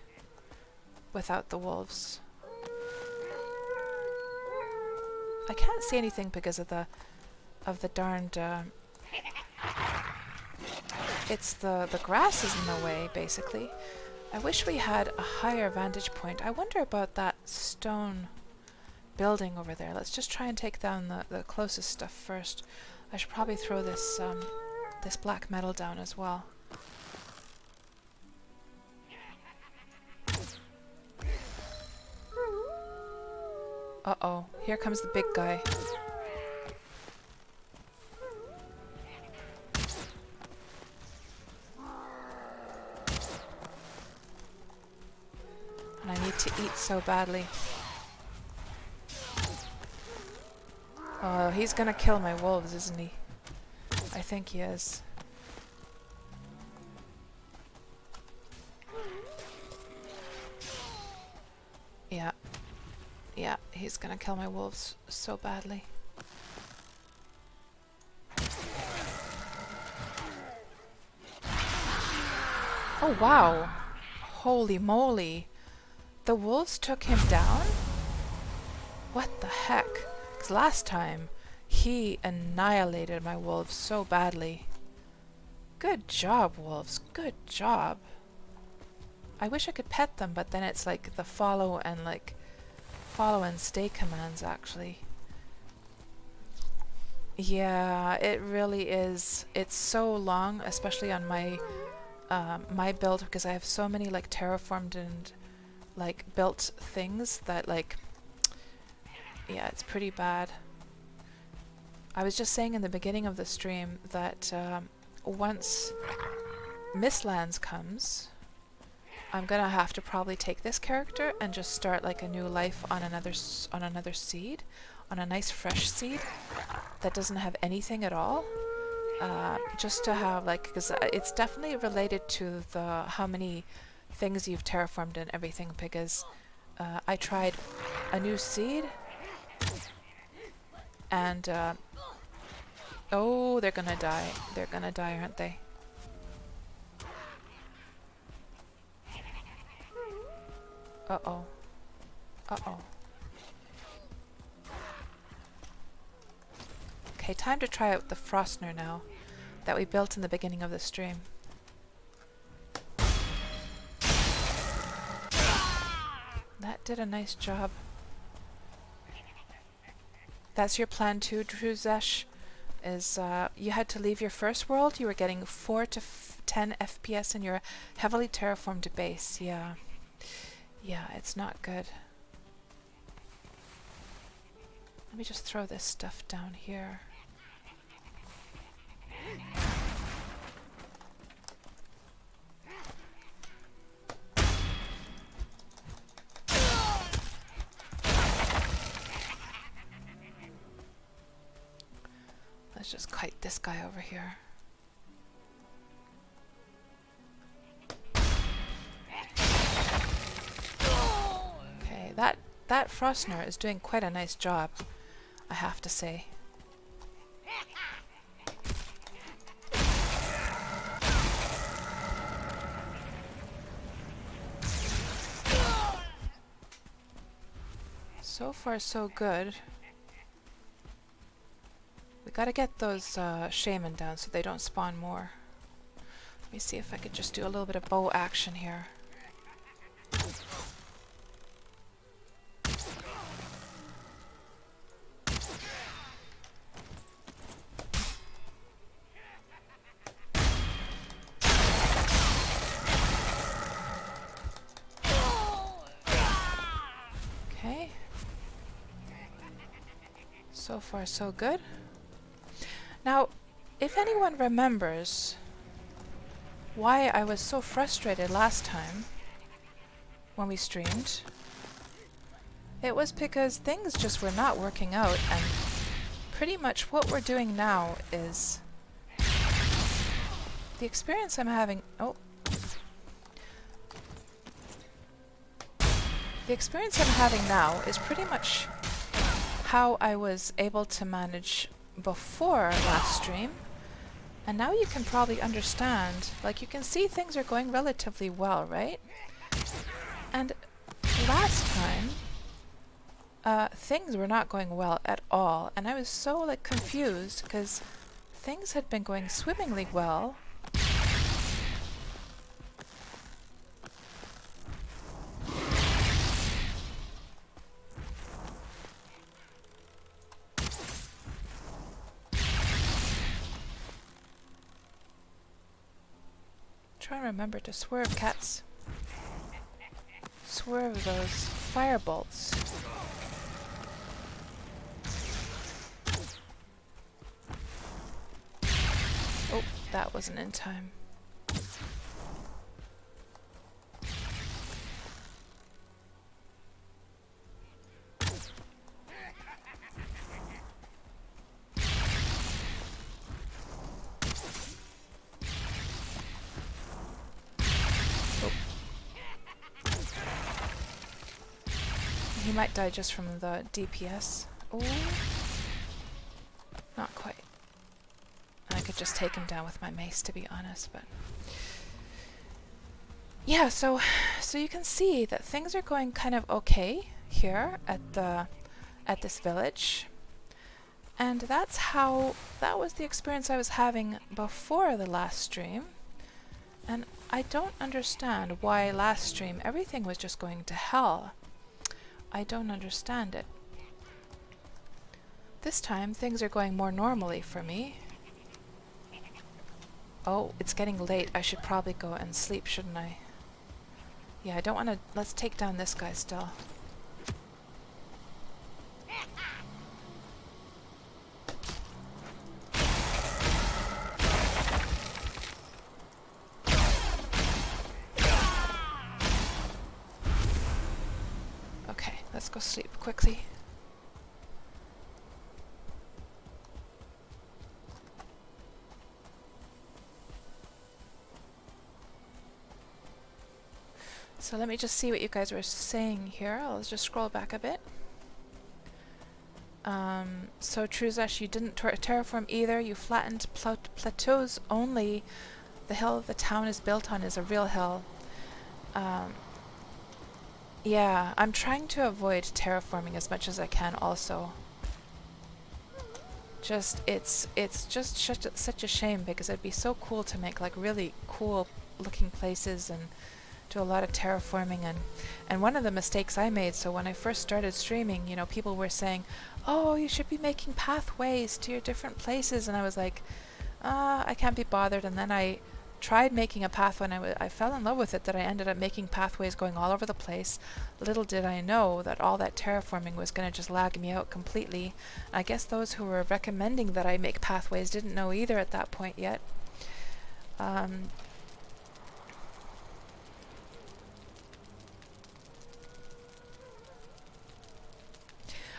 without the wolves. I can't see anything because of the darned it's the grass is in the way, basically. I wish we had a higher vantage point. I wonder about that stone building over there. Let's just try and take down the closest stuff first. I should probably throw this this black metal down as well. Uh-oh, here comes the big guy. And I need to eat so badly. Oh, he's gonna kill my wolves, isn't he? I think he is. Yeah. Yeah, he's gonna kill my wolves so badly. Oh, wow. Holy moly. The wolves took him down? What the heck? Because last time, he annihilated my wolves so badly. Good job, wolves. Good job. I wish I could pet them, but then it's like the follow and stay commands, actually. Yeah, it really is. It's so long, especially on my my build, because I have so many like terraformed and like built things that like, yeah, it's pretty bad. I was just saying in the beginning of the stream that once Mistlands comes, I'm gonna have to probably take this character and just start like a new life on another seed, on a nice fresh seed that doesn't have anything at all. Just to have like, because it's definitely related to the how many things you've terraformed and everything, because I tried a new seed and oh, they're gonna die. They're gonna die, aren't they? Uh-oh. Uh-oh. Okay, time to try out the Frostner now that we built in the beginning of the stream. That did a nice job. That's your plan too, Druzesh? Is you had to leave your first world? You were getting 4 to 10 FPS in your heavily terraformed base. Yeah. Yeah, it's not good. Let me just throw this stuff down here. Let's just kite this guy over here. Okay, that Frostner is doing quite a nice job, I have to say. So far so good. We gotta get those shaman down so they don't spawn more. Let me see if I could just do a little bit of bow action here. Okay. So far so good. Now, if anyone remembers why I was so frustrated last time when we streamed, it was because things just were not working out, and pretty much what we're doing now is the experience I'm having. The experience I'm having now is pretty much how I was able to manage before last stream, and now you can probably understand. Like, you can see things are going relatively well, right? And last time things were not going well at all, and I was so like confused because things had been going swimmingly well. Try and remember to swerve, cats. Swerve those fire bolts. Oh, that wasn't in time. He might die just from the DPS. Oh, not quite. I could just take him down with my mace, to be honest, but yeah, so you can see that things are going kind of okay here at this village. And that was the experience I was having before the last stream. And I don't understand why last stream everything was just going to hell. I don't understand it. This time things are going more normally for me. Oh, it's getting late. I should probably go and sleep, shouldn't I? Yeah, I don't want to... Let's take down this guy still. Okay, let's go sleep quickly. So let me just see what you guys were saying here. I'll just scroll back a bit. So Truzash, you didn't terraform either. You flattened plateaus only. The hill the town is built on is a real hill. Yeah, I'm trying to avoid terraforming as much as I can also. It's just such a shame because it'd be so cool to make like really cool looking places and do a lot of terraforming, and one of the mistakes I made, so when I first started streaming, you know, people were saying, oh, you should be making pathways to your different places, and I was like, I can't be bothered. And then I tried making a pathway, and I fell in love with it, that I ended up making pathways going all over the place. Little did I know that all that terraforming was going to just lag me out completely. I guess those who were recommending that I make pathways didn't know either at that point yet.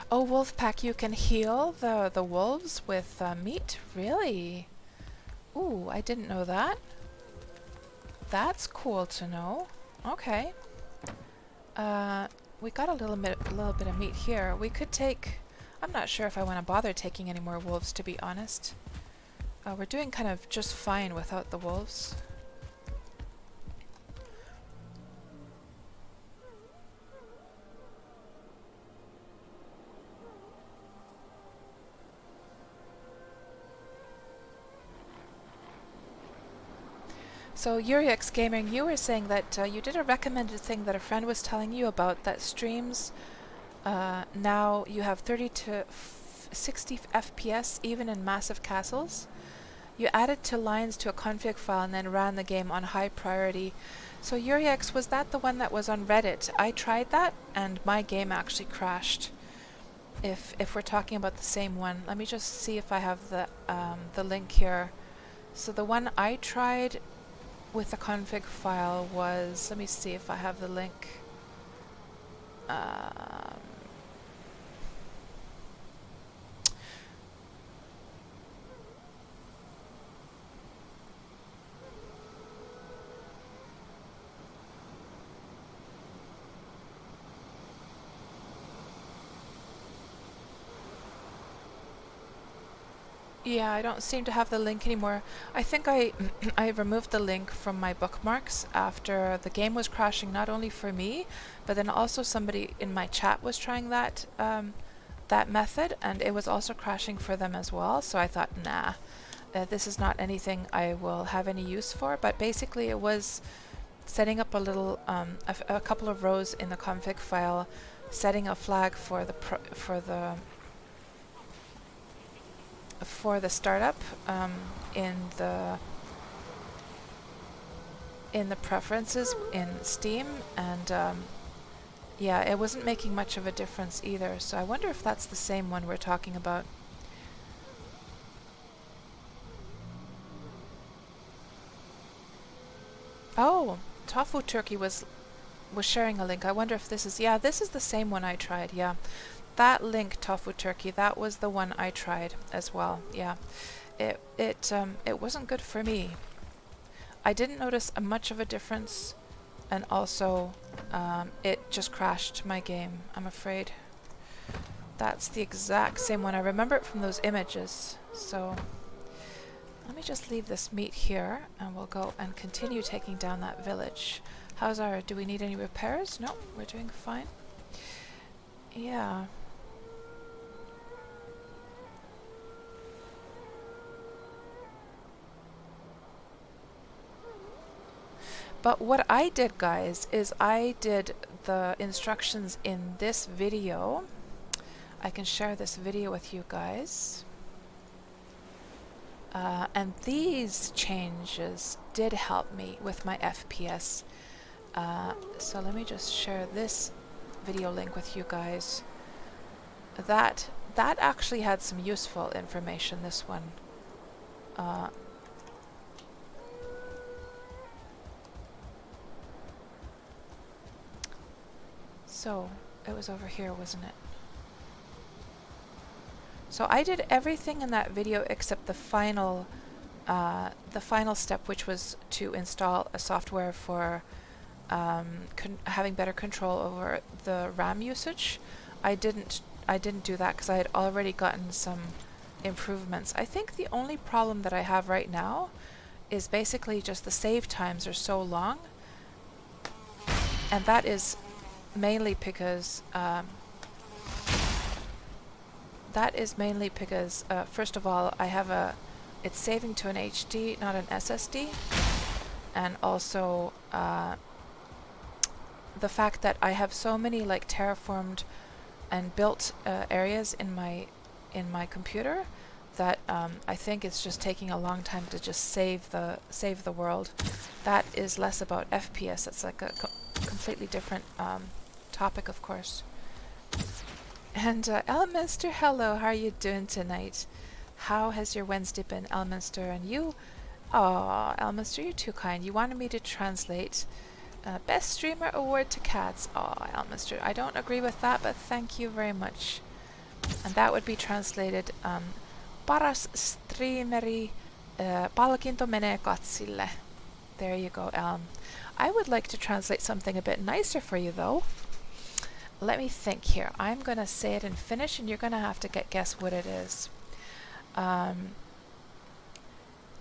Oh, Wolfpack, you can heal the wolves with meat? Really? Ooh, I didn't know that. That's cool to know. Okay. We got a little bit of meat here. We could take... I'm not sure if I want to bother taking any more wolves, to be honest. We're doing kind of just fine without the wolves. So Urix Gaming, you were saying that you did a recommended thing that a friend was telling you about, that streams now you have 30 to 60 FPS even in massive castles. You added 2 lines to a config file and then ran the game on high priority. So Urix, was that the one that was on Reddit? I tried that and my game actually crashed. If we're talking about the same one, let me just see if I have the link here. So the one I tried with the config file was, let me see if I have the link. Um, Yeah, I don't seem to have the link anymore. I think I I removed the link from my bookmarks after the game was crashing, not only for me, but then also somebody in my chat was trying that method, and it was also crashing for them as well. So I thought, nah, this is not anything I will have any use for. But basically, it was setting up a little a couple of rows in the config file, setting a flag for the startup in the preferences in Steam, and yeah, it wasn't making much of a difference either. So I wonder if that's the same one we're talking about. Oh, Tofu Turkey was sharing a link. I wonder if this is, yeah, this is the same one I tried. Yeah, that link, Tofu Turkey, that was the one I tried as well. Yeah, it wasn't good for me. I didn't notice much of a difference, and also it just crashed my game, I'm afraid. That's the exact same one. I remember it from those images. So let me just leave this meat here, and we'll go and continue taking down that village. How's our, do we need any repairs? No, we're doing fine. Yeah. But what I did, guys, is I did the instructions in this video. I can share this video with you guys. And these changes did help me with my FPS. So let me just share this video link with you guys. That actually had some useful information, this one. So it was over here, wasn't it? So I did everything in that video except the final step, which was to install a software for having better control over the RAM usage. I didn't do that because I had already gotten some improvements. I think the only problem that I have right now is basically just the save times are so long, and that is mainly because first of all, I have it's saving to an HD, not an SSD, and also the fact that I have so many like terraformed and built areas in my computer that I think it's just taking a long time to just save the world. That is less about FPS. It's like a completely different topic, of course. And Elminster, hello, how are you doing tonight? How has your Wednesday been, Elminster? And you? Oh, Elminster, you're too kind. You wanted me to translate Best Streamer Award to Cats. Oh, Elminster, I don't agree with that, but thank you very much. And that would be translated Paras Streameri palkinto menee katsille. There you go, Elm. I would like to translate something a bit nicer for you, though. Let me think here. I'm going to say it in Finnish, and you're going to have to guess what it is.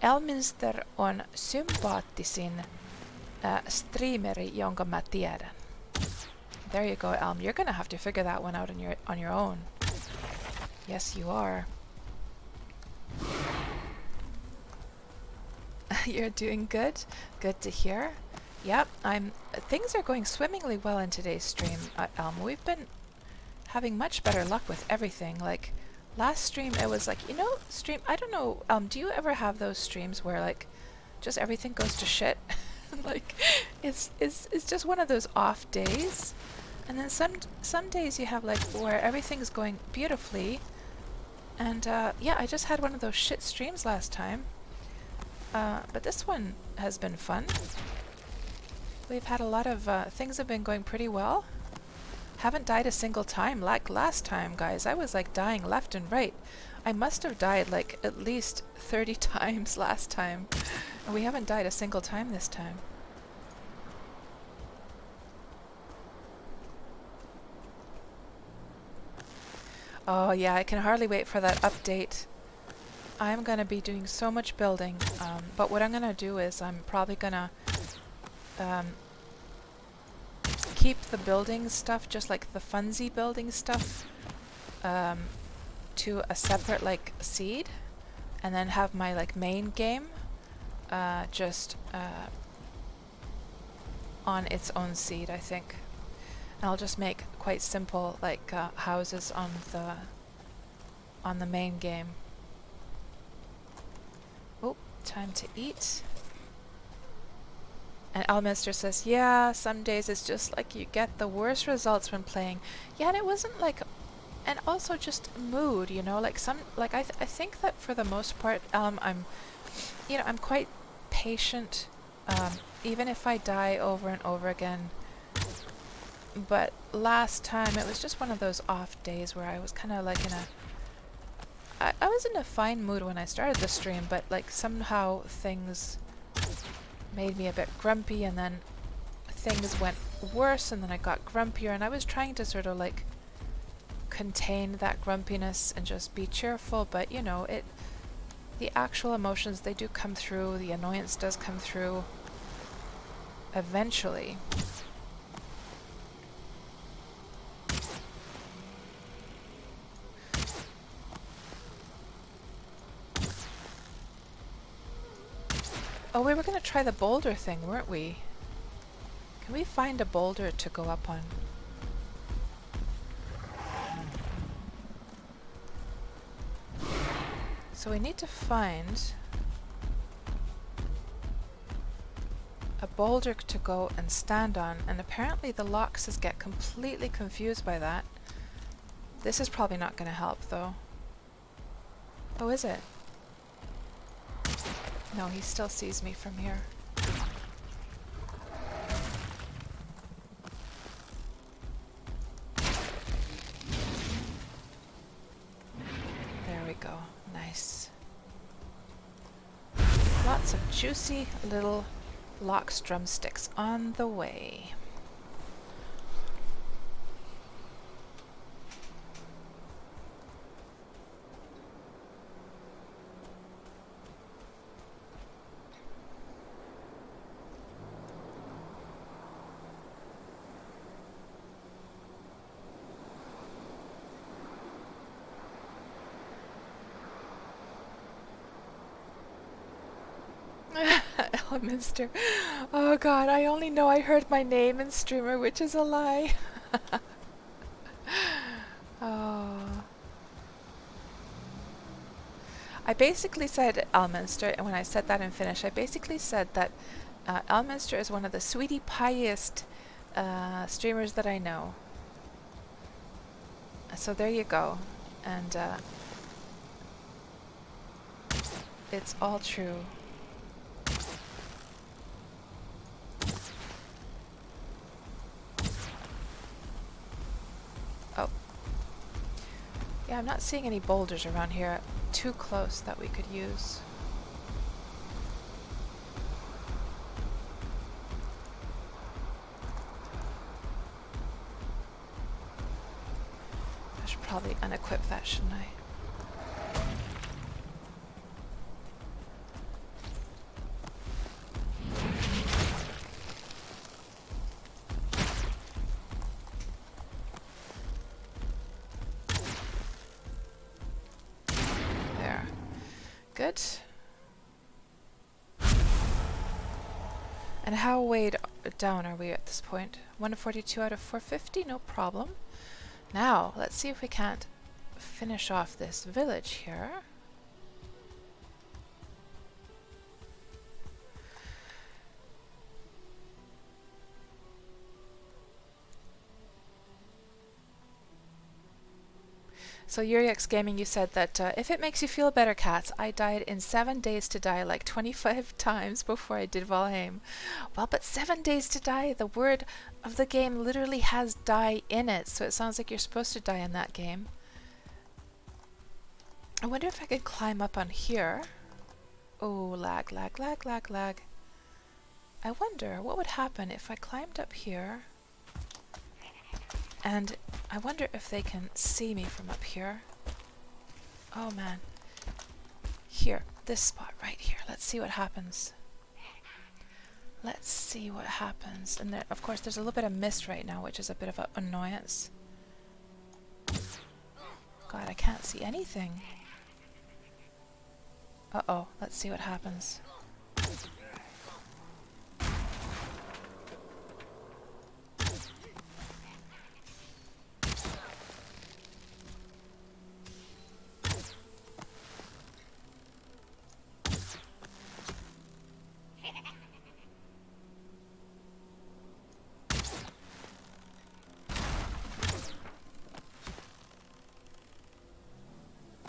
Elminster on sympaattisin streameri, jonka mä tiedän. There you go, Elm. You're going to have to figure that one out on your own. Yes, you are. You're doing good. Good to hear. Yep, things are going swimmingly well in today's stream, Elm. We've been having much better luck with everything. Like last stream, it was like, stream. I don't know. Do you ever have those streams where like just everything goes to shit? Like it's just one of those off days. And then some days you have like where everything's going beautifully. And yeah, I just had one of those shit streams last time. But this one has been fun. We've had a lot of things have been going pretty well. Haven't died a single time like last time, guys. I was like dying left and right. I must have died like at least 30 times last time. And we haven't died a single time this time. Oh yeah, I can hardly wait for that update. I'm going to be doing so much building, but what I'm going to do is I'm probably going to keep the building stuff, just like the funsy building stuff, to a separate like seed, and then have my like main game just on its own seed, I think. And I'll just make quite simple like houses on the main game. Oh, time to eat. And Alminster says, yeah, some days it's just like you get the worst results when playing. Yeah, and it wasn't like, and also just mood, like I think that for the most part, I'm quite patient, even if I die over and over again. But last time it was just one of those off days where I was kind of like I was in a fine mood when I started the stream, but like somehow things made me a bit grumpy, and then things went worse, and then I got grumpier, and I was trying to sort of like contain that grumpiness and just be cheerful, but the actual emotions, they do come through, the annoyance does come through eventually. Oh, we were going to try the boulder thing, weren't we? Can we find a boulder to go up on? So we need to find a boulder to go and stand on, and apparently the Loxes get completely confused by that. This is probably not going to help, though. Oh, is it? No, he still sees me from here. There we go. Nice. Lots of juicy little Lox drumsticks on the way. Elminster. Oh god, I only know I heard my name in streamer, which is a lie. Oh. I basically said Elminster, and when I said that in Finnish, I basically said that Elminster is one of the sweetie piest streamers that I know. So there you go. And it's all true. Oh. Yeah, I'm not seeing any boulders around here too close that we could use. I should probably unequip that, shouldn't I? Good. And how weighed down are we at this point? 142 out of 450, no problem. Now, let's see if we can't finish off this village here. So Yurix Gaming, you said that if it makes you feel better, Cats, I died in 7 days to die like 25 times before I did Valheim. Well, but 7 days to die, the word of the game literally has die in it, so it sounds like you're supposed to die in that game. I wonder if I could climb up on here. Oh, lag, lag, lag, lag, lag. I wonder what would happen if I climbed up here. And I wonder if they can see me from up here. Oh man. Here, this spot right here. Let's see what happens. Let's see what happens. And there, of course, there's a little bit of mist right now, which is a bit of an annoyance. God, I can't see anything. Uh-oh, let's see what happens.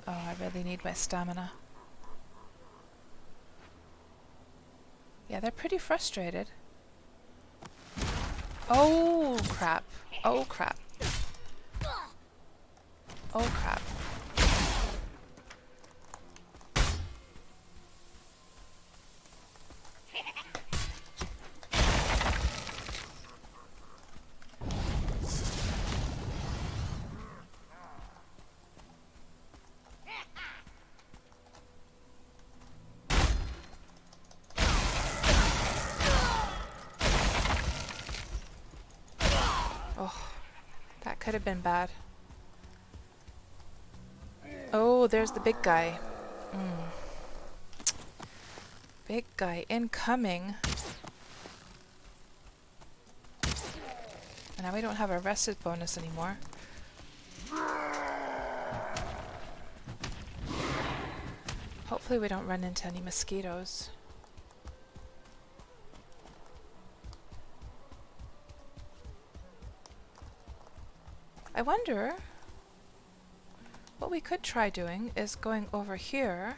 Oh, I really need my stamina. Yeah, they're pretty frustrated. Oh, crap. Oh, crap. Oh, crap. Oh, that could have been bad. Oh, there's the big guy. Big guy incoming. And now we don't have a rested bonus anymore. Hopefully we don't run into any mosquitoes. I wonder what we could try doing is going over here.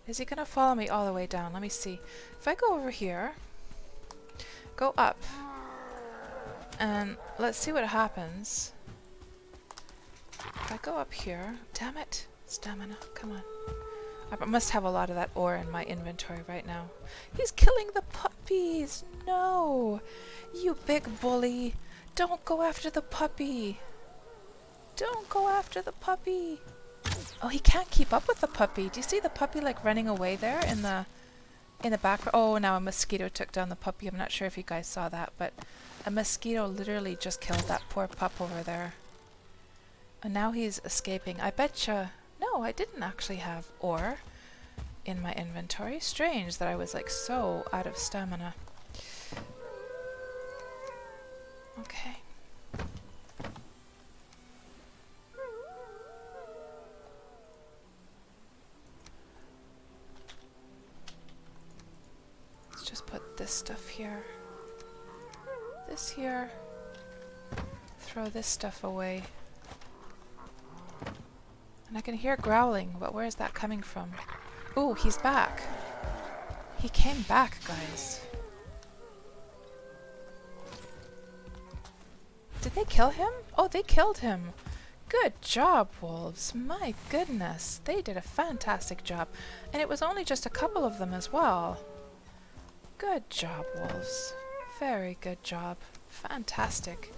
Is he gonna follow me all the way down? Let me see. If I go over here, go up, and let's see what happens. If I go up here, damn it, stamina, come on. I must have a lot of that ore in my inventory right now. He's killing the puppies! No! You big bully! Don't go after the puppy! Don't go after the puppy! Oh, he can't keep up with the puppy. Do you see the puppy like running away there in the background? Oh, now a mosquito took down the puppy. I'm not sure if you guys saw that, but a mosquito literally just killed that poor pup over there. And now he's escaping. I betcha... No, I didn't actually have ore in my inventory. Strange that I was like so out of stamina. Okay. Let's just put this stuff here. This here. Throw this stuff away. And I can hear growling, but where is that coming from? Ooh, he's back. He came back, guys. Did they kill him? Oh, they killed him. Good job, wolves. My goodness. They did a fantastic job. And it was only just a couple of them as well. Good job, wolves. Very good job. Fantastic.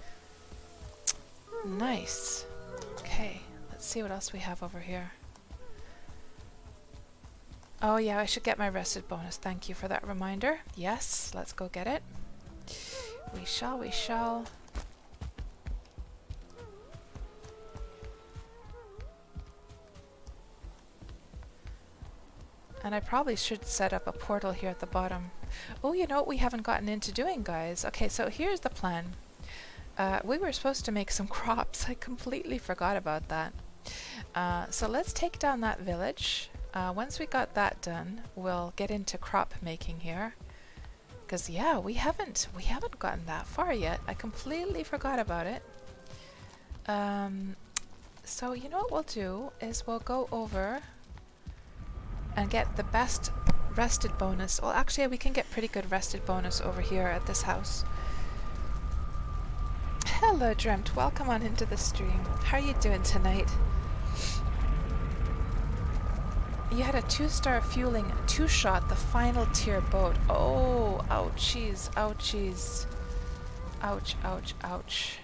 Nice. Okay. Let's see what else we have over here. Oh yeah, I should get my rested bonus. Thank you for that reminder. Yes, let's go get it. We shall, we shall. And I probably should set up a portal here at the bottom. Oh, you know what we haven't gotten into doing, guys? Okay, so here's the plan. We were supposed to make some crops. I completely forgot about that. So let's take down that village. Once we got that done, we'll get into crop making here. Because yeah, we haven't gotten that far yet. I completely forgot about it. So you know what we'll do is we'll go over and get the best rested bonus. Well, actually, we can get pretty good rested bonus over here at this house. Hello, Dreamt. Welcome on into the stream. How are you doing tonight? You had a 2-star fueling 2-shot, the final tier boat. Oh, ouchies, ouchies. Ouch, ouch, ouch.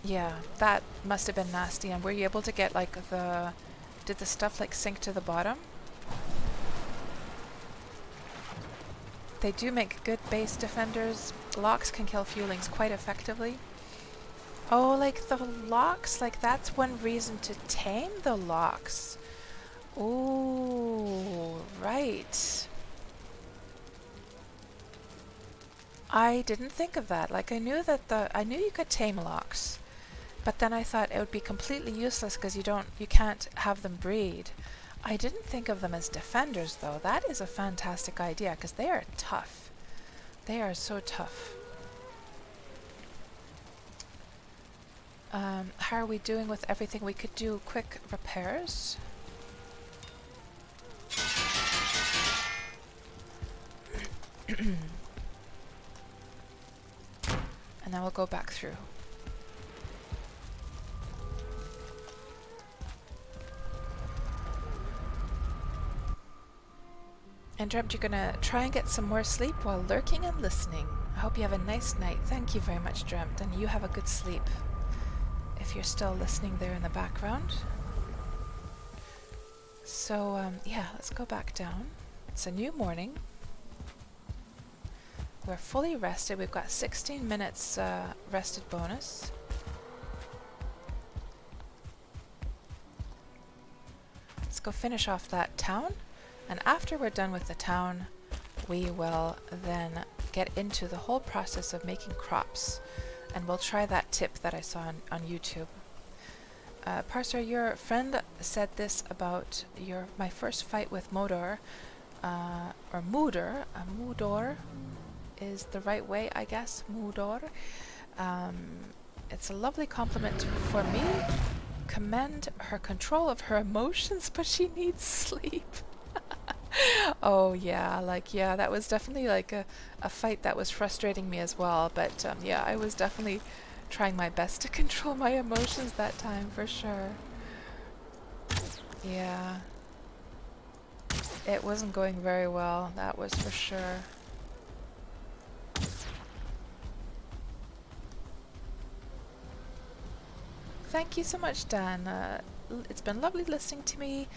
Yeah, that must have been nasty. And were you able to get like did the stuff like sink to the bottom? They do make good base defenders. Locks can kill fuelings quite effectively. Oh, like the locks, like that's one reason to tame the locks. Ooh, right. I didn't think of that. Like I knew you could tame locks. But then I thought it would be completely useless because you can't have them breed. I didn't think of them as defenders though. That is a fantastic idea because they are tough. They are so tough. How are we doing with everything? We could do quick repairs. And then we'll go back through. And Dreamt, you're gonna try and get some more sleep while lurking and listening. I hope you have a nice night. Thank you very much, Dreamt, and you have a good sleep. If you're still listening there in the background. So, yeah, let's go back down. It's a new morning. We're fully rested. We've got 16 minutes rested bonus. Let's go finish off that town. And after we're done with the town, we will then get into the whole process of making crops. And we'll try that tip that I saw on YouTube. Parser, your friend said this about my first fight with Modor, or Mudor. Mudor is the right way, I guess. Mudor. It's a lovely compliment for me. Commend her control of her emotions, but she needs sleep. Oh yeah, yeah, that was definitely like a fight that was frustrating me as well, but yeah, I was definitely trying my best to control my emotions that time, for sure. Yeah. It wasn't going very well, that was for sure. Thank you so much, Dan. It's been lovely listening to me,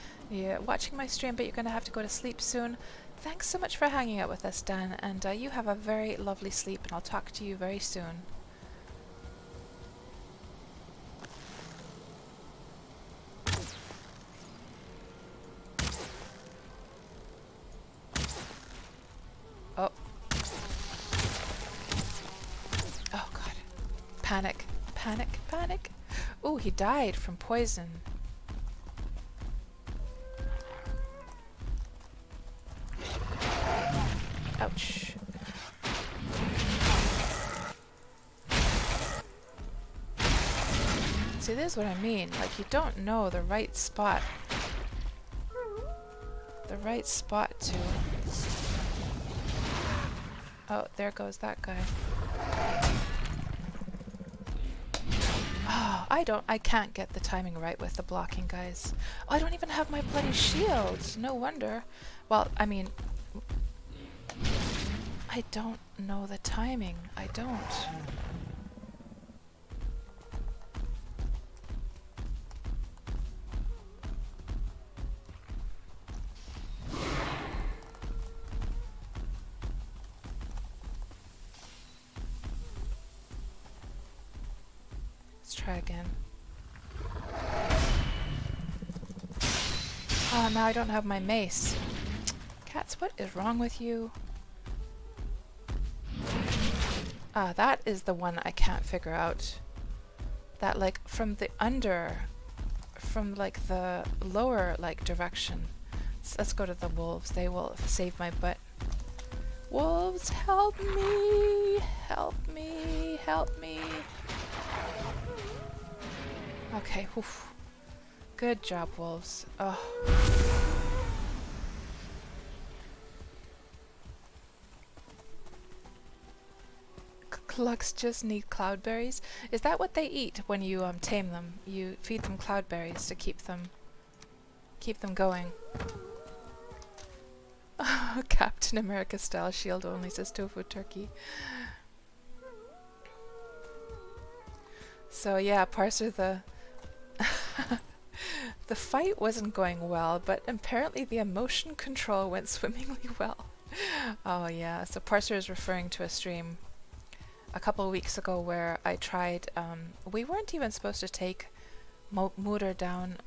watching my stream, but you're going to have to go to sleep soon. Thanks so much for hanging out with us, Dan, and you have a very lovely sleep, and I'll talk to you very soon. Oh. Oh, God. Panic. Panic. Panic. Ooh, he died from poison. Ouch. See, this is what I mean. Like, you don't know the right spot. The right spot to... Oh, there goes that guy. Oh, I can't get the timing right with the blocking, guys. Oh, I don't even have my bloody shield. No wonder. Well, I mean... I don't know the timing. I don't. Let's try again. Oh, now I don't have my mace. Cats, what is wrong with you? Ah, that is the one I can't figure out. That, like, from the like the lower, like, direction. Let's go to the wolves. They will save my butt. Wolves, help me! Help me! Help me! Okay, whew. Good job, wolves. Oh. Clucks just need cloudberries. Is that what they eat when you tame them? You feed them cloudberries to keep them going. Captain America style shield only, says Tofu Turkey. So yeah, Parser, the fight wasn't going well, but apparently the emotion control went swimmingly well. Oh yeah, so Parser is referring to a stream a couple of weeks ago where I tried, we weren't even supposed to take Mooter down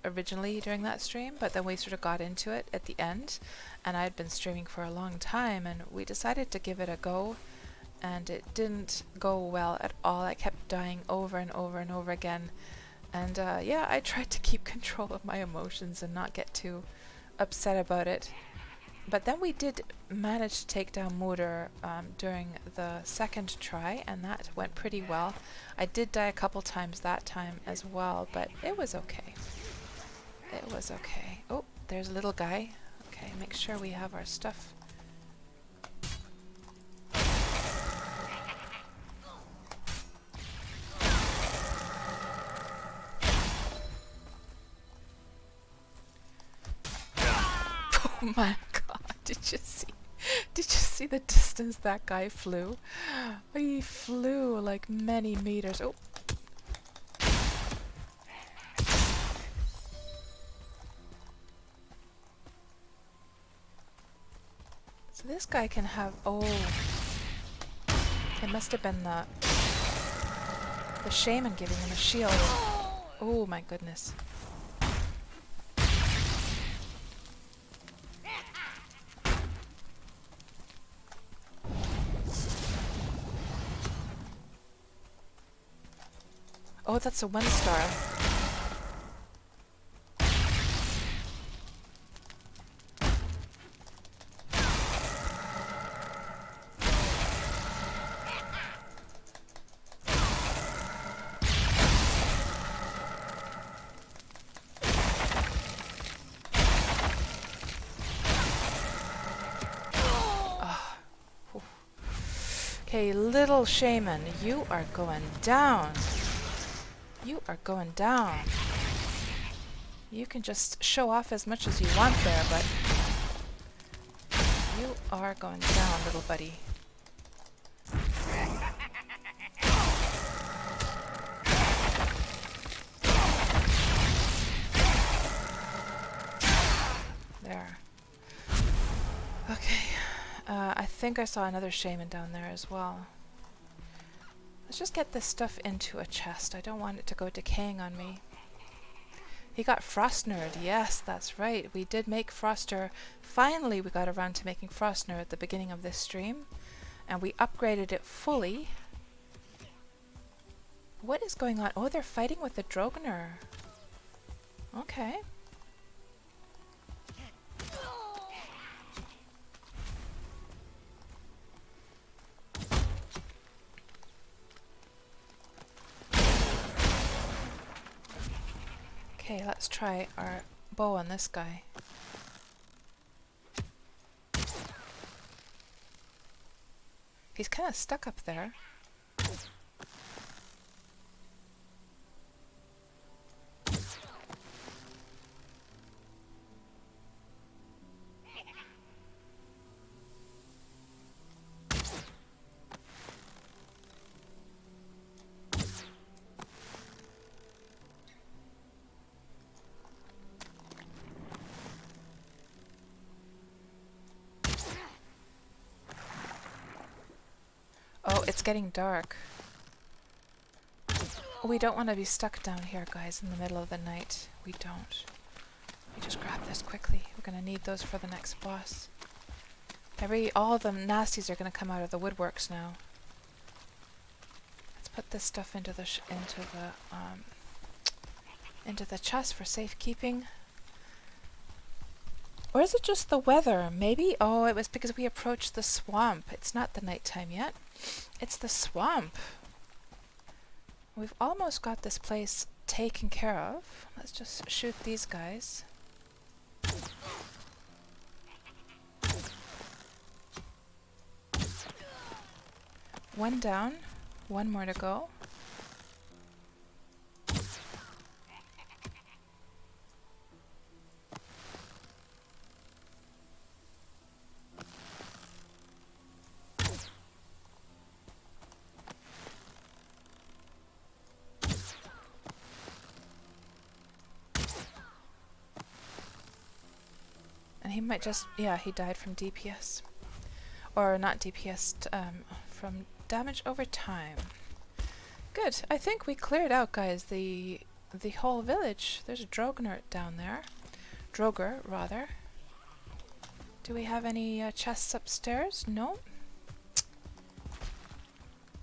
originally during that stream, but then we sort of got into it at the end, and I had been streaming for a long time, and we decided to give it a go, and it didn't go well at all. I kept dying over and over and over again, and yeah, I tried to keep control of my emotions and not get too upset about it. But then we did manage to take down Mooter during the second try, and that went pretty well. I did die a couple times that time as well, but it was okay. It was okay. Oh, there's a little guy. Okay, make sure we have our stuff. Oh my god, did you see the distance that guy flew? He flew like many meters. Oh. So this guy can have, oh, it must have been the shaman giving him a shield. Oh my goodness. Oh, that's a 1-star. Okay, little shaman, you are going down. You are going down. You can just show off as much as you want there, but you are going down, little buddy. There. Okay. I think I saw another shaman down there as well. Let's just get this stuff into a chest. I don't want it to go decaying on me. He got Frostnerd. Yes, that's right. We did make Froster. Finally, we got around to making Frostnerd at the beginning of this stream. And we upgraded it fully. What is going on? Oh, they're fighting with the Drogoner. Okay. Okay, let's try our bow on this guy. He's kind of stuck up there. Oh, it's getting dark. We don't want to be stuck down here, guys, in the middle of the night. We don't. We just grab this quickly. We're gonna need those for the next boss. All the nasties are gonna come out of the woodworks now. Let's put this stuff into the chest for safekeeping. Or is it just the weather? Maybe? Oh, it was because we approached the swamp. It's not the nighttime yet. It's the swamp. We've almost got this place taken care of. Let's just shoot these guys. One down. One more to go. And he might just, yeah, he died from DPS. Or not DPS, from damage over time. Good. I think we cleared out, guys, the whole village. There's a Drognert down there. Droger, rather. Do we have any chests upstairs? No.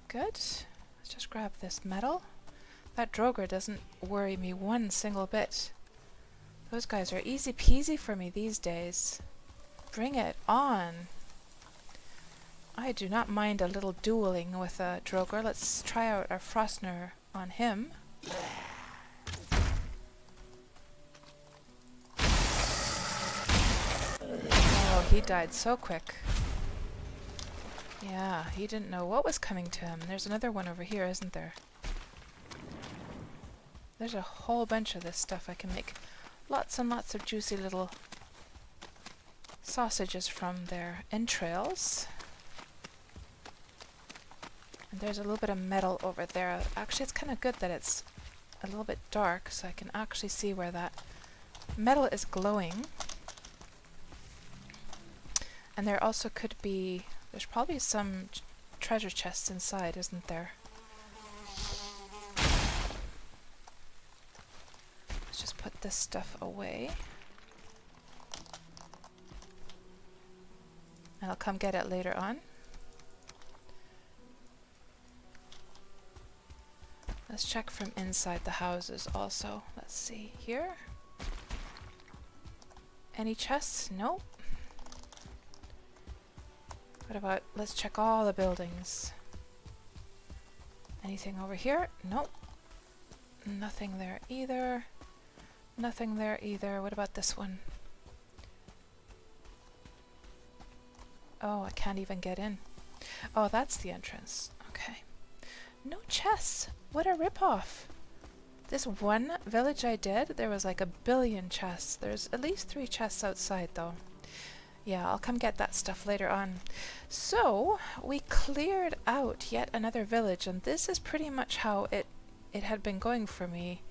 Good. Let's just grab this metal. That Droger doesn't worry me one single bit. Those guys are easy peasy for me these days. Bring it on. I do not mind a little dueling with a Droger. Let's try out our Frostner on him. Oh, he died so quick. Yeah, he didn't know what was coming to him. There's another one over here, isn't there? There's a whole bunch of this stuff I can make. Lots and lots of juicy little sausages from their entrails. And there's a little bit of metal over there. Actually, it's kind of good that it's a little bit dark, so I can actually see where that metal is glowing. And there also could be... There's probably some treasure chests inside, isn't there? Let's just put this stuff away. And I'll come get it later on. Let's check from inside the houses also. Let's see here. Any chests? Nope. What about, let's check all the buildings. Anything over here? Nope. Nothing there either. Nothing there either. What about this one? Oh, I can't even get in. Oh, that's the entrance. Okay. No chests. What a ripoff. This one village I did, there was like 1 billion chests. There's at least 3 chests outside though. Yeah, I'll come get that stuff later on. So, we cleared out yet another village, and this is pretty much how it had been going for me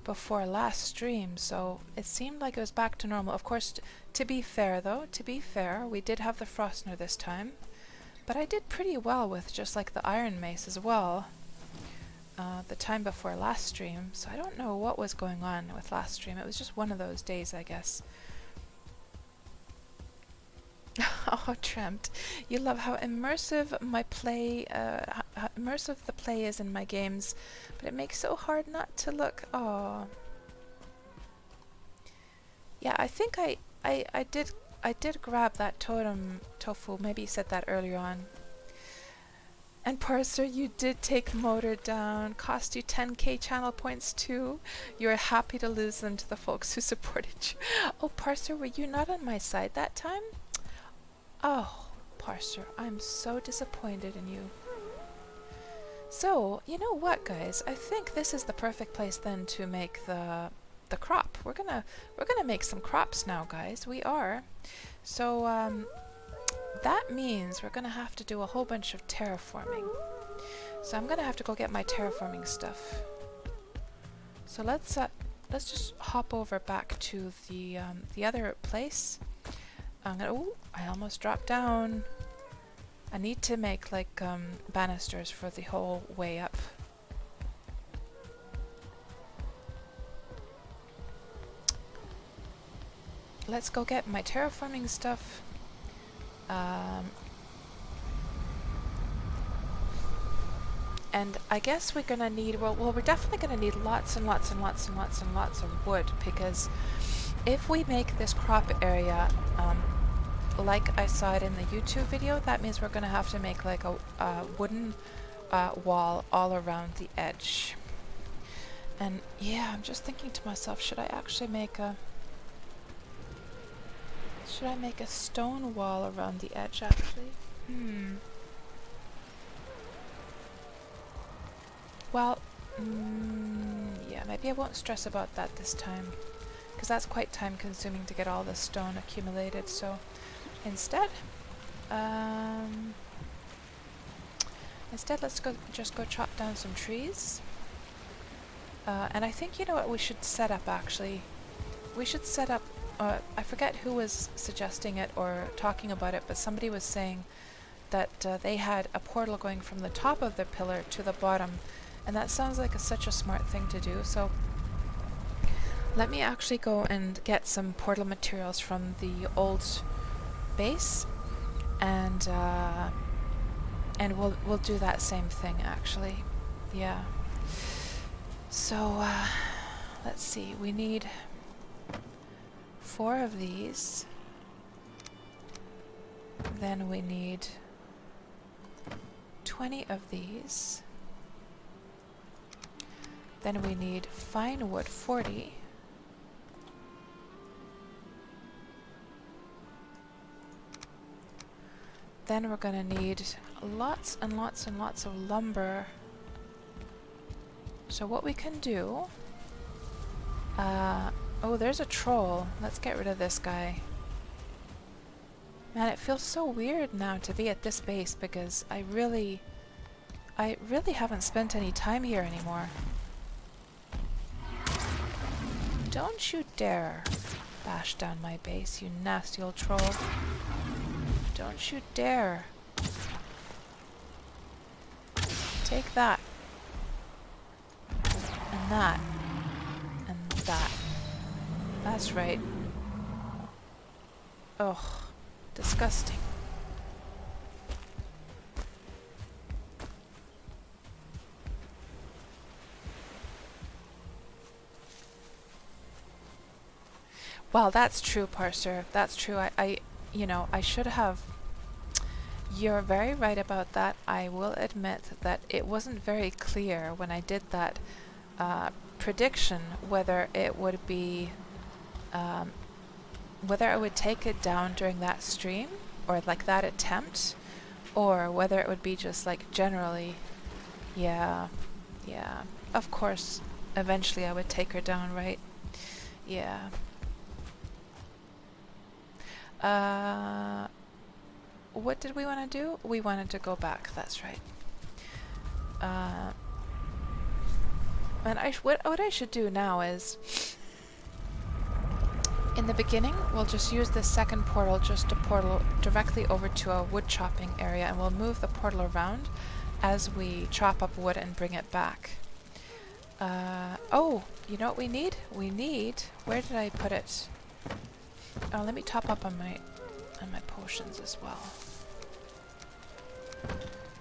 before last stream, so it seemed like it was back to normal. Of course, to be fair though, we did have the Frostner this time, but I did pretty well with just like the Iron Mace as well the time before last stream, so I don't know what was going on with last stream. It was just one of those days, I guess. Oh, Tremt, you love how immersive my play, how immersive the play is in my games, but it makes so hard not to look. Oh, yeah, I think I did grab that totem tofu. Maybe you said that earlier on. And Parser, you did take Motor down. Cost you 10k channel points too. You are happy to lose them to the folks who supported you. Oh, Parser, were you not on my side that time? Oh, Parser, I'm so disappointed in you. So, you know what, guys? I think this is the perfect place then to make the crop. We're gonna make some crops now, guys. We are. So, that means we're gonna have to do a whole bunch of terraforming. So I'm gonna have to go get my terraforming stuff. So let's just hop over back to the other place. Oh, I almost dropped down. I need to make like banisters for the whole way up. let's go get my terraforming stuff. And I guess we're gonna need, well, we're definitely gonna need lots and lots and lots and lots and lots of wood, because if we make this crop area like I saw it in the YouTube video, that means we're gonna have to make like a wooden wall all around the edge. And yeah, I'm just thinking to myself, should I actually make a stone wall around the edge actually? Well, yeah, maybe I won't stress about that this time, because that's quite time consuming to get all the stone accumulated. So instead, let's just go chop down some trees. And I think, you know what we should set up actually? We should set up, I forget who was suggesting it or talking about it, but somebody was saying that they had a portal going from the top of the pillar to the bottom, and that sounds like such a smart thing to do. So let me actually go and get some portal materials from the old base, and we'll do that same thing actually. Yeah. So let's see, we need 4 of these, then we need 20 of these, then we need fine wood 40, then we're gonna need lots and lots and lots of lumber. So what we can do, oh, there's a troll. Let's get rid of this guy. Man, it feels so weird now to be at this base, because I really haven't spent any time here anymore. Don't you dare bash down my base, you nasty old troll. Don't you dare. Take that. And that. And that. That's right. Ugh. Disgusting. Well, that's true, Parser. That's true. You know, I should have... You're very right about that. I will admit that it wasn't very clear when I did that prediction whether it would be... whether I would take it down during that stream, or like that attempt, or whether it would be just like generally. Yeah. Of course, eventually I would take her down, right? Yeah. What did we want to do? We wanted to go back, that's right. And what I should do now is, in the beginning, we'll just use this second portal just to portal directly over to a wood chopping area, and we'll move the portal around as we chop up wood and bring it back. Oh, you know what we need? We need... Where did I put it? Oh, let me top up on my potions as well.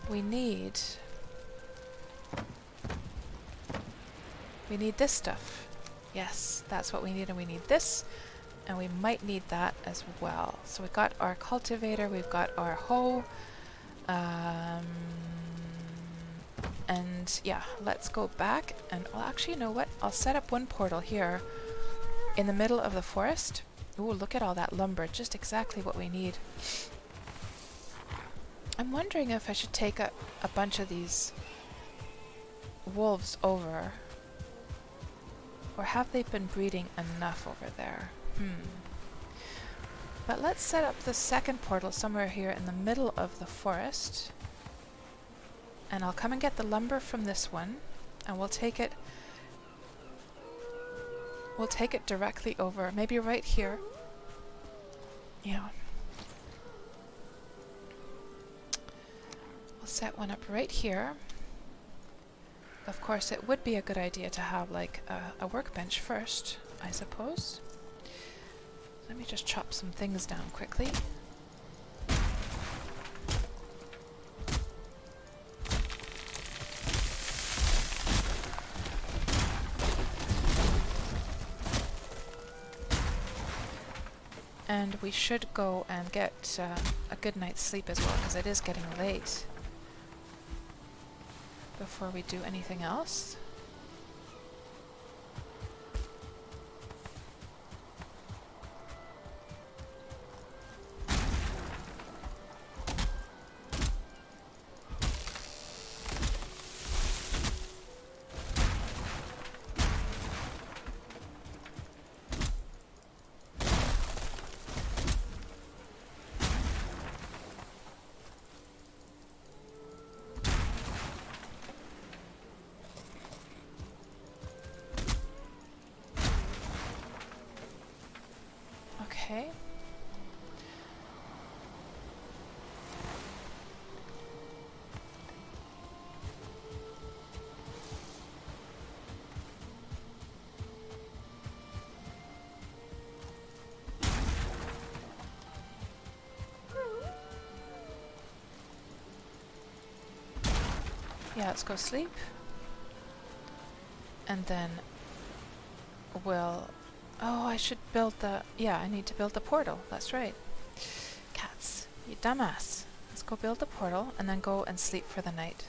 We need this stuff. Yes, that's what we need, and we need this, and we might need that as well. So we've got our cultivator, we've got our hoe, and yeah, let's go back, and well, actually, you know what? I'll set up one portal here in the middle of the forest. Ooh, look at all that lumber, just exactly what we need. I'm wondering if I should take a bunch of these wolves over, or have they been breeding enough over there? But let's set up the second portal somewhere here in the middle of the forest, and I'll come and get the lumber from this one, and we'll take it directly over, maybe right here. Yeah. We'll set one up right here. Of course, it would be a good idea to have like a workbench first, I suppose. Let me just chop some things down quickly. And we should go and get a good night's sleep as well, because it is getting late. Before we do anything else. Okay. Yeah, let's go sleep. And then we'll... Oh, I should build the... Yeah, I need to build the portal. That's right. Cats, you dumbass. Let's go build the portal and then go and sleep for the night.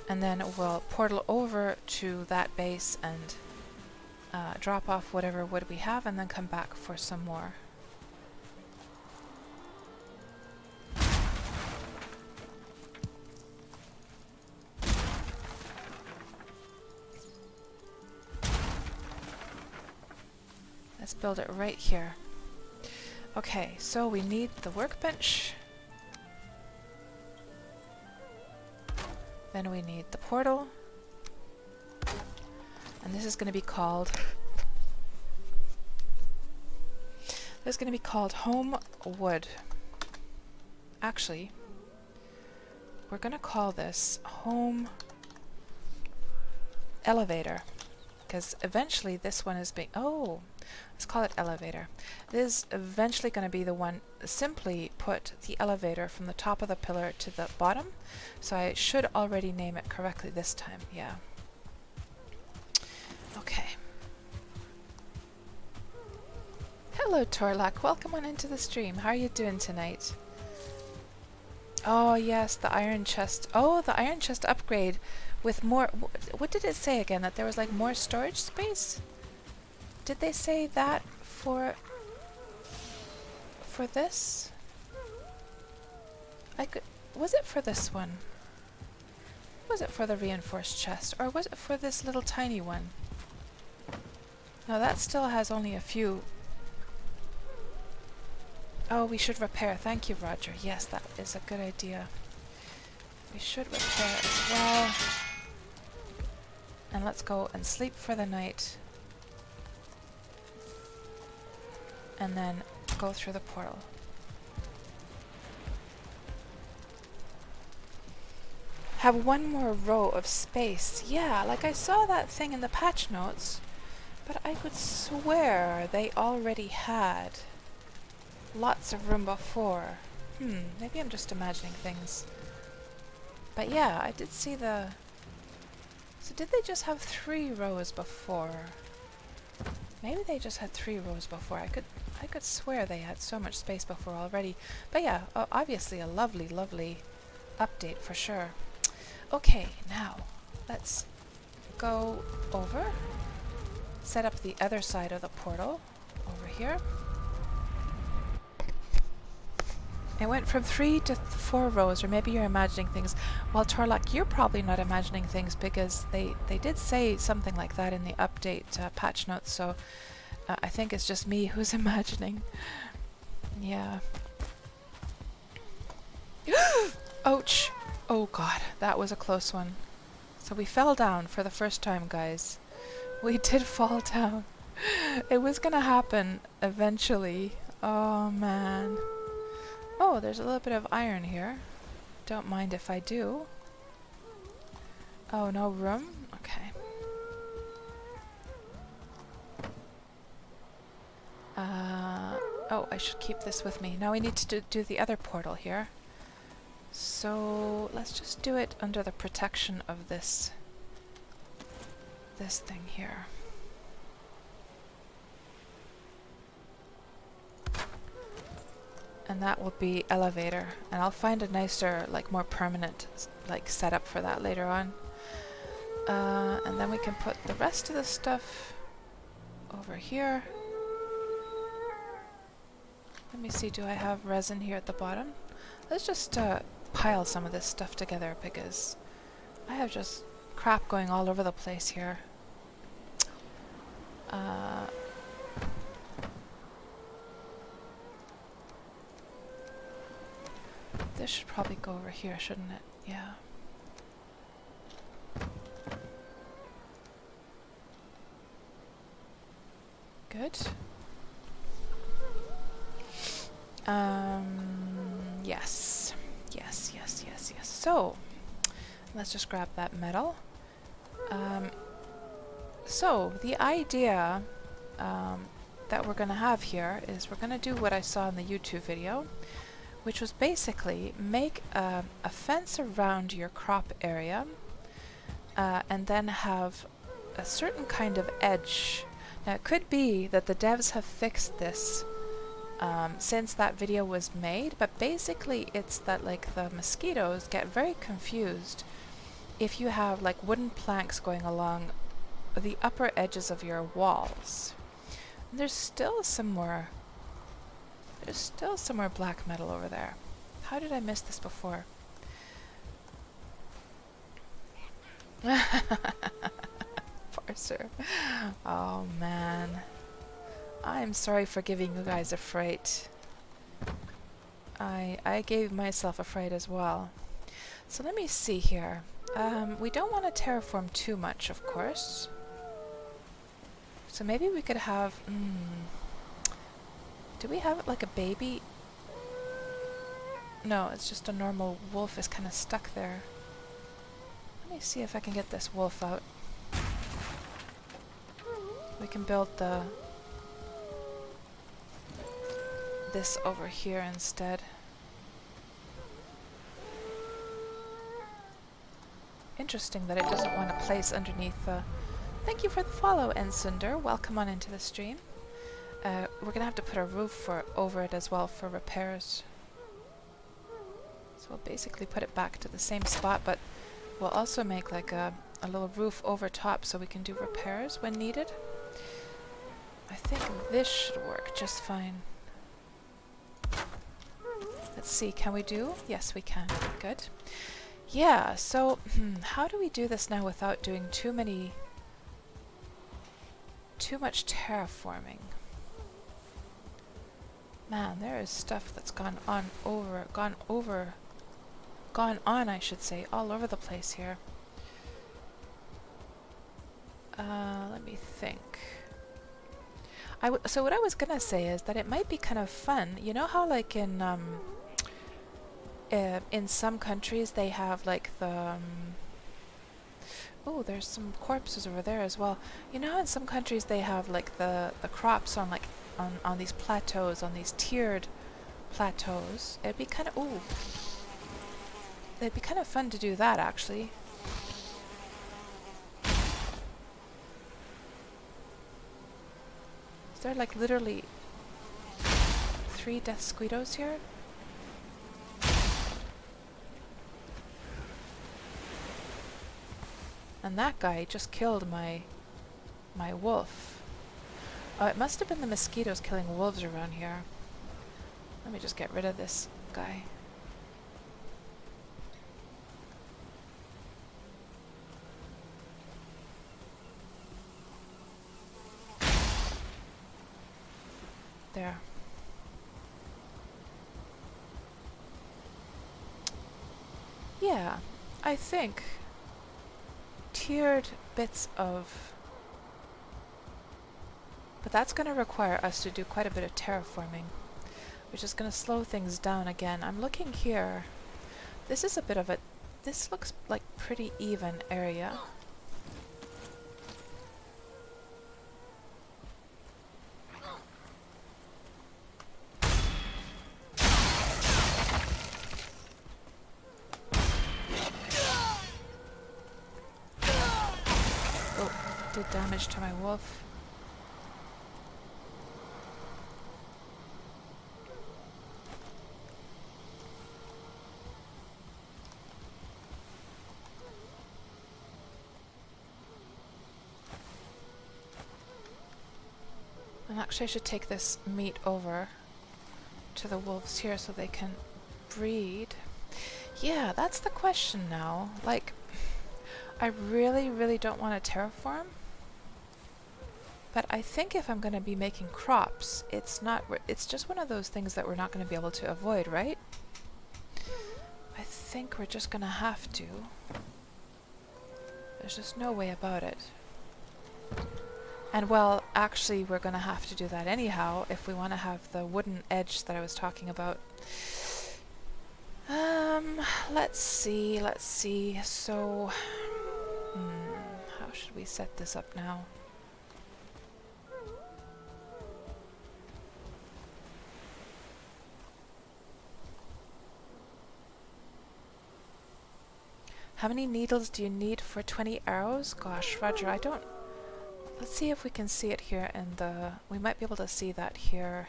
And then we'll portal over to that base and drop off whatever wood we have and then come back for some more. Let's build it right here. Okay, so we need the workbench. Then we need the portal. And this is going to be called... This is going to be called Home Wood. Actually, we're going to call this Home Elevator. Because eventually this one is being... Oh! Let's call it elevator. This is eventually going to be the one, simply put the elevator from the top of the pillar to the bottom. So I should already name it correctly this time, yeah. Okay. Hello Torlak, welcome on into the stream. How are you doing tonight? Oh yes, the iron chest. Oh, the iron chest upgrade with more... What did it say again? That there was like more storage space? Did they say that for this? I could... Was it for this one? Was it for the reinforced chest? Or was it for this little tiny one? No, that still has only a few. Oh, we should repair. Thank you, Roger. Yes, that is a good idea. We should repair as well. And let's go and sleep for the night. And then go through the portal. Have one more row of space. Yeah, like I saw that thing in the patch notes, but I could swear they already had lots of room before. Maybe I'm just imagining things. But yeah, I did see the... So did they just have 3 rows before? Maybe they just had 3 rows before. I could swear they had so much space before already. But yeah, obviously a lovely, lovely update for sure. Okay, now let's go over, set up the other side of the portal over here. It went from 3 to 4 rows, or maybe you're imagining things. Well, Torlak, you're probably not imagining things because they did say something like that in the update patch notes, so I think it's just me who's imagining. Yeah. Ouch! Oh god, that was a close one. So we fell down for the first time, guys. We did fall down. It was gonna happen eventually. Oh man. Oh, there's a little bit of iron here. Don't mind if I do. Oh, no room? Okay. Oh, I should keep this with me. Now we need to do the other portal here. So let's just do it under the protection of this thing here. And that will be elevator. And I'll find a nicer, like more permanent like setup for that later on. And then we can put the rest of the stuff over here. Let me see, do I have resin here at the bottom? Let's just pile some of this stuff together because I have just crap going all over the place here. This should probably go over here, shouldn't it? Yeah. Good. Yes. Yes. So, let's just grab that metal. So, the idea that we're going to have here is we're going to do what I saw in the YouTube video, which was basically make a fence around your crop area and then have a certain kind of edge. Now, it could be that the devs have fixed this since that video was made, but basically it's that like the mosquitoes get very confused if you have like wooden planks going along the upper edges of your walls. And there's still some more black metal over there. How did I miss this before? Parser. Oh man. I'm sorry for giving you guys a fright. I gave myself a fright as well. So let me see here. We don't want to terraform too much, of course. So maybe we could have... do we have like a baby? No, it's just a normal wolf is kind of stuck there. Let me see if I can get this wolf out. We can build this over here instead. Interesting that it doesn't want to place underneath the... Thank you for the follow, Ensunder. Welcome on into the stream. We're going to have to put a roof over it as well for repairs. So we'll basically put it back to the same spot, but we'll also make like a little roof over top so we can do repairs when needed. I think this should work just fine. Let's see, can we do? Yes, we can. Good. Yeah, so how do we do this now without doing too much terraforming? Man, there is stuff that's gone on, I should say, all over the place here. Let me think. So what I was gonna say is that it might be kind of fun. You know how like in some countries they have like the oh, there's some corpses over there as well. You know how in some countries they have like the crops on like on these plateaus, on these tiered plateaus. It'd be kind of it'd be kind of fun to do that actually. Is there like literally 3 death squiddos here? And that guy just killed my wolf. Oh, it must have been the mosquitoes killing wolves around here. Let me just get rid of this guy. There. Yeah, I think tiered bits of... But that's going to require us to do quite a bit of terraforming, which is going to slow things down again. I'm looking here. This is a bit of a... This looks like pretty even area. damage to my wolf. And actually I should take this meat over to the wolves here so they can breed. Yeah, that's the question now. Like, I really, really don't want to terraform. But I think if I'm going to be making crops, it's just one of those things that we're not going to be able to avoid, right? I think we're just going to have to. There's just no way about it. And well, actually we're going to have to do that anyhow if we want to have the wooden edge that I was talking about. Let's see. So, how should we set this up now? How many needles do you need for 20 arrows? Gosh, Roger, I don't... Let's see if we can see it here in the... We might be able to see that here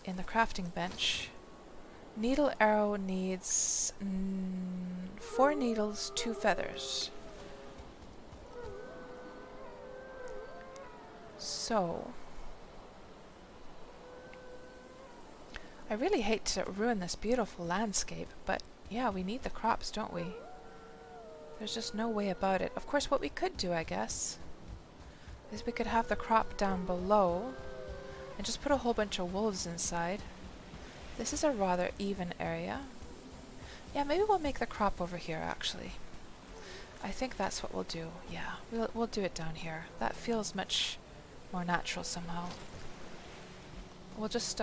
in the crafting bench. Needle arrow needs 4 needles, 2 feathers. So... I really hate to ruin this beautiful landscape, but yeah, we need the crops, don't we? There's just no way about it. Of course, what we could do, I guess, is we could have the crop down below and just put a whole bunch of wolves inside. This is a rather even area. Yeah, maybe we'll make the crop over here, actually. I think that's what we'll do. Yeah, we'll do it down here. That feels much more natural somehow. We'll just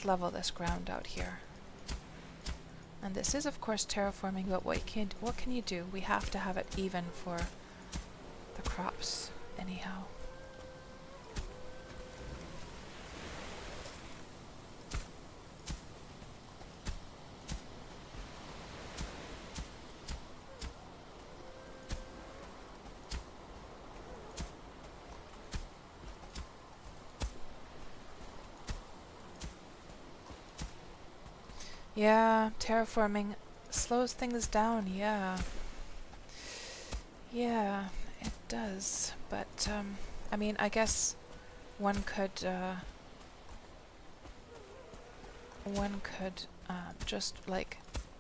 level this ground out here. And this is, of course, terraforming, but what can you do? We have to have it even for the crops, anyhow. Yeah, terraforming slows things down, yeah. Yeah, it does. But, I mean, I guess one could just, like,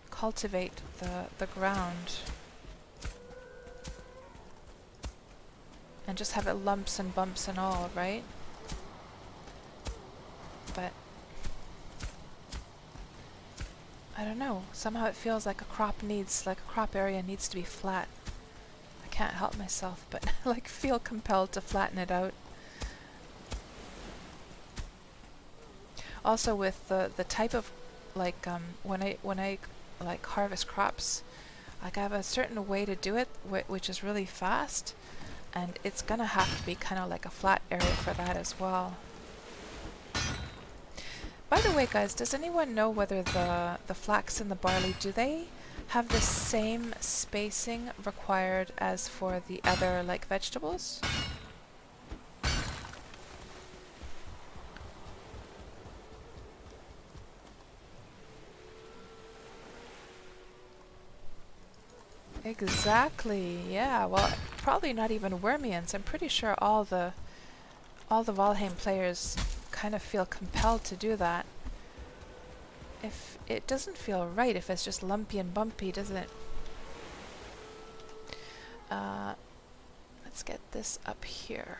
cultivate the ground and just have it lumps and bumps and all, right? But I don't know, somehow it feels like a crop area needs to be flat. I can't help myself, but like feel compelled to flatten it out. Also with the type of, like, when I like harvest crops, like I have a certain way to do it, which is really fast, and it's gonna have to be kind of like a flat area for that as well. By the way, guys, does anyone know whether the flax and the barley, do they have the same spacing required as for the other, like, vegetables? Exactly, yeah. Well, probably not even Wormians. I'm pretty sure all the Valheim players kind of feel compelled to do that. If it doesn't feel right if it's just lumpy and bumpy, does it? Let's get this up here.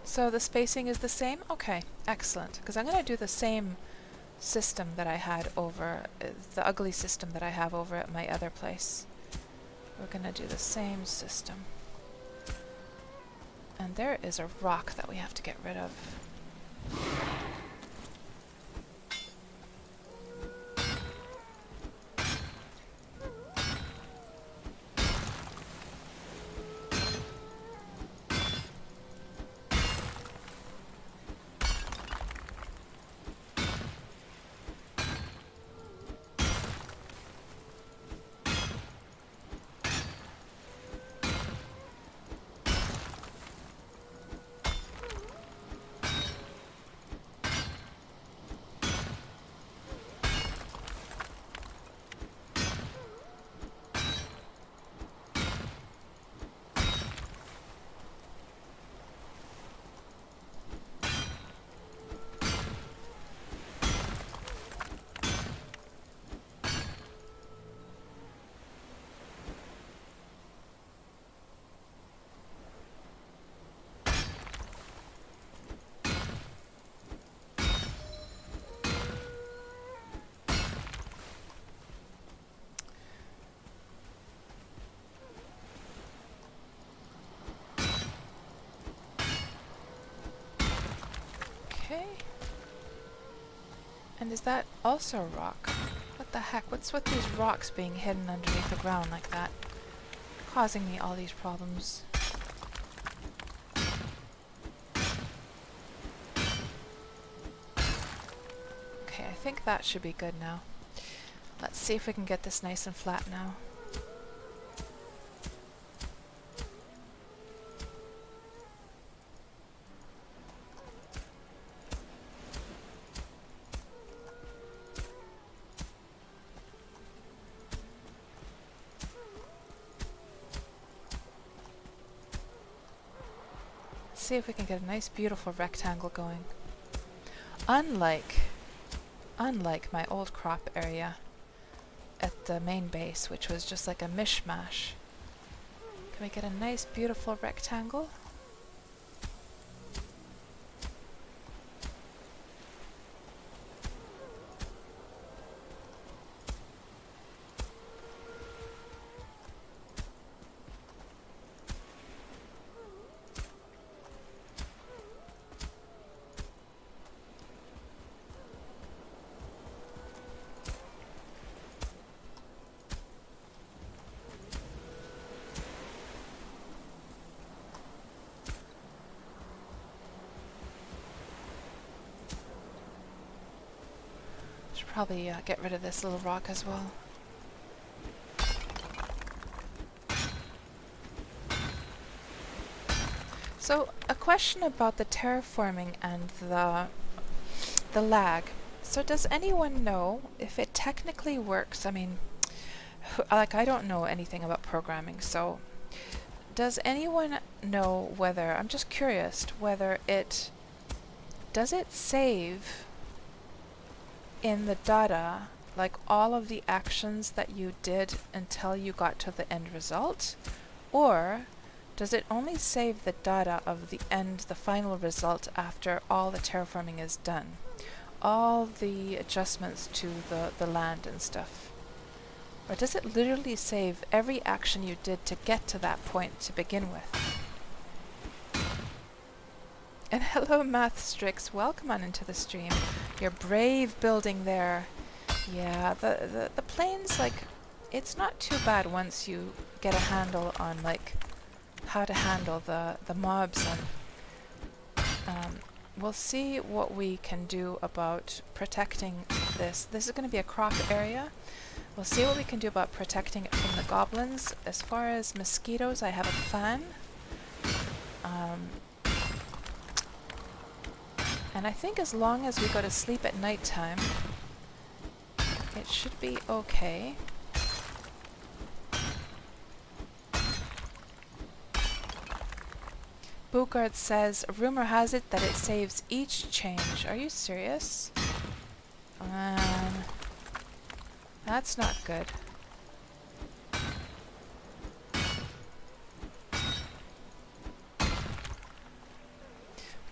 So the spacing is the same? Okay, excellent. Because I'm going to do the same system that I had over, the ugly system that I have over at my other place. We're going to do the same system. And there is a rock that we have to get rid of. And is that also a rock? What the heck? What's with these rocks being hidden underneath the ground like that? Causing me all these problems. Okay, I think that should be good now. Let's see if we can get this nice and flat now. See if we can get a nice beautiful rectangle going. Unlike my old crop area at the main base, which was just like a mishmash. Can we get a nice beautiful rectangle? Probably get rid of this little rock as well. So a question about the terraforming and the lag. So does anyone know if it technically works? I mean, like I don't know anything about programming, so does anyone know whether, I'm just curious, whether does it save in the data, like all of the actions that you did until you got to the end result? Or does it only save the data of the end, the final result, after all the terraforming is done? All the adjustments to the land and stuff? Or does it literally save every action you did to get to that point to begin with? And hello, Mathstrix. Welcome on into the stream. You're brave building there. Yeah, the planes, like, it's not too bad once you get a handle on, like, how to handle the mobs. And we'll see what we can do about protecting this. This is going to be a crop area. We'll see what we can do about protecting it from the goblins. As far as mosquitoes, I have a plan. And I think as long as we go to sleep at nighttime, it should be okay. Bugard says, rumor has it that it saves each change. Are you serious? That's not good.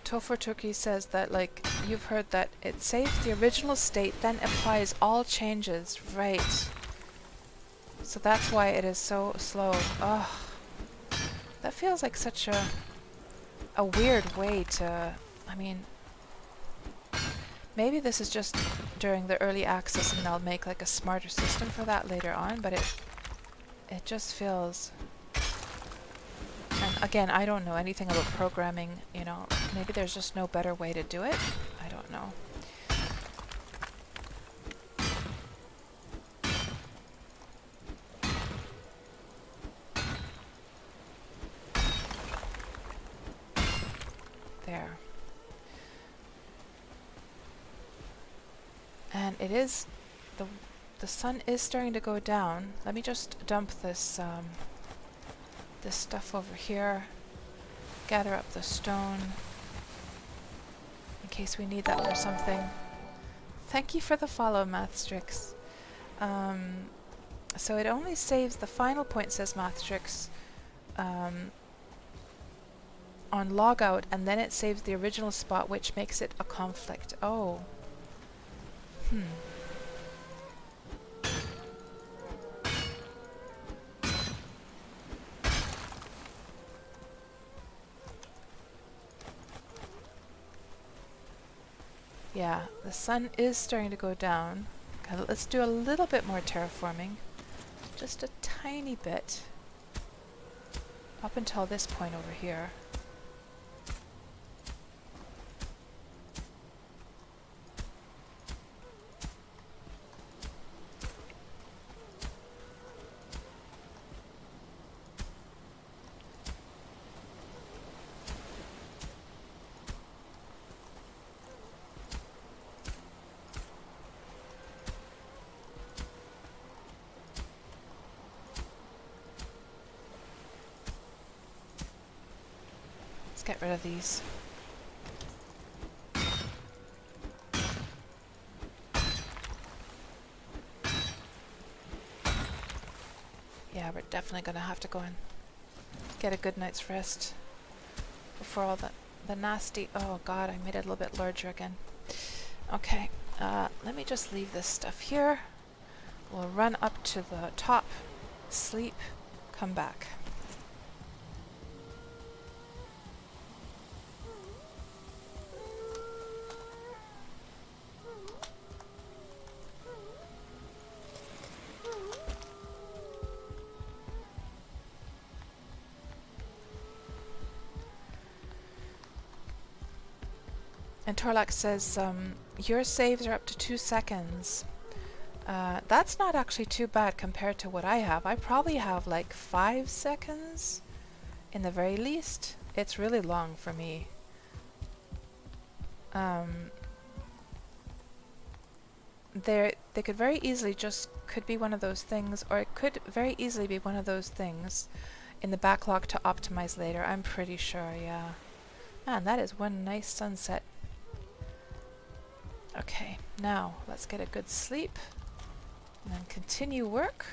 Topher Turkey says that, like, you've heard that it saves the original state, then applies all changes. Right. So that's why it is so slow. Ugh. That feels like such a weird way to... I mean... Maybe this is just during the early access and they'll make like a smarter system for that later on, but it just feels... And again, I don't know anything about programming, you know, maybe there's just no better way to do it. I don't know. There. And it is, the sun is starting to go down. Let me just dump this this stuff over here, gather up the stone in case we need that for something. Thank you for the follow, Mathstrix. So it only saves the final point, says Mathstrix, on logout, and then it saves the original spot, which makes it a conflict. Oh. Yeah, the sun is starting to go down. Okay, let's do a little bit more terraforming. Just a tiny bit. Up until this point over here. Get rid of these. Yeah, we're definitely gonna have to go and get a good night's rest before all the nasty... Oh god, I made it a little bit larger again. Okay, let me just leave this stuff here. We'll run up to the top, sleep, come back. And Torlak says, your saves are up to 2 seconds. That's not actually too bad compared to what I have. I probably have like 5 seconds in the very least. It's really long for me. They could very easily just could be one of those things, or it could very easily be one of those things in the backlog to optimize later. I'm pretty sure, yeah. Man, that is one nice sunset. Okay, now let's get a good sleep and then continue work.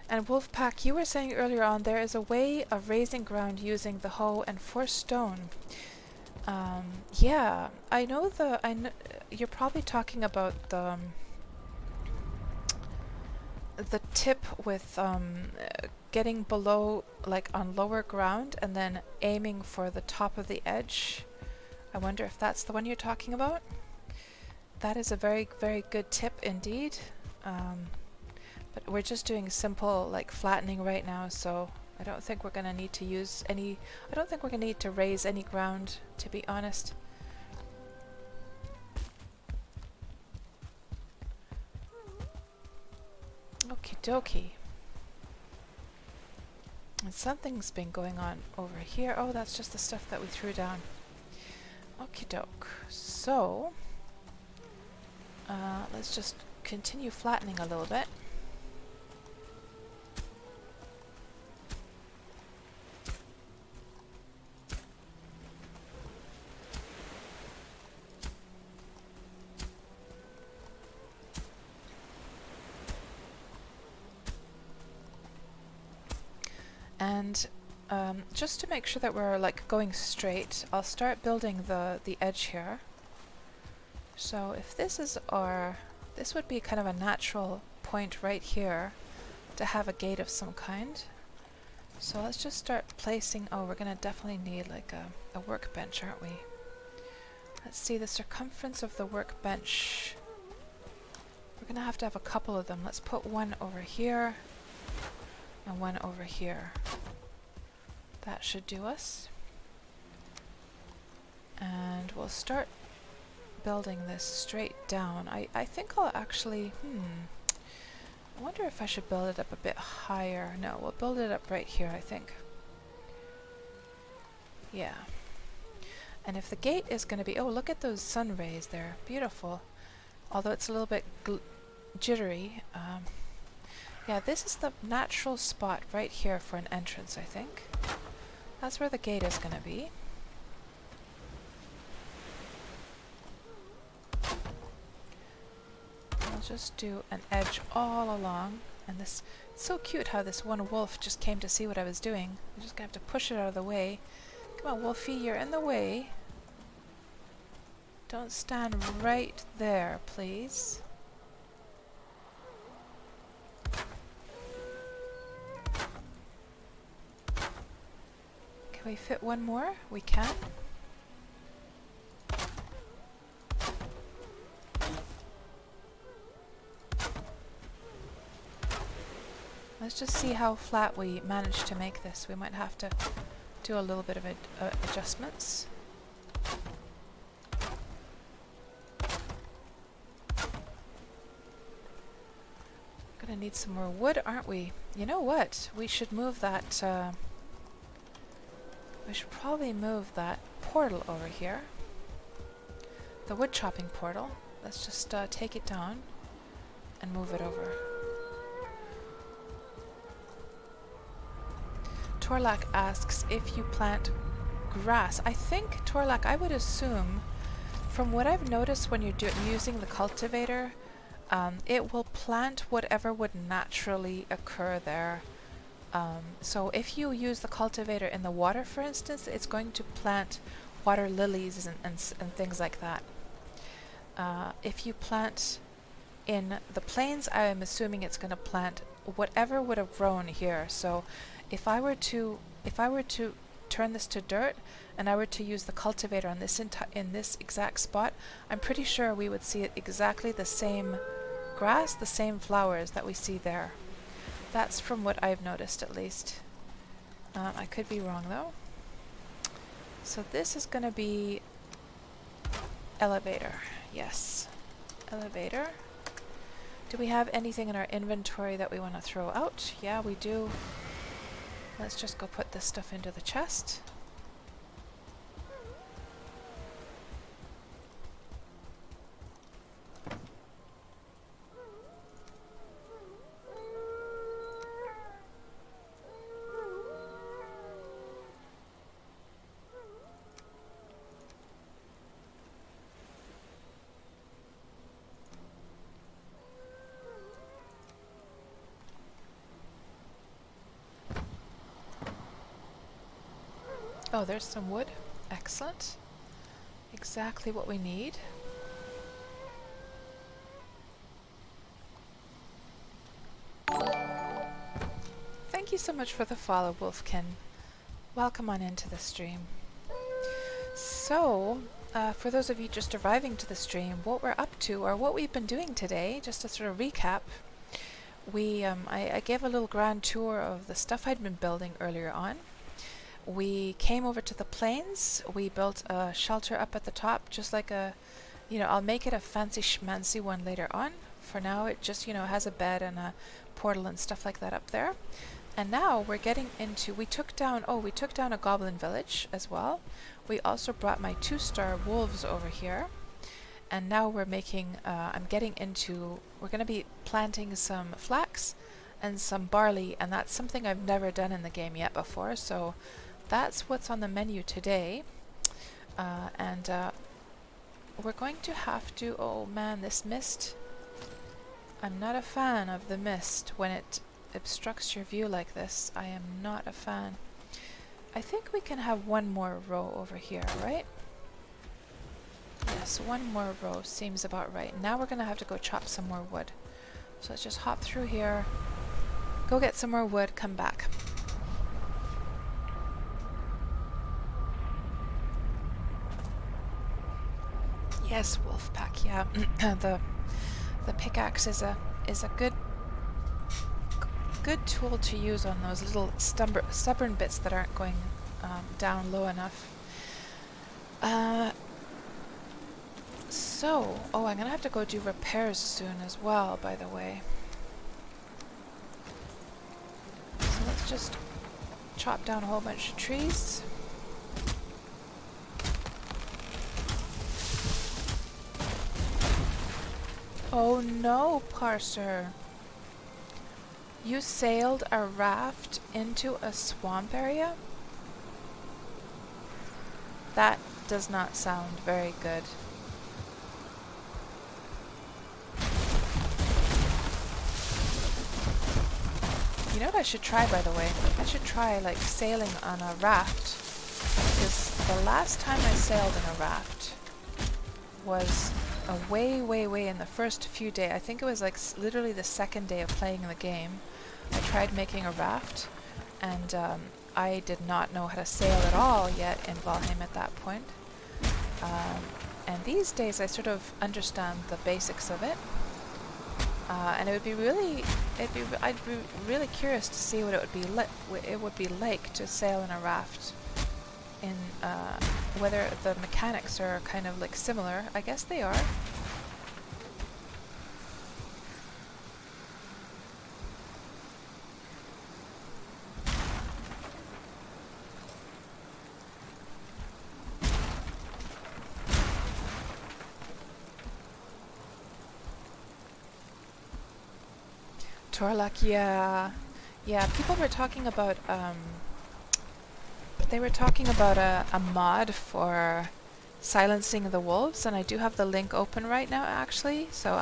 And Wolfpack, you were saying earlier on there is a way of raising ground using the hoe and 4 stone. Yeah, I know you're probably talking about the tip with getting below, like on lower ground, and then aiming for the top of the edge. I wonder if that's the one you're talking about. That is a very, very good tip indeed. But we're just doing simple, like flattening right now, so I don't think we're gonna need to use any. I don't think we're gonna need to raise any ground, to be honest. Okie dokie. And something's been going on over here. Oh, that's just the stuff that we threw down. Okie doke. So, let's just continue flattening a little bit. And just to make sure that we're like going straight, I'll start building the edge here. So if this is this would be kind of a natural point right here to have a gate of some kind. So let's just start placing, oh, we're gonna definitely need like a workbench, aren't we? Let's see, the circumference of the workbench. We're gonna have to have a couple of them. Let's put one over here and one over here. That should do us. And we'll start building this straight down. I think I'll actually, I wonder if I should build it up a bit higher. No, we'll build it up right here, I think. Yeah. And if the gate is going to be, oh, look at those sun rays there. Beautiful. Although it's a little bit jittery. Yeah, this is the natural spot right here for an entrance, I think. That's where the gate is going to be. I'll just do an edge all along. And this, it's so cute how this one wolf just came to see what I was doing. I'm just going to have to push it out of the way. Come on, Wolfie, you're in the way. Don't stand right there, please. Can we fit one more? We can. Let's just see how flat we manage to make this. We might have to do a little bit of adjustments. Gonna need some more wood, aren't we? You know what? We should move that. We should probably move that portal over here. The wood chopping portal. Let's just take it down and move it over. Torlak asks if you plant grass. I think, Torlak, I would assume, from what I've noticed when you're using the cultivator, it will plant whatever would naturally occur there. So if you use the cultivator in the water, for instance, it's going to plant water lilies and things like that. If you plant in the plains, I'm assuming it's going to plant whatever would have grown here. So if I were to turn this to dirt and I were to use the cultivator on this in this exact spot, I'm pretty sure we would see exactly the same grass, the same flowers that we see there. That's from what I've noticed, at least. I could be wrong though. So this is going to be elevator. Yes, elevator. Do we have anything in our inventory that we want to throw out? Yeah, we do. Let's just go put this stuff into the chest. Oh, there's some wood. Excellent. Exactly what we need. Thank you so much for the follow, Wolfkin. Welcome on into the stream. So, for those of you just arriving to the stream, what we're up to, or what we've been doing today, just to sort of recap, I gave a little grand tour of the stuff I'd been building earlier on. We came over to the plains. We built a shelter up at the top, just like a, I'll make it a fancy schmancy one later on. For now, it just, has a bed and a portal and stuff like that up there. And now we're getting into, we took down a goblin village as well. We also brought my 2-star wolves over here. And now we're making, we're going to be planting some flax and some barley, and that's something I've never done in the game yet before, so that's what's on the menu today. We're going to have to, oh man, this mist. I'm not a fan of the mist when it obstructs your view like this. I am not a fan. I think we can have one more row over here, right? Yes, one more row seems about right. Now we're going to have to go chop some more wood. So let's just hop through here, go get some more wood, come back. Yes, Wolfpack, yeah. The pickaxe is a good tool to use on those little stubborn bits that aren't going down low enough. I'm gonna have to go do repairs soon as well, by the way. So let's just chop down a whole bunch of trees. Oh no, Parser. You sailed a raft into a swamp area? That does not sound very good. You know what I should try, by the way? I should try, like, sailing on a raft. Because the last time I sailed in a raft was way in the first few days. I think it was like literally the second day of playing the game. I tried making a raft, and I did not know how to sail at all yet in Valheim at that point. And these days I sort of understand the basics of it. And I'd be really curious to see what it would be like to sail in a raft. In whether the mechanics are kind of like similar. I guess they are. Torlak, yeah. People were talking about they were talking about a mod for silencing the wolves, and I do have the link open right now actually, so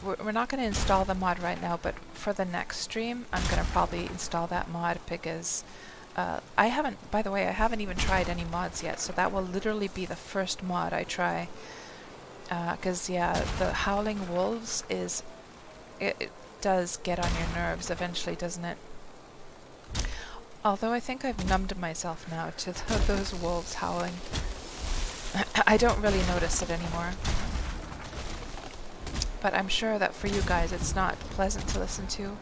we're not gonna install the mod right now, but for the next stream I'm gonna probably install that mod because I haven't even tried any mods yet, so that will literally be the first mod I try. Because yeah, the howling wolves it does get on your nerves eventually, doesn't it? Although I think I've numbed myself now to those wolves howling. I don't really notice it anymore. But I'm sure that for you guys it's not pleasant to listen to.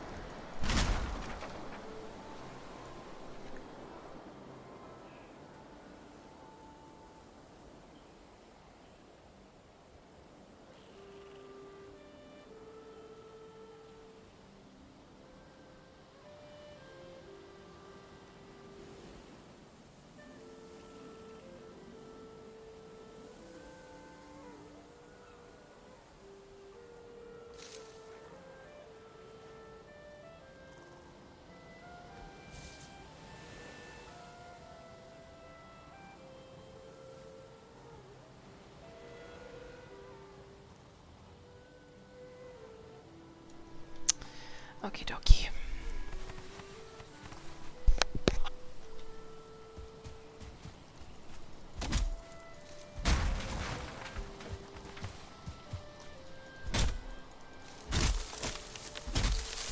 Okie dokie.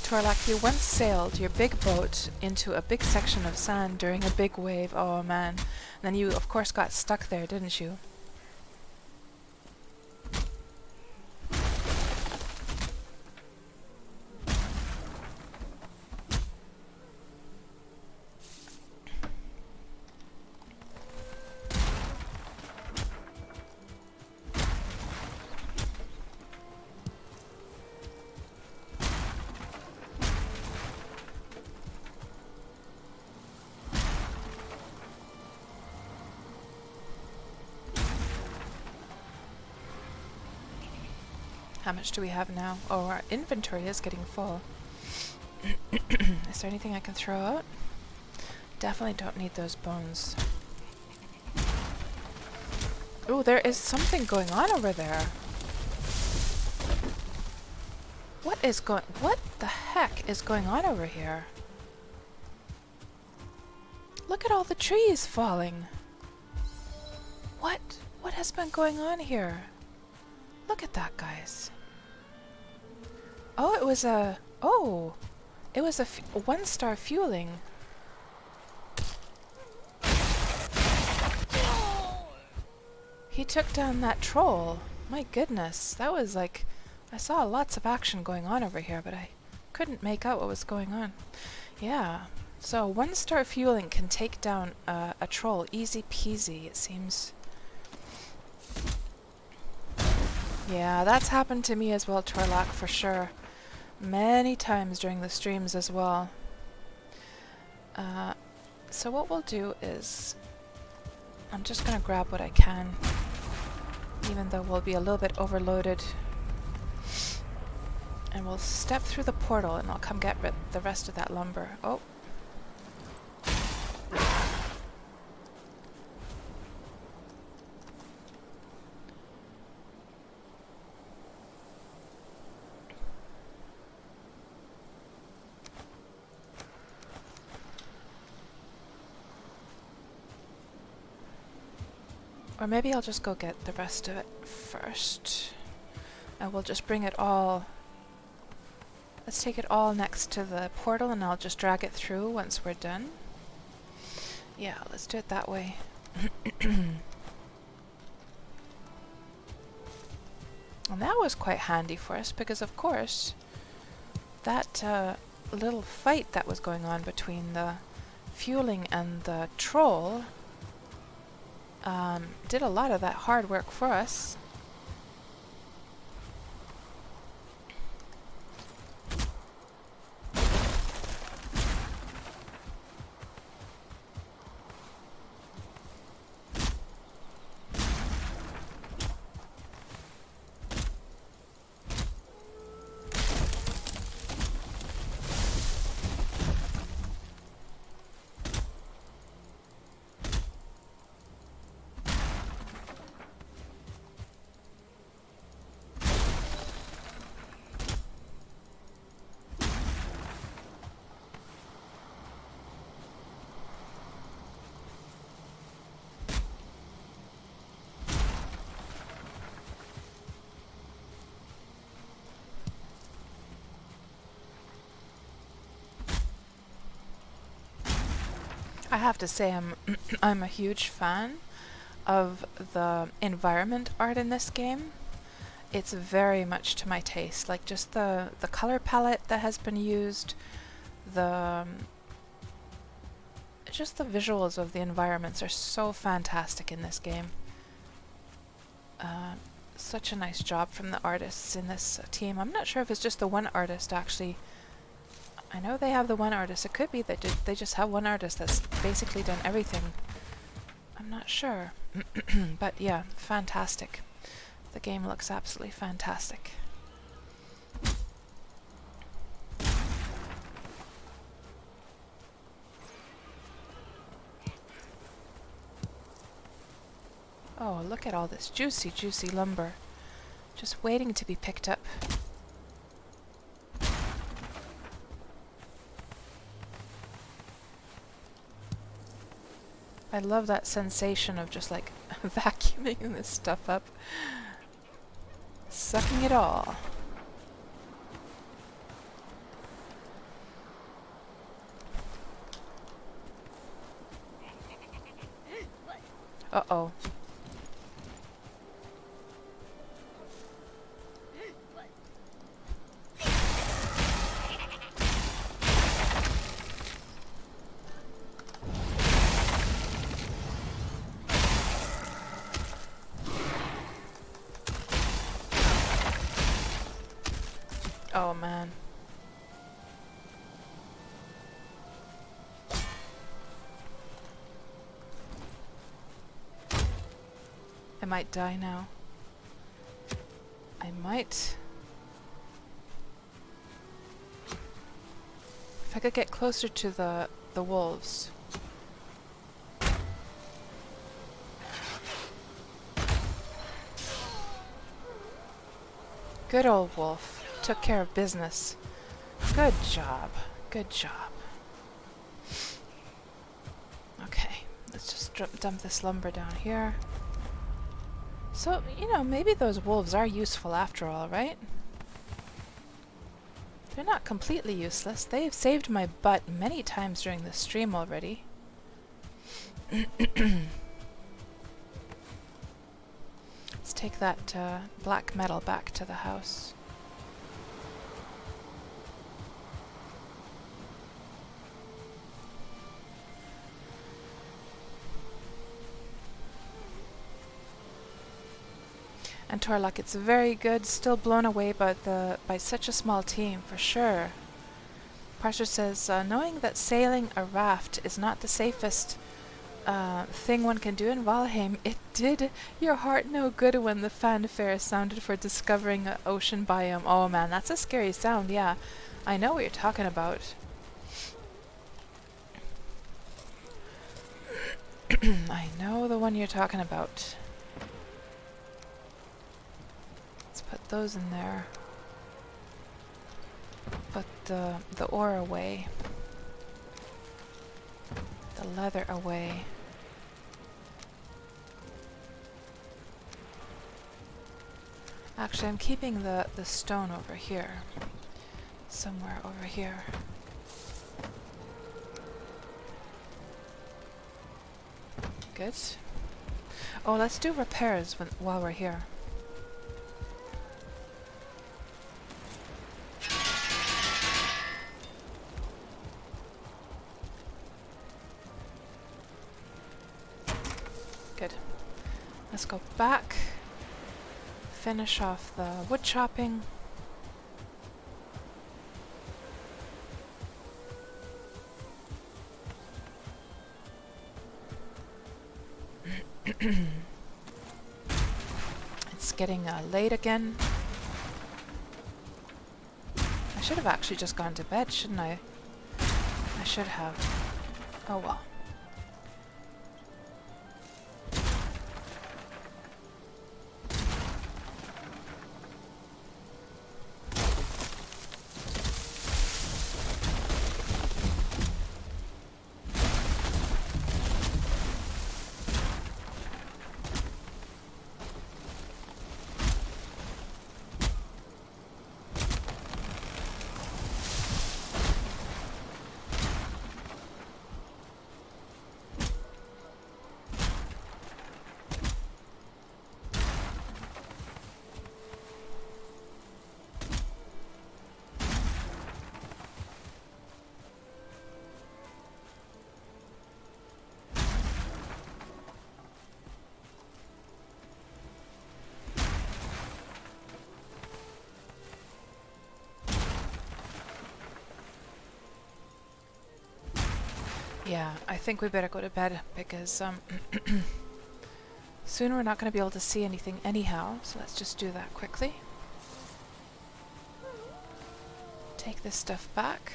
Torlak, you once sailed your big boat into a big section of sand during a big wave. Oh man. And then you of course got stuck there, didn't you? How much do we have now? Oh, our inventory is getting full. Is there anything I can throw out? Definitely don't need those bones. Oh, there is something going on over there. What the heck is going on over here? Look at all the trees falling. What has been going on here? Look at that, guys. Oh, it was a 1-star fueling. He took down that troll. My goodness, that was like, I saw lots of action going on over here, but I couldn't make out what was going on. Yeah, so 1-star fueling can take down a troll easy peasy, it seems. Yeah, that's happened to me as well, Torlak, for sure. Many times during the streams as well. So what we'll do is, I'm just gonna grab what I can, even though we'll be a little bit overloaded. And we'll step through the portal and I'll come get the rest of that lumber. Oh. Or maybe I'll just go get the rest of it first. And we'll just bring it all... Let's take it all next to the portal and I'll just drag it through once we're done. Yeah, let's do it that way. And that was quite handy for us because, of course, that little fight that was going on between the fueling and the troll did a lot of that hard work for us. I have to say I'm a huge fan of the environment art in this game. It's very much to my taste, like just the color palette that has been used, the just the visuals of the environments are so fantastic in this game. Such a nice job from the artists in this team. I'm not sure if it's just the one artist actually. I know they have the one artist. It could be that they just have one artist that's basically done everything. I'm not sure. But yeah, fantastic. The game looks absolutely fantastic. Oh, look at all this juicy, juicy lumber. Just waiting to be picked up. I love that sensation of just like vacuuming this stuff up. Sucking it all. Uh-oh. Oh man. I might die now. I might. If I could get closer to the wolves. Good old wolf. Took care of business. Good job. Good job. Okay, let's just dump this lumber down here. So, you know, maybe those wolves are useful after all, right? They're not completely useless. They've saved my butt many times during the stream already. Let's take that black metal back to the house. And Torlok, it's very good, still blown away by such a small team, for sure. Parser says, knowing that sailing a raft is not the safest thing one can do in Valheim, it did your heart no good when the fanfare sounded for discovering an ocean biome. Oh man, that's a scary sound, yeah. I know what you're talking about. I know the one you're talking about. Put those in there. Put the ore away. The leather away. Actually, I'm keeping the stone over here. Somewhere over here. Good. Oh, let's do repairs while we're here. Good. Let's go back. Finish off the wood chopping. It's getting late again. I should have actually just gone to bed, shouldn't I? I should have. Oh well. Yeah, I think we better go to bed because soon we're not going to be able to see anything anyhow, so let's just do that quickly. Take this stuff back.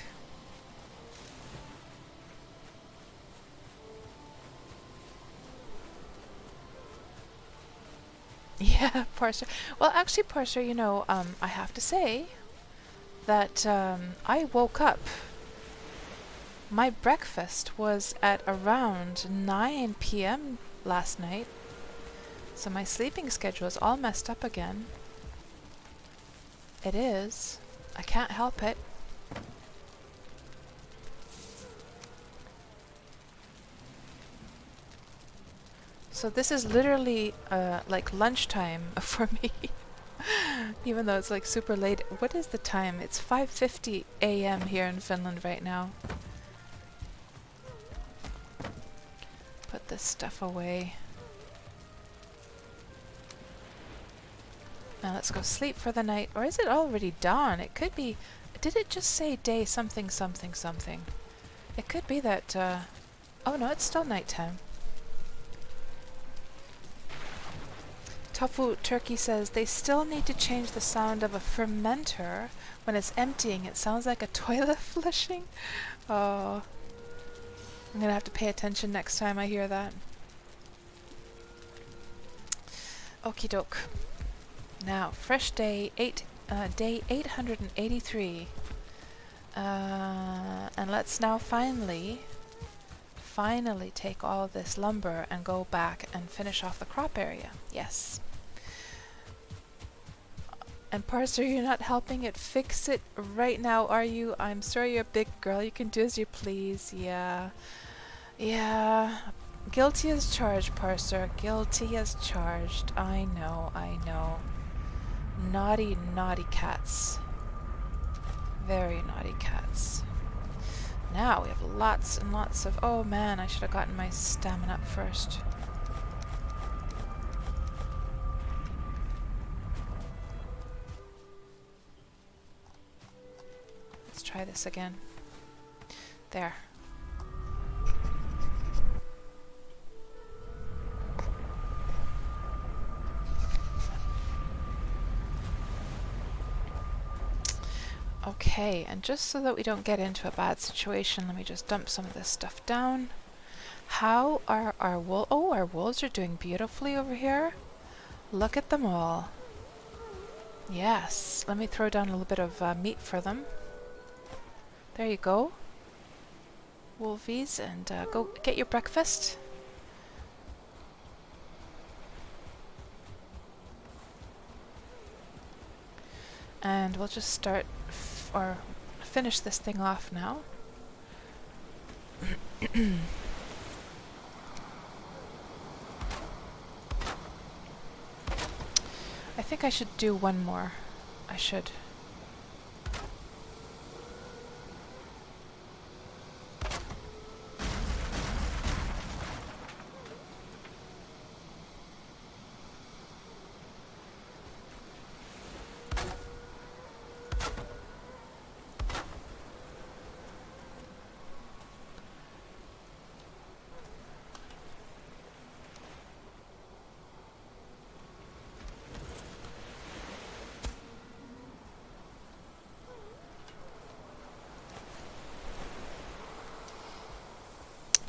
Yeah, Parser. Well, actually, Parser, you know, I have to say that I woke up. My breakfast was at around 9 p.m. last night, so my sleeping schedule is all messed up again. It is. I can't help it. So this is literally like lunchtime for me, even though it's like super late. What is the time? It's 5:50 a.m. here in Finland right now. Put this stuff away. Now let's go sleep for the night. Or is it already dawn? It could be... Did it just say day something something something? It could be that... oh no, it's still nighttime. Tofu Turkey says they still need to change the sound of a fermenter when it's emptying. It sounds like a toilet flushing. Oh... I'm gonna have to pay attention next time I hear that. Okie doke. Now, fresh day, day 883. And let's now finally take all of this lumber and go back and finish off the crop area. Yes. And Parser, you're not helping it fix it right now, are you? I'm sorry, you're a big girl. You can do as you please. Yeah. Yeah. Guilty as charged, Parser. Guilty as charged. I know, I know. Naughty, naughty cats. Very naughty cats. Now we have lots and lots of... Oh man, I should have gotten my stamina up first. Let's try this again. There. Okay, and just so that we don't get into a bad situation, let me just dump some of this stuff down. How are our wolves? Oh, our wolves are doing beautifully over here. Look at them all. Yes, let me throw down a little bit of meat for them. There you go. Wolfies, and go get your breakfast. And we'll just start or finish this thing off now. I think I should do one more. I should.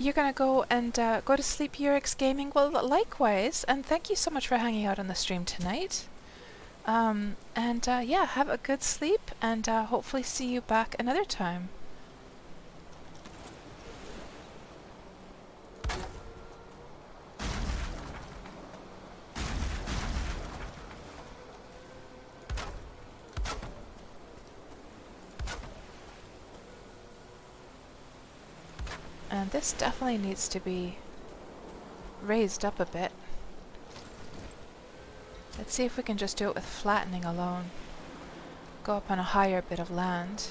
You're gonna go and go to sleep, Urix Gaming? Well, likewise, and thank you so much for hanging out on the stream tonight. Yeah, have a good sleep, and hopefully see you back another time. And this definitely needs to be raised up a bit. Let's see if we can just do it with flattening alone. Go up on a higher bit of land.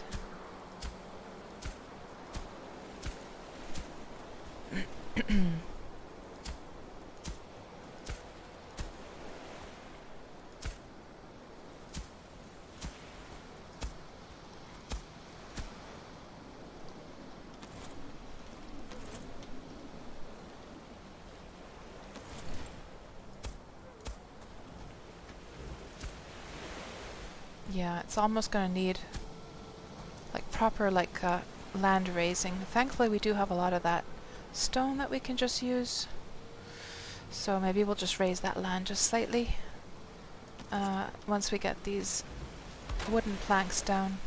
Yeah, it's almost gonna need like proper land raising. Thankfully we do have a lot of that stone that we can just use. So maybe we'll just raise that land just slightly once we get these wooden planks down.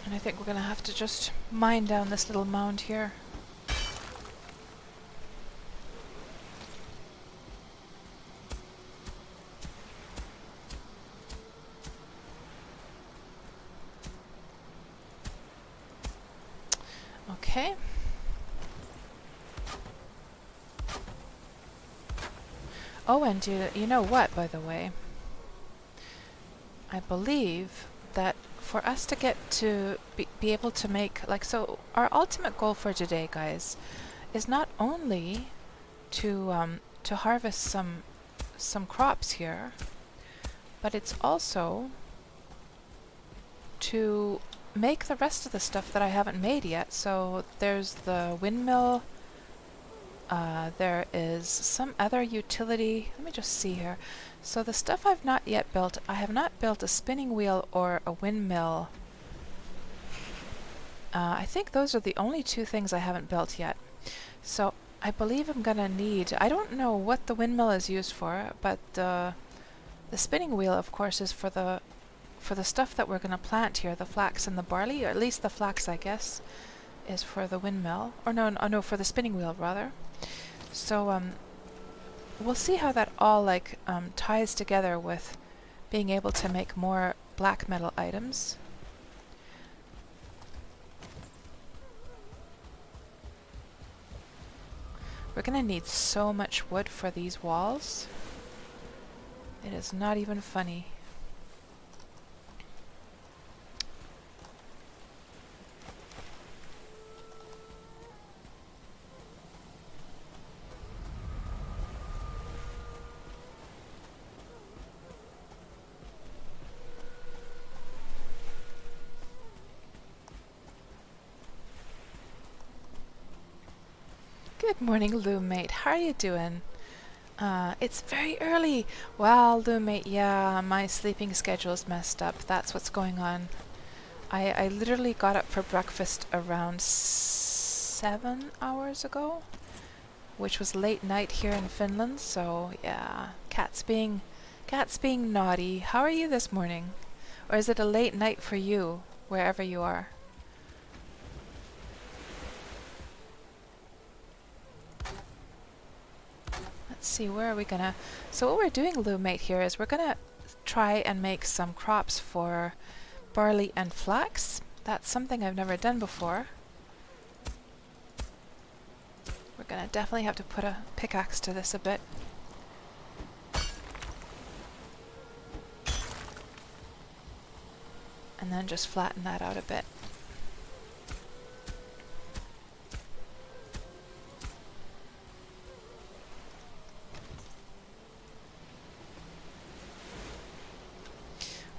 And I think we're gonna have to just mine down this little mound here. Okay. Oh, and you know what, by the way? I believe that for us to get to be able to make, like, so our ultimate goal for today, guys, is not only to harvest some crops here, but it's also to make the rest of the stuff that I haven't made yet. So there's the windmill, there is some other utility. Let me just see here. So the stuff I've not yet built, I have not built a spinning wheel or a windmill. I think those are the only two things I haven't built yet. So I believe I'm gonna need, I don't know what the windmill is used for, but the spinning wheel, of course, is for the stuff that we're gonna plant here, the flax and the barley, or at least the flax, I guess, is for the windmill, or no, for the spinning wheel rather. So we'll see how that all ties together with being able to make more black metal items. We're gonna need so much wood for these walls. It is not even funny. Good morning, Loommate. How are you doing? It's very early. Well, Loommate, yeah, my sleeping schedule's messed up. That's what's going on. I literally got up for breakfast around 7 hours ago, which was late night here in Finland, so yeah, cat's being naughty. How are you this morning? Or is it a late night for you, wherever you are? Let's see, where are we gonna... So what we're doing, Loommate, here is we're gonna try and make some crops for barley and flax. That's something I've never done before. We're gonna definitely have to put a pickaxe to this a bit. And then just flatten that out a bit.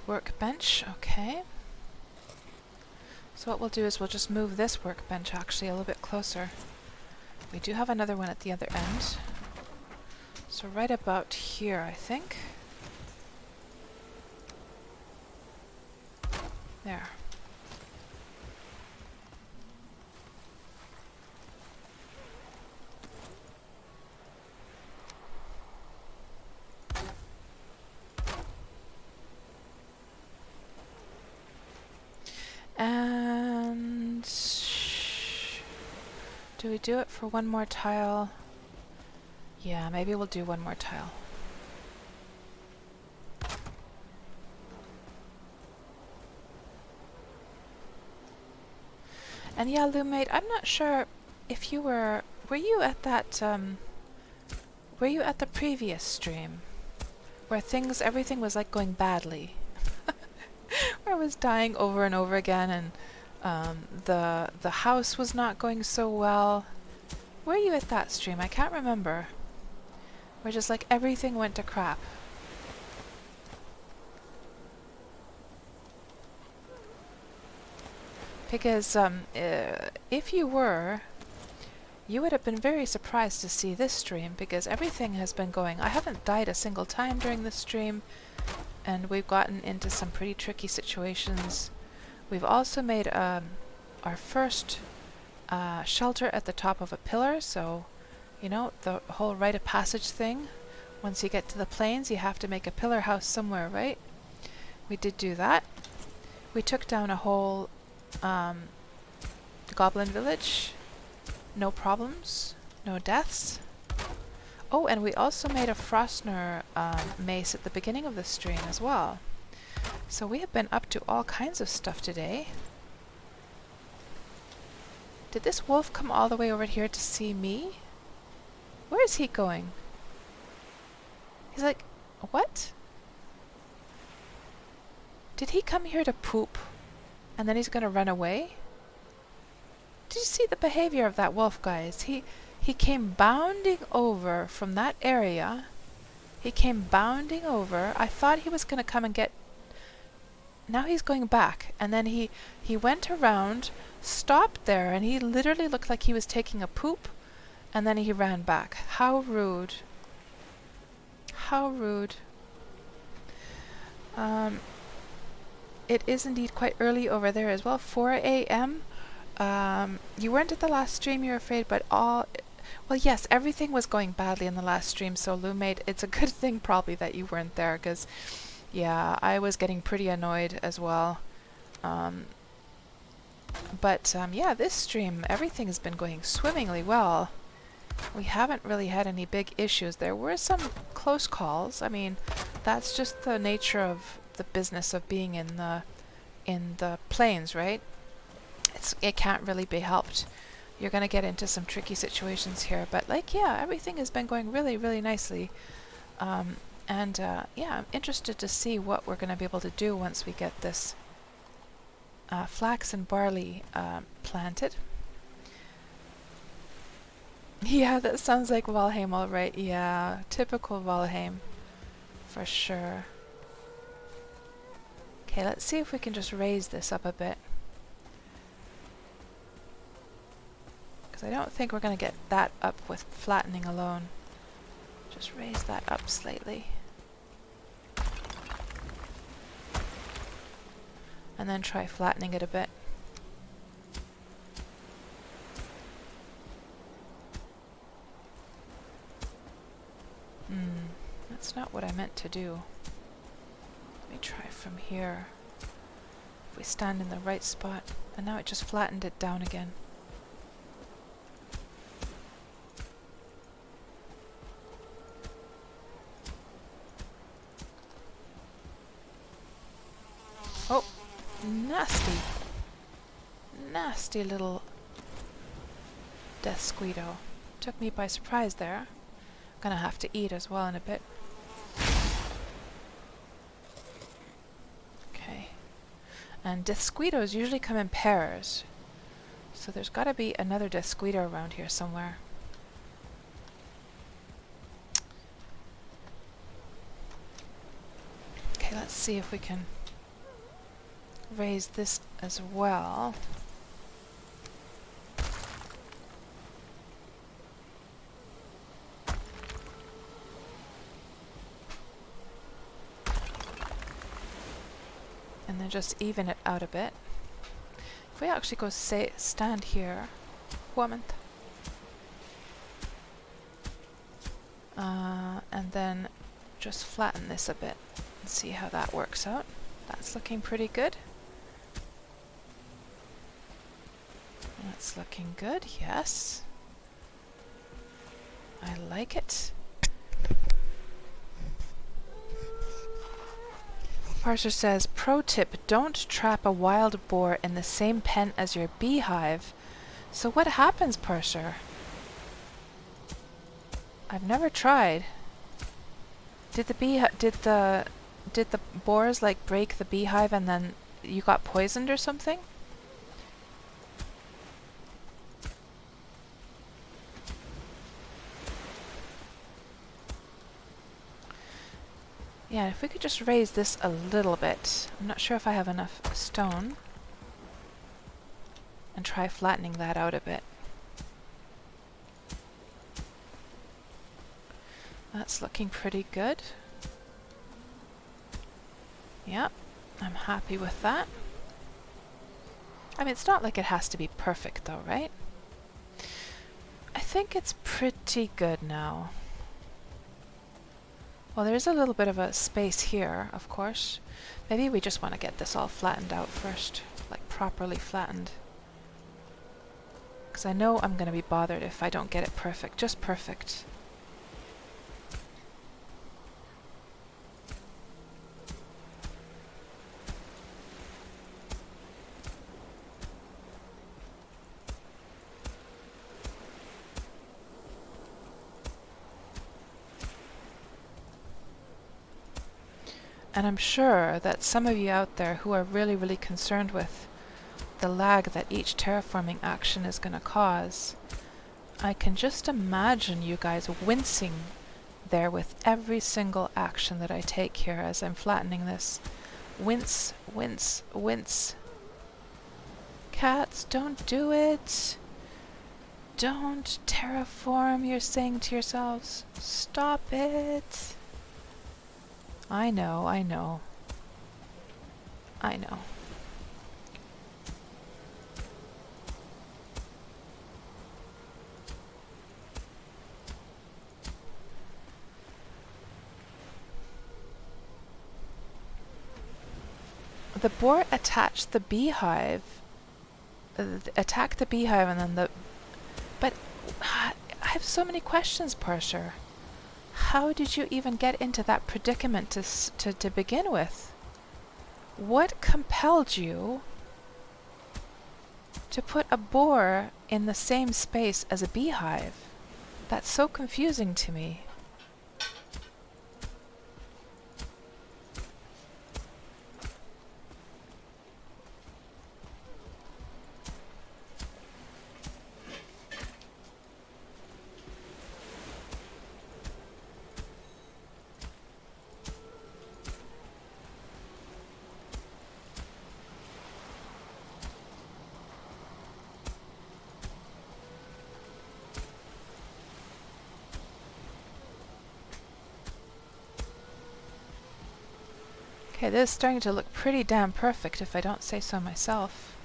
Workbench, okay. So what we'll do is we'll just move this workbench actually a little bit closer. We do have another one at the other end. So right about here, I think. There. And do we do it for one more tile? Yeah, maybe we'll do one more tile. And yeah, Loommate, I'm not sure if you were you at that, were you at the previous stream? Where everything was like going badly? Where I was dying over and over again and the house was not going so well. Were you at that stream? I can't remember. Where just like everything went to crap. Because if you were, you would have been very surprised to see this stream because everything has been going. I haven't died a single time during this stream, and we've gotten into some pretty tricky situations. We've also made our first shelter at the top of a pillar, so you know, the whole rite of passage thing. Once you get to the plains, you have to make a pillar house somewhere, right? We did do that. We took down a whole goblin village. No problems, no deaths. Oh, and we also made a Frostner mace at the beginning of the stream as well. So we have been up to all kinds of stuff today. Did this wolf come all the way over here to see me? Where is he going? He's like, what? Did he come here to poop? And then he's gonna run away? Did you see the behavior of that wolf, guys? He came bounding over from that area. He came bounding over. I thought he was gonna come and get... Now he's going back. And then he went around, stopped there, and he literally looked like he was taking a poop. And then he ran back. How rude. How rude. It is indeed quite early over there as well. 4 a.m. You weren't at the last stream, you're afraid, but well, yes, everything was going badly in the last stream, so Loommate, it's a good thing probably that you weren't there, because, yeah, I was getting pretty annoyed as well. Yeah, this stream, everything has been going swimmingly well. We haven't really had any big issues. There were some close calls. I mean, that's just the nature of the business of being in the plains, right? It can't really be helped. You're gonna get into some tricky situations here, but like, yeah, everything has been going really, really nicely. Yeah, I'm interested to see what we're gonna be able to do once we get this flax and barley planted. Yeah, that sounds like Valheim, all right. Yeah, typical Valheim, for sure. Okay, let's see if we can just raise this up a bit. Because I don't think we're going to get that up with flattening alone. Just raise that up slightly. And then try flattening it a bit. That's not what I meant to do. Let me try from here. If we stand in the right spot. And now it just flattened it down again. Oh, nasty. Nasty little death squeedo. Took me by surprise there. Gonna have to eat as well in a bit. Okay. And death squeedos usually come in pairs. So there's gotta be another death squeedo around here somewhere. Okay, let's see if we can raise this as well. And then just even it out a bit. If we actually go stand here, and then just flatten this a bit and see how that works out. That's looking pretty good. That's looking good, yes. I like it. Parser says, pro tip, don't trap a wild boar in the same pen as your beehive. So what happens, Parser? I've never tried. Did the boars like break the beehive and then you got poisoned or something? Yeah, if we could just raise this a little bit. I'm not sure if I have enough stone. And try flattening that out a bit. That's looking pretty good. Yeah, I'm happy with that. I mean, it's not like it has to be perfect though, right? I think it's pretty good now. Well, there's a little bit of a space here, of course. Maybe we just want to get this all flattened out first, like properly flattened. Because I know I'm going to be bothered if I don't get it perfect, just perfect. And I'm sure that some of you out there who are really, really concerned with the lag that each terraforming action is going to cause, I can just imagine you guys wincing there with every single action that I take here as I'm flattening this. Wince, wince, wince. Cats, don't do it. Don't terraform, you're saying to yourselves. Stop it. I know, I know. I know. The boar attached the beehive. Attacked the beehive and then the... But I have so many questions, Parser. How did you even get into that predicament to begin with? What compelled you to put a boar in the same space as a beehive? That's so confusing to me. Okay, this is starting to look pretty damn perfect if I don't say so myself.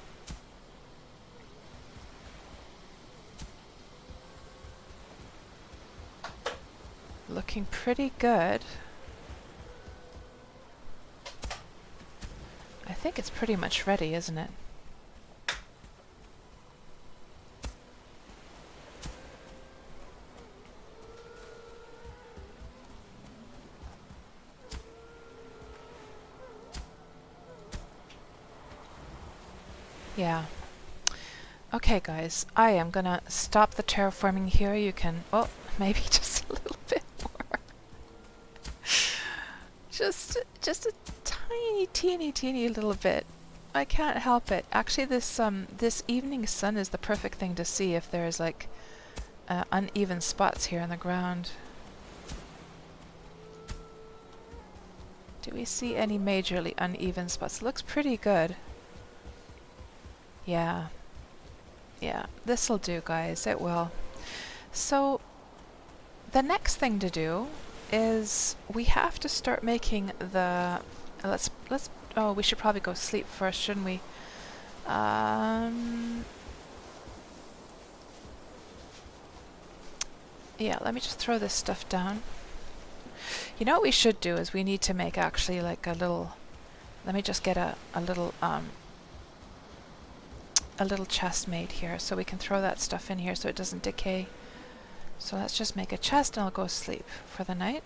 Looking pretty good. I think it's pretty much ready, isn't it? Yeah. Okay, guys, I am gonna stop the terraforming here. You can, oh, maybe just a little bit more. just a tiny, teeny little bit. I can't help it. Actually, this evening sun is the perfect thing to see if there's like uneven spots here on the ground. Do we see any majorly uneven spots? It looks pretty good. Yeah. Yeah, this'll do, guys. It will. So, the next thing to do is we have to start making the... oh, we should probably go sleep first, shouldn't we? Yeah, let me just throw this stuff down. You know what we should do is we need to make actually like a little... Let me just get a little chest made here so we can throw that stuff in here so it doesn't decay. So let's just make a chest and I'll go sleep for the night.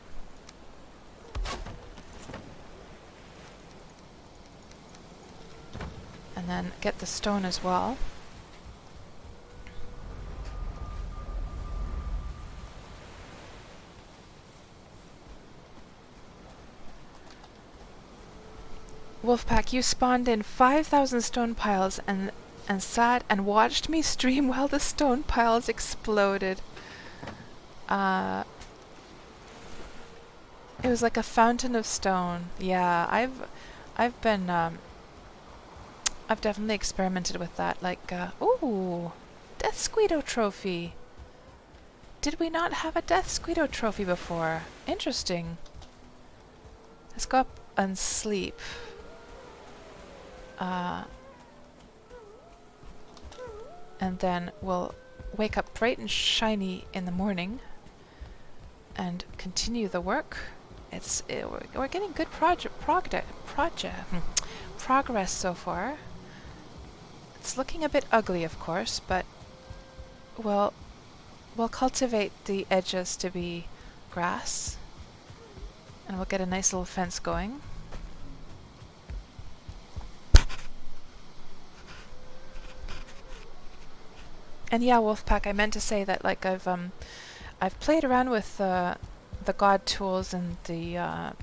And then get the stone as well. Wolfpack, you spawned in 5,000 stone piles and sat and watched me stream while the stone piles exploded. It was like a fountain of stone. Yeah, I've definitely experimented with that. Like, ooh, Death Squeedo trophy. Did we not have a Death Squeedo trophy before? Interesting. Let's go up and sleep. And then we'll wake up bright and shiny in the morning and continue the work. We're getting good progress so far. It's looking a bit ugly, of course, but we'll cultivate the edges to be grass, and we'll get a nice little fence going. And yeah, Wolfpack, I meant to say that like I've played around with the God tools and the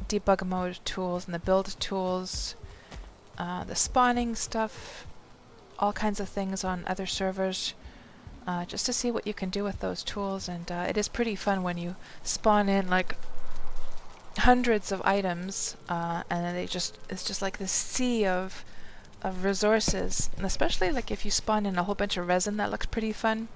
debug mode tools and the build tools, the spawning stuff, all kinds of things on other servers, just to see what you can do with those tools. And it is pretty fun when you spawn in like hundreds of items, and then it's just like this sea of resources, and especially like if you spawn in a whole bunch of resin, that looks pretty fun.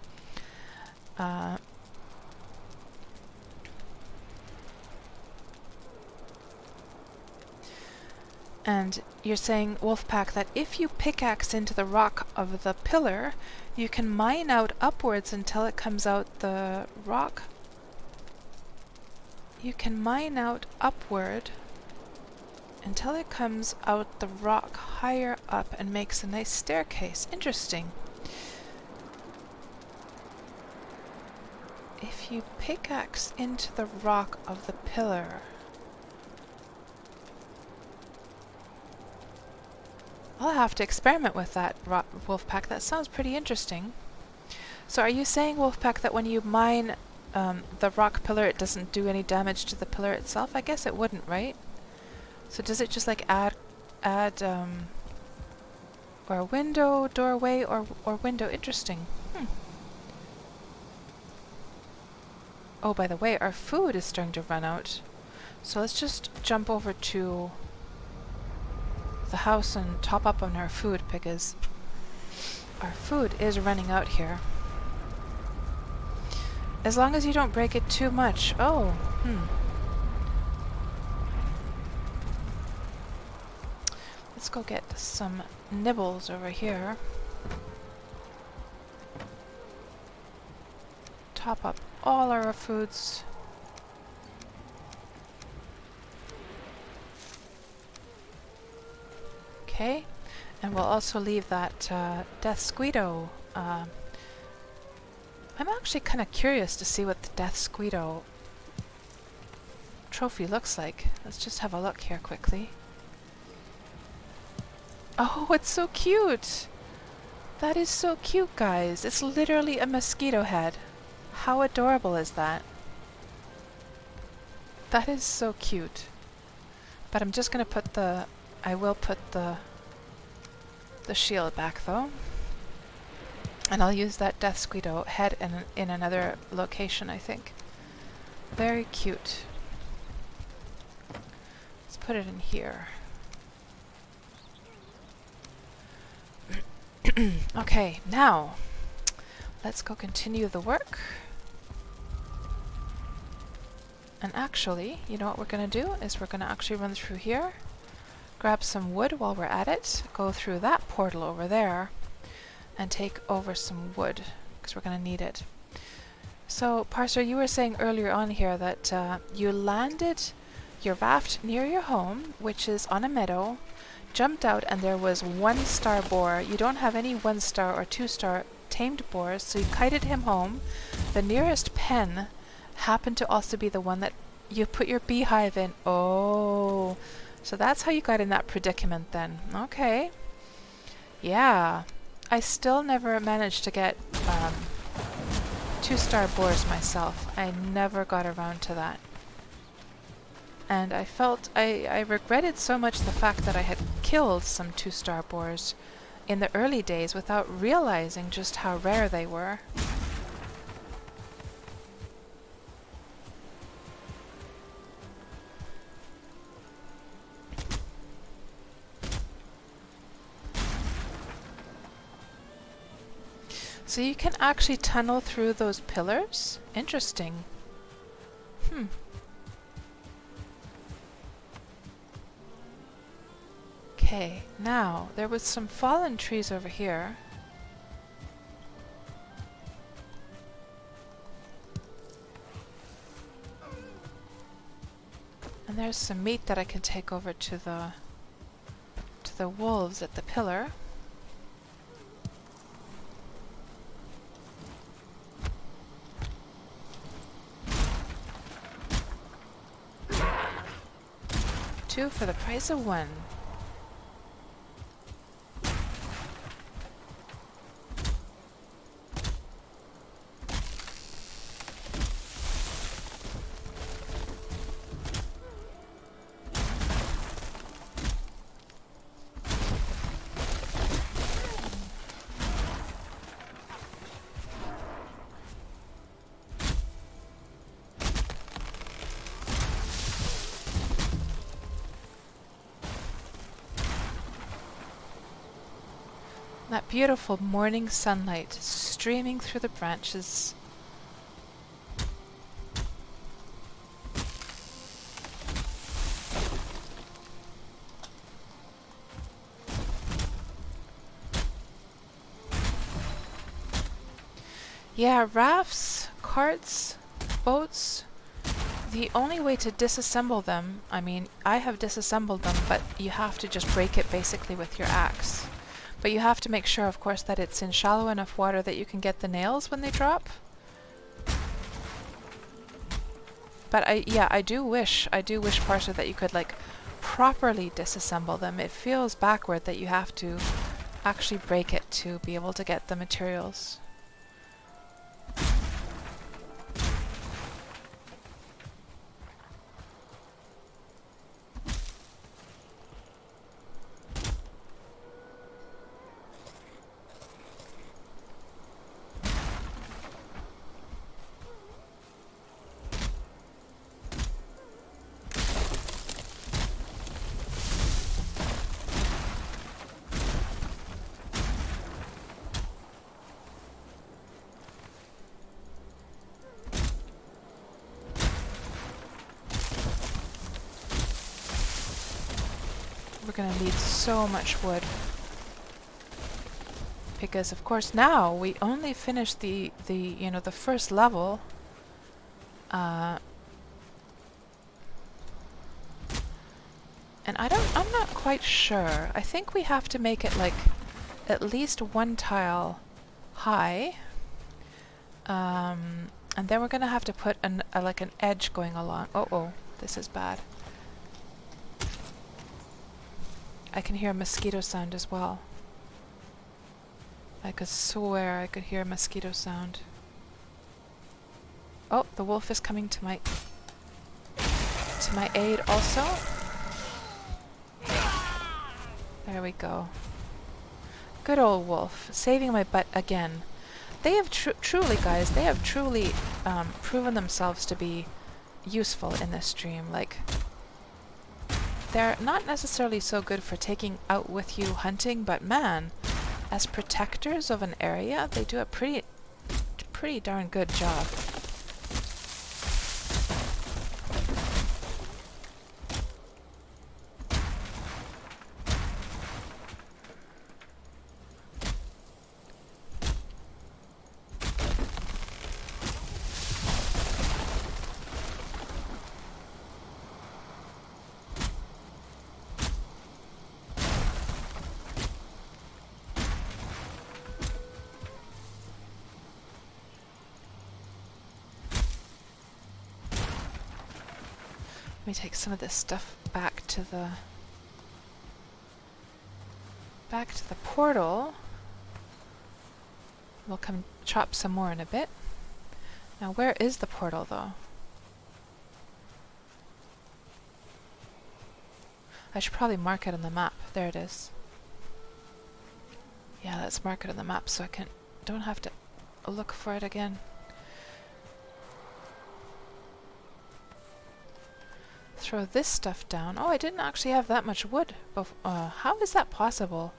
And you're saying, Wolfpack, that if you pickaxe into the rock of the pillar, you can mine out upwards until it comes out the rock. You can mine out upward until it comes out the rock higher up and makes a nice staircase. Interesting. If you pickaxe into the rock of the pillar... I'll have to experiment with that, Wolfpack. That sounds pretty interesting. So are you saying, Wolfpack, that when you mine the rock pillar, it doesn't do any damage to the pillar itself? I guess it wouldn't, right? So does it just like add or a window, doorway, or window? Interesting. Oh, by the way, our food is starting to run out. So let's just jump over to the house and top up on our food, because our food is running out here. As long as you don't break it too much. Oh, let's go get some nibbles over here. Top up all our foods. Okay, and we'll also leave that Death Squeedo. I'm actually kind of curious to see what the Death Squeedo trophy looks like. Let's just have a look here quickly. Oh, it's so cute! That is so cute, guys. It's literally a mosquito head. How adorable is that? That is so cute. But I'm just gonna put the... I will put the shield back though. And I'll use that Death Squeedo head in another location, I think. Very cute. Let's put it in here. Okay, now let's go continue the work. And actually, you know what we're going to do is we're going to actually run through here, grab some wood while we're at it, go through that portal over there, and take over some wood, because we're going to need it. So, Parser, you were saying earlier on here that you landed your raft near your home, which is on a meadow, jumped out, and there was 1-star boar. You don't have any 1-star or 2-star tamed boars, so you kited him home. The nearest pen happened to also be the one that you put your beehive in. Oh, so that's how you got in that predicament then. Okay. Yeah. I still never managed to get 2-star boars myself. I never got around to that. And I felt, I regretted so much the fact that I had killed some 2-star boars in the early days without realizing just how rare they were. So you can actually tunnel through those pillars? Interesting. Okay, now there was some fallen trees over here. And there's some meat that I can take over to the wolves at the pillar. Two for the price of one. That beautiful morning sunlight streaming through the branches. Yeah, rafts, carts, boats. The only way to disassemble them, I mean, I have disassembled them, but you have to just break it basically with your axe. But you have to make sure, of course, that it's in shallow enough water that you can get the nails when they drop. But I do wish, Parser, that you could like properly disassemble them. It feels backward that you have to actually break it to be able to get the materials. we're gonna need so much wood. Because of course now we only finished the you know, the first level. And I'm not quite sure. I think we have to make it like at least one tile high. And then we're gonna have to put like an edge going along. Oh, this is bad. I can hear a mosquito sound as well. I could swear I could hear a mosquito sound. Oh, the wolf is coming to my aid also. There we go. Good old wolf, saving my butt again. They have truly, guys, they have truly proven themselves to be useful in this stream. Like, they're not necessarily so good for taking out with you hunting, but man, as protectors of an area, they do a pretty darn good job. Let me take some of this stuff back to the portal. We'll come chop some more in a bit. Now, where is the portal, though? I should probably mark it on the map. There it is. Yeah, let's mark it on the map so I don't have to look for it again. Throw this stuff down. Oh, I didn't actually have that much wood. How is that possible?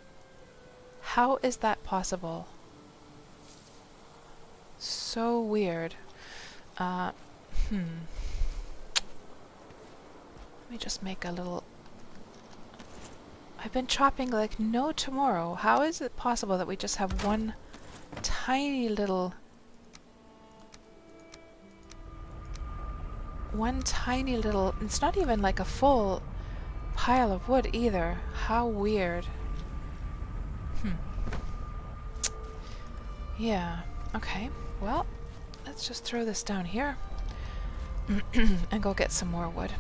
How is that possible? So weird. Let me just make a little... I've been chopping like no tomorrow. How is it possible that we just have one tiny little... It's not even like a full pile of wood either. How weird. Yeah, okay. Well, let's just throw this down here and go get some more wood.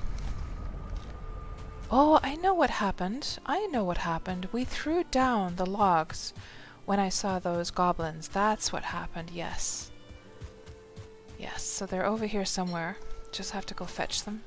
Oh, I know what happened. I know what happened. We threw down the logs when I saw those goblins. That's what happened, yes. Yes, so they're over here somewhere. Just have to go fetch them.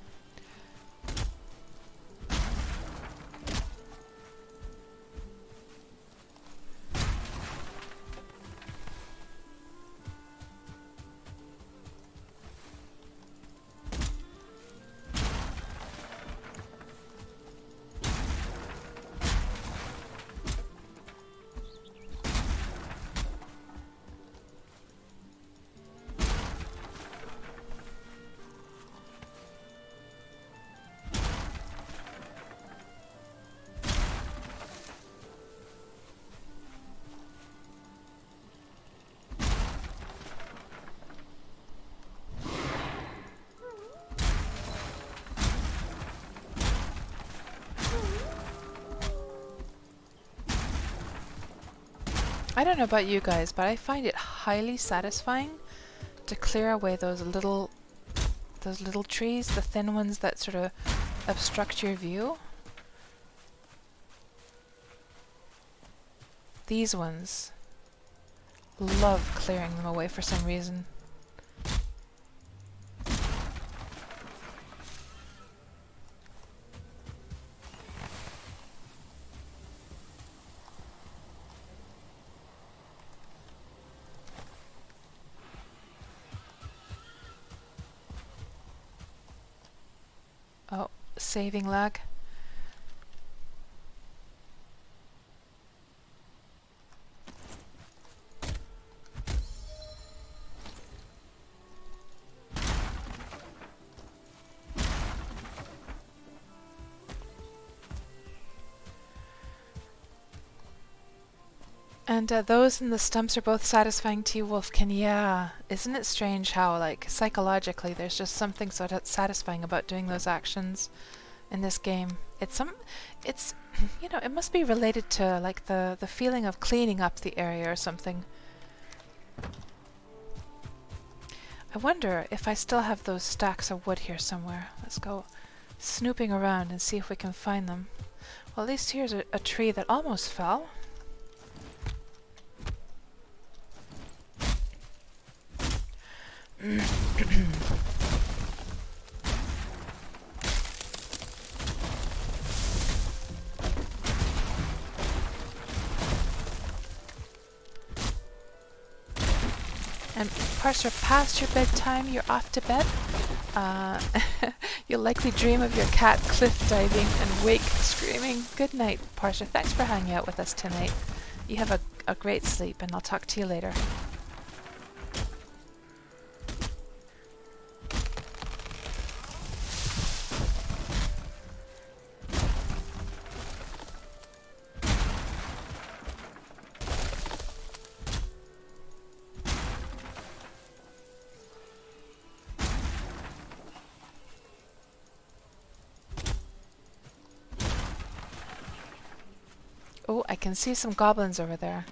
I don't know about you guys, but I find it highly satisfying to clear away those little trees, the thin ones that sort of obstruct your view. These ones, love clearing them away for some reason. Oh, saving lag. And those in the stumps are both satisfying to you, Wolfkin. Yeah, isn't it strange how, like, psychologically, there's just something so satisfying about doing those actions in this game. It's, you know, it must be related to like the feeling of cleaning up the area or something. I wonder if I still have those stacks of wood here somewhere. Let's go snooping around and see if we can find them. Well, at least here's a tree that almost fell. And Parser, past your bedtime, you're off to bed. You'll likely dream of your cat cliff diving and wake screaming. Good night, Parser. Thanks for hanging out with us tonight. You have a great sleep, and I'll talk to you later. Oh, I can see some goblins over there.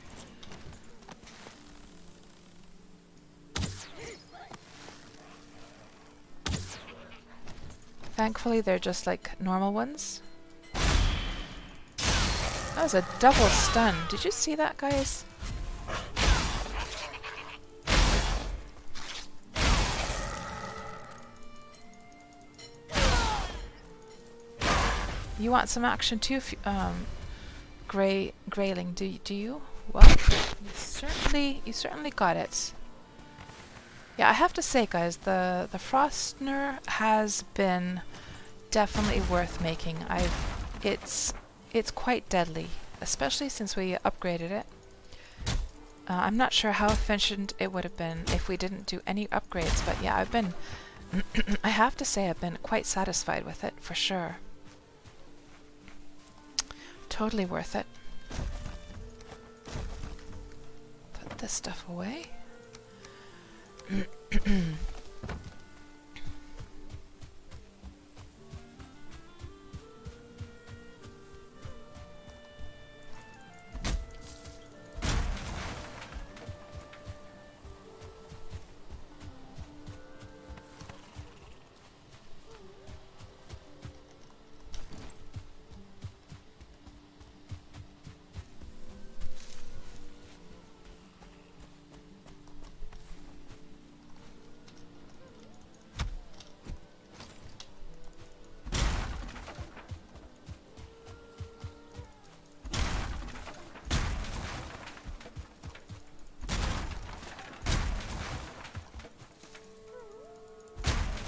Thankfully, they're just like normal ones. That was a double stun. Did you see that, guys? You want some action too, Grayling? Do you? Well, you certainly got it. Yeah, I have to say, guys, the Frostner has been definitely worth making. It's quite deadly, especially since we upgraded it. I'm not sure how efficient it would have been if we didn't do any upgrades, but yeah, I have to say I've been quite satisfied with it, for sure. Totally worth it. Put this stuff away.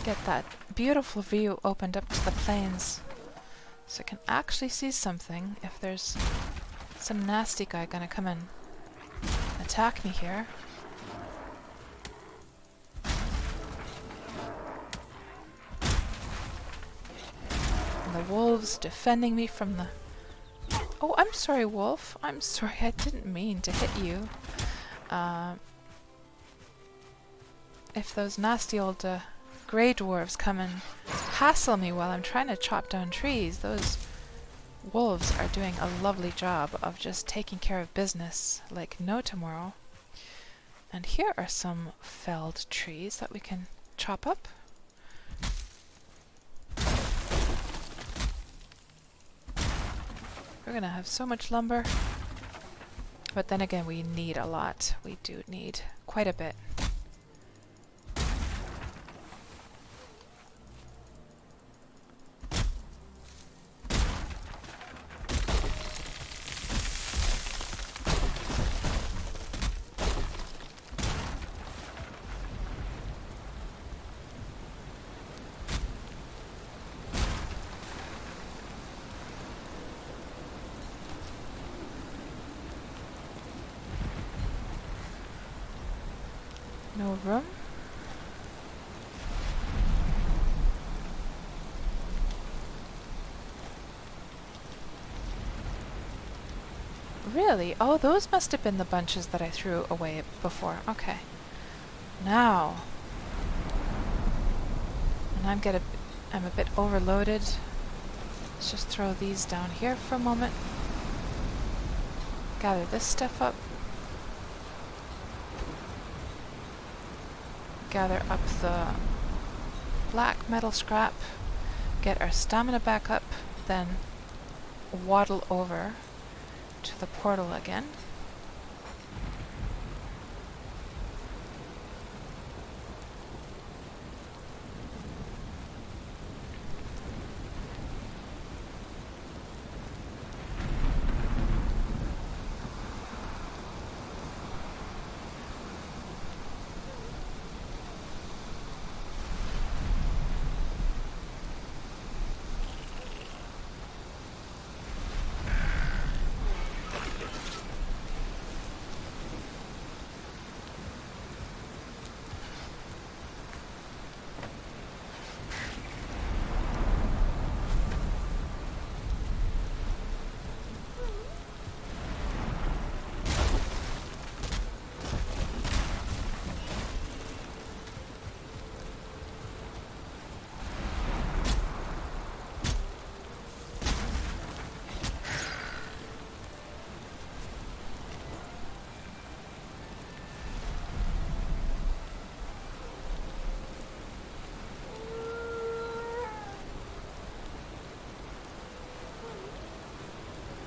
Get that beautiful view opened up to the plains, so I can actually see something if there's some nasty guy gonna come and attack me here. And the wolves defending me from the... Oh, I'm sorry, wolf. I'm sorry, I didn't mean to hit you. If those nasty old grey dwarves come and hassle me while I'm trying to chop down trees, those wolves are doing a lovely job of just taking care of business like no tomorrow. And here are some felled trees that we can chop up. We're gonna have so much lumber. But then again, we need a lot. We do need quite a bit. No room. Really? Oh, those must have been the bunches that I threw away before. Okay. Now. And I'm a bit overloaded. Let's just throw these down here for a moment. Gather this stuff up. Gather up the black metal scrap. Get our stamina back up. Then waddle over to the portal again.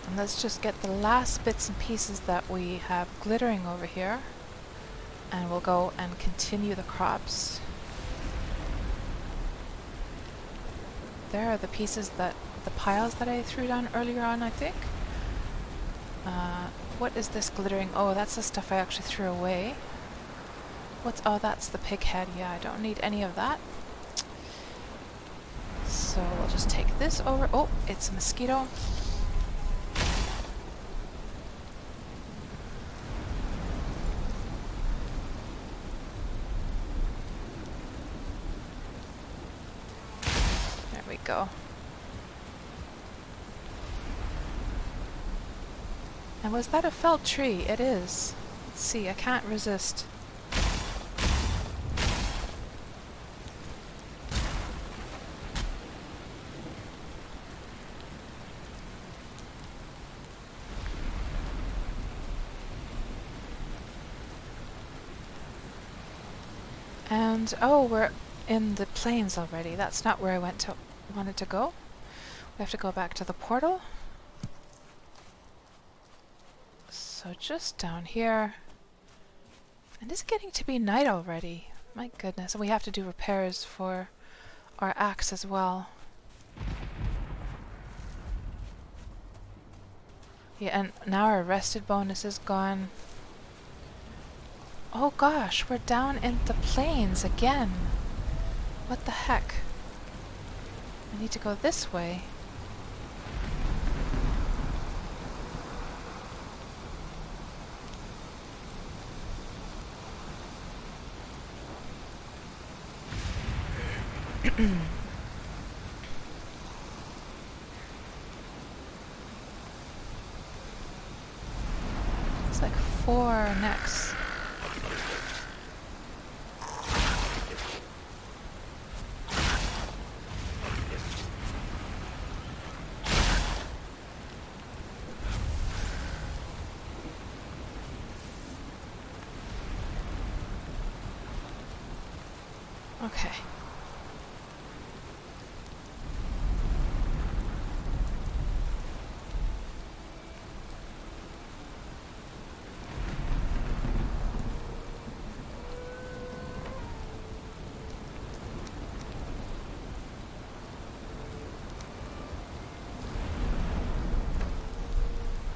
And let's just get the last bits and pieces that we have glittering over here. And we'll go and continue the crops. There are the pieces the piles that I threw down earlier on, I think. What is this glittering? Oh, that's the stuff I actually threw away. Oh, that's the pig head. Yeah, I don't need any of that. So we'll just take this over. Oh, it's a mosquito. There we go. And was that a felled tree? It is. Let's see, I can't resist. And oh, we're in the plains already. That's not where I wanted to go. We have to go back to the portal. So just down here. And it's getting to be night already. My goodness. And we have to do repairs for our axe as well. Yeah, and now our rested bonus is gone. Oh gosh, we're down in the plains again. What the heck? I need to go this way. It's like 4 necks. Okay.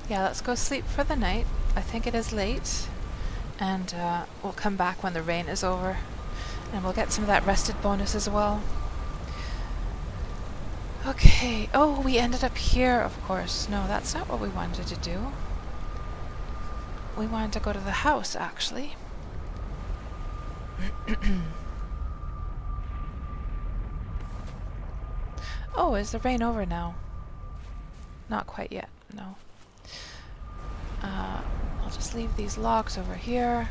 Yeah, let's go sleep for the night. I think it is late. And we'll come back when the rain is over. And we'll get some of that rested bonus as well. Okay. Oh, we ended up here, of course. No, that's not what we wanted to do. We wanted to go to the house, actually. Oh, is the rain over now? Not quite yet, no. I'll just leave these logs over here.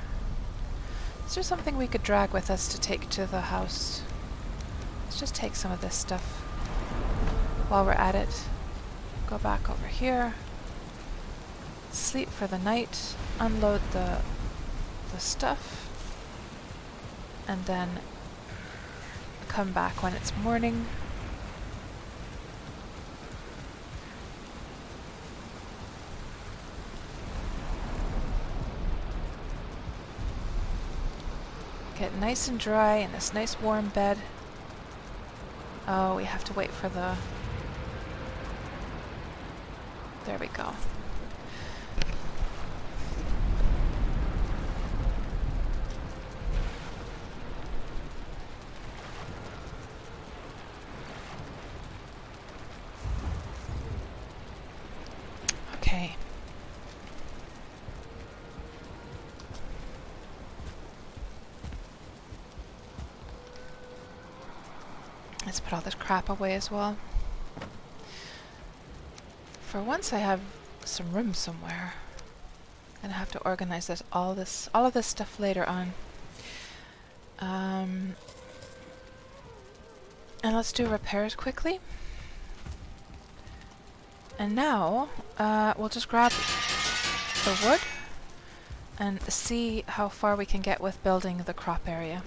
Is there something we could drag with us to take to the house? Let's just take some of this stuff while we're at it. Go back over here. Sleep for the night. Unload the stuff. And then come back when it's morning. Get nice and dry in this nice warm bed. Oh, we have to wait for the... There we go. Okay. Let's put all this crap away as well. For once I have some room somewhere. I'm gonna have to organize all of this stuff later on. And let's do repairs quickly. And now we'll just grab the wood and see how far we can get with building the crop area.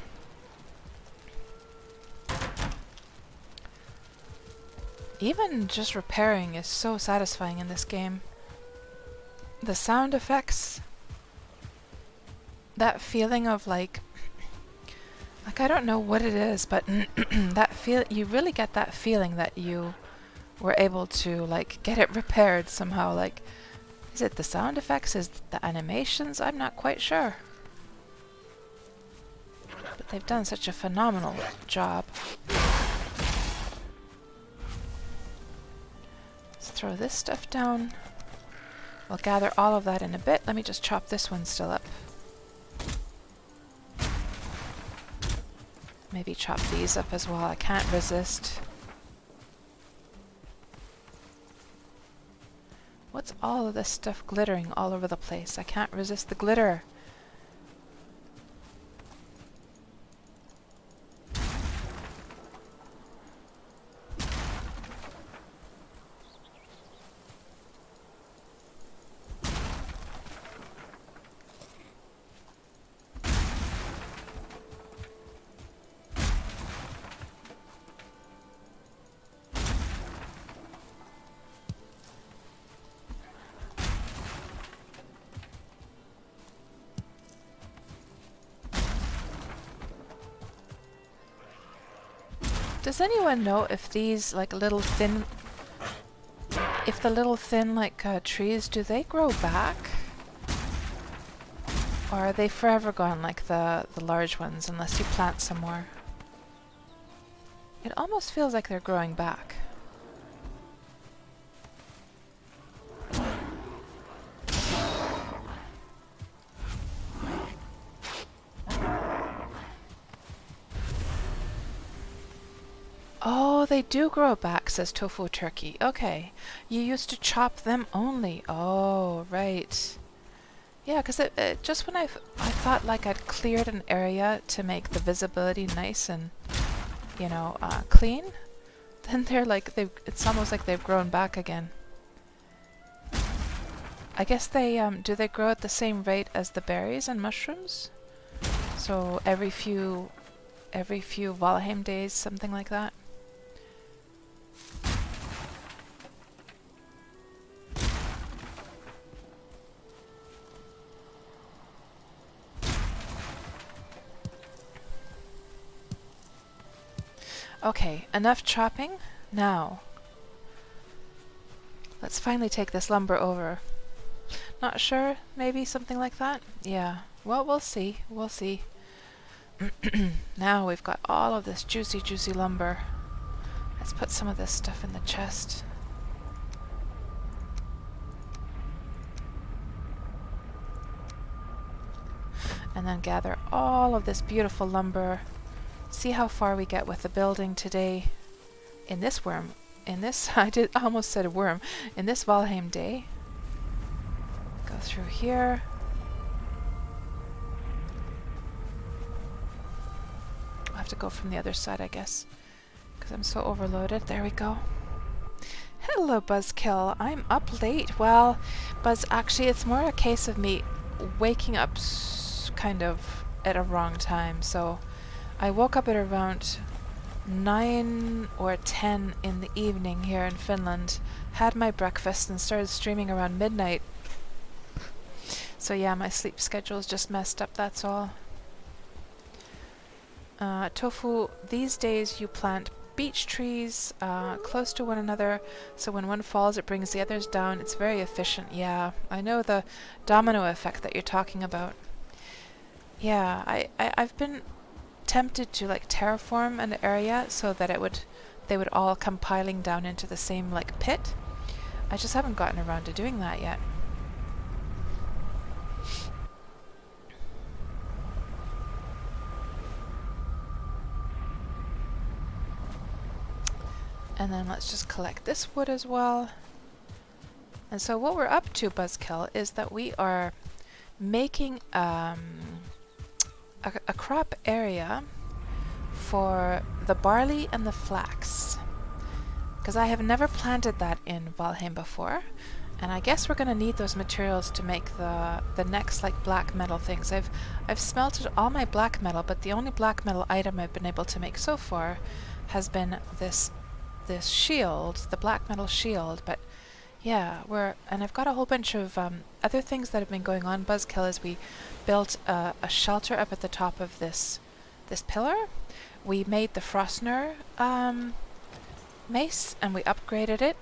Even just repairing is so satisfying in this game. The sound effects, that feeling of like I don't know what it is, but you really get that feeling that you were able to like get it repaired somehow. Like, is it the sound effects? Is it the animations? I'm not quite sure. But they've done such a phenomenal job. Let's throw this stuff down. We'll gather all of that in a bit. Let me just chop this one still up. Maybe chop these up as well. I can't resist. What's all of this stuff glittering all over the place? I can't resist the glitter. Does anyone know if these like little thin, if the little thin like trees, do they grow back? Or are they forever gone like the large ones unless you plant some more? It almost feels like they're growing back. Oh, they do grow back, says Tofu Turkey. Okay. You used to chop them only. Oh, right. Yeah, because it just when I thought like I'd cleared an area to make the visibility nice and, you know, clean, then they're like, it's almost like they've grown back again. I guess they, do they grow at the same rate as the berries and mushrooms? So every few Valheim days, something like that? Okay, enough chopping. Now, let's finally take this lumber over. Not sure, maybe something like that? Yeah, well, we'll see, we'll see. Now we've got all of this juicy, juicy lumber. Let's put some of this stuff in the chest. And then gather all of this beautiful lumber. See how far we get with the building today. In this I almost said worm. In this Valheim day. Go Go through here. I'll have to go from the other side, I guess, because I'm so overloaded. There we go. Hello, Buzzkill. I'm up late. Well, Buzz, actually, it's more a case of me waking up kind of at a wrong time. So I woke up at around 9 or 10 in the evening here in Finland, had my breakfast, and started streaming around midnight. So yeah, my sleep schedule's just messed up, that's all. Tofu, these days you plant beech trees close to one another, so when one falls it brings the others down. It's very efficient. Yeah, I know the domino effect that you're talking about. Yeah, I've been tempted to like terraform an area so that they would all come piling down into the same like pit. I just haven't gotten around to doing that yet. And then let's just collect this wood as well. And so what we're up to, Buzzkill, is that we are making a crop area for the barley and the flax. Because I have never planted that in Valheim before. And I guess we're going to need those materials to make the next like black metal things. I've smelted all my black metal, but the only black metal item I've been able to make so far has been this shield, the black metal shield. But yeah, and I've got a whole bunch of other things that have been going on. Buzzkill, is we built a shelter up at the top of this pillar. We made the Frostner mace and we upgraded it.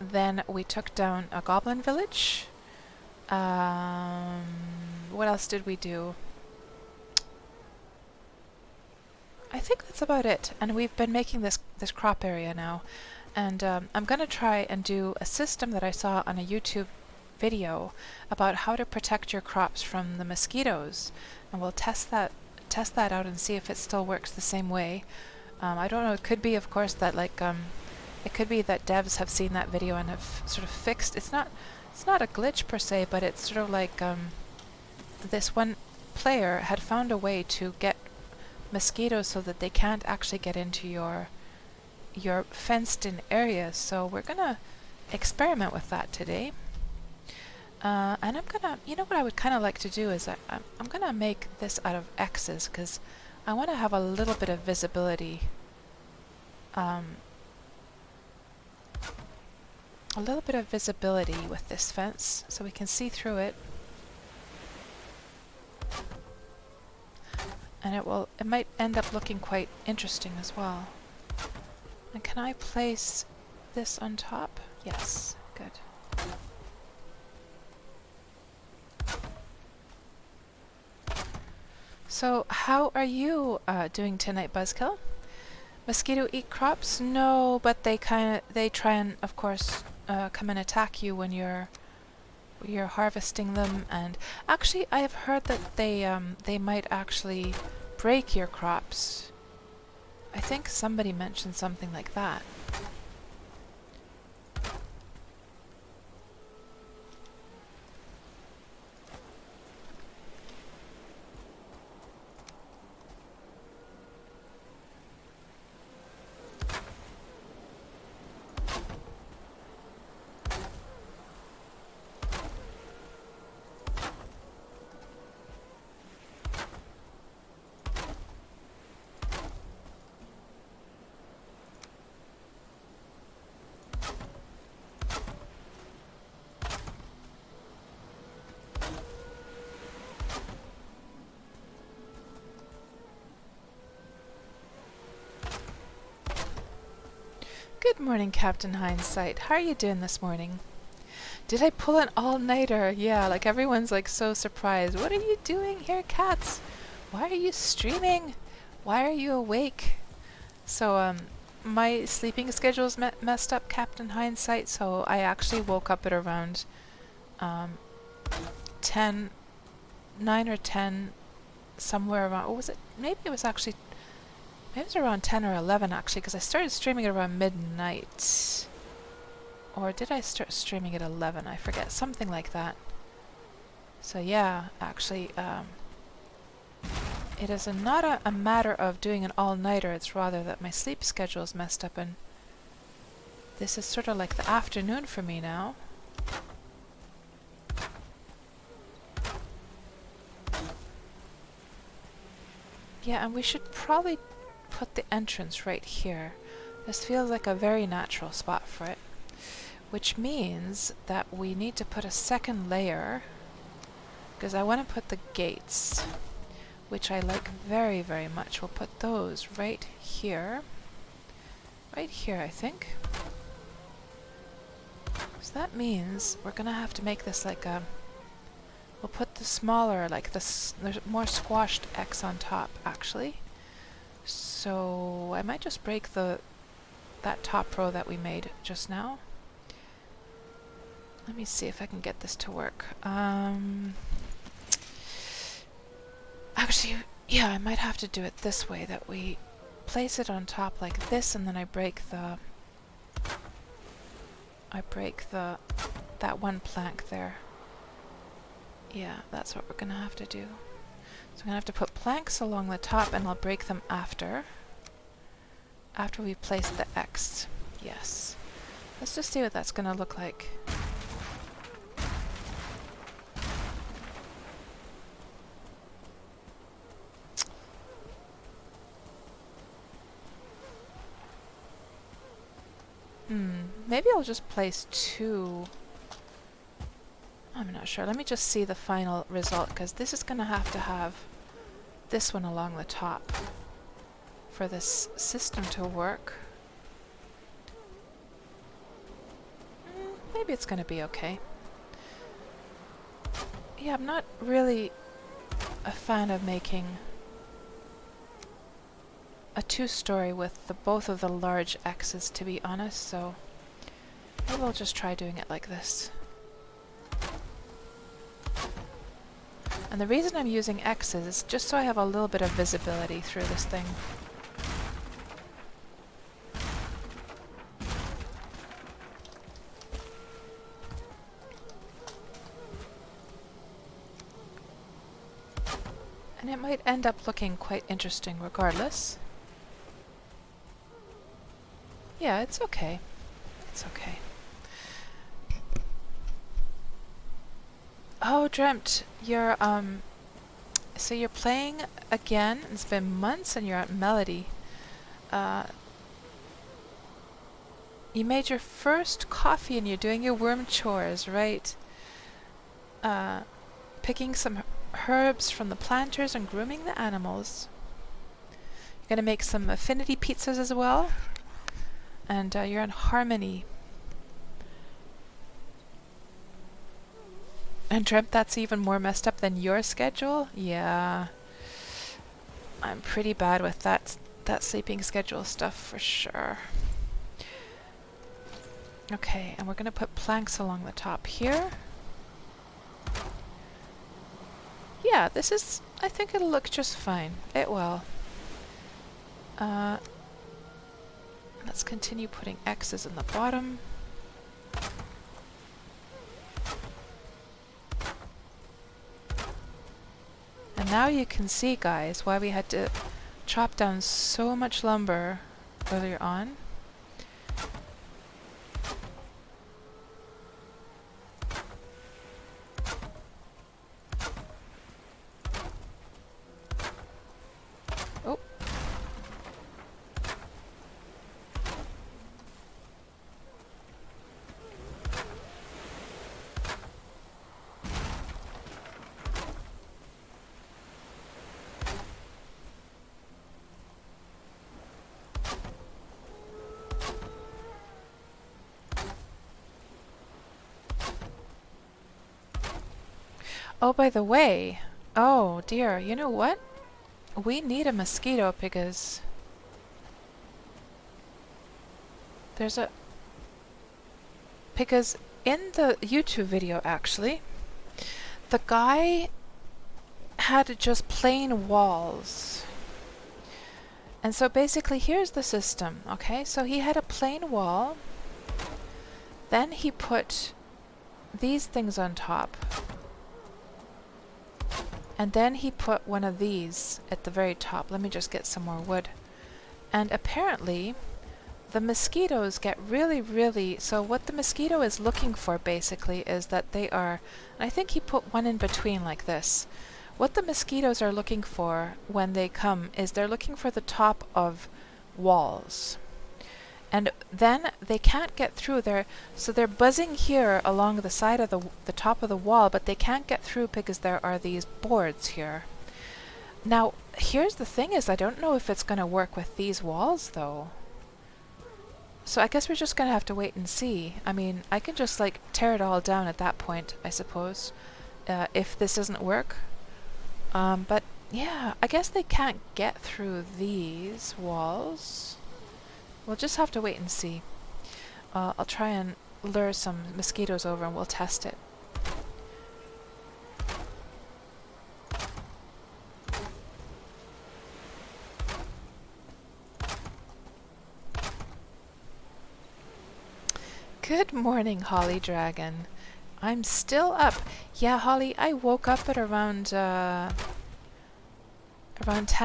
Then we took down a goblin village. What else did we do? I think that's about it. And we've been making this crop area now. And I'm going to try and do a system that I saw on a YouTube video about how to protect your crops from the mosquitoes. And we'll test that out and see if it still works the same way. I don't know. It could be, of course, that like it could be that devs have seen that video and have sort of fixed. It's not a glitch per se, but it's sort of like this one player had found a way to get mosquitoes so that they can't actually get into your fenced-in areas. So we're gonna experiment with that today. And I'm gonna, you know what I would kind of like to do is I'm gonna make this out of X's because I want to have a little bit of visibility. A little bit of visibility with this fence so we can see through it. And it might end up looking quite interesting as well. And can I place this on top? Yes, good. So how are you doing tonight, Buzzkill? Mosquito eat crops? No, but they try and, of course, come and attack you when you're harvesting them. And actually, I have heard that they might actually break your crops. I think somebody mentioned something like that. Good morning, Captain Hindsight. How are you doing this morning? Did I pull an all-nighter? Yeah, like everyone's like so surprised. What are you doing here, Cats? Why are you streaming? Why are you awake? So, my sleeping schedule's messed up, Captain Hindsight, so I actually woke up at around 9 or 10, somewhere around, what was it? Maybe it was around 10 or 11 actually, because I started streaming at around midnight. Or did I start streaming at 11? I forget. Something like that. So yeah, actually, it is not a matter of doing an all-nighter, it's rather that my sleep schedule is messed up, and this is sort of like the afternoon for me now. Yeah, and we should probably put the entrance right here. This feels like a very natural spot for it. Which means that we need to put a second layer, because I want to put the gates, which I like very, very much. We'll put those right here. Right here, I think. So that means we're going to have to make this like a... We'll put the smaller, like this, there's more squashed X on top, actually. So I might just break that top row that we made just now. Let me see if I can get this to work. Actually, yeah, I might have to do it this way, that we place it on top like this, and then I break that one plank there. Yeah, that's what we're gonna have to do. So I'm gonna have to put planks along the top, and I'll break them after we place the X. Yes. Let's just see what that's gonna look like. Maybe I'll just place two. I'm not sure. Let me just see the final result, because this is going to have this one along the top for this system to work. Maybe it's going to be okay. Yeah, I'm not really a fan of making a two-story with both of the large X's, to be honest, so maybe I'll just try doing it like this. And the reason I'm using X's is just so I have a little bit of visibility through this thing. And it might end up looking quite interesting regardless. Yeah, it's okay. It's okay. Oh, Dreamt, you're, so you're playing again. It's been months and you're at Melody. You made your first coffee and you're doing your worm chores, right? Picking some herbs from the planters and grooming the animals. You're gonna make some affinity pizzas as well. And you're in Harmony. And Dreamt, that's even more messed up than your schedule? Yeah. I'm pretty bad with that sleeping schedule stuff for sure. Okay, and we're going to put planks along the top here. Yeah, this is... I think it'll look just fine. It will. Let's continue putting X's in the bottom. And now you can see, guys, why we had to chop down so much lumber earlier on. Oh. Oh, by the way, oh dear, you know what? We need a mosquito because because in the YouTube video, actually, the guy had just plain walls. And so basically here's the system, okay? So he had a plain wall, then he put these things on top. And then he put one of these at the very top. Let me just get some more wood. And apparently the mosquitoes get really, so what the mosquito is looking for basically is that they are, and I think he put one in between like this. What the mosquitoes are looking for when they come is they're looking for the top of walls. And then they can't get through there, so they're buzzing here along the side of the top of the wall, but they can't get through because there are these boards here. Now, here's the thing is I don't know if it's going to work with these walls though. So I guess we're just going to have to wait and see. I mean, I can just like tear it all down at that point, I suppose, if this doesn't work. But yeah, I guess they can't get through these walls. We'll just have to wait and see. I'll try and lure some mosquitoes over and we'll test it. Good morning, Holly Dragon. I'm still up. Yeah, Holly, I woke up at around 10,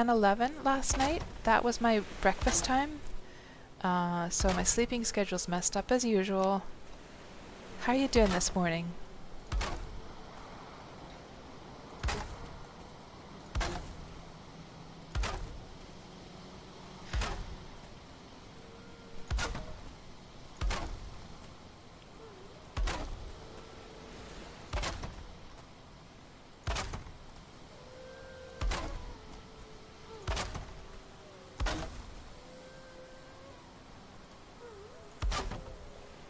11 last night. That was my breakfast time. So my sleeping schedule's messed up as usual. How are you doing this morning?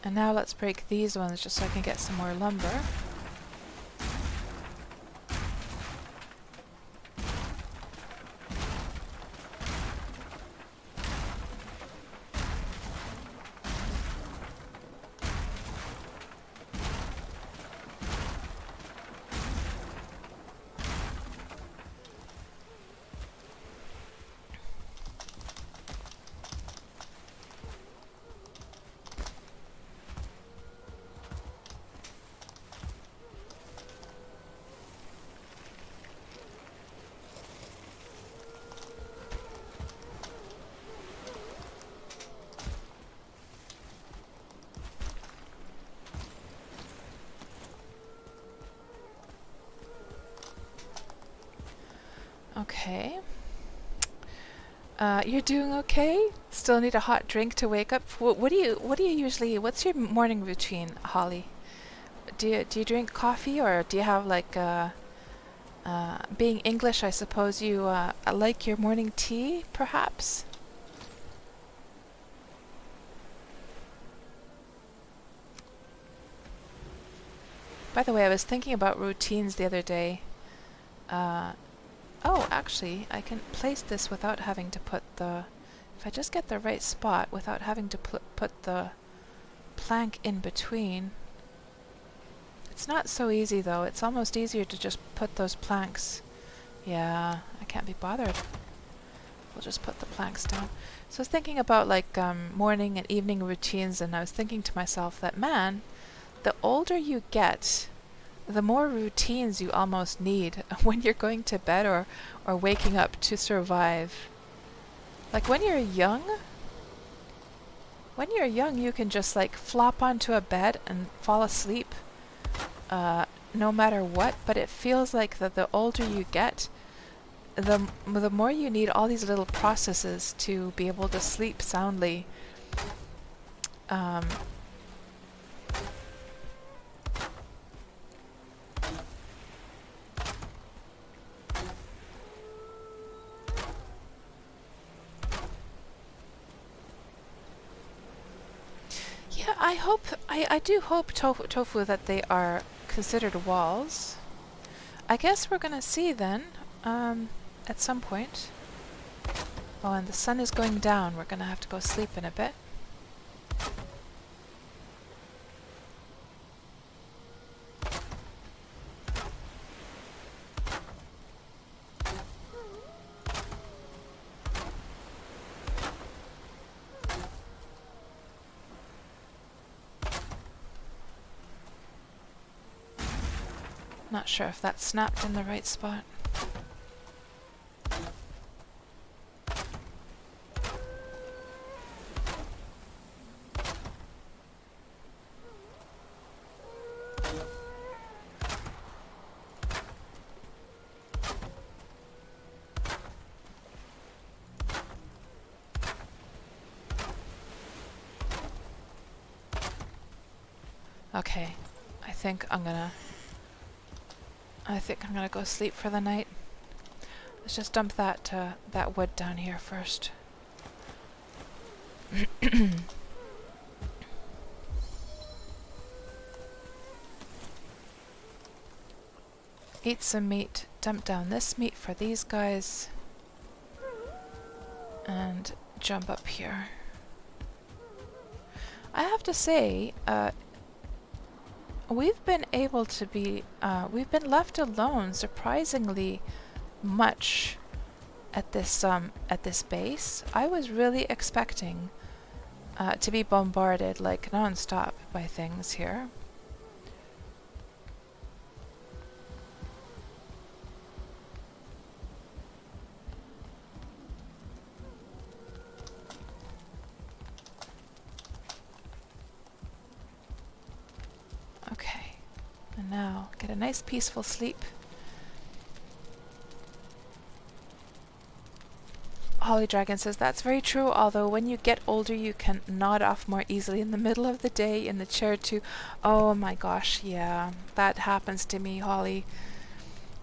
And now let's break these ones just so I can get some more lumber. Okay. You're doing okay? Still need a hot drink to wake up? What do you usually, what's your morning routine, Holly? Do you drink coffee or do you have like being English, I suppose you like your morning tea, perhaps? By the way, I was thinking about routines the other day. Oh, actually, I can place this without having to put the... If I just get the right spot without having to put the plank in between. It's not so easy, though. It's almost easier to just put those planks... Yeah, I can't be bothered. We'll just put the planks down. So I was thinking about, like, morning and evening routines, and I was thinking to myself that, man, the older you get, the more routines you almost need when you're going to bed or waking up to survive. Like when you're young, you can just like flop onto a bed and fall asleep no matter what, but it feels like that the older you get, the more you need all these little processes to be able to sleep soundly. I do hope tofu that they are considered walls. I guess we're gonna see then, at some point. Oh, and the sun is going down. We're gonna have to go sleep in a bit. Not sure if that snapped in the right spot. Okay, I think I'm gonna go sleep for the night. Let's just dump that wood down here first. Eat some meat, dump down this meat for these guys, and jump up here. I have to say, we've been able to be, we've been left alone surprisingly much at this base. I was really expecting to be bombarded like non-stop by things here. Okay, and now get a nice peaceful sleep. Holly Dragon says, that's very true, although when you get older you can nod off more easily in the middle of the day in the chair too. Oh my gosh, yeah, that happens to me, Holly.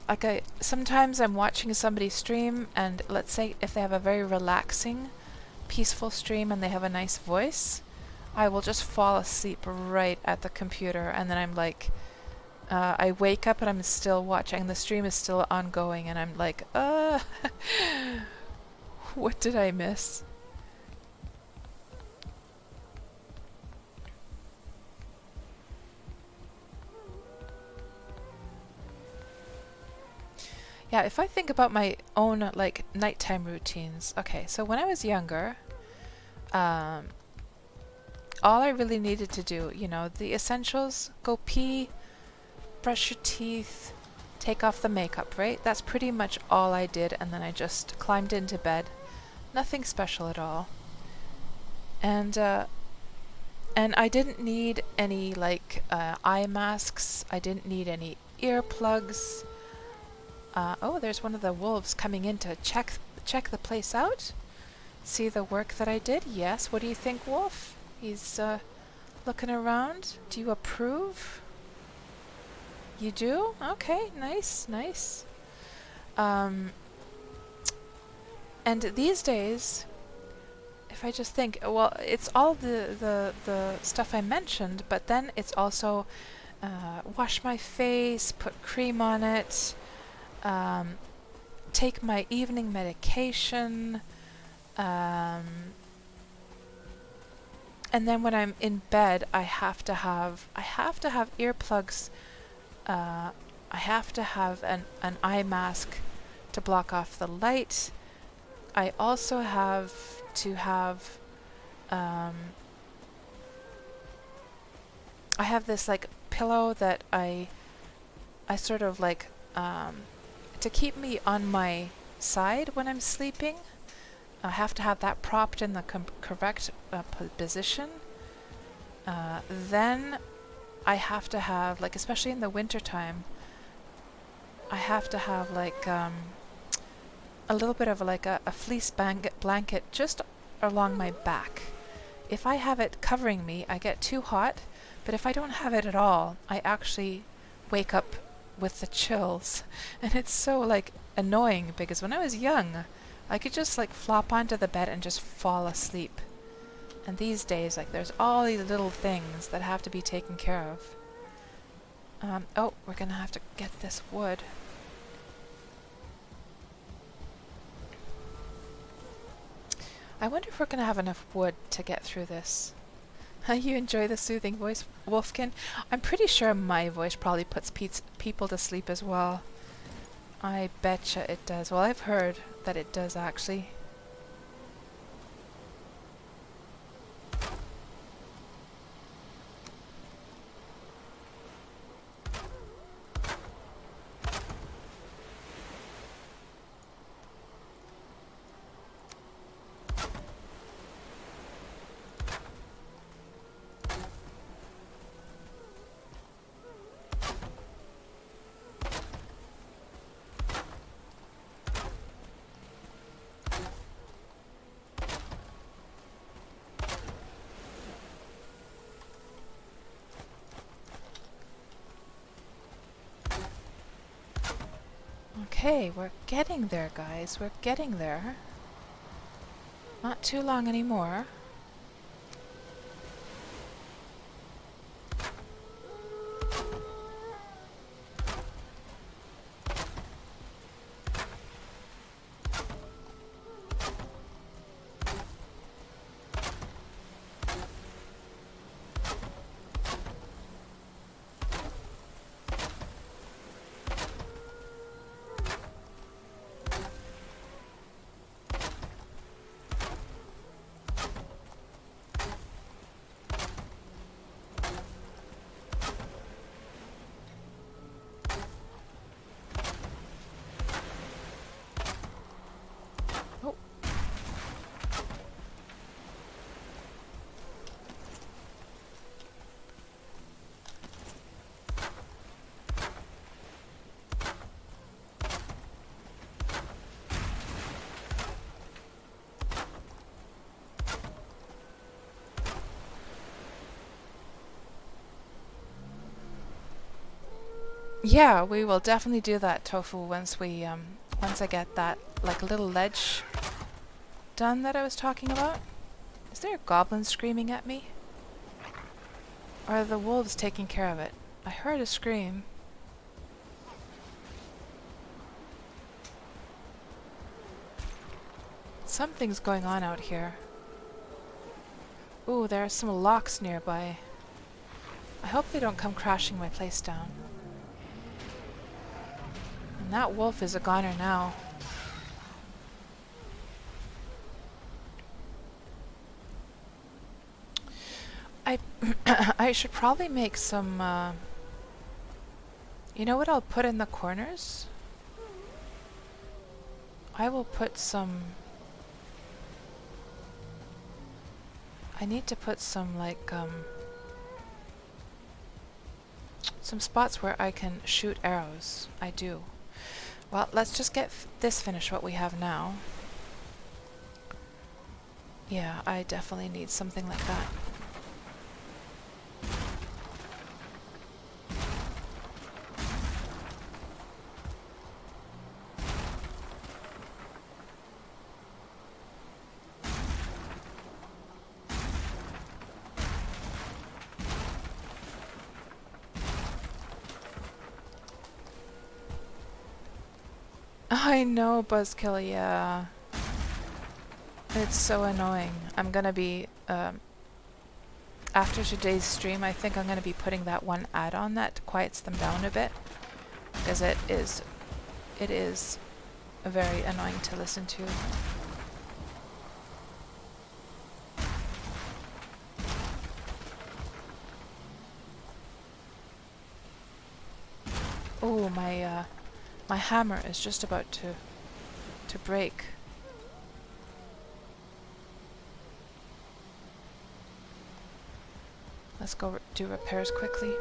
Like sometimes I'm watching somebody stream, and let's say if they have a very relaxing, peaceful stream and they have a nice voice, I will just fall asleep right at the computer, and then I'm like, I wake up and I'm still watching, the stream is still ongoing, and I'm like, what did I miss? Yeah, if I think about my own like nighttime routines. Okay, so when I was younger, all I really needed to do, you know, the essentials, go pee, brush your teeth, take off the makeup, right? That's pretty much all I did, and then I just climbed into bed. Nothing special at all. And I didn't need any like eye masks. I didn't need any earplugs. Oh, there's one of the wolves coming in to check the place out. See the work that I did? Yes. What do you think, wolf? He's looking around. Do you approve? You do? Okay, nice, nice. And these days, if I just think, well, it's all the stuff I mentioned, but then it's also wash my face, put cream on it, take my evening medication, and then when I'm in bed, I have to have earplugs. I have to have an eye mask to block off the light. I also have to have I have this like pillow that I sort of like to keep me on my side when I'm sleeping. I have to have that propped in the correct position. Then I have to have, like, especially in the winter time, I have to have like a little bit of like a fleece blanket just along my back. If I have it covering me, I get too hot, but if I don't have it at all, I actually wake up with the chills. And it's so like annoying, because when I was young, I could just like flop onto the bed and just fall asleep. And these days, like, there's all these little things that have to be taken care of. Oh, we're gonna have to get this wood. I wonder if we're gonna have enough wood to get through this. You enjoy the soothing voice, Wolfkin? I'm pretty sure my voice probably puts people to sleep as well. I betcha it does. Well, I've heard that it does, actually. Okay, we're getting there, guys. We're getting there. Not too long anymore. Oh. Yeah, we will definitely do that, Tofu, once I get that, like, little ledge done that I was talking about. Is there a goblin screaming at me? Or are the wolves taking care of it? I heard a scream. Something's going on out here. Ooh, there are some locks nearby. I hope they don't come crashing my place down. And that wolf is a goner now. I I should probably make some, you know what I'll put in the corners? I will put some... I need to put some, like, some spots where I can shoot arrows. I do. Well, let's just get this finished, what we have now. Yeah, I definitely need something like that. I know, Buzzkill, yeah. It's so annoying. I'm gonna be, after today's stream, I think I'm gonna be putting that one add-on that quiets them down a bit. Because it is very annoying to listen to. Oh, my hammer is just about to break. Let's go do repairs quickly.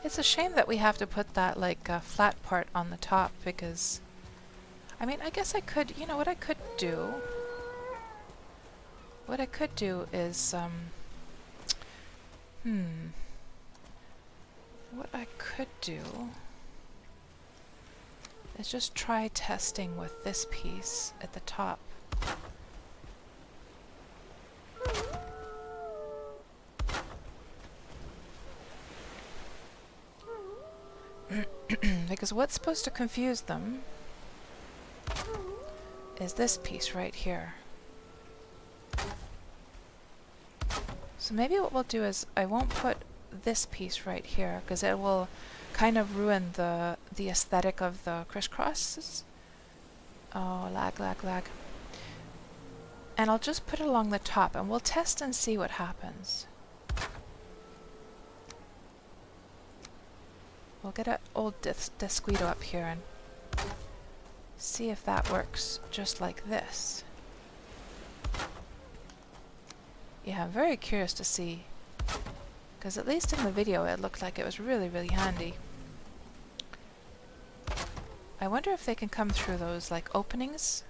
It's a shame that we have to put that, like, flat part on the top, because... I mean, I guess I could... You know, what I could do... What I could do is, What I could do... is just try testing with this piece at the top. Because what's supposed to confuse them is this piece right here. So maybe what we'll do is I won't put this piece right here because it will kind of ruin the aesthetic of the crisscrosses. Oh, lag, lag, lag. And I'll just put it along the top and we'll test and see what happens. We'll get an old Desquito up here and see if that works just like this. Yeah, I'm very curious to see, because at least in the video it looked like it was really, really handy. I wonder if they can come through those, like, openings.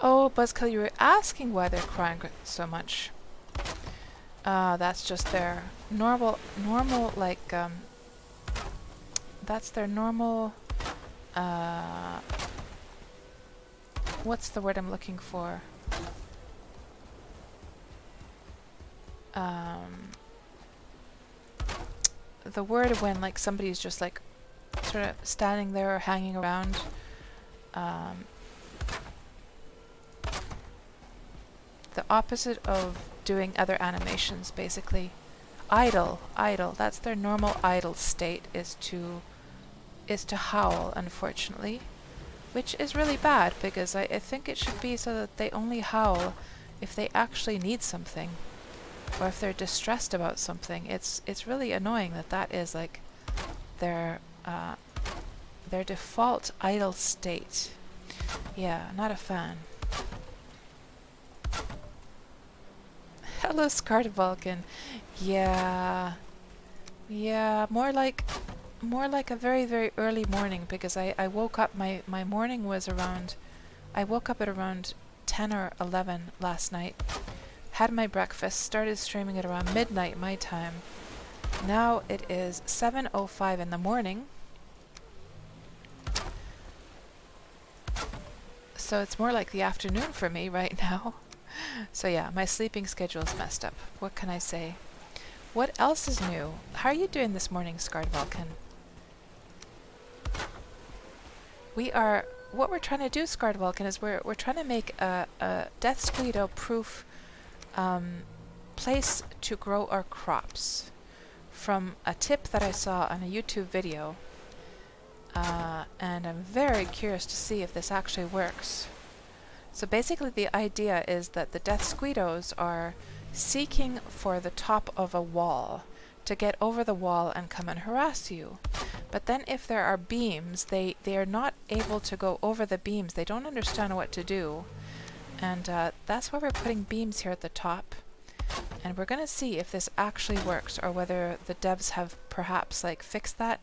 Oh, Buzzkill, you were asking why they're crying so much. That's just their normal, like, that's their normal, what's the word I'm looking for? The word when, like, somebody's just, like, sort of standing there or hanging around. The opposite of doing other animations, basically. Idle. That's their normal idle state, is to howl, unfortunately. Which is really bad, because I think it should be so that they only howl if they actually need something. Or if they're distressed about something. It's really annoying that that is, like, their default idle state. Yeah, not a fan. Hello, Scarred Vulcan. Yeah, more like a very, very early morning, because I woke up, my morning was around, I woke up at around 10 or 11 last night, had my breakfast, started streaming at around midnight my time. Now it is 7:05 in the morning. So it's more like the afternoon for me right now. So yeah, my sleeping schedule is messed up. What can I say? What else is new? How are you doing this morning, Scarred Vulcan? What we're trying to do, Scarred Vulcan, is we're trying to make a Death Squeedo proof place to grow our crops from a tip that I saw on a YouTube video. And I'm very curious to see if this actually works. So basically the idea is that the Death Squeedos are seeking for the top of a wall to get over the wall and come and harass you. But then if there are beams, they are not able to go over the beams. They don't understand what to do. And that's why we're putting beams here at the top. And we're going to see if this actually works, or whether the devs have perhaps, like, fixed that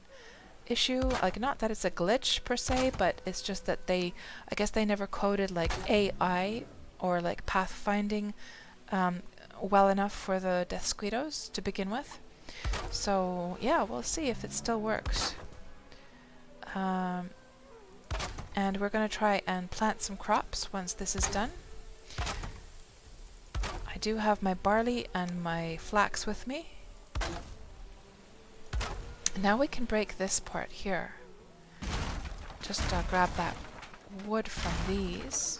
issue. Like, not that it's a glitch per se, but it's just that I guess they never coded, like, AI or, like, pathfinding well enough for the Death Squeedos to begin with. So yeah, we'll see if it still works. And we're going to try and plant some crops once this is done. I do have my barley and my flax with me. Now we can break this part here. Just grab that wood from these.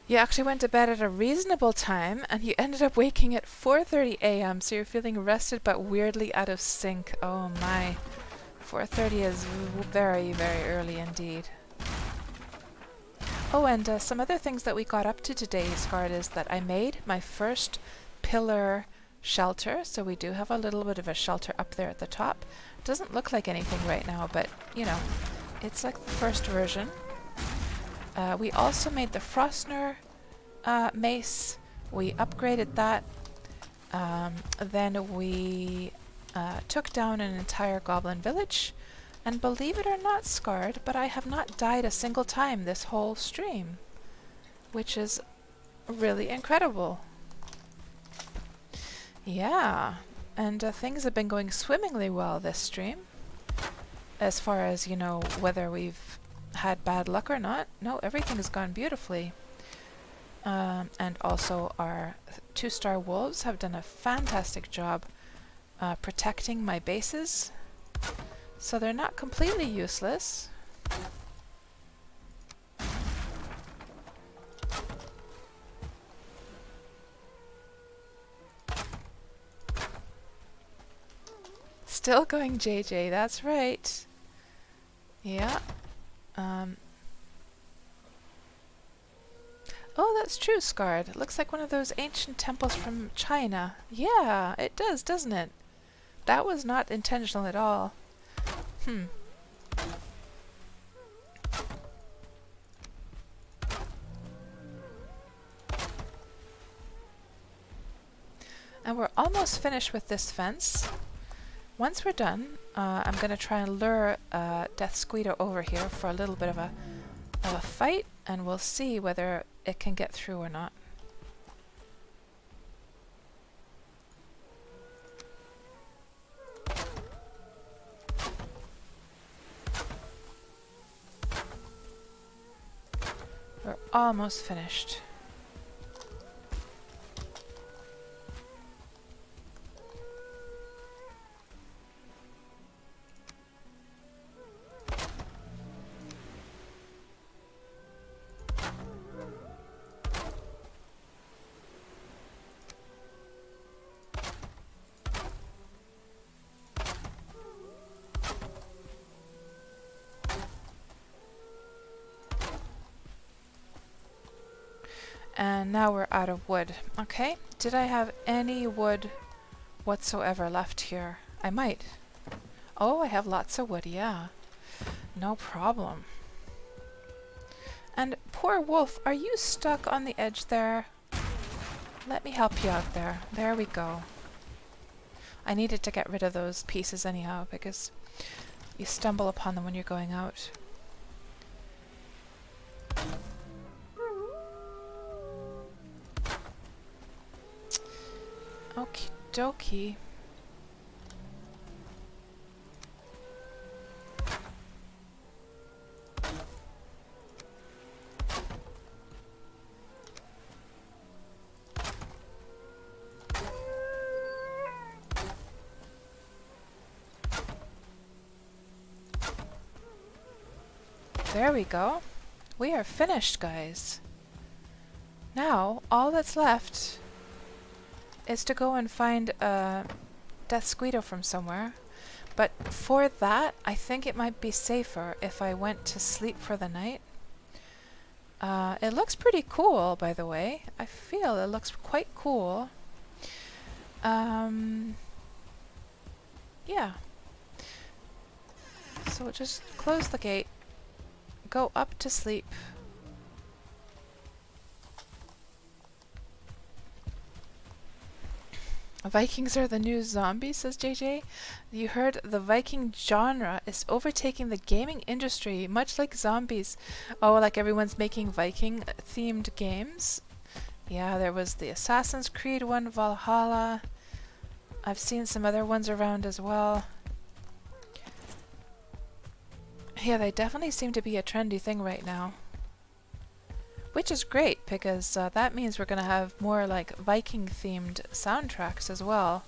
You actually went to bed at a reasonable time, and you ended up waking at 4:30 a.m., so you're feeling rested but weirdly out of sync. Oh my. 4:30 is very, very early indeed. Oh, and some other things that we got up to today, Scarred, is that I made my first pillar shelter, so we do have a little bit of a shelter up there at the top. Doesn't look like anything right now, but, you know, it's like the first version. We also made the Frostner mace. We upgraded that. Then we took down an entire goblin village. And believe it or not, Scarred, but I have not died a single time this whole stream, which is really incredible. Yeah, and things have been going swimmingly well this stream. As far as, you know, whether we've had bad luck or not. No, everything has gone beautifully. And also our 2-star wolves have done a fantastic job protecting my bases. So they're not completely useless. Still going, JJ, that's right. Yeah. Oh, that's true, Scarred. It looks like one of those ancient temples from China. Yeah, it does, doesn't it? That was not intentional at all. Hmm. And we're almost finished with this fence. Once we're done, I'm going to try and lure Death Squeedo over here for a little bit of a fight, and we'll see whether it can get through or not. We're almost finished. And now we're out of wood. Okay, did I have any wood whatsoever left here? I might. Oh, I have lots of wood, yeah. No problem. And poor wolf, are you stuck on the edge there? Let me help you out there. There we go. I needed to get rid of those pieces anyhow, because you stumble upon them when you're going out. Okie dokie. There we go. We are finished, guys. Now, all that's left is to go and find a Death Squeedo from somewhere. But for that, I think it might be safer if I went to sleep for the night. It looks pretty cool, by the way. I feel it looks quite cool. Yeah. So we'll just close the gate, go up to sleep. Vikings are the new zombies, says JJ. You heard the Viking genre is overtaking the gaming industry, much like zombies. Oh, like everyone's making Viking-themed games? Yeah, there was the Assassin's Creed one, Valhalla. I've seen some other ones around as well. Yeah, they definitely seem to be a trendy thing right now. Which is great, because that means we're going to have more like Viking-themed soundtracks as well.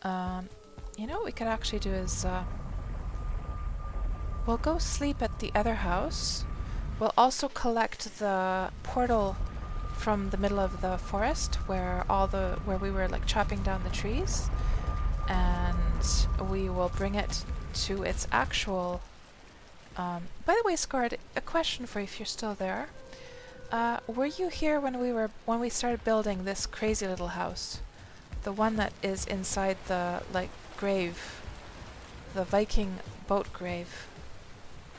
You know what we could actually do is we'll go sleep at the other house. We'll also collect the portal from the middle of the forest where we were like chopping down the trees, and we will bring it to its actual. By the way, Scarred, a question for you if you're still there. Were you here when we started building this crazy little house? The one that is inside the, like, grave. The Viking boat grave.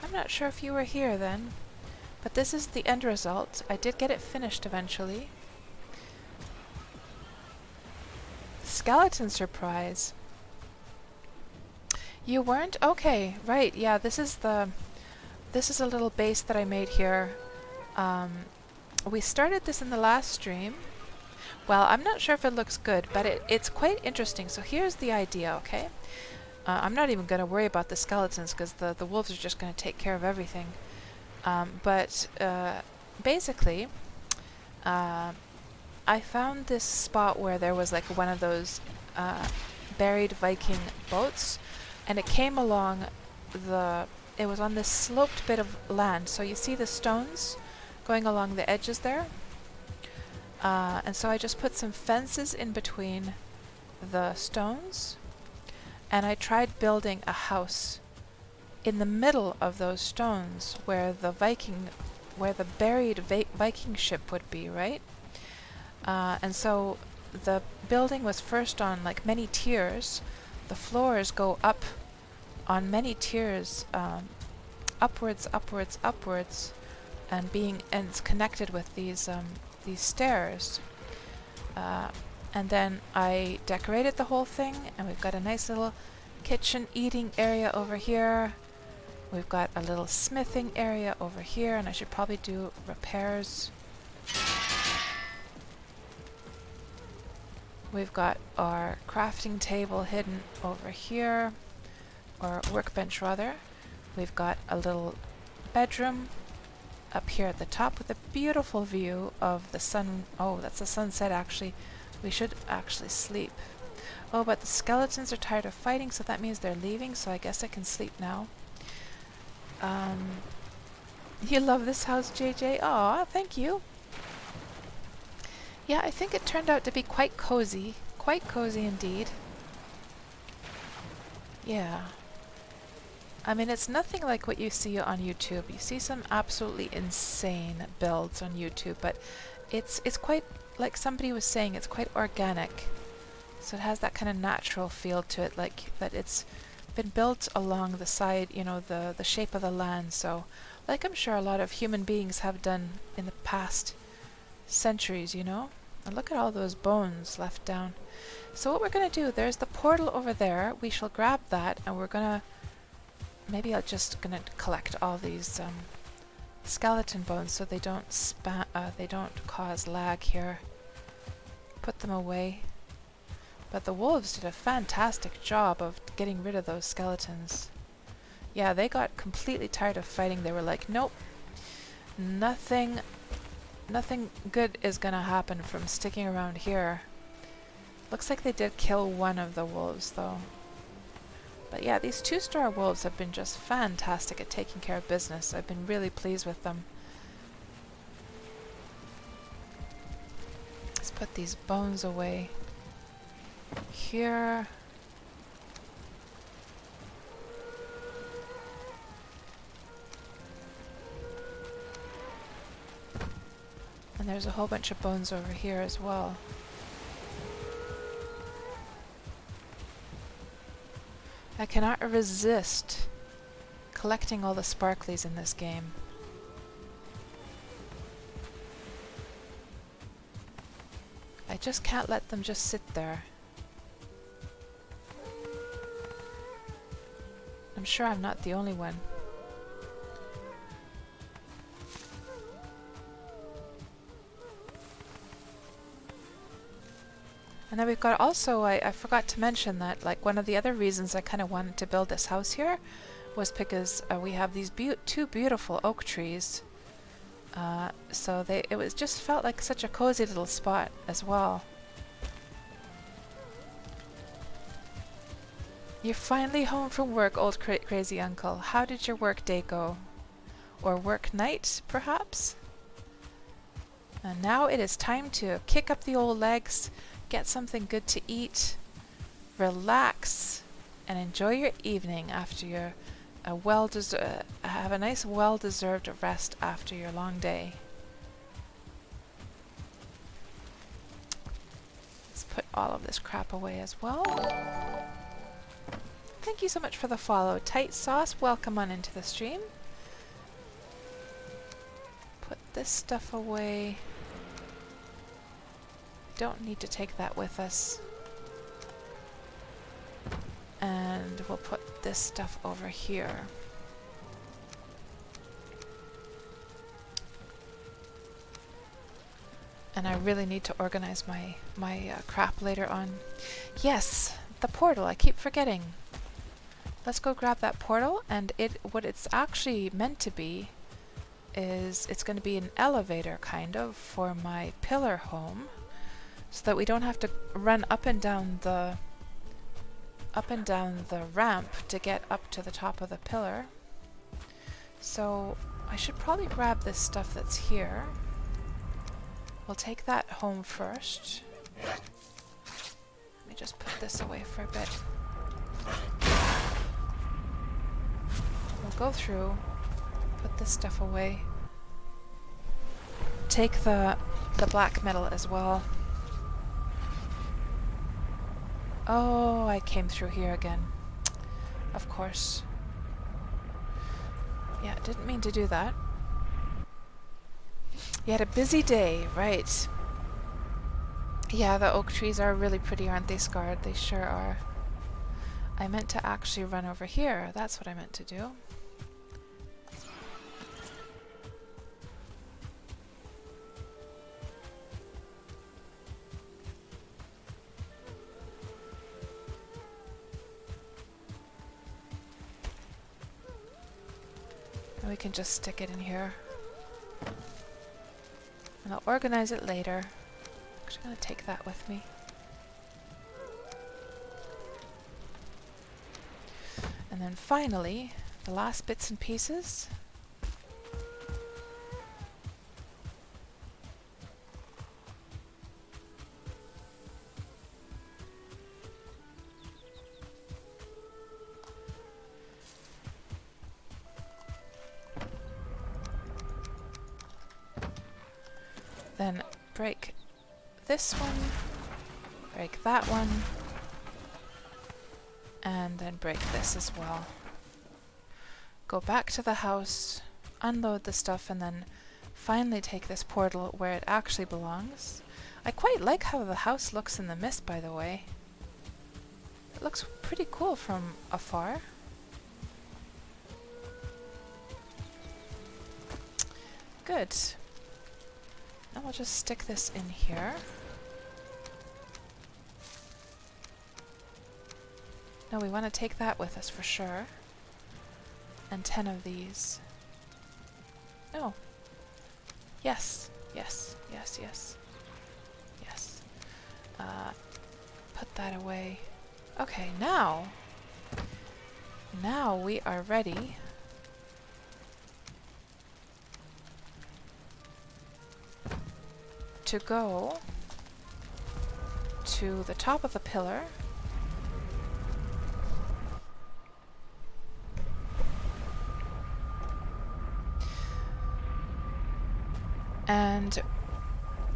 I'm not sure if you were here then. But this is the end result. I did get it finished eventually. Skeleton surprise. You weren't? Okay, right, yeah, this is a little base that I made here. We started this in the last stream. Well, I'm not sure if it looks good, but it's quite interesting. So here's the idea, okay? I'm not even going to worry about the skeletons because the wolves are just going to take care of everything. But basically, I found this spot where there was like one of those buried Viking boats, and it came along it was on this sloped bit of land. So you see the stones going along the edges there? And so I just put some fences in between the stones, and I tried building a house in the middle of those stones where the buried Viking ship would be, right? And so the building was first on like many tiers. The floors go up on many tiers, upwards, upwards, upwards, and it's connected with these stairs. And then I decorated the whole thing, and we've got a nice little kitchen eating area over here. We've got a little smithing area over here, and I should probably do repairs. We've got our crafting table hidden over here, or workbench rather. We've got a little bedroom up here at the top with a beautiful view of the sun. Oh, that's the sunset actually. We should actually sleep. Oh, but the skeletons are tired of fighting, so that means they're leaving, so I guess I can sleep now. You love this house, JJ? Aw, thank you. Yeah, I think it turned out to be quite cozy indeed. Yeah. I mean, it's nothing like what you see on YouTube. You see some absolutely insane builds on YouTube, but it's quite, like somebody was saying, it's quite organic. So it has that kind of natural feel to it, like that it's been built along the side, you know, the shape of the land. So, like I'm sure a lot of human beings have done in the past centuries, you know? And look at all those bones left down. So what we're going to do, there's the portal over there. We shall grab that, and we're going to... Maybe I'm just going to collect all these skeleton bones so they don't they don't cause lag here. Put them away. But the wolves did a fantastic job of getting rid of those skeletons. Yeah, they got completely tired of fighting. They were like, nope, nothing good is gonna happen from sticking around here. Looks like they did kill one of the wolves though. But yeah, these 2-star wolves have been just fantastic at taking care of business. I've been really pleased with them. Let's put these bones away here. And there's a whole bunch of bones over here as well. I cannot resist collecting all the sparklies in this game. I just can't let them just sit there. I'm sure I'm not the only one. And then we've got also, I forgot to mention that, like, one of the other reasons I kind of wanted to build this house here was because we have these two beautiful oak trees. So it was just felt like such a cozy little spot as well. You're finally home from work, old crazy uncle. How did your work day go? Or work night, perhaps? And now it is time to kick up the old legs, get something good to eat, relax, and enjoy your evening after your have a nice well-deserved rest after your long day. Let's put all of this crap away as well. Thank you so much for the follow. Tight Sauce, welcome on into the stream. Put this stuff away. Don't need to take that with us. And we'll put this stuff over here. And I really need to organize my crap later on. Yes, the portal, I keep forgetting. Let's go grab that portal, and what it's actually meant to be is it's going to be an elevator kind of for my pillar home, so that we don't have to run up and down the ramp to get up to the top of the pillar. So I should probably grab this stuff that's here. We'll take that home first. Let me just put this away for a bit. We'll go through, put this stuff away. Take the black metal as well. Oh, I came through here again. Of course. Yeah, didn't mean to do that. You had a busy day, right. Yeah, the oak trees are really pretty, aren't they, Scarred? They sure are. I meant to actually run over here. That's what I meant to do. And we can just stick it in here. And I'll organize it later. I'm actually going to take that with me. And then finally, the last bits and pieces. Then break this one, break that one, and then break this as well. Go back to the house, unload the stuff, and then finally take this portal where it actually belongs. I quite like how the house looks in the mist, by the way. It looks pretty cool from afar. Good. Now we'll just stick this in here. No, we want to take that with us for sure. And 10 of these. No. Yes. Yes. Yes. Yes. Yes. Put that away. Okay, now we are ready to go to the top of the pillar and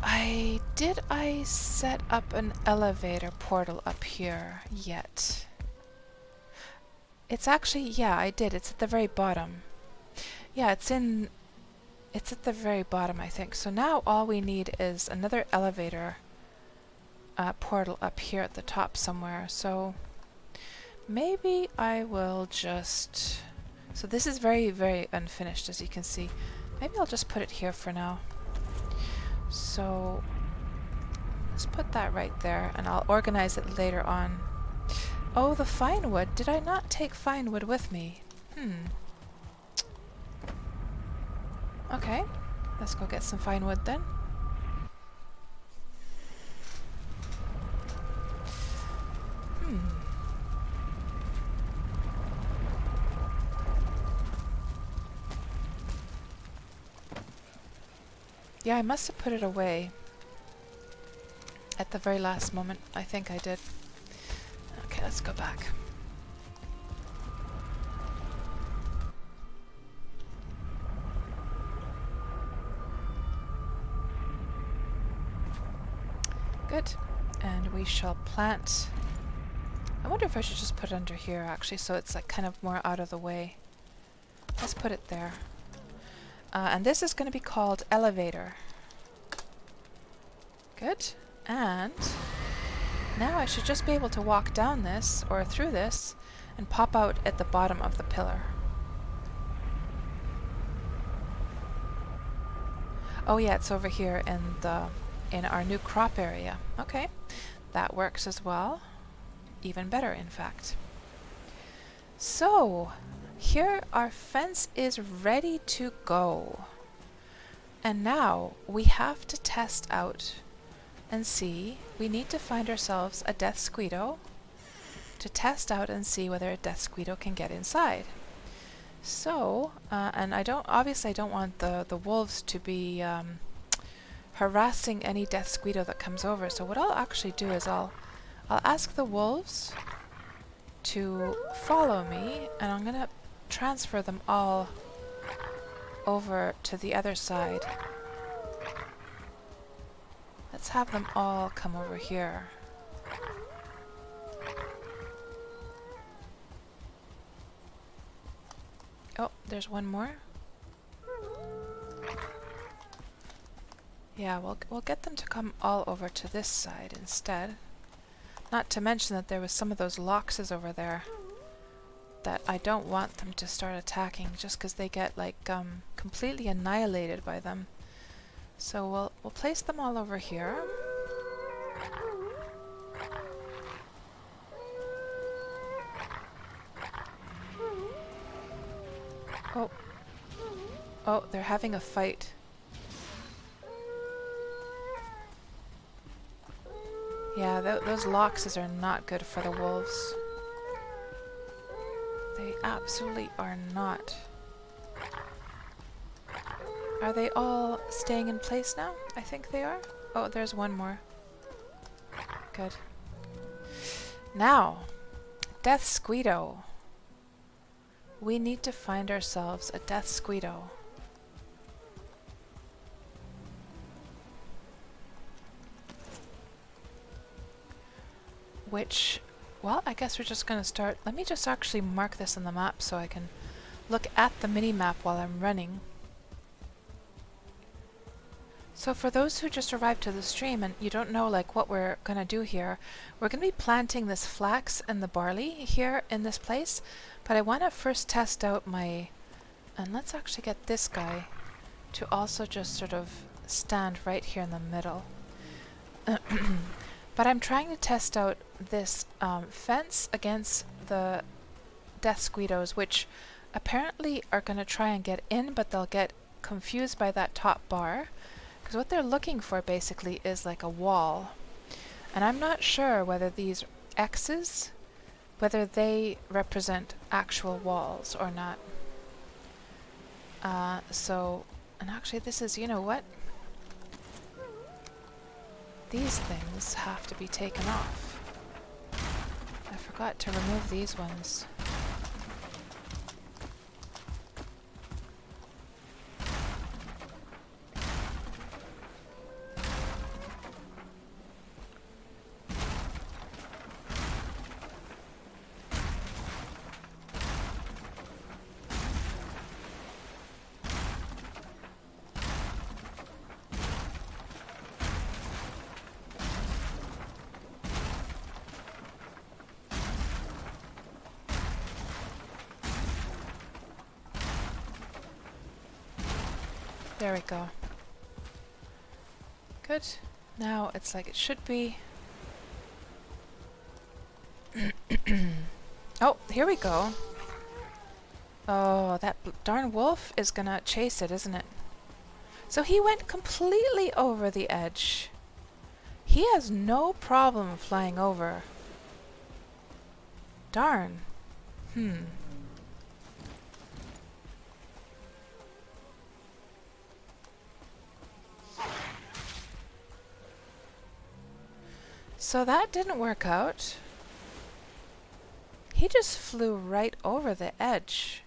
I set up an elevator portal up here yet? It's actually, yeah, I did. It's at the very bottom. Yeah, it's at the very bottom, I think. So now all we need is another elevator portal up here at the top somewhere. So maybe I will just... So this is very, very unfinished, as you can see. Maybe I'll just put it here for now. So let's put that right there, and I'll organize it later on. Oh, the fine wood. Did I not take fine wood with me? Okay, let's go get some fine wood then. Yeah, I must have put it away at the very last moment. I think I did. Okay, let's go back. Good. And we shall plant... I wonder if I should just put it under here, actually, so it's like kind of more out of the way. Let's put it there. And this is going to be called Elevator. Good. And now I should just be able to walk down this, or through this, and pop out at the bottom of the pillar. Oh yeah, it's over here in our new crop area. Okay, that works as well. Even better, in fact. So, here our fence is ready to go. And now we have to test out and see. We need to find ourselves a death squeedo to test out and see whether a death squeedo can get inside. So, and obviously I don't want the wolves to be harassing any death squito that comes over. So what I'll actually do is I'll ask the wolves to follow me, and I'm gonna transfer them all over to the other side. Let's have them all come over here. Oh, there's one more. Yeah, we'll get them to come all over to this side instead. Not to mention that there was some of those loxes over there that I don't want them to start attacking just because they get like completely annihilated by them. So we'll place them all over here. Oh. Oh, they're having a fight. Yeah, those loxes are not good for the wolves. They absolutely are not. Are they all staying in place now? I think they are. Oh, there's one more. Good. Now, Death Squito. We need to find ourselves a Death Squito. Which, well, I guess we're just going to start. Let me just actually mark this on the map so I can look at the mini-map while I'm running. So for those who just arrived to the stream and you don't know like what we're going to do here, we're going to be planting this flax and the barley here in this place, but I want to first test out my, and let's actually get this guy to also just sort of stand right here in the middle. But I'm trying to test out this fence against the death squitos, which apparently are going to try and get in, but they'll get confused by that top bar. Because what they're looking for basically is like a wall. And I'm not sure whether these X's, whether they represent actual walls or not. And actually this is, you know what? These things have to be taken off. I forgot to remove these ones. There we go. Good. Now it's like it should be. Oh, here we go. Oh, that darn wolf is gonna chase it, isn't it? So he went completely over the edge. He has no problem flying over. Darn. So that didn't work out. He just flew right over the edge.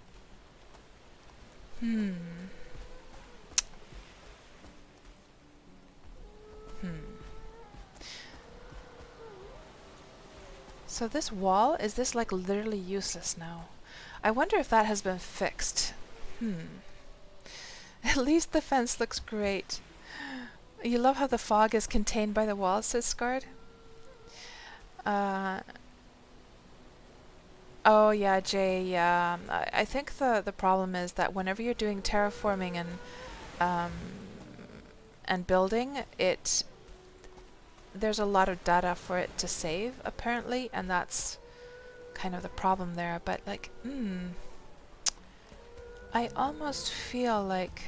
So this wall, is this like literally useless now? I wonder if that has been fixed. At least the fence looks great. You love how the fog is contained by the wall, says Scarred. Oh yeah, Jay, yeah. I think the problem is that whenever you're doing terraforming and building, there's a lot of data for it to save apparently, and that's kind of the problem there. But like, I almost feel like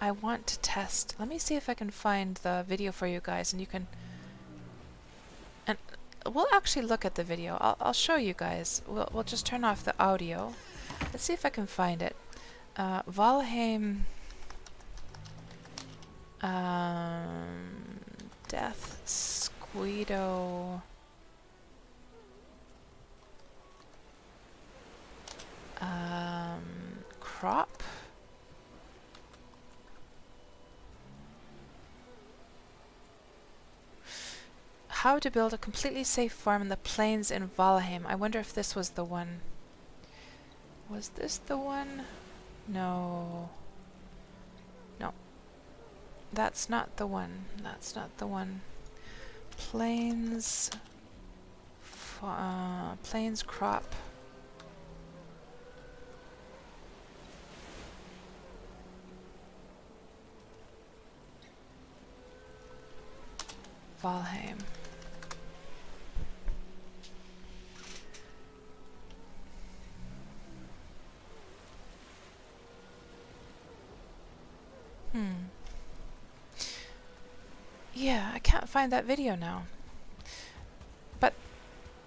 I want to test. Let me see if I can find the video for you guys, and you can. And we'll actually look at the video. I'll show you guys. We'll just turn off the audio. Let's see if I can find it. Valheim Death Squido crop. How to build a completely safe farm in the plains in Valheim. I wonder if this was the one. Was this the one? No. No. That's not the one. That's not the one. Plains... plains crop. Valheim. Yeah, I can't find that video now. But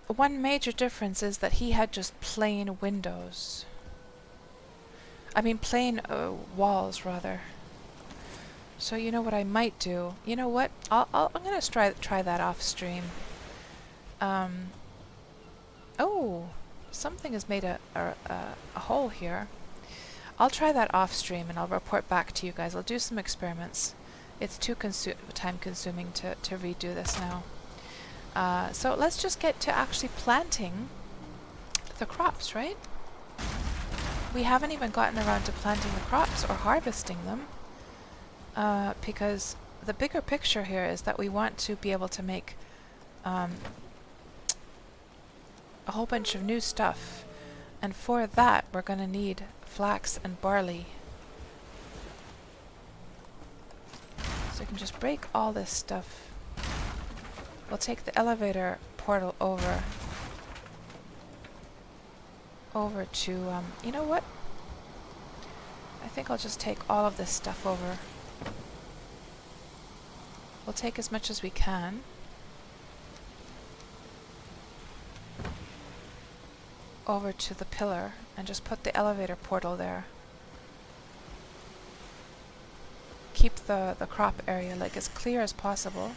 one major difference is that he had just plain windows. I mean plain walls, rather. So you know what I might do? You know what? I'm gonna try that off stream. Oh, something has made a hole here. I'll try that off stream and I'll report back to you guys. I'll do some experiments. It's too time consuming to redo this now. So let's just get to actually planting the crops, right? We haven't even gotten around to planting the crops or harvesting them. Because the bigger picture here is that we want to be able to make a whole bunch of new stuff. And for that, we're going to need flax and barley. So we can just break all this stuff. We'll take the elevator portal over to, you know what? I think I'll just take all of this stuff over. We'll take as much as we can. Over to the pillar and just put the elevator portal there. Keep the crop area like as clear as possible.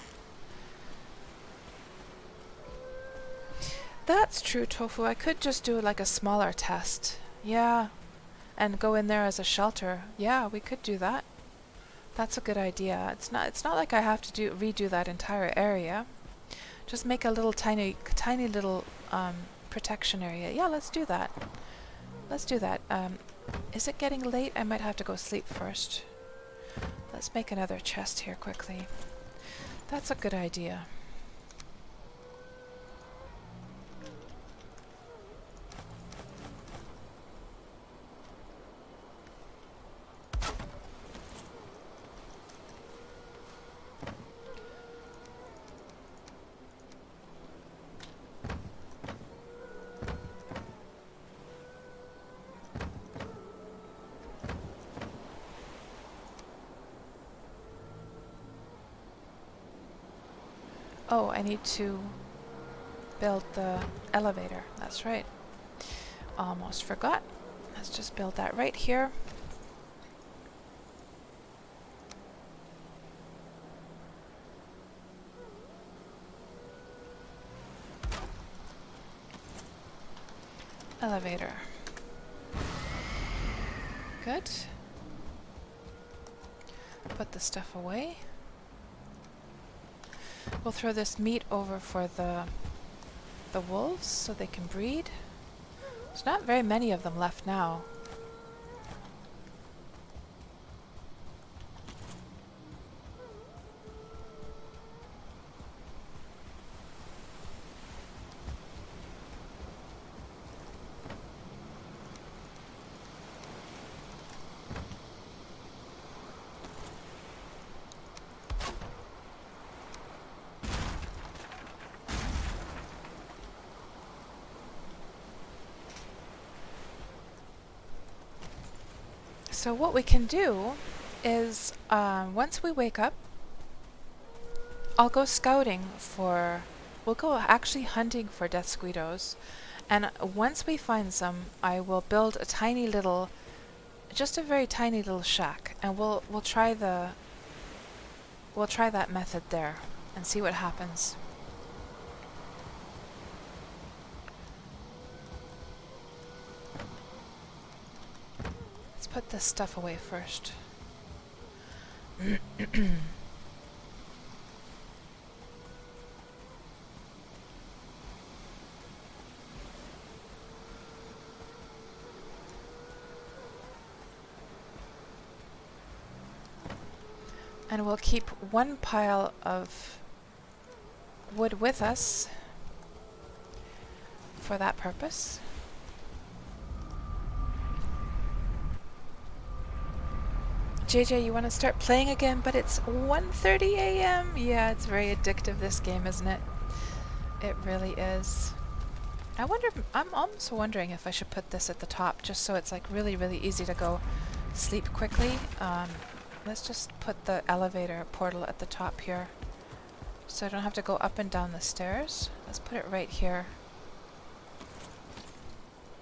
That's true, Tofu. I could just do like a smaller test. Yeah. And go in there as a shelter. Yeah, we could do that. That's a good idea. It's not like I have to redo that entire area. Just make a little tiny little protection area. Yeah, let's do that. Let's do that. Is it getting late? I might have to go sleep first. Let's make another chest here quickly. That's a good idea. Oh, I need to build the elevator. That's right. Almost forgot. Let's just build that right here. Elevator. Good. Put the stuff away. We'll throw this meat over for the wolves so they can breed. There's not very many of them left now. So what we can do is, once we wake up, I'll go scouting for we'll go actually hunting for death squiddos, and once we find some, I will build a tiny little, just a very tiny little shack, and we'll try that method there and see what happens. Let's put this stuff away first. And we'll keep one pile of wood with us for that purpose. JJ, you want to start playing again, but it's 1:30 a.m.? Yeah, it's very addictive, this game, isn't it? It really is. I'm also wondering if I should put this at the top, just so it's like really, really easy to go sleep quickly. Let's just put the elevator portal at the top here, so I don't have to go up and down the stairs. Let's put it right here.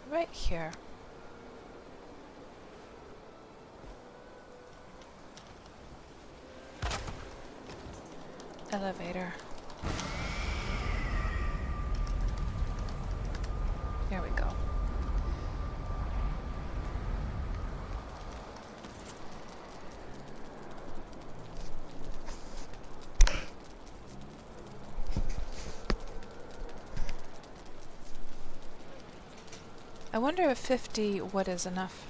Right here. Elevator. Here we go. I wonder if 50 wood is enough.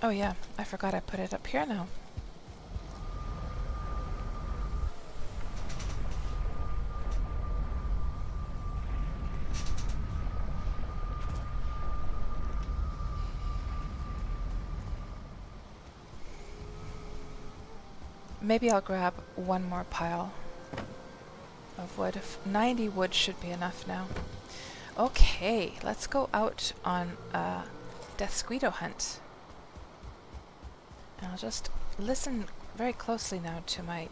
Oh yeah, I forgot I put it up here now. Maybe I'll grab one more pile of wood. 90 wood should be enough now. Okay, let's go out on a death squiddo hunt. And I'll just listen very closely now to my...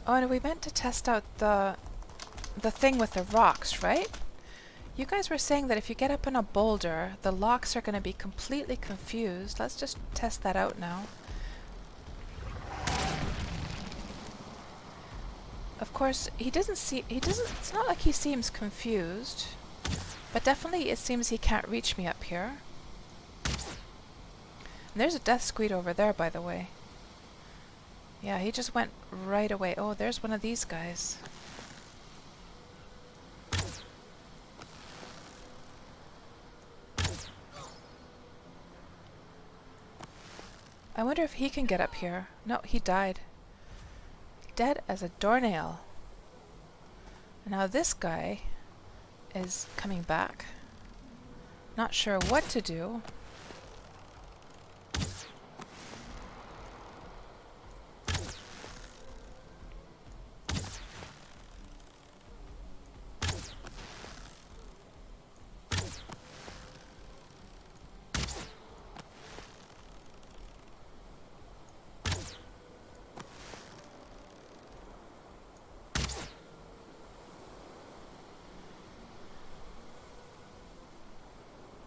Oh, and we meant to test out the thing with the rocks, right? You guys were saying that if you get up in a boulder, the locks are going to be completely confused. Let's just test that out now. Of course, it's not like he seems confused, but definitely it seems he can't reach me up here. And there's a death squid over there, by the way. Yeah, he just went right away. Oh, there's one of these guys. I wonder if he can get up here. No, he died. Dead as a doornail. Now this guy is coming back. Not sure what to do.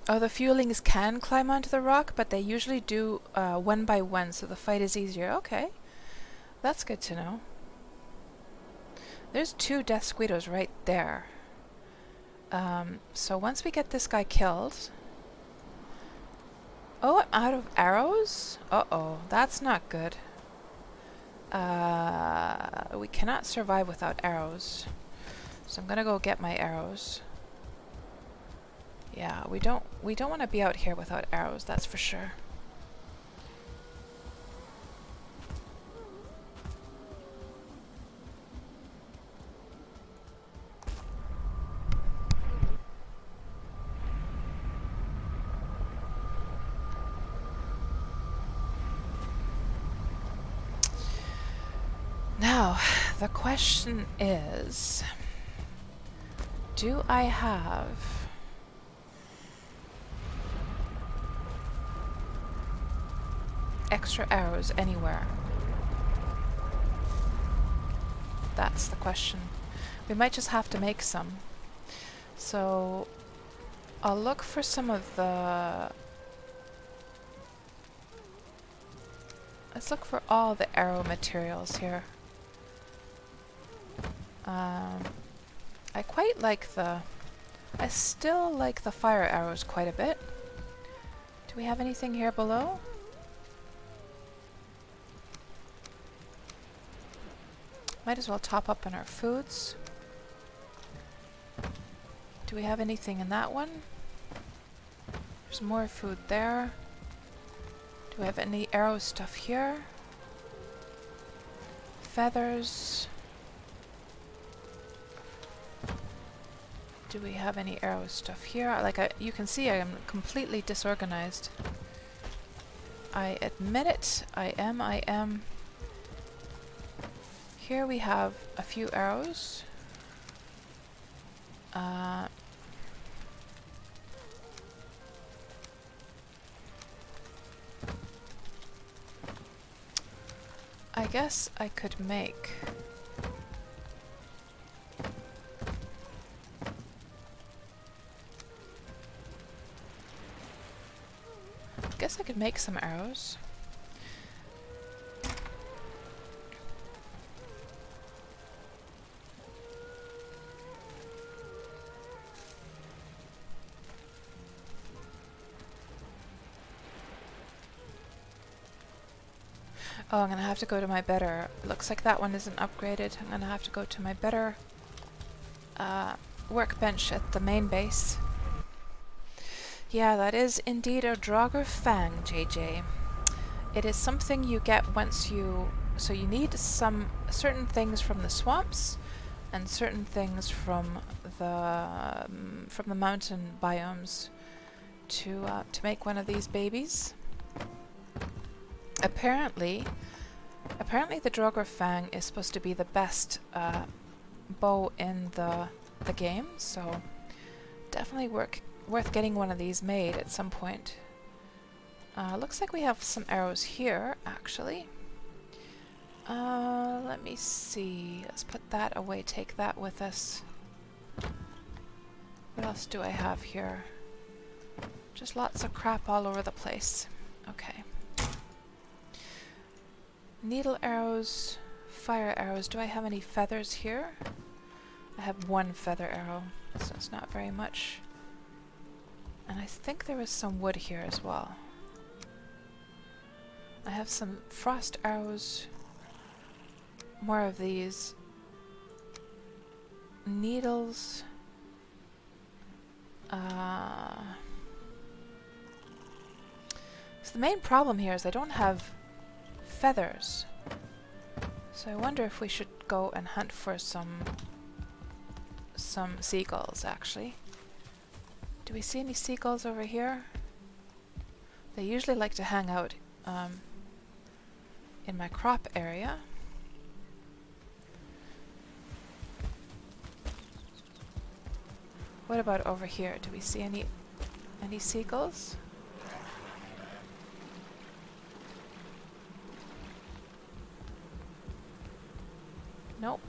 Oh, the fuelings can climb onto the rock, but they usually do one by one, so the fight is easier. Okay, that's good to know. There's 2 death squiddos right there. So once we get this guy killed... Oh, I'm out of arrows? Uh-oh, that's not good. We cannot survive without arrows. So I'm gonna go get my arrows. Yeah, we don't want to be out here without arrows, that's for sure. Now, the question is, do I have extra arrows anywhere? That's the question. We might just have to make some. So I'll look for some of the... Let's look for all the arrow materials here. I quite like the... I still like the fire arrows quite a bit. Do we have anything here below? Might as well top up on our foods. Do we have anything in that one? There's more food there. Do we have any arrow stuff here? Feathers. Do we have any arrow stuff here? Like you can see I am completely disorganized. I admit it. I am. Here we have a few arrows. I guess I could make... I could make some arrows. Oh, I'm gonna have to go to my better... Looks like that one isn't upgraded. I'm gonna have to go to my better workbench at the main base. Yeah, that is indeed a Draugr Fang, JJ. It is something you get once you... So you need some certain things from the swamps and certain things from the mountain biomes to make one of these babies. Apparently the Draugr Fang is supposed to be the best bow in the game, so definitely worth getting one of these made at some point. Looks like we have some arrows here, actually. Let me see. Let's put that away, take that with us. What else do I have here? Just lots of crap all over the place. Okay. Needle arrows, fire arrows. Do I have any feathers here? I have one feather arrow, so it's not very much. And I think there is some wood here as well. I have some frost arrows. More of these. Needles. So the main problem here is I don't have feathers. So I wonder if we should go and hunt for some seagulls, actually. Do we see any seagulls over here? They usually like to hang out in my crop area. What about over here? Do we see any seagulls? Nope.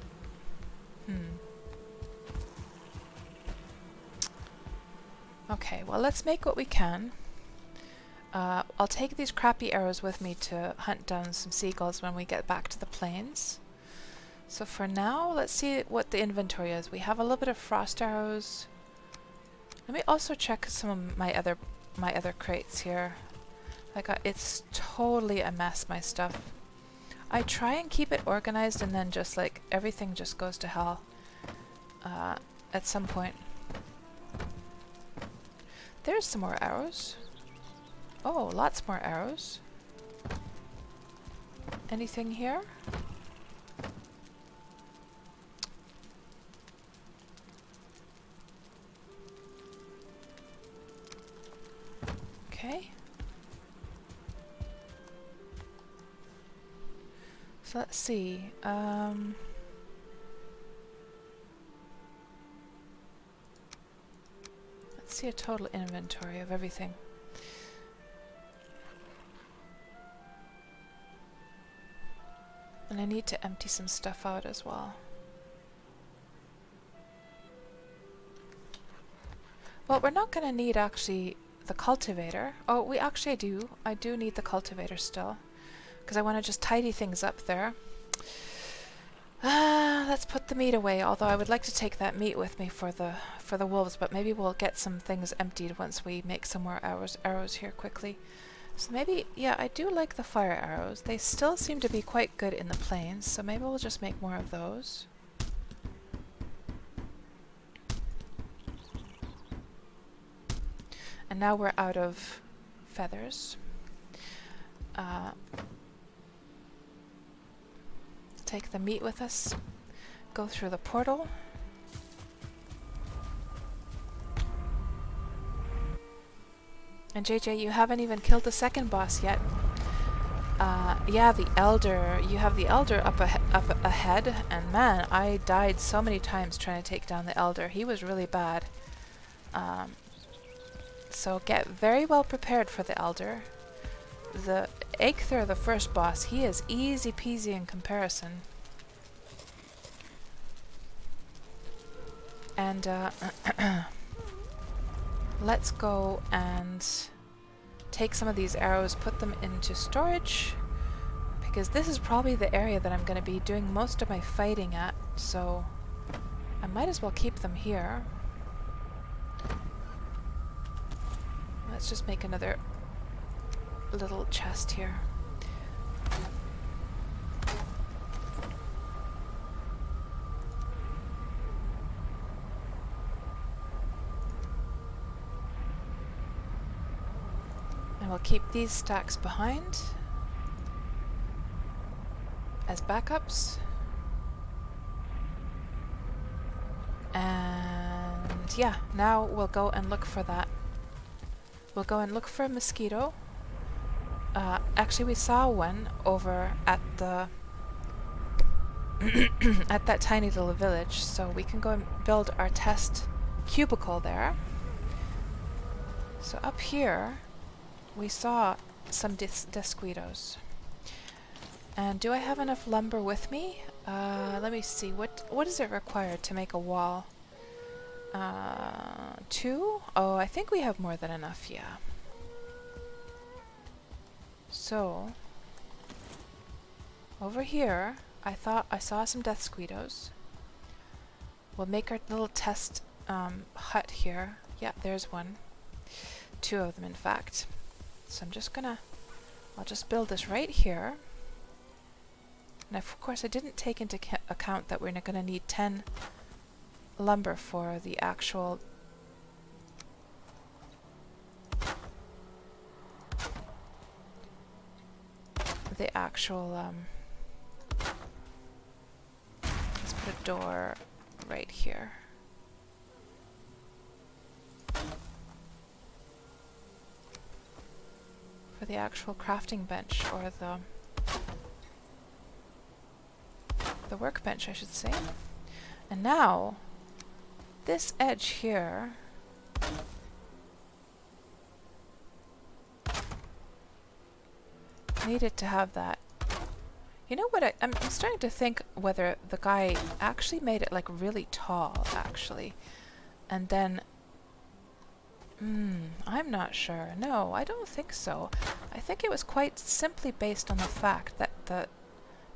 Okay, well, let's make what we can. I'll take these crappy arrows with me to hunt down some seagulls when we get back to the plains. So for now, let's see what the inventory is. We have a little bit of frost arrows. Let me also check some of my other crates here. It's totally a mess, my stuff. I try and keep it organized, and then just like everything just goes to hell at some point. There's some more arrows. Oh, lots more arrows. Anything here? Okay. So let's see. Let's see a total inventory of everything. And I need to empty some stuff out as well. Well, we're not going to need actually the cultivator. Oh, we actually do. I do need the cultivator still, because I want to just tidy things up there. Let's put the meat away, although I would like to take that meat with me for the wolves, but maybe we'll get some things emptied once we make some more arrows here quickly. So maybe, yeah, I do like the fire arrows. They still seem to be quite good in the plains, so maybe we'll just make more of those. And now we're out of feathers. Take the meat with us. Go through the portal. And JJ, you haven't even killed the second boss yet. Yeah, the Elder. You have the Elder up ahead, and man, I died so many times trying to take down the Elder. He was really bad. So get very well prepared for the Elder. The Eikthyr, the first boss, he is easy peasy in comparison. And let's go and take some of these arrows, put them into storage, because this is probably the area that I'm going to be doing most of my fighting at, so I might as well keep them here. Let's just make another little chest here. And we'll keep these stacks behind as backups. And yeah, now we'll go and look for that. We'll go and look for a mosquito. Actually, we saw one over at the at that tiny little village, so we can go and build our test cubicle there. So up here, we saw some desquitos. And do I have enough lumber with me? Let me see. What is it required to make a wall? 2? Oh, I think we have more than enough, yeah. So, over here, I thought I saw some desquitos. We'll make our little test hut here. Yeah, there's one. 2 of them, in fact. So I'm just gonna, I'll just build this right here. And of course I didn't take into account that we're gonna need 10 lumber for the actual let's put a door right here. For the actual crafting bench, or the workbench, I should say. And now, this edge here needed to have that. You know what, I'm starting to think whether the guy actually made it like really tall, actually. And then I'm not sure. No, I don't think so. I think it was quite simply based on the fact that the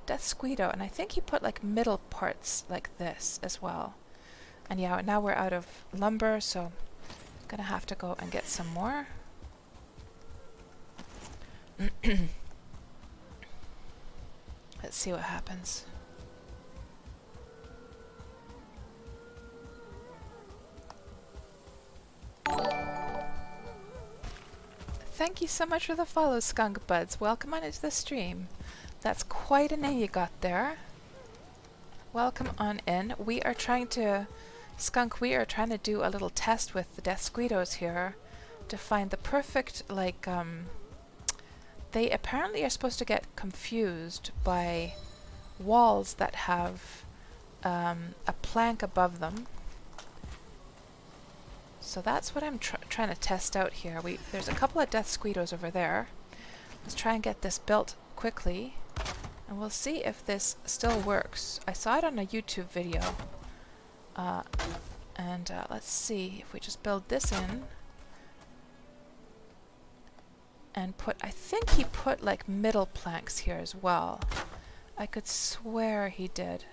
desquito, and I think he put like middle parts like this as well. And yeah, now we're out of lumber, so I'm gonna have to go and get some more. Let's see what happens. Thank you so much for the follow, Skunk Buds. Welcome on into the stream. That's quite a name you got there. Welcome on in. We are trying to, Skunk, we are trying to do a little test with the desquitos here to find the perfect, like, they apparently are supposed to get confused by walls that have a plank above them. So that's what I'm trying to test out here. There's a couple of death squeedos over there. Let's try and get this built quickly, and we'll see if this still works. I saw it on a YouTube video, and let's see if we just build this in and put, I think he put like middle planks here as well. I could swear he did.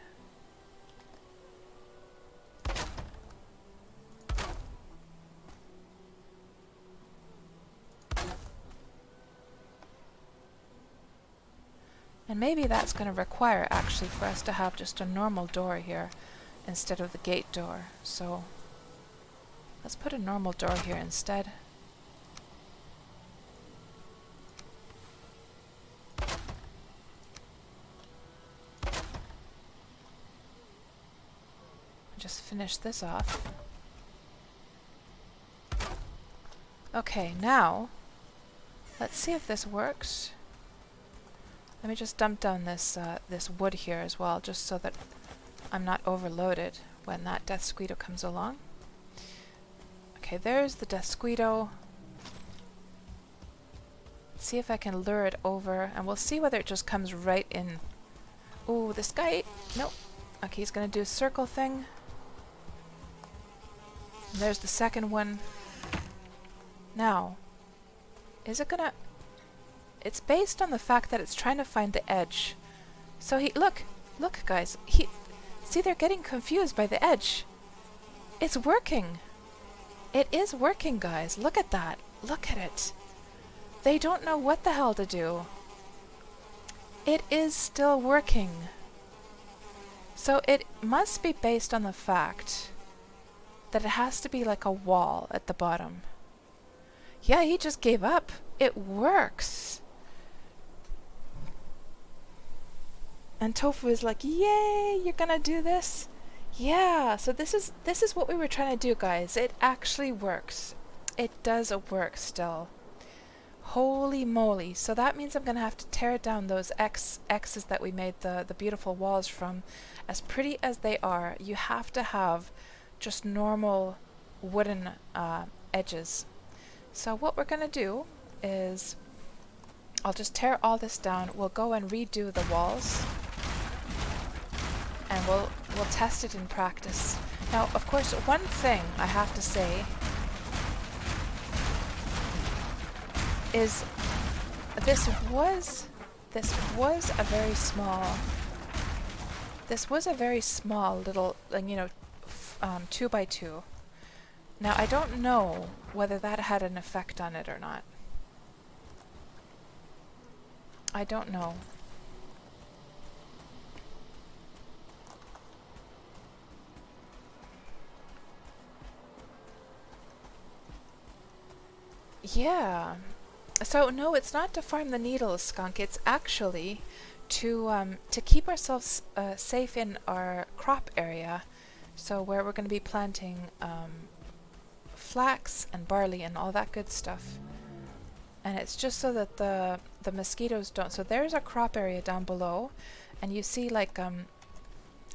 And maybe that's going to require actually for us to have just a normal door here instead of the gate door. So let's put a normal door here instead. Just finish this off. Okay, now let's see if this works. Let me just dump down this this wood here as well, just so that I'm not overloaded when that death squeedo comes along. Okay, there's the death squeedo. Let's see if I can lure it over, and we'll see whether it just comes right in. Ooh, this guy, nope. Okay, he's gonna do a circle thing. And there's the second one. Now, is it gonna... It's based on the fact that it's trying to find the edge. So look guys, see, they're getting confused by the edge. It's working. It is working, guys. Look at that. Look at it. They don't know what the hell to do. It is still working. So it must be based on the fact that it has to be like a wall at the bottom. Yeah, he just gave up. It works. And Tofu is like, yay, you're gonna do this? Yeah, so this is what we were trying to do, guys. It actually works. It does work still. Holy moly. So that means I'm gonna have to tear down those X's that we made the beautiful walls from. As pretty as they are, you have to have just normal wooden edges. So what we're gonna do is I'll just tear all this down. We'll go and redo the walls, and we'll test it in practice. Now, of course, one thing I have to say is this was a very small little, 2x2. Now, I don't know whether that had an effect on it or not. I don't know. Yeah. So no, it's not to farm the needles, Skunk. It's actually to keep ourselves safe in our crop area. So where we're going to be planting flax and barley and all that good stuff. And it's just so that the mosquitoes don't. So there's a crop area down below, and you see, like,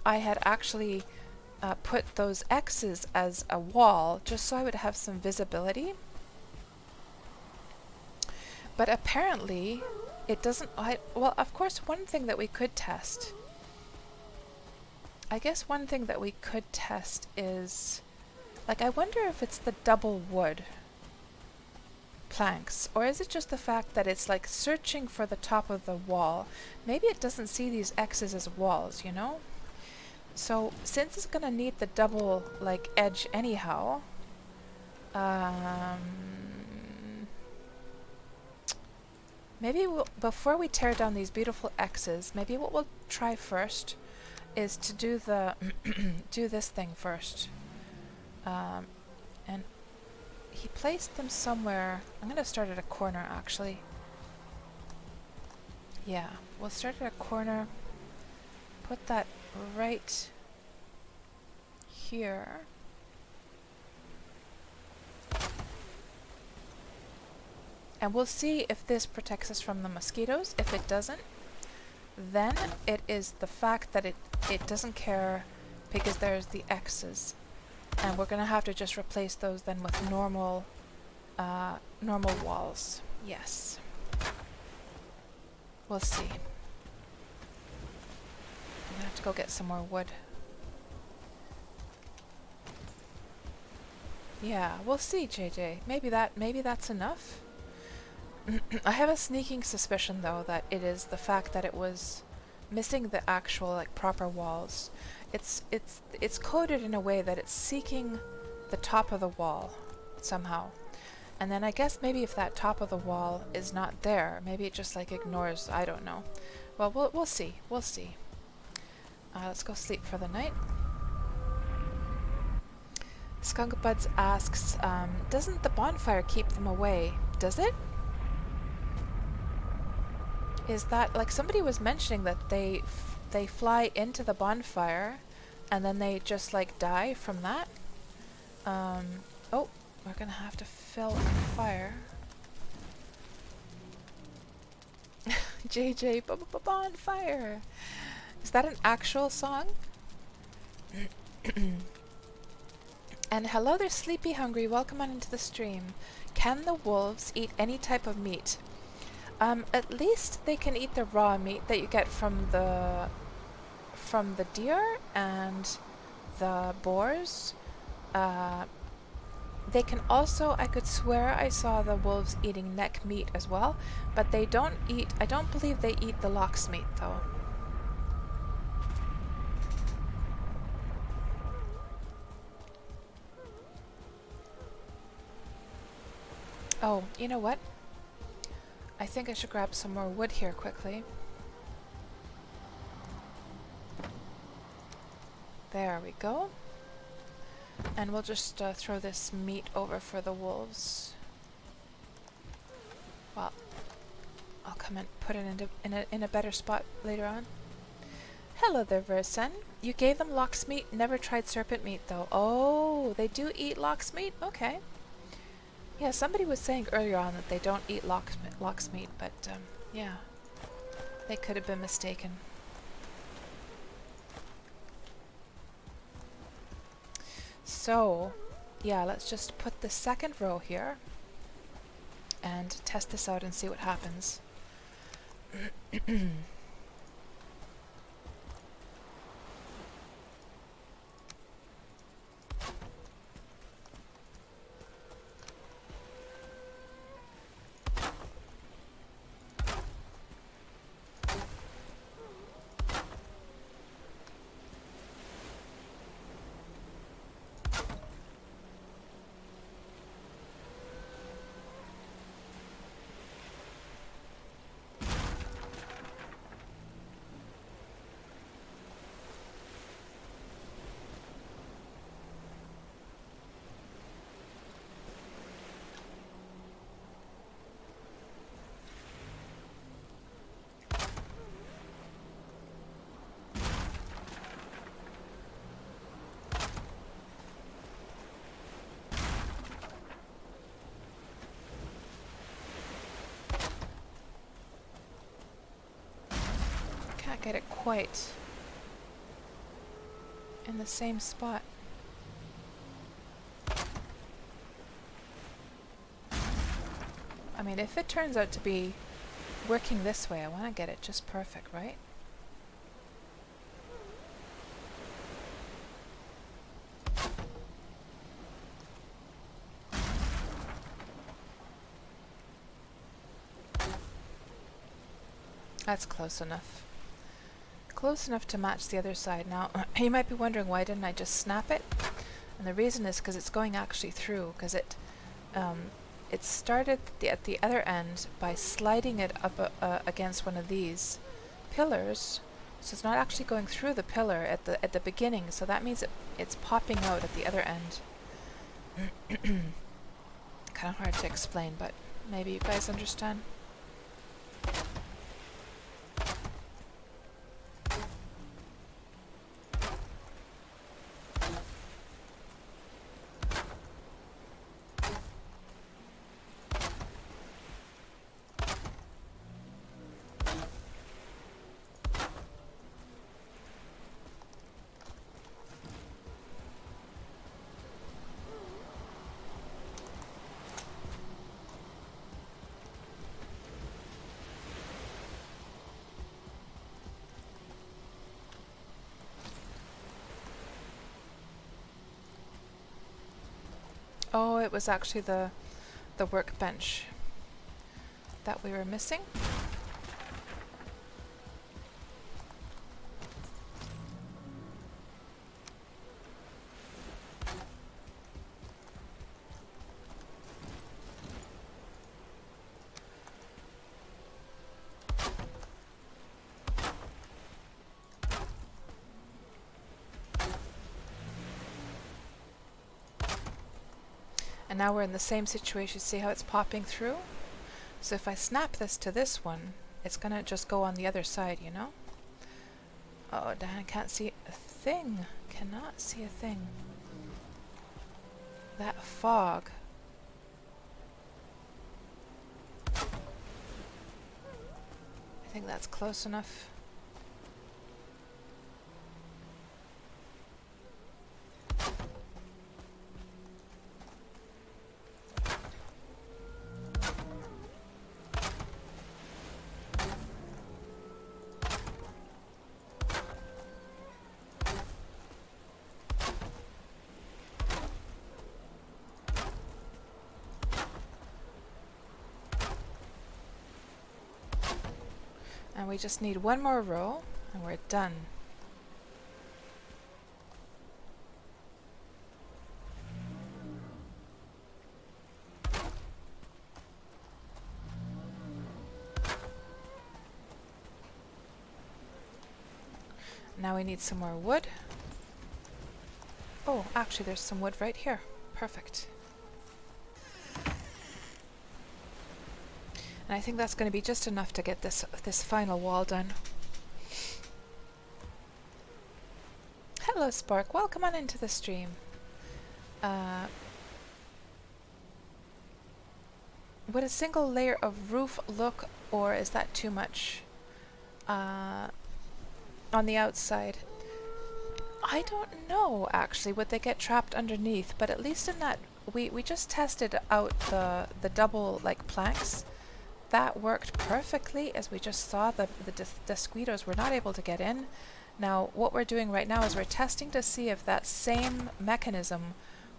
I had actually put those X's as a wall just so I would have some visibility. But apparently it doesn't. Well, of course, one thing that we could test, I guess one thing that we could test is, like, I wonder if it's the double wood planks, or is it just the fact that it's like searching for the top of the wall? Maybe it doesn't see these X's as walls, you know? So since it's gonna need the double like edge anyhow, maybe before we tear down these beautiful X's, maybe what we'll try first is to do the do this thing first. And he placed them somewhere. I'm gonna start at a corner, actually. Yeah, we'll start at a corner. Put that right here. And we'll see if this protects us from the mosquitoes. If it doesn't, Then it is the fact that it doesn't care because there's the X's. And we're gonna have to just replace those then with normal walls. Yes. We'll see. I'm gonna have to go get some more wood. Yeah, we'll see, JJ. Maybe that's enough. I have a sneaking suspicion though that it is the fact that it was missing the actual like proper walls. It's coded in a way that it's seeking the top of the wall somehow. And then I guess maybe if that top of the wall is not there, maybe it just like ignores, I don't know. Well, we'll see. We'll see. Let's go sleep for the night. Skunkbuds asks, doesn't the bonfire keep them away? Does it? Is that, like, somebody was mentioning that they fly into the bonfire and then they just like die from that? Oh, we're gonna have to fill a fire. JJ, bonfire! Is that an actual song? And hello there, Sleepy Hungry. Welcome on into the stream. Can the wolves eat any type of meat? At least they can eat the raw meat that you get from the deer and the boars. They can also, I could swear I saw the wolves eating neck meat as well, but they don't eat, I don't believe they eat the lox meat though. Oh, you know what? I think I should grab some more wood here quickly. There we go. And we'll just throw this meat over for the wolves. Well, I'll come and put it in a better spot later on. Hello there, Versen. You gave them lox meat, never tried serpent meat though. Oh, they do eat lox meat? Okay. Yeah, somebody was saying earlier on that they don't eat lox meat, but yeah, they could have been mistaken. So, yeah, let's just put the second row here and test this out and see what happens. Get it quite in the same spot. I mean, if it turns out to be working this way, I want to get it just perfect, right? That's close enough. Close enough to match the other side. Now, you might be wondering why didn't I just snap it? And the reason is because it's going actually through, because it started at the other end by sliding it up against one of these pillars, so it's not actually going through the pillar at the beginning. So that means it's popping out at the other end. Kind of hard to explain, but maybe you guys understand. Oh, it was actually the workbench that we were missing. And now we're in the same situation. See how it's popping through? So if I snap this to this one, it's gonna just go on the other side, you know? Oh, Dan, I can't see a thing. Cannot see a thing. That fog. I think that's close enough. And we just need one more row and we're done. Now we need some more wood. Oh, actually there's some wood right here. Perfect. And I think that's going to be just enough to get this final wall done. Hello Spark, welcome on into the stream. Would a single layer of roof look, or is that too much on the outside? I don't know actually, would they get trapped underneath, but at least in that we just tested out the double like planks. That worked perfectly, as we just saw. The mosquitoes were not able to get in. Now what we're doing right now is we're testing to see if that same mechanism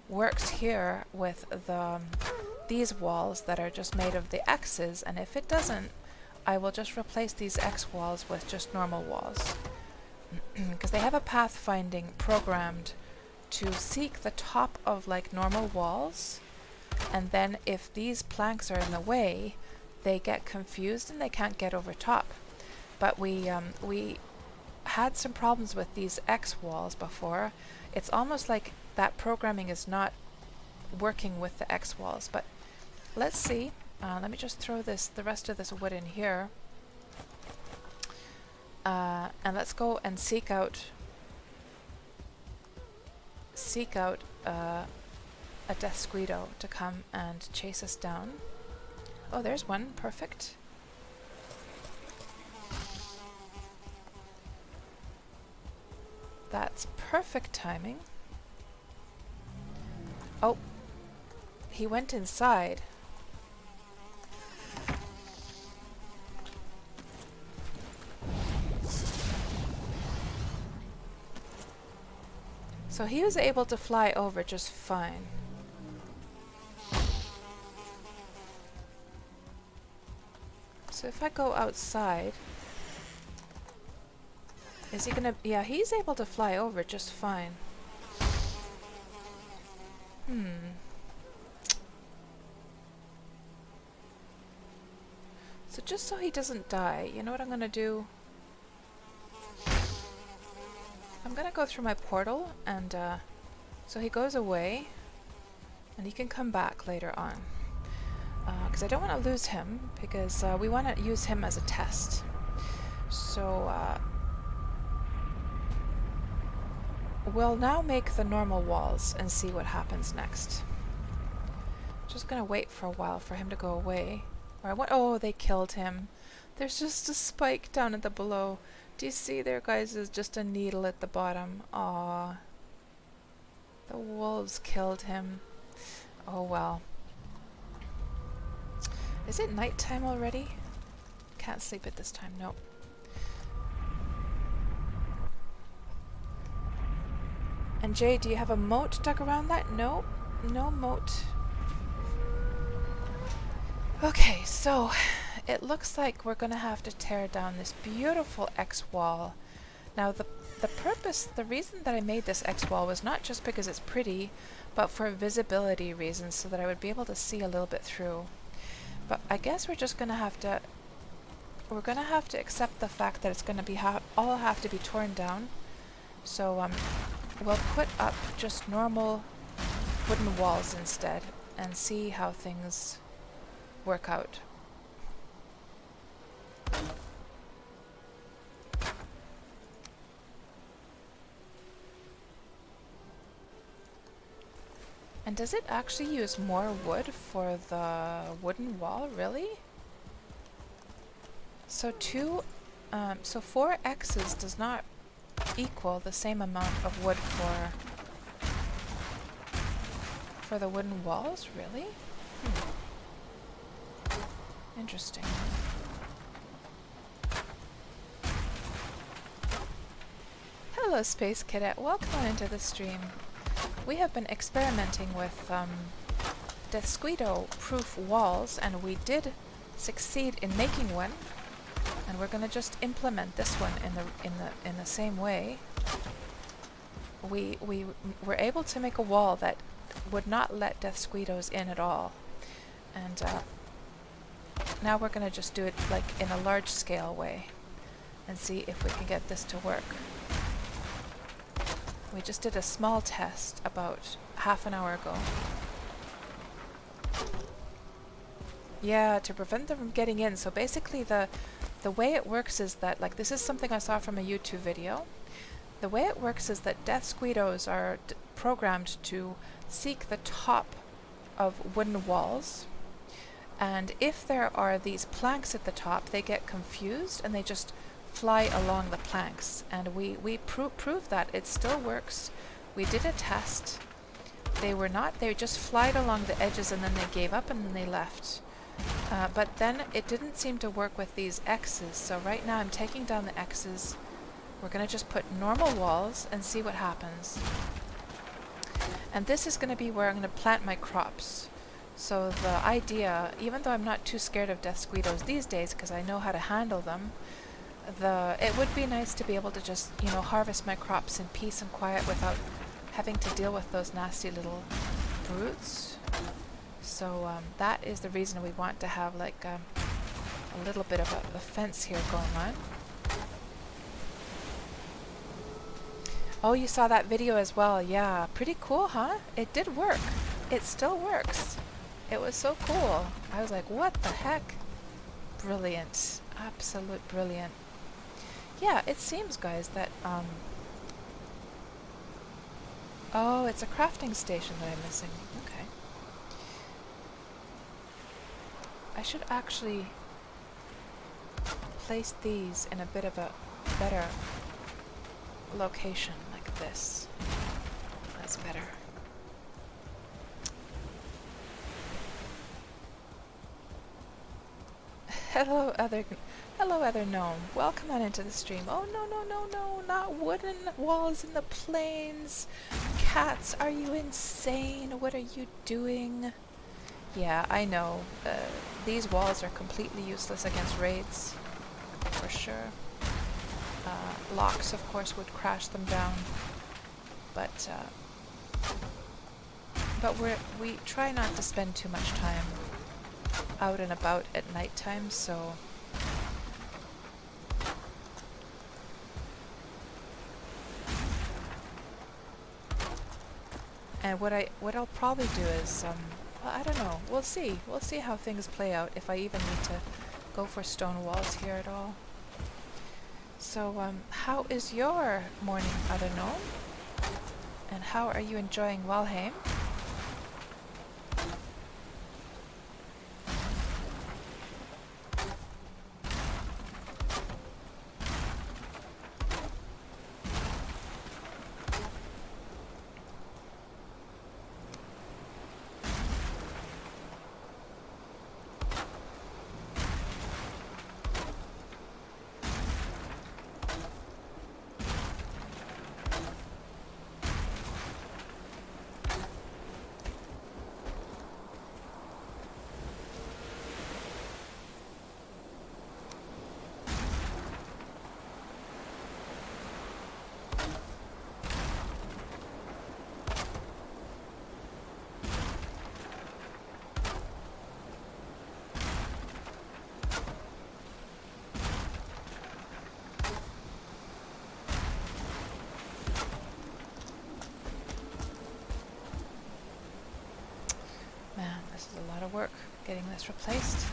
works here with these walls that are just made of the X's, and if it doesn't, I will just replace these X walls with just normal walls. Because they have a pathfinding programmed to seek the top of like normal walls, and then if these planks are in the way, they get confused and they can't get over top. But we had some problems with these X walls before. It's almost like that programming is not working with the X walls. But let's see. Let me just throw the rest of this wood in here. And let's go and seek out a death squeedo to come and chase us down. Oh, there's one. Perfect. That's perfect timing. Oh, he went inside. So he was able to fly over just fine. So if I go outside, is he gonna... Yeah, he's able to fly over just fine. So just so he doesn't die, you know what I'm gonna do? I'm gonna go through my portal, and so he goes away, and he can come back later on. Because I don't want to lose him, because we want to use him as a test. So we'll now make the normal walls and see what happens next. Just gonna wait for a while for him to go away. Or oh, they killed him. There's just a spike down at the below. Do you see there, guys? Is just a needle at the bottom. Aww. The wolves killed him. Oh well. Is it nighttime already? Can't sleep at this time, nope. And Jay, do you have a moat dug around that? Nope. No moat. Okay, so it looks like we're gonna have to tear down this beautiful X wall. Now the reason that I made this X wall was not just because it's pretty, but for visibility reasons, so that I would be able to see a little bit through. But I guess we're just gonna have to accept the fact that it's gonna be all have to be torn down. So we'll put up just normal wooden walls instead and see how things work out. And does it actually use more wood for the wooden wall, really? So so 4 X's does not equal the same amount of wood for the wooden walls, really? Interesting. Hello, Space Cadet. Welcome on into the stream. We have been experimenting with Desquito-proof walls, and we did succeed in making one. And we're going to just implement this one in the same way. We were able to make a wall that would not let death squeedos in at all, and now we're going to just do it like in a large scale way and see if we can get this to work. We just did a small test about half an hour ago. Yeah, to prevent them from getting in. So basically the way it works is that, like, this is something I saw from a YouTube video. The way it works is that death squeedos are programmed to seek the top of wooden walls, and if there are these planks at the top, they get confused and they just fly along the planks. And we proved that it still works. We did a test. They just flied along the edges and then they gave up and then they left. But then it didn't seem to work with these X's, so right now I'm taking down the X's. We're going to just put normal walls and see what happens. And this is going to be where I'm going to plant my crops. So the idea, even though I'm not too scared of death squeedos these days because I know how to handle them, it would be nice to be able to just, you know, harvest my crops in peace and quiet without having to deal with those nasty little brutes. So that is the reason we want to have like a little bit of a fence here going on. Oh, you saw that video as well. Yeah, pretty cool, huh? It did work. It still works. It was so cool. I was like, what the heck? Brilliant. Absolute brilliant. Yeah, it seems, guys, that oh, it's a crafting station that I'm missing. Okay. I should actually place these in a bit of a better location, like this. That's better. Hello, other gnome. Welcome on into the stream. Oh, no, not wooden walls in the plains. Cats, are you insane? What are you doing? Yeah, I know. These walls are completely useless against raids, for sure. Locks, of course, would crash them down, but we try not to spend too much time out and about at nighttime, so and what I'll probably do is well, I don't know. We'll see how things play out, if I even need to go for stone walls here at all. So how is your morning, other gnome? And how are you enjoying Valheim? This is a lot of work getting this replaced.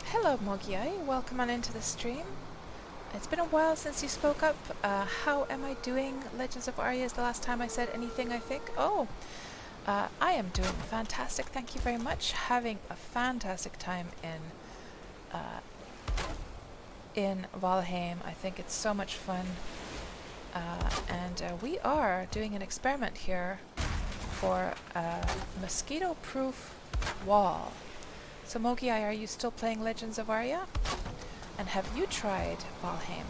Hello Mogiai, welcome on into the stream. It's been a while since you spoke up. How am I doing? Legends of Arya is the last time I said anything, I think. Oh, I am doing fantastic, thank you very much. Having a fantastic time in Valheim. I think it's so much fun. And we are doing an experiment here for a mosquito-proof wall. So Mogiai, are you still playing Legends of Arya? And have you tried Valheim?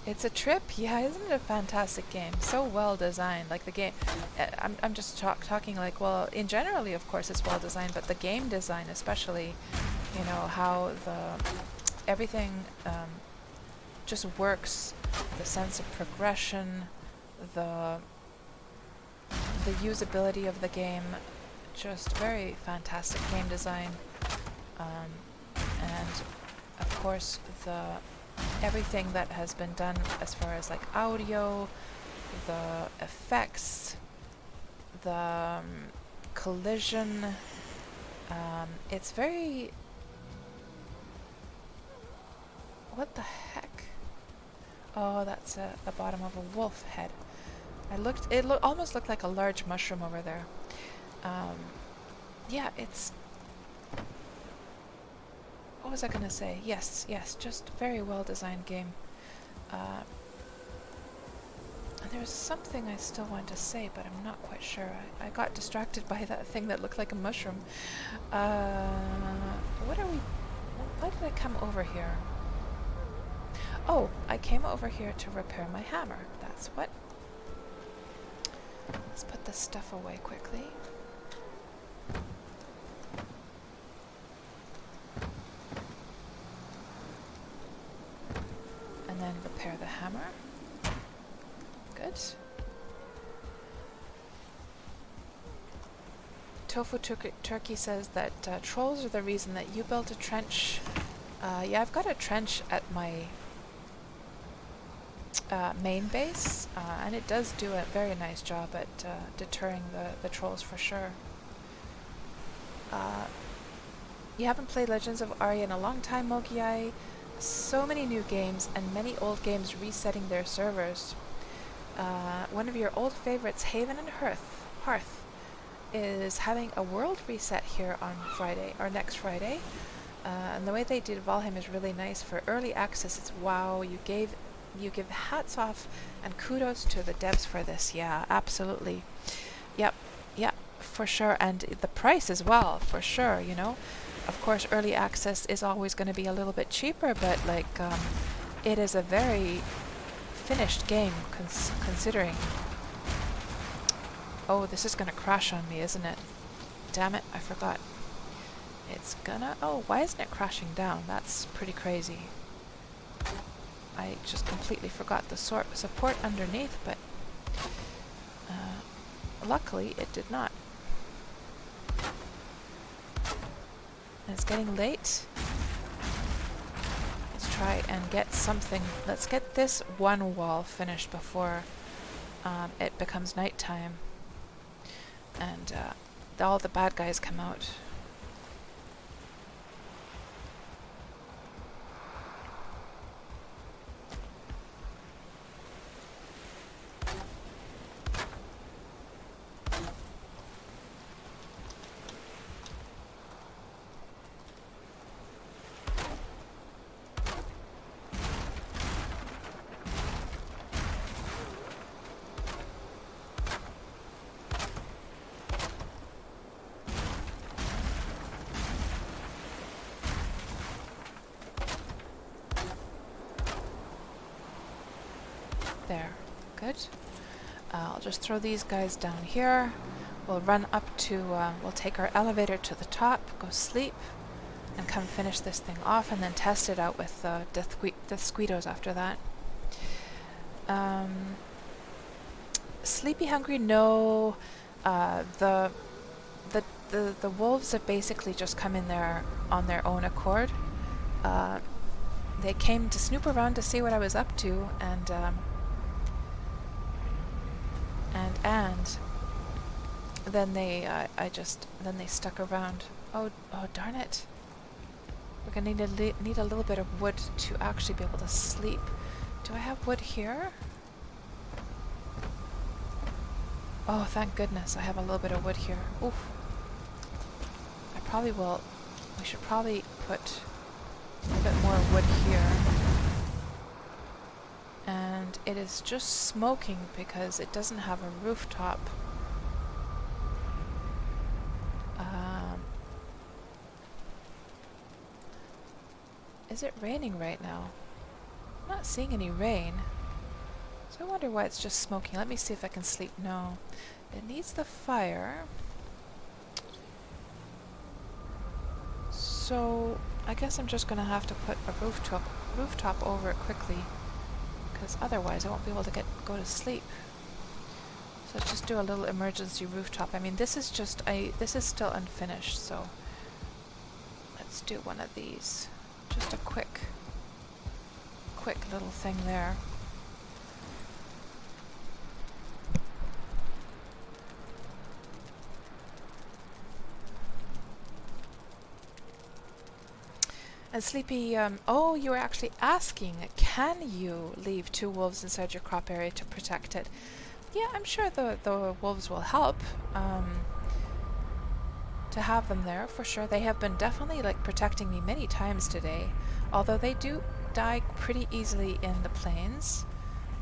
It's a trip, yeah, isn't it a fantastic game? So well designed, like the game, I'm just talking like, well, in generally of course it's well designed, but the game design especially, you know, how everything just works, the sense of progression, the usability of the game, just very fantastic game design, and of course everything that has been done as far as like audio, the effects, the collision, it's very... What the heck? Oh, that's the bottom of a wolf head. It almost looked like a large mushroom over there. Yeah, it's... What was I gonna say? Yes, just very well designed game. And there was something I still wanted to say, but I'm not quite sure. I got distracted by that thing that looked like a mushroom. What are we... Why did I come over here? Oh, I came over here to repair my hammer. That's what. Let's put this stuff away quickly. And then repair the hammer. Good. Tofu Turkey says that trolls are the reason that you built a trench. Yeah, I've got a trench at my main base, and it does do a very nice job at deterring the trolls for sure. You haven't played Legends of Arya in a long time, Mogiai. So many new games and many old games resetting their servers. One of your old favorites, Haven and Hearth, is having a world reset here on Friday, or next Friday. And the way they did Valheim is really nice. For early access, it's wow, you give hats off and kudos to the devs for this. Yeah, absolutely. Yep, for sure. And the price as well, for sure, you know. Of course, early access is always going to be a little bit cheaper, but like, it is a very finished game considering. Oh, this is going to crash on me, isn't it? Damn it, I forgot. It's gonna... Oh, why isn't it crashing down? That's pretty crazy. I just completely forgot the support underneath, but luckily it did not. And it's getting late. Let's try and get something. Let's get this one wall finished before it becomes nighttime and all the bad guys come out. There, good. I'll just throw these guys down here. we'll run up to, we'll take our elevator to the top, go sleep, and come finish this thing off, and then test it out with death squeedos after that. Sleepy hungry? No. The wolves have basically just come in there on their own accord. They came to snoop around to see what I was up to, and then they then they stuck around. Oh darn it! We're gonna need a little bit of wood to actually be able to sleep. Do I have wood here? Oh, thank goodness, I have a little bit of wood here. Oof. I probably will. We should probably put a bit more wood here. And it is just smoking because it doesn't have a rooftop. Is it raining right now? I'm not seeing any rain. So I wonder why it's just smoking. Let me see if I can sleep. No. It needs the fire. So I guess I'm just gonna have to put a rooftop over it quickly, because otherwise I won't be able to go to sleep. So let's just do a little emergency rooftop. I mean, this is just this is still unfinished, so let's do one of these. Just a quick little thing there. And Sleepy, oh, you were actually asking, can you leave 2 wolves inside your crop area to protect it? Yeah, I'm sure the wolves will help to have them there, for sure. They have been definitely like protecting me many times today, although they do die pretty easily in the plains,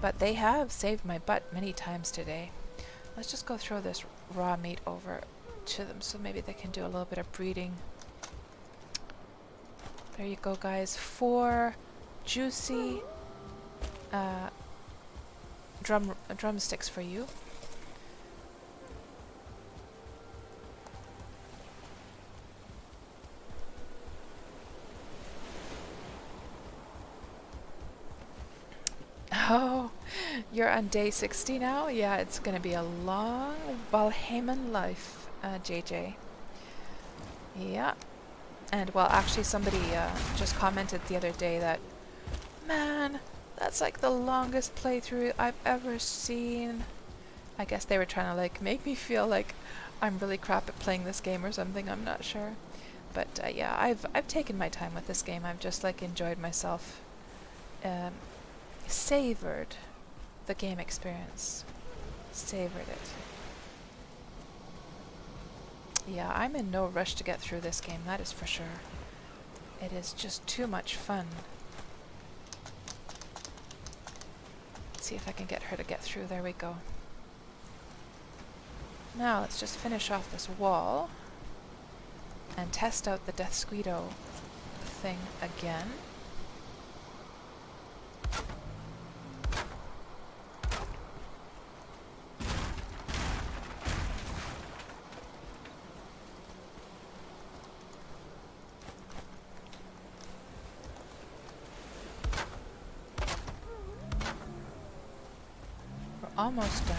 but they have saved my butt many times today. Let's just go throw this raw meat over to them so maybe they can do a little bit of breeding. There you go, guys. 4 juicy drumsticks for you. Oh, you're on day 60 now? Yeah, it's going to be a long Valheim life, JJ. Yeah. And, well, actually somebody just commented the other day that, man, that's like the longest playthrough I've ever seen. I guess they were trying to, like, make me feel like I'm really crap at playing this game or something, I'm not sure. But, yeah, I've taken my time with this game. I've just, like, enjoyed myself. Savored the game experience. Savored it. Yeah, I'm in no rush to get through this game, that is for sure. It is just too much fun. Let's see if I can get her to get through. There we go. Now let's just finish off this wall and test out the Death Squeedo thing again. Almost done.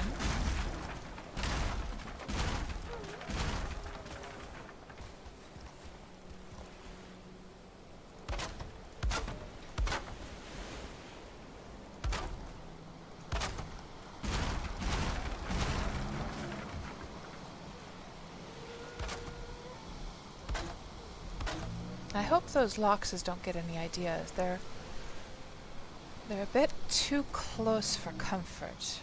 I hope those loxes don't get any ideas. They're a bit too close for comfort.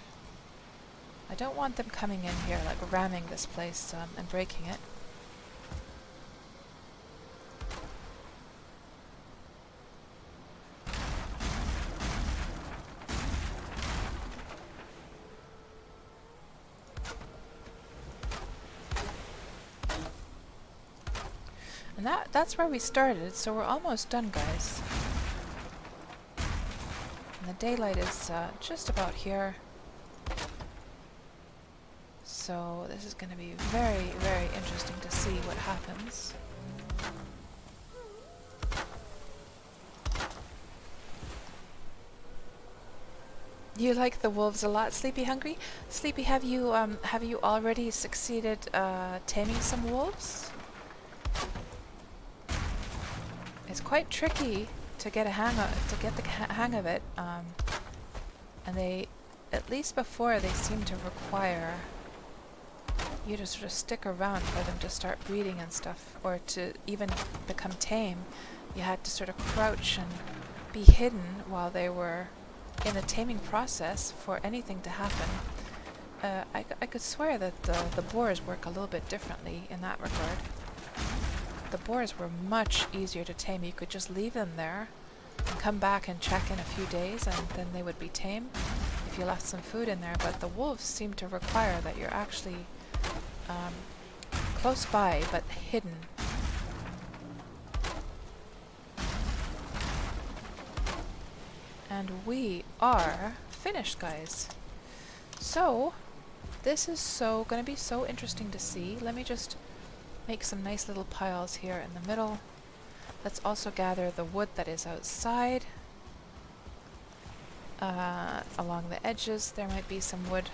I don't want them coming in here, like ramming this place and breaking it. And that's where we started, so we're almost done, guys. And the daylight is just about here. So this is going to be very, very interesting to see what happens. You like the wolves a lot, Sleepy Hungry? Sleepy, have you already succeeded taming some wolves? It's quite tricky to get the hang of it, and they, at least before, they seem to require you to sort of stick around for them to start breeding and stuff, or to even become tame. You had to sort of crouch and be hidden while they were in the taming process for anything to happen. I could swear that the boars work a little bit differently in that regard. The boars were much easier to tame. You could just leave them there and come back and check in a few days, and then they would be tame if you left some food in there. But the wolves seem to require that you're actually close by but hidden. And we are finished, guys. So this is going to be so interesting to see. Let me just make some nice little piles here in the middle. Let's also gather the wood that is outside. Along the edges there might be some wood.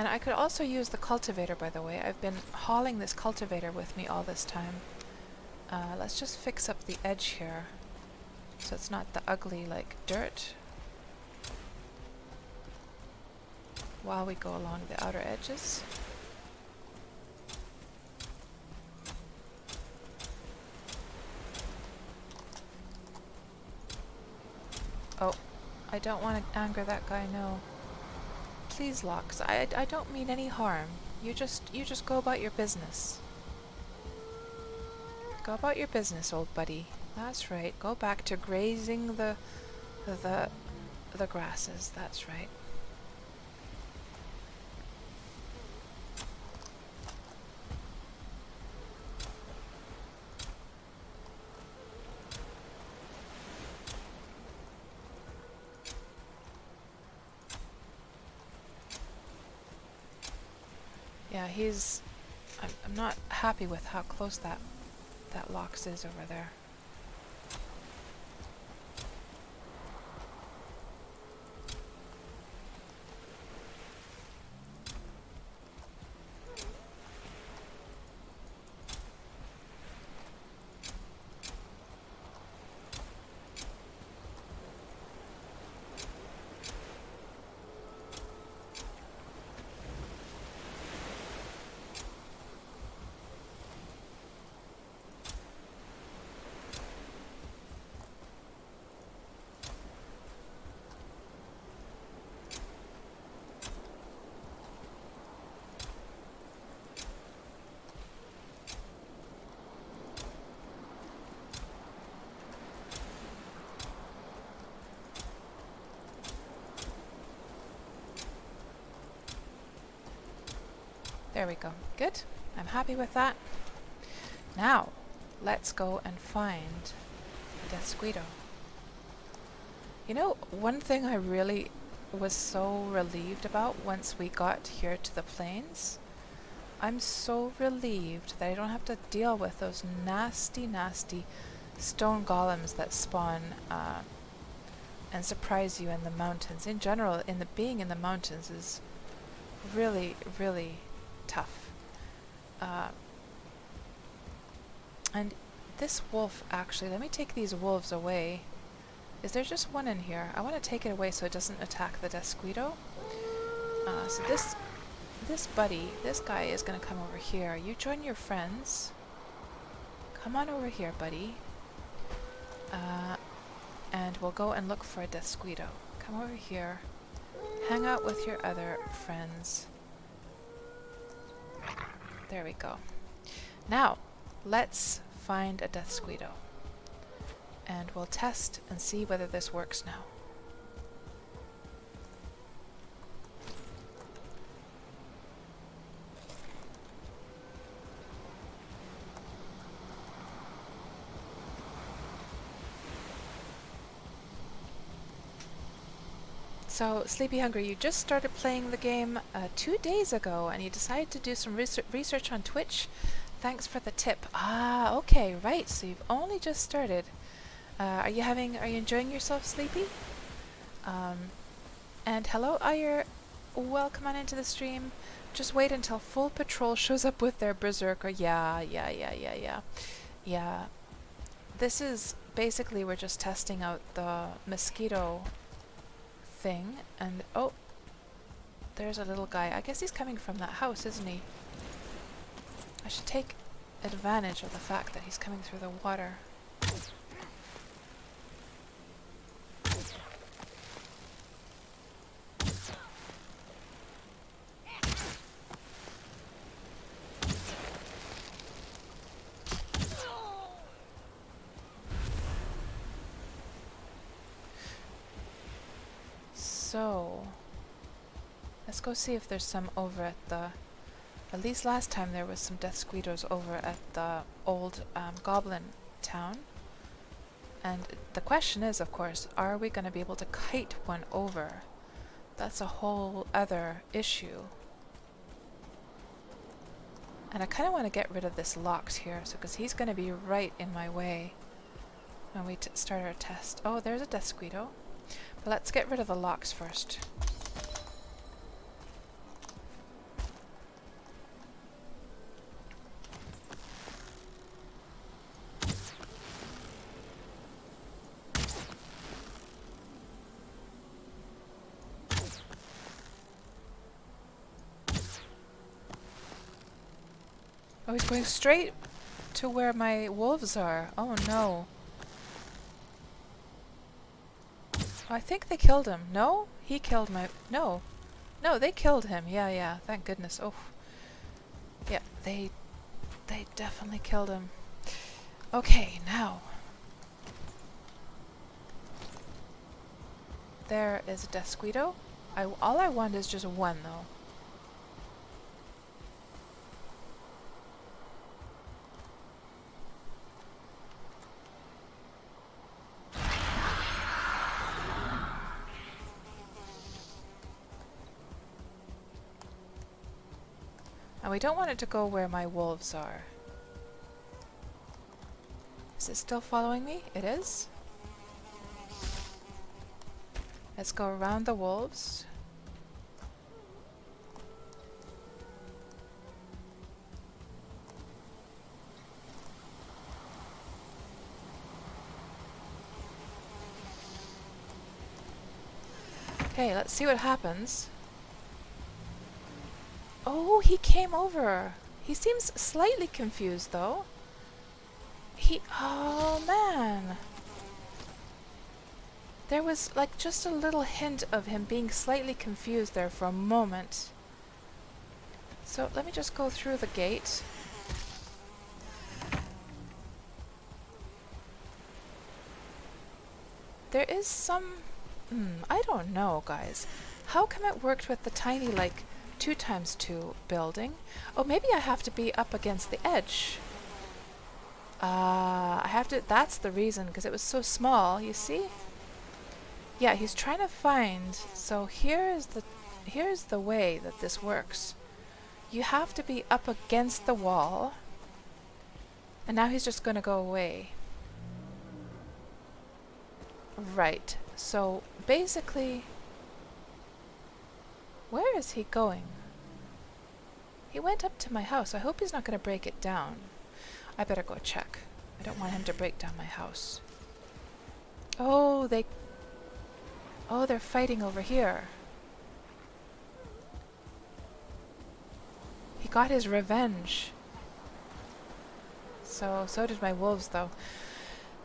And I could also use the cultivator, by the way. I've been hauling this cultivator with me all this time. Let's just fix up the edge here so it's not the ugly like dirt while we go along the outer edges. Oh, I don't want to anger that guy, no. Please, Lox, I don't mean any harm. You just go about your business. Go about your business, old buddy. That's right. Go back to grazing the grasses. That's right. Yeah, I'm not happy with how close that Lox is over there. There we go. Good. I'm happy with that. Now, let's go and find Desquito. You know, one thing I really was so relieved about once we got here to the plains, I'm so relieved that I don't have to deal with those nasty, nasty stone golems that spawn and surprise you in the mountains. In general, being in the mountains is really, really tough. And this wolf, actually, let me take these wolves away. Is there just one in here? I want to take it away so it doesn't attack the Desquito. So this guy is going to come over here. You join your friends. Come on over here, buddy. And we'll go and look for a Desquito. Come over here. Hang out with your other friends. There we go. Now, let's find a Desquito. And we'll test and see whether this works now. So, Sleepy Hungry, you just started playing the game 2 days ago, and you decided to do some research on Twitch. Thanks for the tip. Ah, okay, right. So you've only just started. Are you enjoying yourself, Sleepy? And hello, Ire. Welcome on into the stream. Just wait until Full Patrol shows up with their berserker. Yeah. Yeah. This is basically we're just testing out the mosquito thing, and oh, there's a little guy. I guess he's coming from that house, isn't he? I should take advantage of the fact that he's coming through the water. So, let's go see if there's some over at the... At least last time there was some death squeeders over at the old goblin town. And the question is, of course, are we going to be able to kite one over? That's a whole other issue. And I kind of want to get rid of this Lox here, so because he's going to be right in my way when we start our test. Oh, there's a death squeedo. But let's get rid of the Lox first. Oh, he's going straight to where my wolves are. Oh no. I think they killed him. No? He killed my... No. No, they killed him. Yeah. Thank goodness. Oh. Yeah, they definitely killed him. Okay, now. There is a death squeedo. All I want is just one, though. And we don't want it to go where my wolves are. Is it still following me? It is. Let's go around the wolves. Okay, let's see what happens. Oh, he came over. He seems slightly confused, though. Oh, man. There was, like, just a little hint of him being slightly confused there for a moment. So, let me just go through the gate. There is some... I don't know, guys. How come it worked with the tiny, like, 2x2 building? Oh, maybe I have to be up against the edge. I have to... That's the reason, because it was so small, you see? Yeah, he's trying to find... So here's the way that this works. You have to be up against the wall. And now he's just going to go away. Right. So, basically... Where is he going? He went up to my house. I hope he's not going to break it down. I better go check. I don't want him to break down my house. Oh, they're fighting over here. He got his revenge. So did my wolves, though.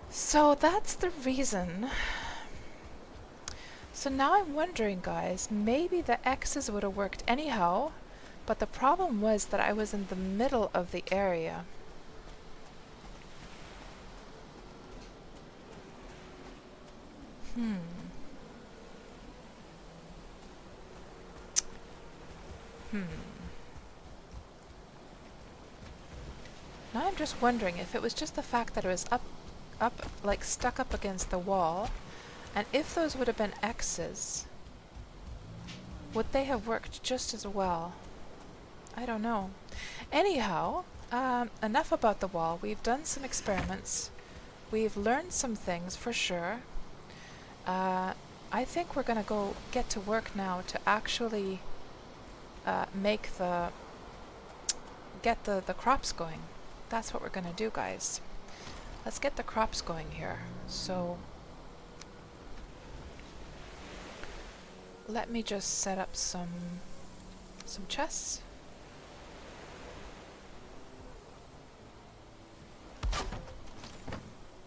So that's the reason. So now I'm wondering, guys, maybe the X's would have worked anyhow, but the problem was that I was in the middle of the area. Now I'm just wondering if it was just the fact that it was like stuck up against the wall, and if those would have been X's, Would they have worked just as well? I don't know. Anyhow, enough about the wall. We've done some experiments. We've learned some things for sure. I think we're gonna go get to work now to actually get the crops going. That's what we're gonna do, guys. Let's get the crops going here. So let me just set up some chests.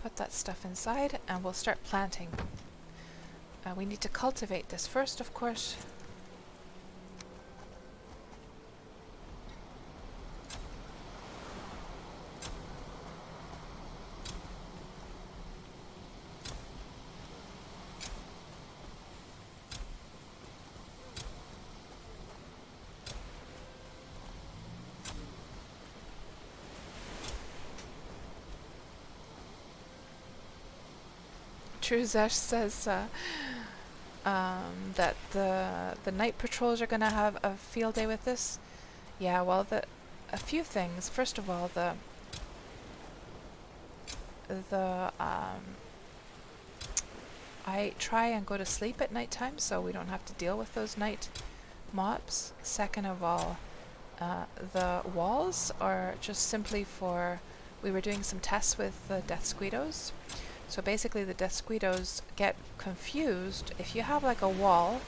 Put that stuff inside and we'll start planting. We need to cultivate this first, of course. Truzesh says that the night patrols are gonna have a field day with this. Yeah, well, a few things. First of all, I try and go to sleep at nighttime so we don't have to deal with those night mobs. Second of all, the walls are just simply for. We were doing some tests with the death squiddos. So basically the death squiddos get confused. If you have like a wall,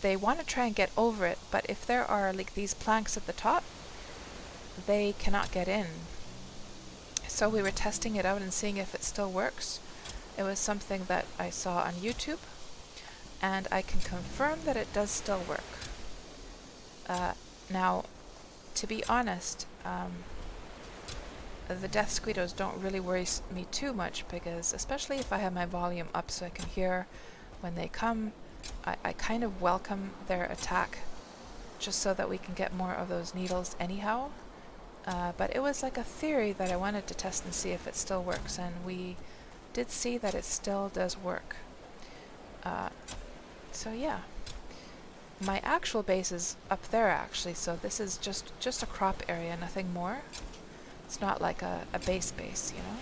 they want to try and get over it, but if there are like these planks at the top, they cannot get in. So we were testing it out and seeing if it still works. It was something that I saw on YouTube, and I can confirm that it does still work. Now, to be honest, the death squiddos don't really worry me too much, because especially if I have my volume up so I can hear when they come, I kind of welcome their attack just so that we can get more of those needles anyhow. But it was like a theory that I wanted to test and see if it still works, and we did see that it still does work. So yeah. My actual base is up there actually, so this is just a crop area, nothing more. It's not like a base, you know?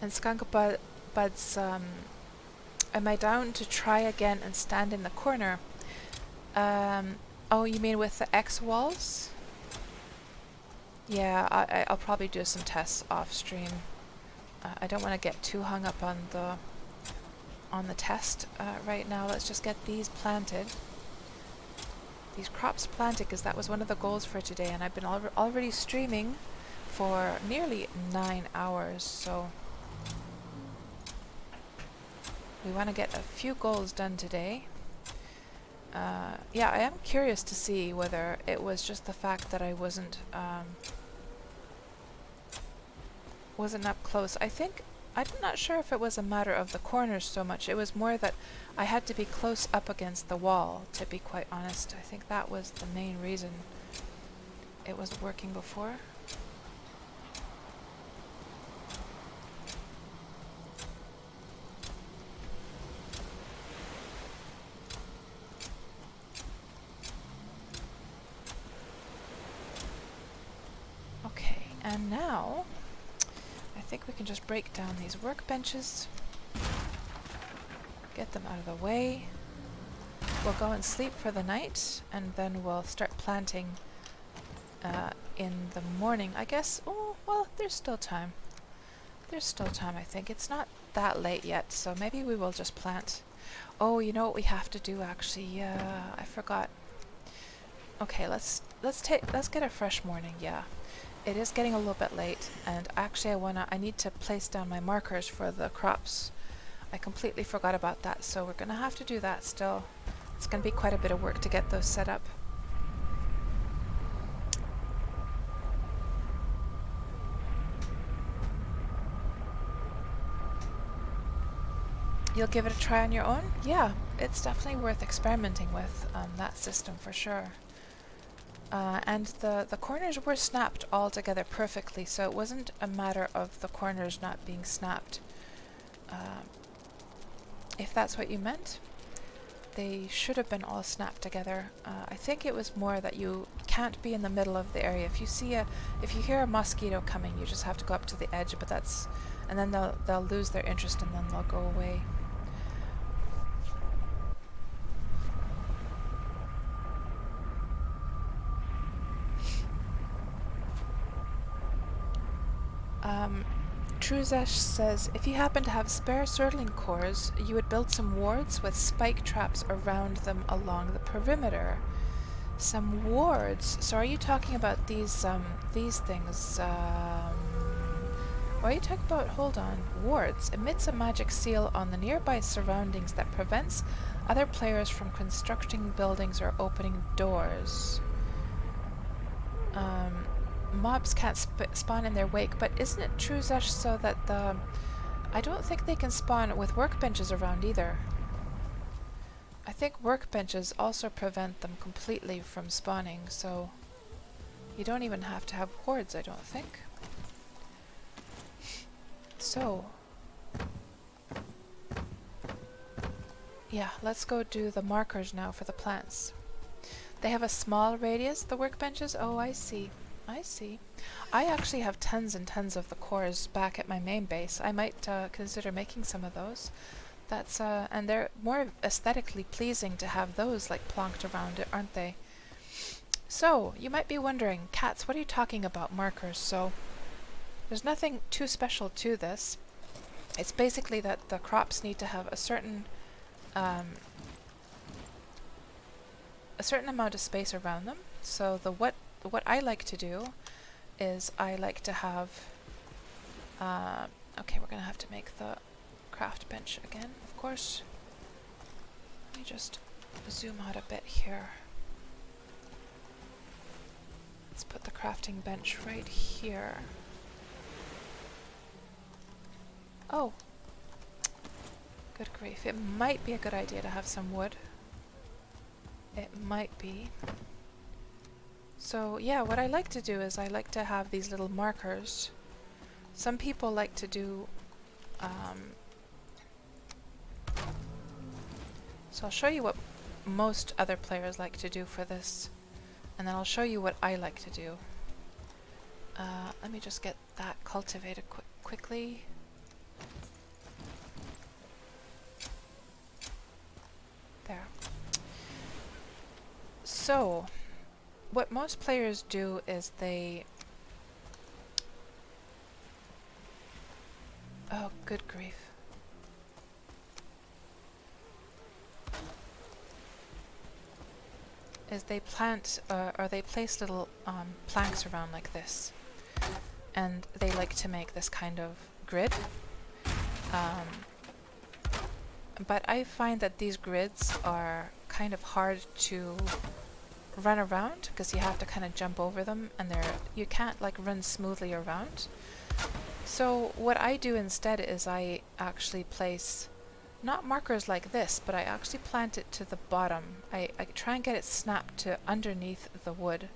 And Skunk Buds, am I down to try again and stand in the corner? Oh, you mean with the X walls? Yeah, I'll probably do some tests off stream. I don't want to get too hung up on the test right now. Let's just get these planted. These crops planted, because that was one of the goals for today, and I've been already streaming for nearly 9 hours, so we want to get a few goals done today. Yeah, I am curious to see whether it was just the fact that I wasn't up close. I'm not sure if it was a matter of the corners so much. It was more that I had to be close up against the wall, to be quite honest. I think that was the main reason it wasn't working before. Okay, and now I think we can just break down these workbenches, get them out of the way. We'll go and sleep for the night, and then we'll start planting in the morning, I guess. Oh, well, there's still time. There's still time, I think. It's not that late yet, so maybe we will just plant. Oh, you know what we have to do, actually? I forgot. Okay, let's get a fresh morning, yeah. It is getting a little bit late, and actually I need to place down my markers for the crops. I completely forgot about that, so we're gonna have to do that still. It's gonna be quite a bit of work to get those set up. You'll give it a try on your own? Yeah, it's definitely worth experimenting with that system for sure. And the corners were snapped all together perfectly, so it wasn't a matter of the corners not being snapped. If that's what you meant, they should have been all snapped together. I think it was more that you can't be in the middle of the area. If you hear a mosquito coming, you just have to go up to the edge, but and then they'll lose their interest and then they'll go away. Truzesh says, if you happen to have spare surtling cores, you would build some wards with spike traps around them along the perimeter. Some wards? So are you talking about these things? What are you talking about? Hold on. Wards. Emits a magic seal on the nearby surroundings that prevents other players from constructing buildings or opening doors. Mobs can't spawn in their wake, but isn't it true, Zesh, so that I don't think they can spawn with workbenches around either. I think workbenches also prevent them completely from spawning, so you don't even have to have hordes, I don't think. So, yeah, let's go do the markers now for the plants. They have a small radius, the workbenches? Oh, I see. I see. I actually have tons and tons of the cores back at my main base. I might consider making some of those. That's and they're more aesthetically pleasing to have those like plonked around it, aren't they? So, you might be wondering, Kats, what are you talking about markers? So, there's nothing too special to this. It's basically that the crops need to have a certain amount of space around them. So what I like to do is I like to have okay, we're gonna have to make the craft bench again, of course. Let me just zoom out a bit here. Let's put the crafting bench right here. Oh, good grief, it might be a good idea to have some wood. It might be. So yeah, what I like to do is I like to have these little markers. Some people like to do so I'll show you what most other players like to do for this, and then I'll show you what I like to do. Let me just get that cultivated quickly. There. So what most players do is they... Oh, good grief. Is they plant, or they place little planks around like this. And they like to make this kind of grid. But I find that these grids are kind of hard to run around because you have to kind of jump over them, and you can't like run smoothly around. So what I do instead is I actually place not markers like this, but I actually plant it to the bottom. I try and get it snapped to underneath the wood.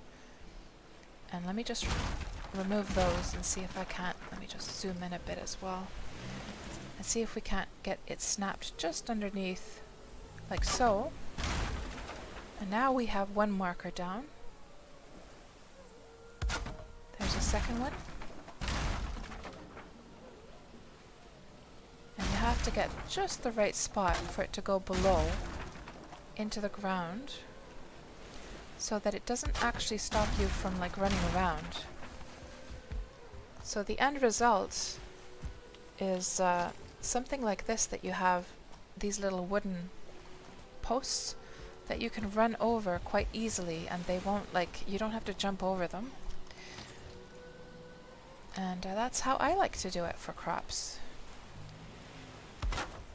And let me just remove those and see if I can't. Let me just zoom in a bit as well and see if we can't get it snapped just underneath, like so. And now we have one marker down. There's a second one. And you have to get just the right spot for it to go below into the ground so that it doesn't actually stop you from like running around. So the end result is something like this, that you have these little wooden posts that you can run over quite easily, and they won't you don't have to jump over them. And that's how I like to do it for crops.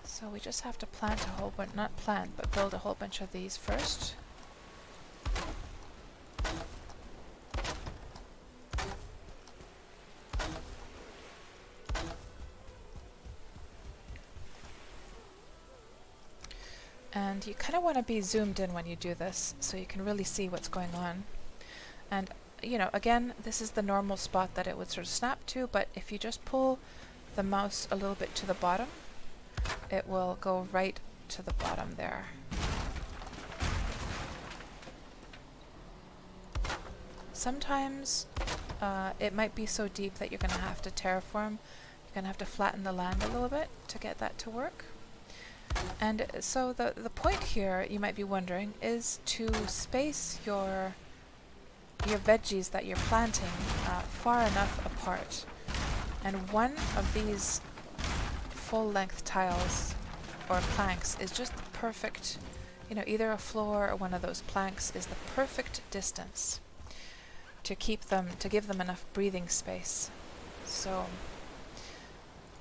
So we just have to plant a whole bunch, not plant, but build a whole bunch of these first. And you kind of want to be zoomed in when you do this, so you can really see what's going on. And, you know, again, this is the normal spot that it would sort of snap to, but if you just pull the mouse a little bit to the bottom, it will go right to the bottom there. Sometimes it might be so deep that you're going to have to terraform. You're going to have to flatten the land a little bit to get that to work. And so the point here, you might be wondering, is to space your veggies that you're planting far enough apart. And one of these full-length tiles or planks is just the perfect, you know, either a floor or one of those planks is the perfect distance to keep them, to give them enough breathing space. So,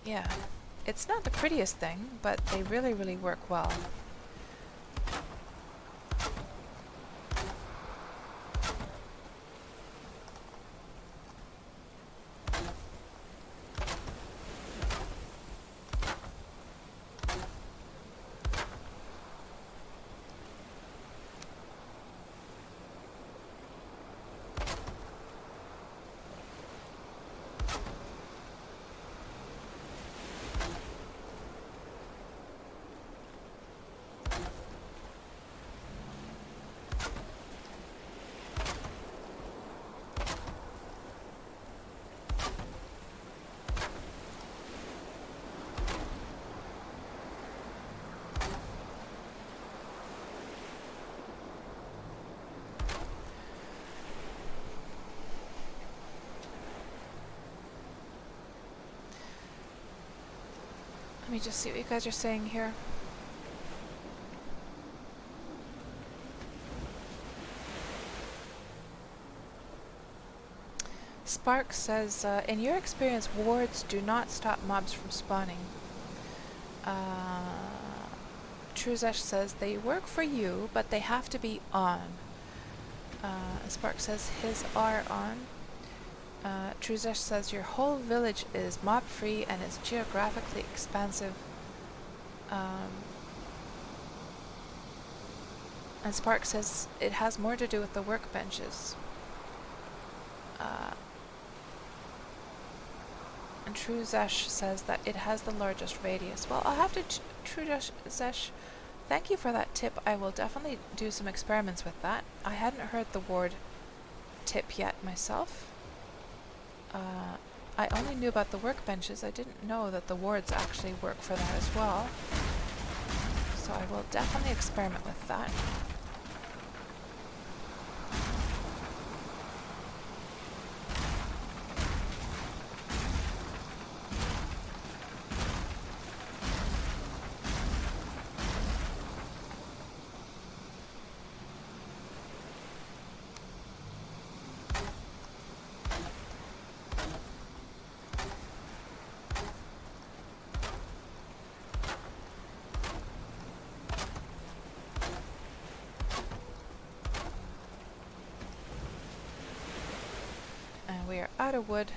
yeah, it's not the prettiest thing, but they really, really work well. Let me just see what you guys are saying here. Spark says, in your experience, wards do not stop mobs from spawning. Truzesh says, they work for you, but they have to be on. Spark says, his are on. Truzesh says, your whole village is mob-free and is geographically expansive. And Spark says, it has more to do with the workbenches. And Truzesh says that it has the largest radius. Well, I'll have to, Truzesh, thank you for that tip. I will definitely do some experiments with that. I hadn't heard the ward tip yet myself. I only knew about the workbenches. I didn't know that the wards actually work for that as well. So I will definitely experiment with that. We are out of wood.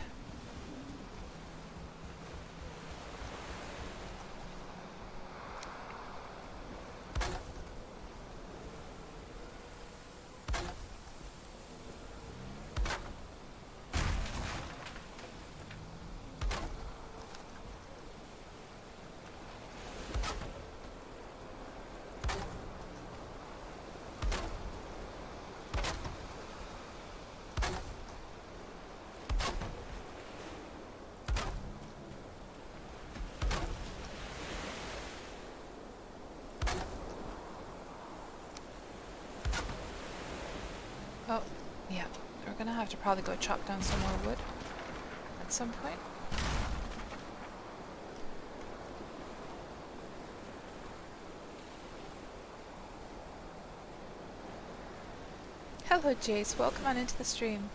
Oh, yeah. We're gonna have to probably go chop down some more wood at some point. Hello, Jace. Welcome on into the stream.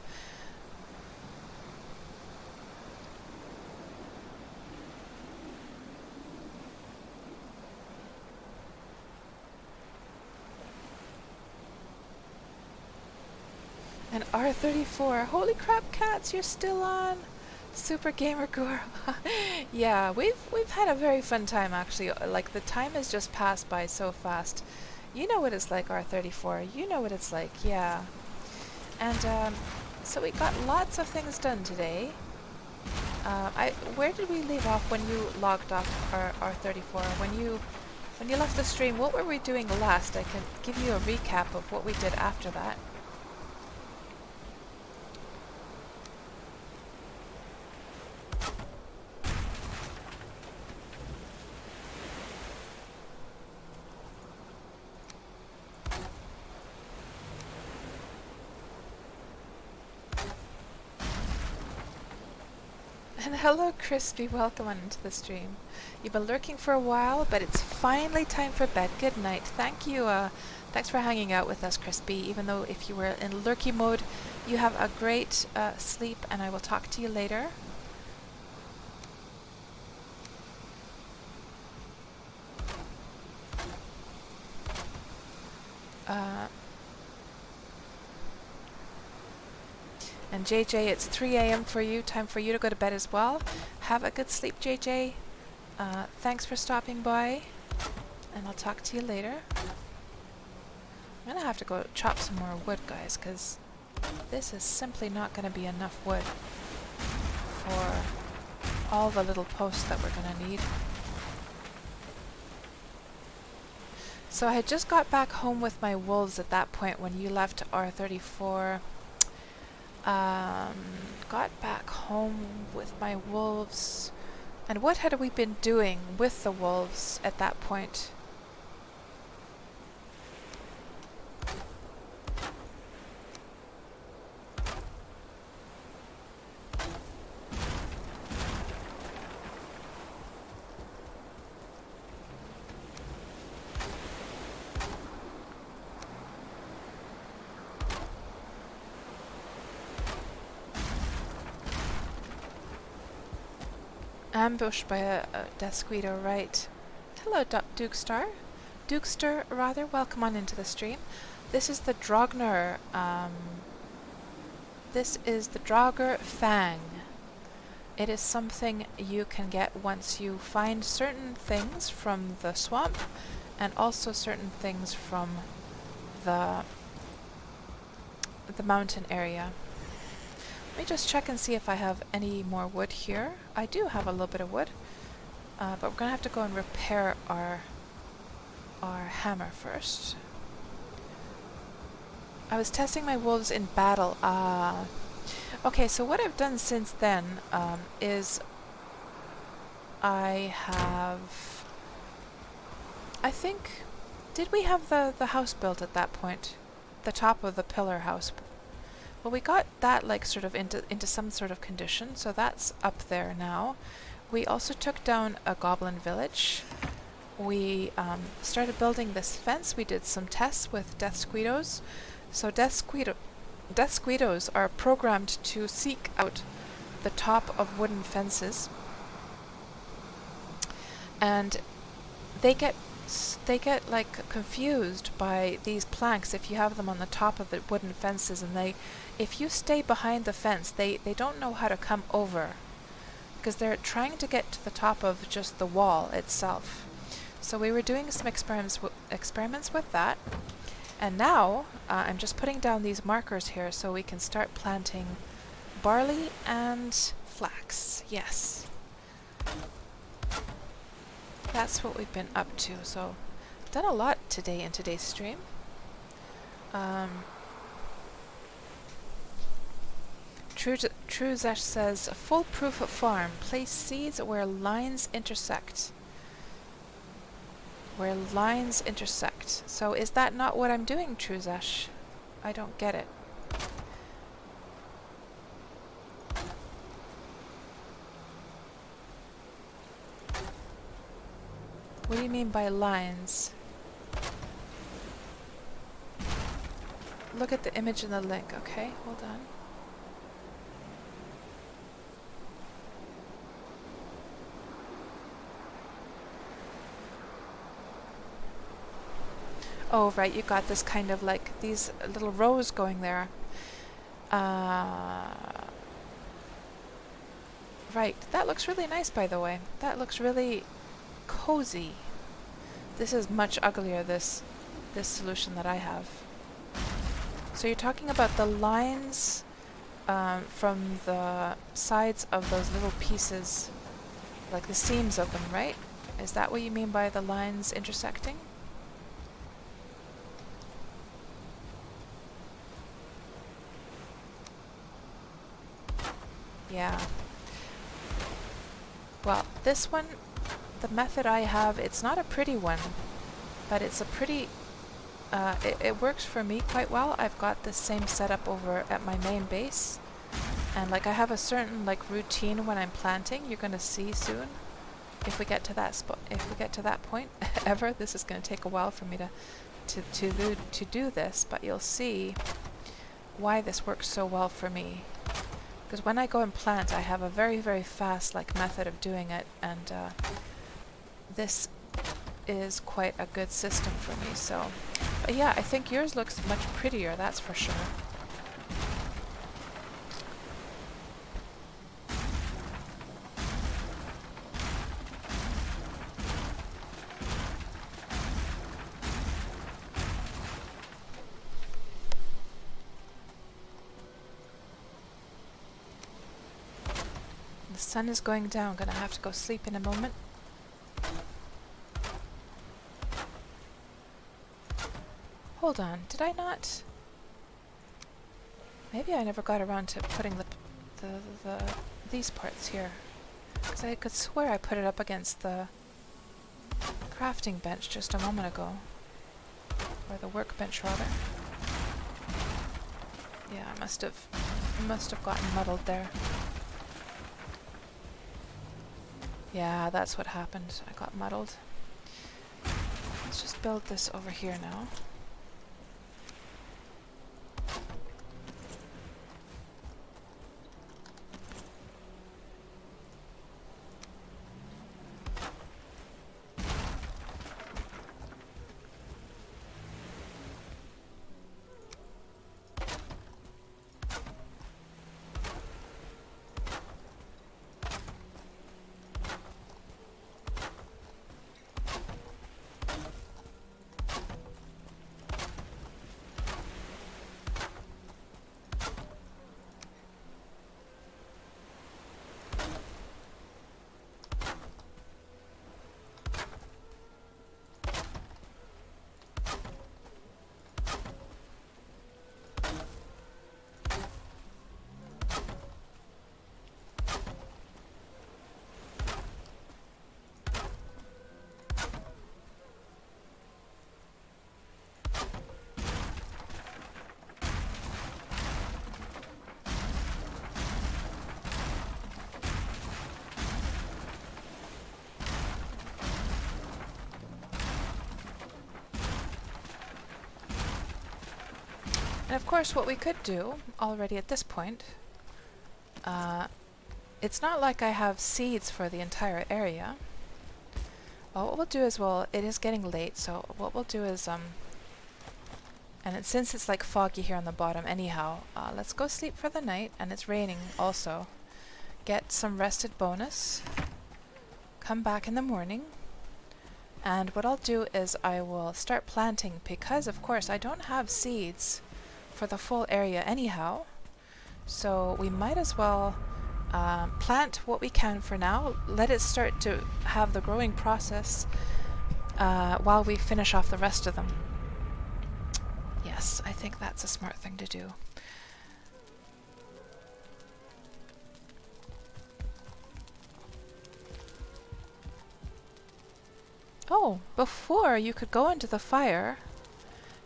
And R34. Holy crap, Cats, you're still on. Super Gamer Gore. Yeah, we've had a very fun time actually. Like the time has just passed by so fast. You know what it's like, R34. You know what it's like, yeah. And so we got lots of things done today. Where did we leave off when you logged off our 34? When you left the stream, what were we doing last? I can give you a recap of what we did after that. And hello, Crispy. Welcome on into the stream. You've been lurking for a while, but it's finally time for bed. Good night. Thank you. Thanks for hanging out with us, Crispy. Even though if you were in lurky mode, you have a great sleep, and I will talk to you later. And JJ, it's 3 a.m. for you. Time for you to go to bed as well. Have a good sleep, JJ. Thanks for stopping by. And I'll talk to you later. I'm going to have to go chop some more wood, guys, because this is simply not going to be enough wood for all the little posts that we're going to need. So I had just got back home with my wolves at that point when you left R34. Got back home with my wolves. And what had we been doing with the wolves at that point? Ambushed by a death squeedo, right. Hello, Dukestar. Dukester, rather, welcome on into the stream. This is the Drogner, this is the Draugr Fang. It is something you can get once you find certain things from the swamp, and also certain things from the mountain area. Let me just check and see if I have any more wood here. I do have a little bit of wood, but we're going to have to go and repair our hammer first. I was testing my wolves in battle. Okay, so what I've done since then is I think, did we have the house built at that point? The top of the pillar house. Well, we got that like sort of into some sort of condition, so that's up there now. We also took down a goblin village. We started building this fence. We did some tests with death squeedos. So death squeedos are programmed to seek out the top of wooden fences, and they get like confused by these planks if you have them on the top of the wooden fences, and if you stay behind the fence, they don't know how to come over because they're trying to get to the top of just the wall itself. So we were doing some experiments with that, and now I'm just putting down these markers here so we can start planting barley and flax. Yes. That's what we've been up to. So, done a lot today in today's stream. Truzesh says, foolproof farm. Place seeds where lines intersect. Where lines intersect. So is that not what I'm doing, Truzesh? I don't get it. What do you mean by lines? Look at the image in the link, okay? Hold on. Oh, right, you got this kind of like these little rows going there. Right, that looks really nice, by the way. That looks really cozy. This is much uglier, this solution that I have. So you're talking about the lines from the sides of those little pieces, like the seams of them, right? Is that what you mean by the lines intersecting? Yeah. Well, this one, the method I have, it's not a pretty one, but it's a pretty, it works for me quite well. I've got the same setup over at my main base, and like I have a certain like routine when I'm planting. You're gonna see soon if we get to that spot, if we get to that point ever. This is gonna take a while for me to do this, but you'll see why this works so well for me. Because when I go and plant, I have a very, very fast like method of doing it, and this is quite a good system for me. So, but yeah, I think yours looks much prettier, that's for sure. The sun is going down. Gonna have to go sleep in a moment. Hold on, did I not? Maybe I never got around to putting these parts here. Because I could swear I put it up against the crafting bench just a moment ago. Or the workbench, rather. Yeah, I must have gotten muddled there. Yeah, that's what happened. I got muddled. Let's just build this over here now. And of course, what we could do already at this point, it's not like I have seeds for the entire area. Well, what we'll do is, well, it is getting late, so what we'll do is, since it's like foggy here on the bottom anyhow, let's go sleep for the night, and it's raining also. Get some rested bonus, come back in the morning, and what I'll do is I will start planting, because of course I don't have seeds for the full area anyhow, so we might as well plant what we can for now, let it start to have the growing process while we finish off the rest of them. Yes, I think that's a smart thing to do. Oh, before you could go into the fire,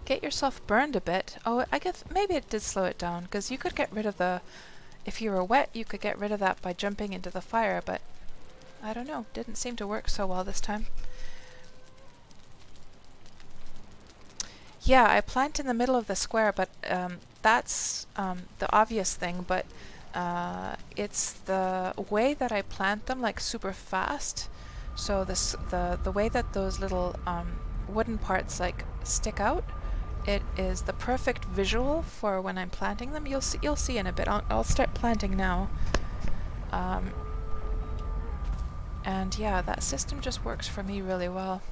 get yourself burned a bit. Oh, I guess maybe it did slow it down, because you could get rid of the... If you were wet, you could get rid of that by jumping into the fire, but I don't know. Didn't seem to work so well this time. Yeah, I plant in the middle of the square, but that's the obvious thing, but it's the way that I plant them, like super fast. So the way that those little wooden parts like stick out, it is the perfect visual for when I'm planting them. You'll see in a bit. I'll start planting now. And yeah, that system just works for me really well.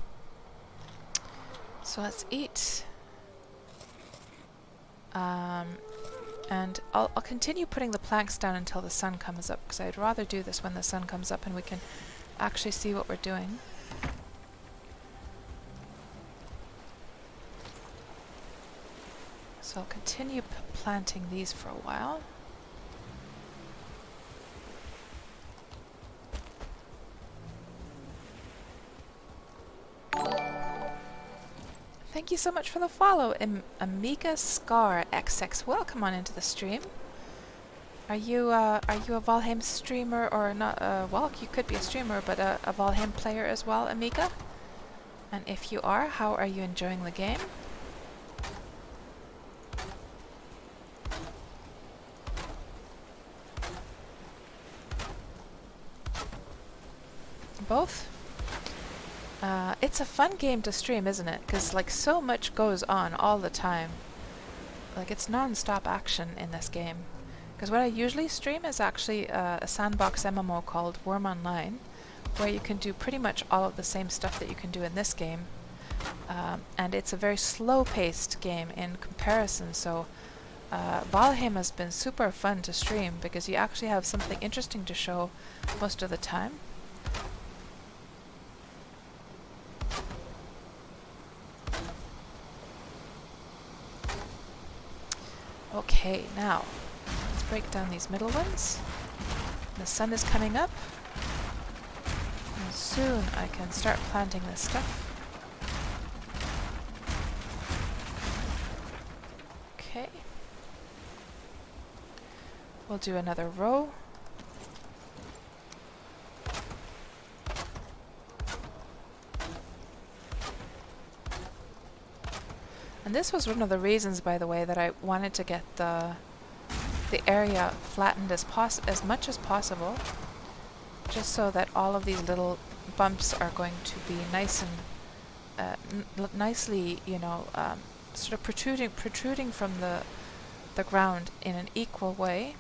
So let's eat. And I'll continue putting the planks down until the sun comes up, because I'd rather do this when the sun comes up and we can actually see what we're doing. So I'll continue planting these for a while. Thank you so much for the follow, Amiga Scar XX. Welcome on into the stream. Are you a Valheim streamer or not? Well, you could be a streamer, but a Valheim player as well, Amiga. And if you are, how are you enjoying the game? Both? It's a fun game to stream, isn't it? Because like so much goes on all the time. Like it's non-stop action in this game. Because what I usually stream is actually a Sandbox MMO called Worm Online, where you can do pretty much all of the same stuff that you can do in this game. And it's a very slow-paced game in comparison, so Valheim has been super fun to stream because you actually have something interesting to show most of the time. Okay, now let's break down these middle ones. The sun is coming up, and soon I can start planting this stuff. Okay. We'll do another row. And this was one of the reasons, by the way, that I wanted to get the area flattened as much as possible, just so that all of these little bumps are going to be nice and nicely, you know, sort of protruding from the ground in an equal way.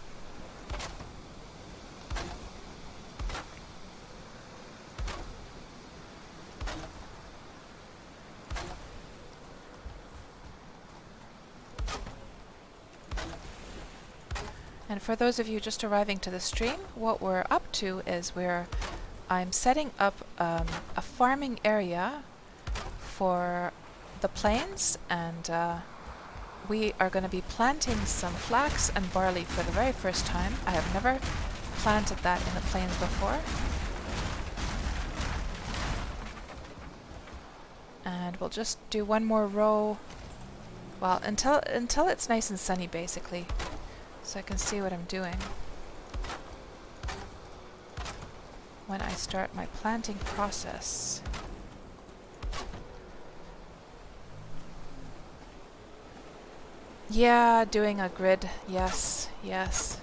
And for those of you just arriving to the stream, what we're up to is I'm setting up a farming area for the plains, and we are going to be planting some flax and barley for the very first time. I have never planted that in the plains before. And we'll just do one more row, well, until it's nice and sunny, basically, so I can see what I'm doing when I start my planting process. Yeah, doing a grid. Yes, yes.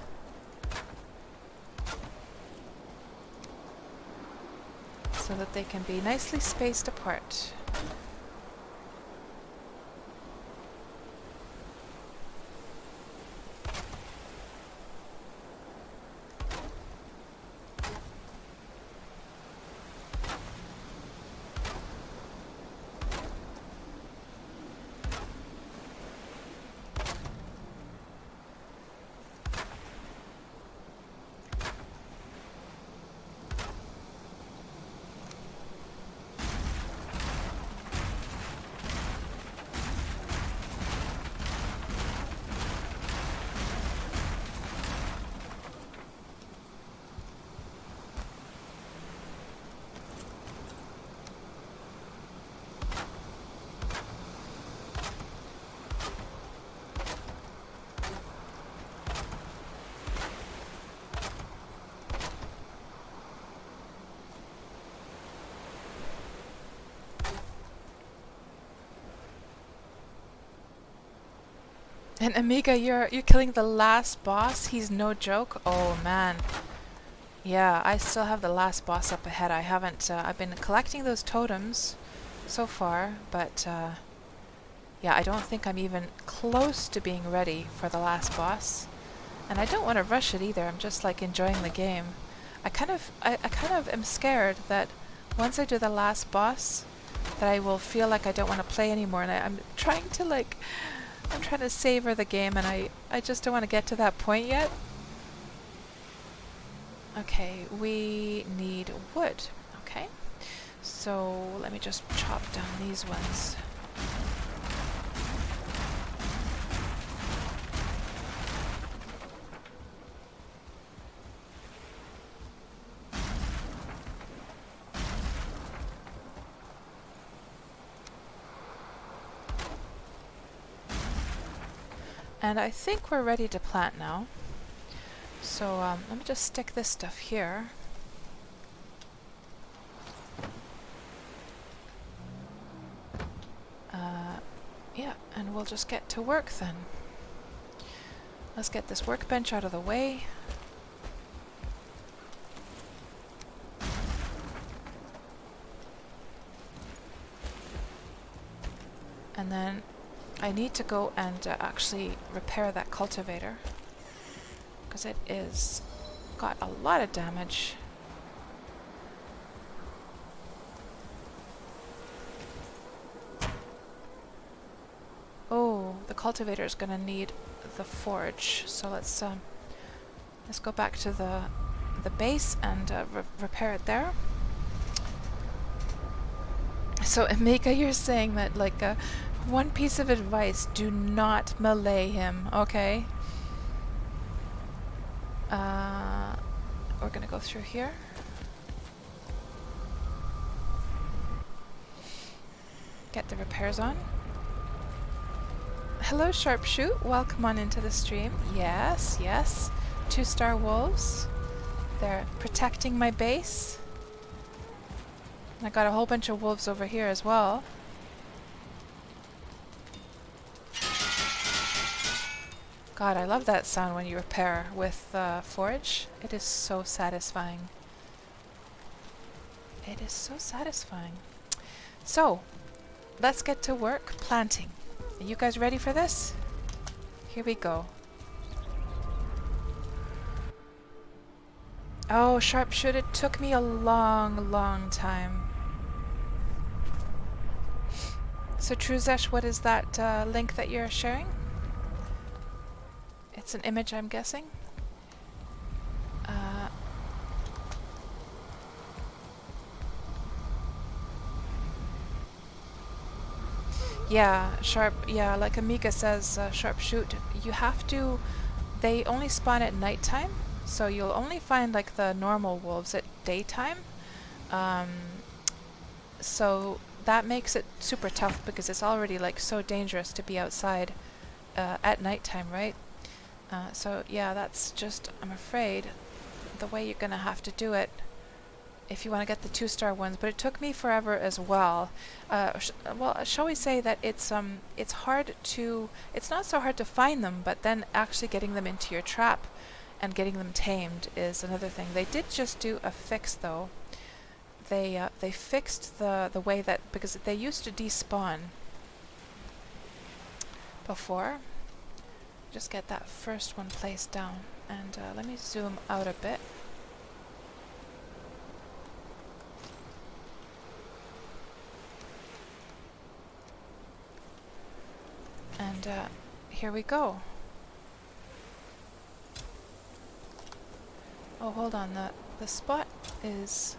So that they can be nicely spaced apart. And Amiga, you're killing the last boss? He's no joke? Oh man. Yeah, I still have the last boss up ahead. I haven't, I've been collecting those totems so far, but yeah, I don't think I'm even close to being ready for the last boss. And I don't want to rush it either. I'm just like enjoying the game. I kind of am scared that once I do the last boss, that I will feel like I don't want to play anymore, and I'm trying to like I'm trying to savor the game and I just don't want to get to that point yet. Okay, we need wood. Okay, so let me just chop down these ones. And I think we're ready to plant now. So let me just stick this stuff here. Yeah, and we'll just get to work then. Let's get this workbench out of the way. And then I need to go and actually repair that cultivator, because it is got a lot of damage. Oh, the cultivator is going to need the forge. So let's go back to the base and repair it there. So Amika, you're saying that like one piece of advice: do not melee him. Okay. We're gonna go through here. Get the repairs on. Hello, Sharpshoot. Welcome on into the stream. Yes, yes. 2-star wolves. They're protecting my base. I got a whole bunch of wolves over here as well. God, I love that sound when you repair with forge. It is so satisfying. It is so satisfying. So, let's get to work planting. Are you guys ready for this? Here we go. Oh, Sharpshoot, it took me a long, long time. So, Truzesh, what is that link that you're sharing? It's an image, I'm guessing. Yeah, yeah, like Amika says, Sharpshoot, you have to, they only spawn at nighttime, so you'll only find like the normal wolves at daytime. So that makes it super tough because it's already like so dangerous to be outside at nighttime, right? So yeah, that's just, I'm afraid, the way you're gonna have to do it if you want to get the 2-star ones. But it took me forever as well. Well, shall we say that it's hard to, it's not so hard to find them, but then actually getting them into your trap and getting them tamed is another thing. They did just do a fix though. They fixed the way that, because they used to despawn before. Just get that first one placed down, and let me zoom out a bit. And here we go. Oh, hold on, the spot is...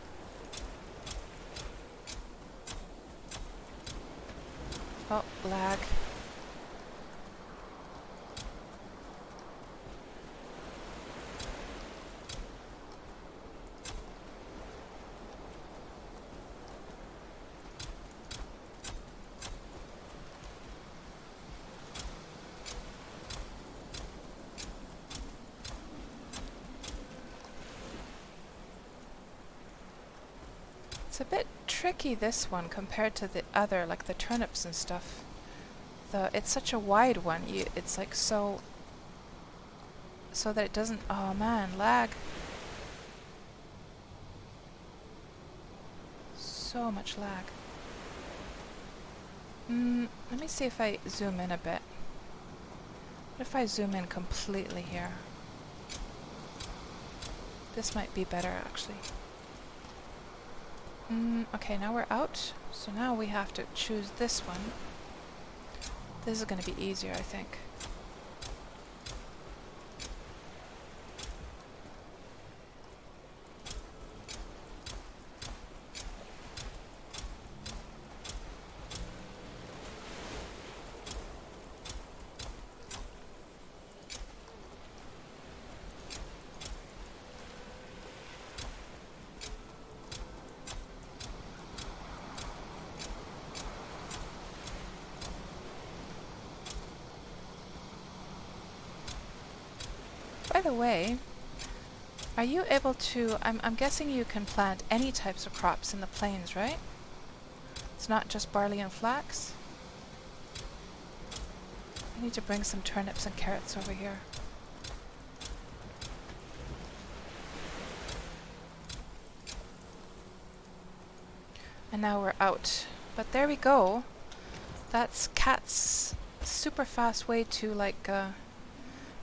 Oh, lag. It's a bit tricky, this one, compared to the other, like the turnips and stuff. It's such a wide one. It's like so that it doesn't... Oh man, lag. So much lag. Let me see if I zoom in a bit. What if I zoom in completely here? This might be better, actually. Okay, now we're out. So now we have to choose this one. This is going to be easier, I think. By the way, are you able to, I'm guessing you can plant any types of crops in the plains, right? It's not just barley and flax? I need to bring some turnips and carrots over here. And now we're out. But there we go. That's Kat's super fast way to like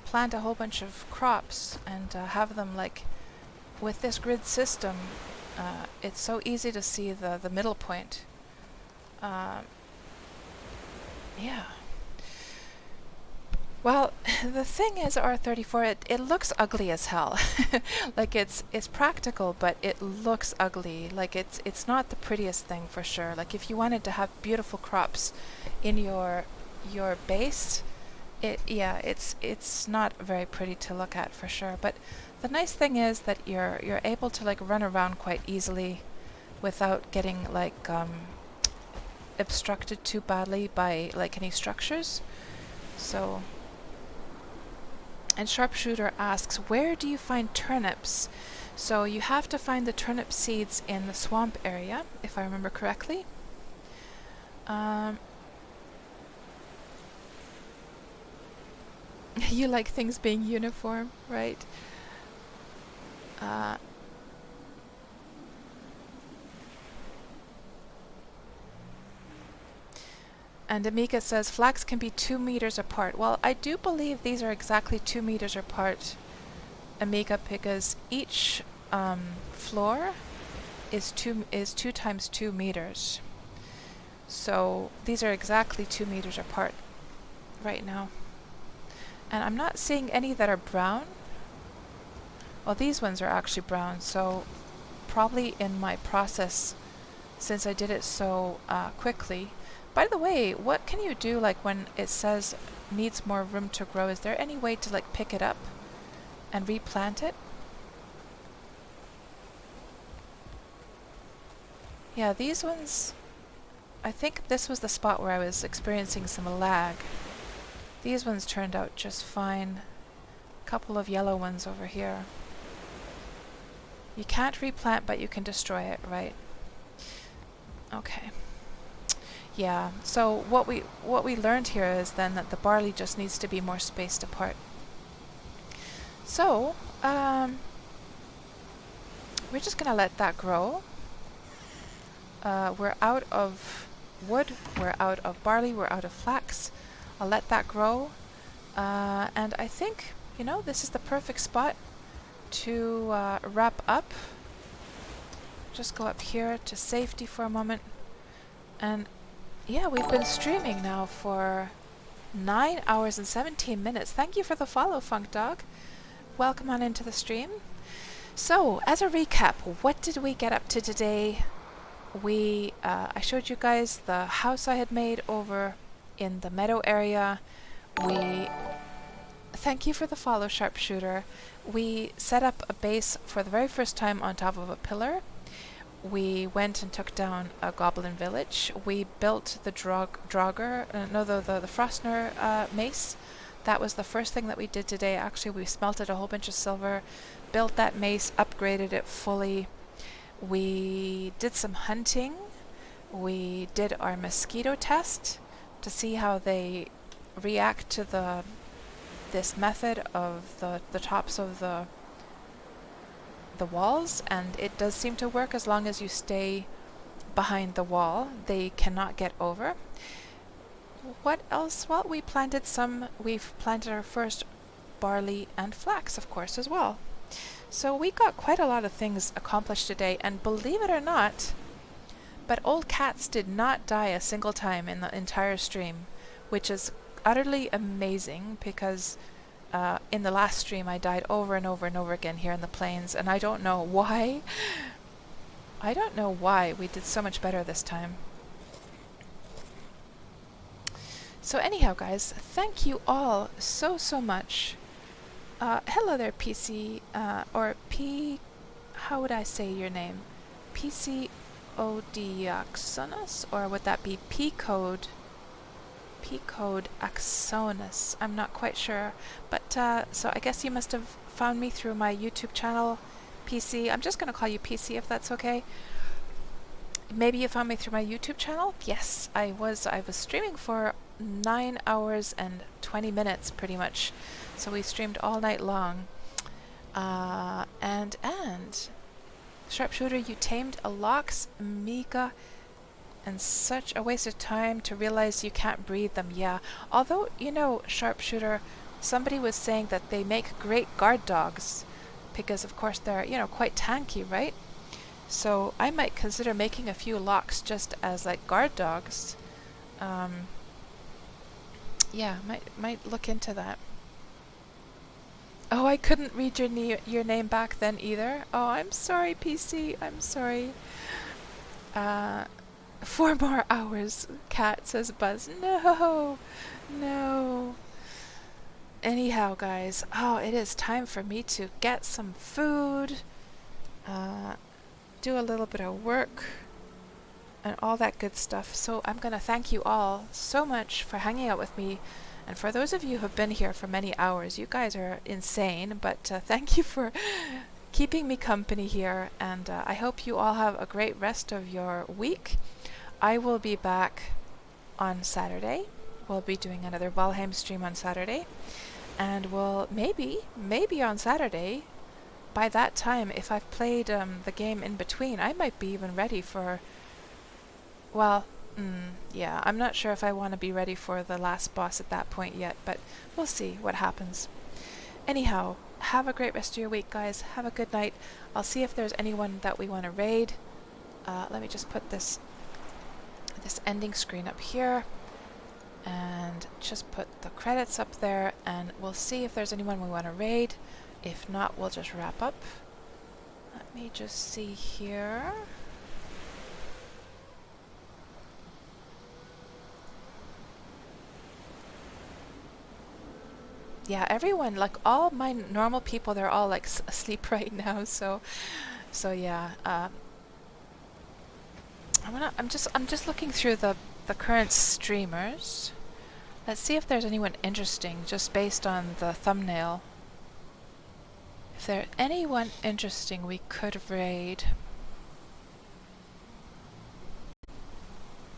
plant a whole bunch of crops and have them like with this grid system. It's so easy to see the middle point. Yeah. Well, the thing is, R34, it looks ugly as hell. Like it's practical, but it looks ugly. Like it's not the prettiest thing for sure. Like if you wanted to have beautiful crops in your base, it's not very pretty to look at for sure. But the nice thing is that you're able to like run around quite easily without getting like obstructed too badly by like any structures. So. And Sharpshooter asks, where do you find turnips? So you have to find the turnip seeds in the swamp area, if I remember correctly. You like things being uniform, right? And Amika says flax can be 2 meters apart. Well, I do believe these are exactly 2 meters apart, Amika, because each floor is 2 times 2 meters. So these are exactly 2 meters apart right now. And I'm not seeing any that are brown. Well, these ones are actually brown, so probably in my process, since I did it so quickly. By the way, what can you do like when it says needs more room to grow? Is there any way to like pick it up and replant it? Yeah, these ones, I think this was the spot where I was experiencing some lag. These ones turned out just fine. A couple of yellow ones over here. You can't replant, but you can destroy it, right? Okay. Yeah, so what we learned here is then that the barley just needs to be more spaced apart. So, we're just gonna let that grow. We're out of wood, we're out of barley, we're out of flax. I'll let that grow. And I think, you know, this is the perfect spot to wrap up. Just go up here to safety for a moment. And yeah, we've been streaming now for 9 hours and 17 minutes. Thank you for the follow, Funk Dog. Welcome on into the stream. So, as a recap, what did we get up to today? I showed you guys the house I had made over in the meadow area. Thank you for the follow, Sharpshooter. We set up a base for the very first time on top of a pillar. We went and took down a goblin village. We built the the Frostner mace. That was the first thing that we did today. Actually, we smelted a whole bunch of silver, built that mace, upgraded it fully. We did some hunting. We did our mosquito test to see how they react to this method of the tops of the walls, and it does seem to work as long as you stay behind the wall. They cannot get over. What else? Well, we've planted our first barley and flax, of course, as well. So we got quite a lot of things accomplished today, and believe it or not, but old cats did not die a single time in the entire stream, which is utterly amazing because in the last stream I died over and over and over again here in the plains, and I don't know why. I don't know why we did so much better this time. So anyhow, guys, thank you all so much. Hello there, PC, or P... How would I say your name? PC Odiaxonus? Or would that be P-Code? P-Code Axonus. I'm not quite sure. But, so I guess you must have found me through my YouTube channel, PC. I'm just going to call you PC if that's okay. Maybe you found me through my YouTube channel? Yes, I was streaming for 9 hours and 20 minutes pretty much. So we streamed all night long. And Sharpshooter, you tamed a Lox, Mika, and such a waste of time to realize you can't breed them. Yeah, although, you know, Sharpshooter, somebody was saying that they make great guard dogs because of course they're, you know, quite tanky, right? So I might consider making a few Lox just as like guard dogs. Yeah, might look into that. Oh, I couldn't read your name back then either. Oh, I'm sorry, PC. I'm sorry. 4 more hours, Cat, says Buzz. No! No. Anyhow, guys. Oh, it is time for me to get some food. Do a little bit of work. And all that good stuff. So I'm going to thank you all so much for hanging out with me. And for those of you who have been here for many hours, you guys are insane, but thank you for keeping me company here, and I hope you all have a great rest of your week. I will be back on Saturday. We'll be doing another Valheim stream on Saturday, and we'll maybe on Saturday, by that time, if I've played the game in between, I might be even ready for, well, yeah, I'm not sure if I want to be ready for the last boss at that point yet, but we'll see what happens. Anyhow, have a great rest of your week, guys. Have a good night. I'll see if there's anyone that we want to raid. Let me just put this ending screen up here and just put the credits up there, and we'll see if there's anyone we want to raid. If not, we'll just wrap up. Let me just see here. Yeah, everyone, like all my normal people, they're all like asleep right now. So yeah. I'm just looking through the current streamers. Let's see if there's anyone interesting, just based on the thumbnail. If there's anyone interesting, we could raid.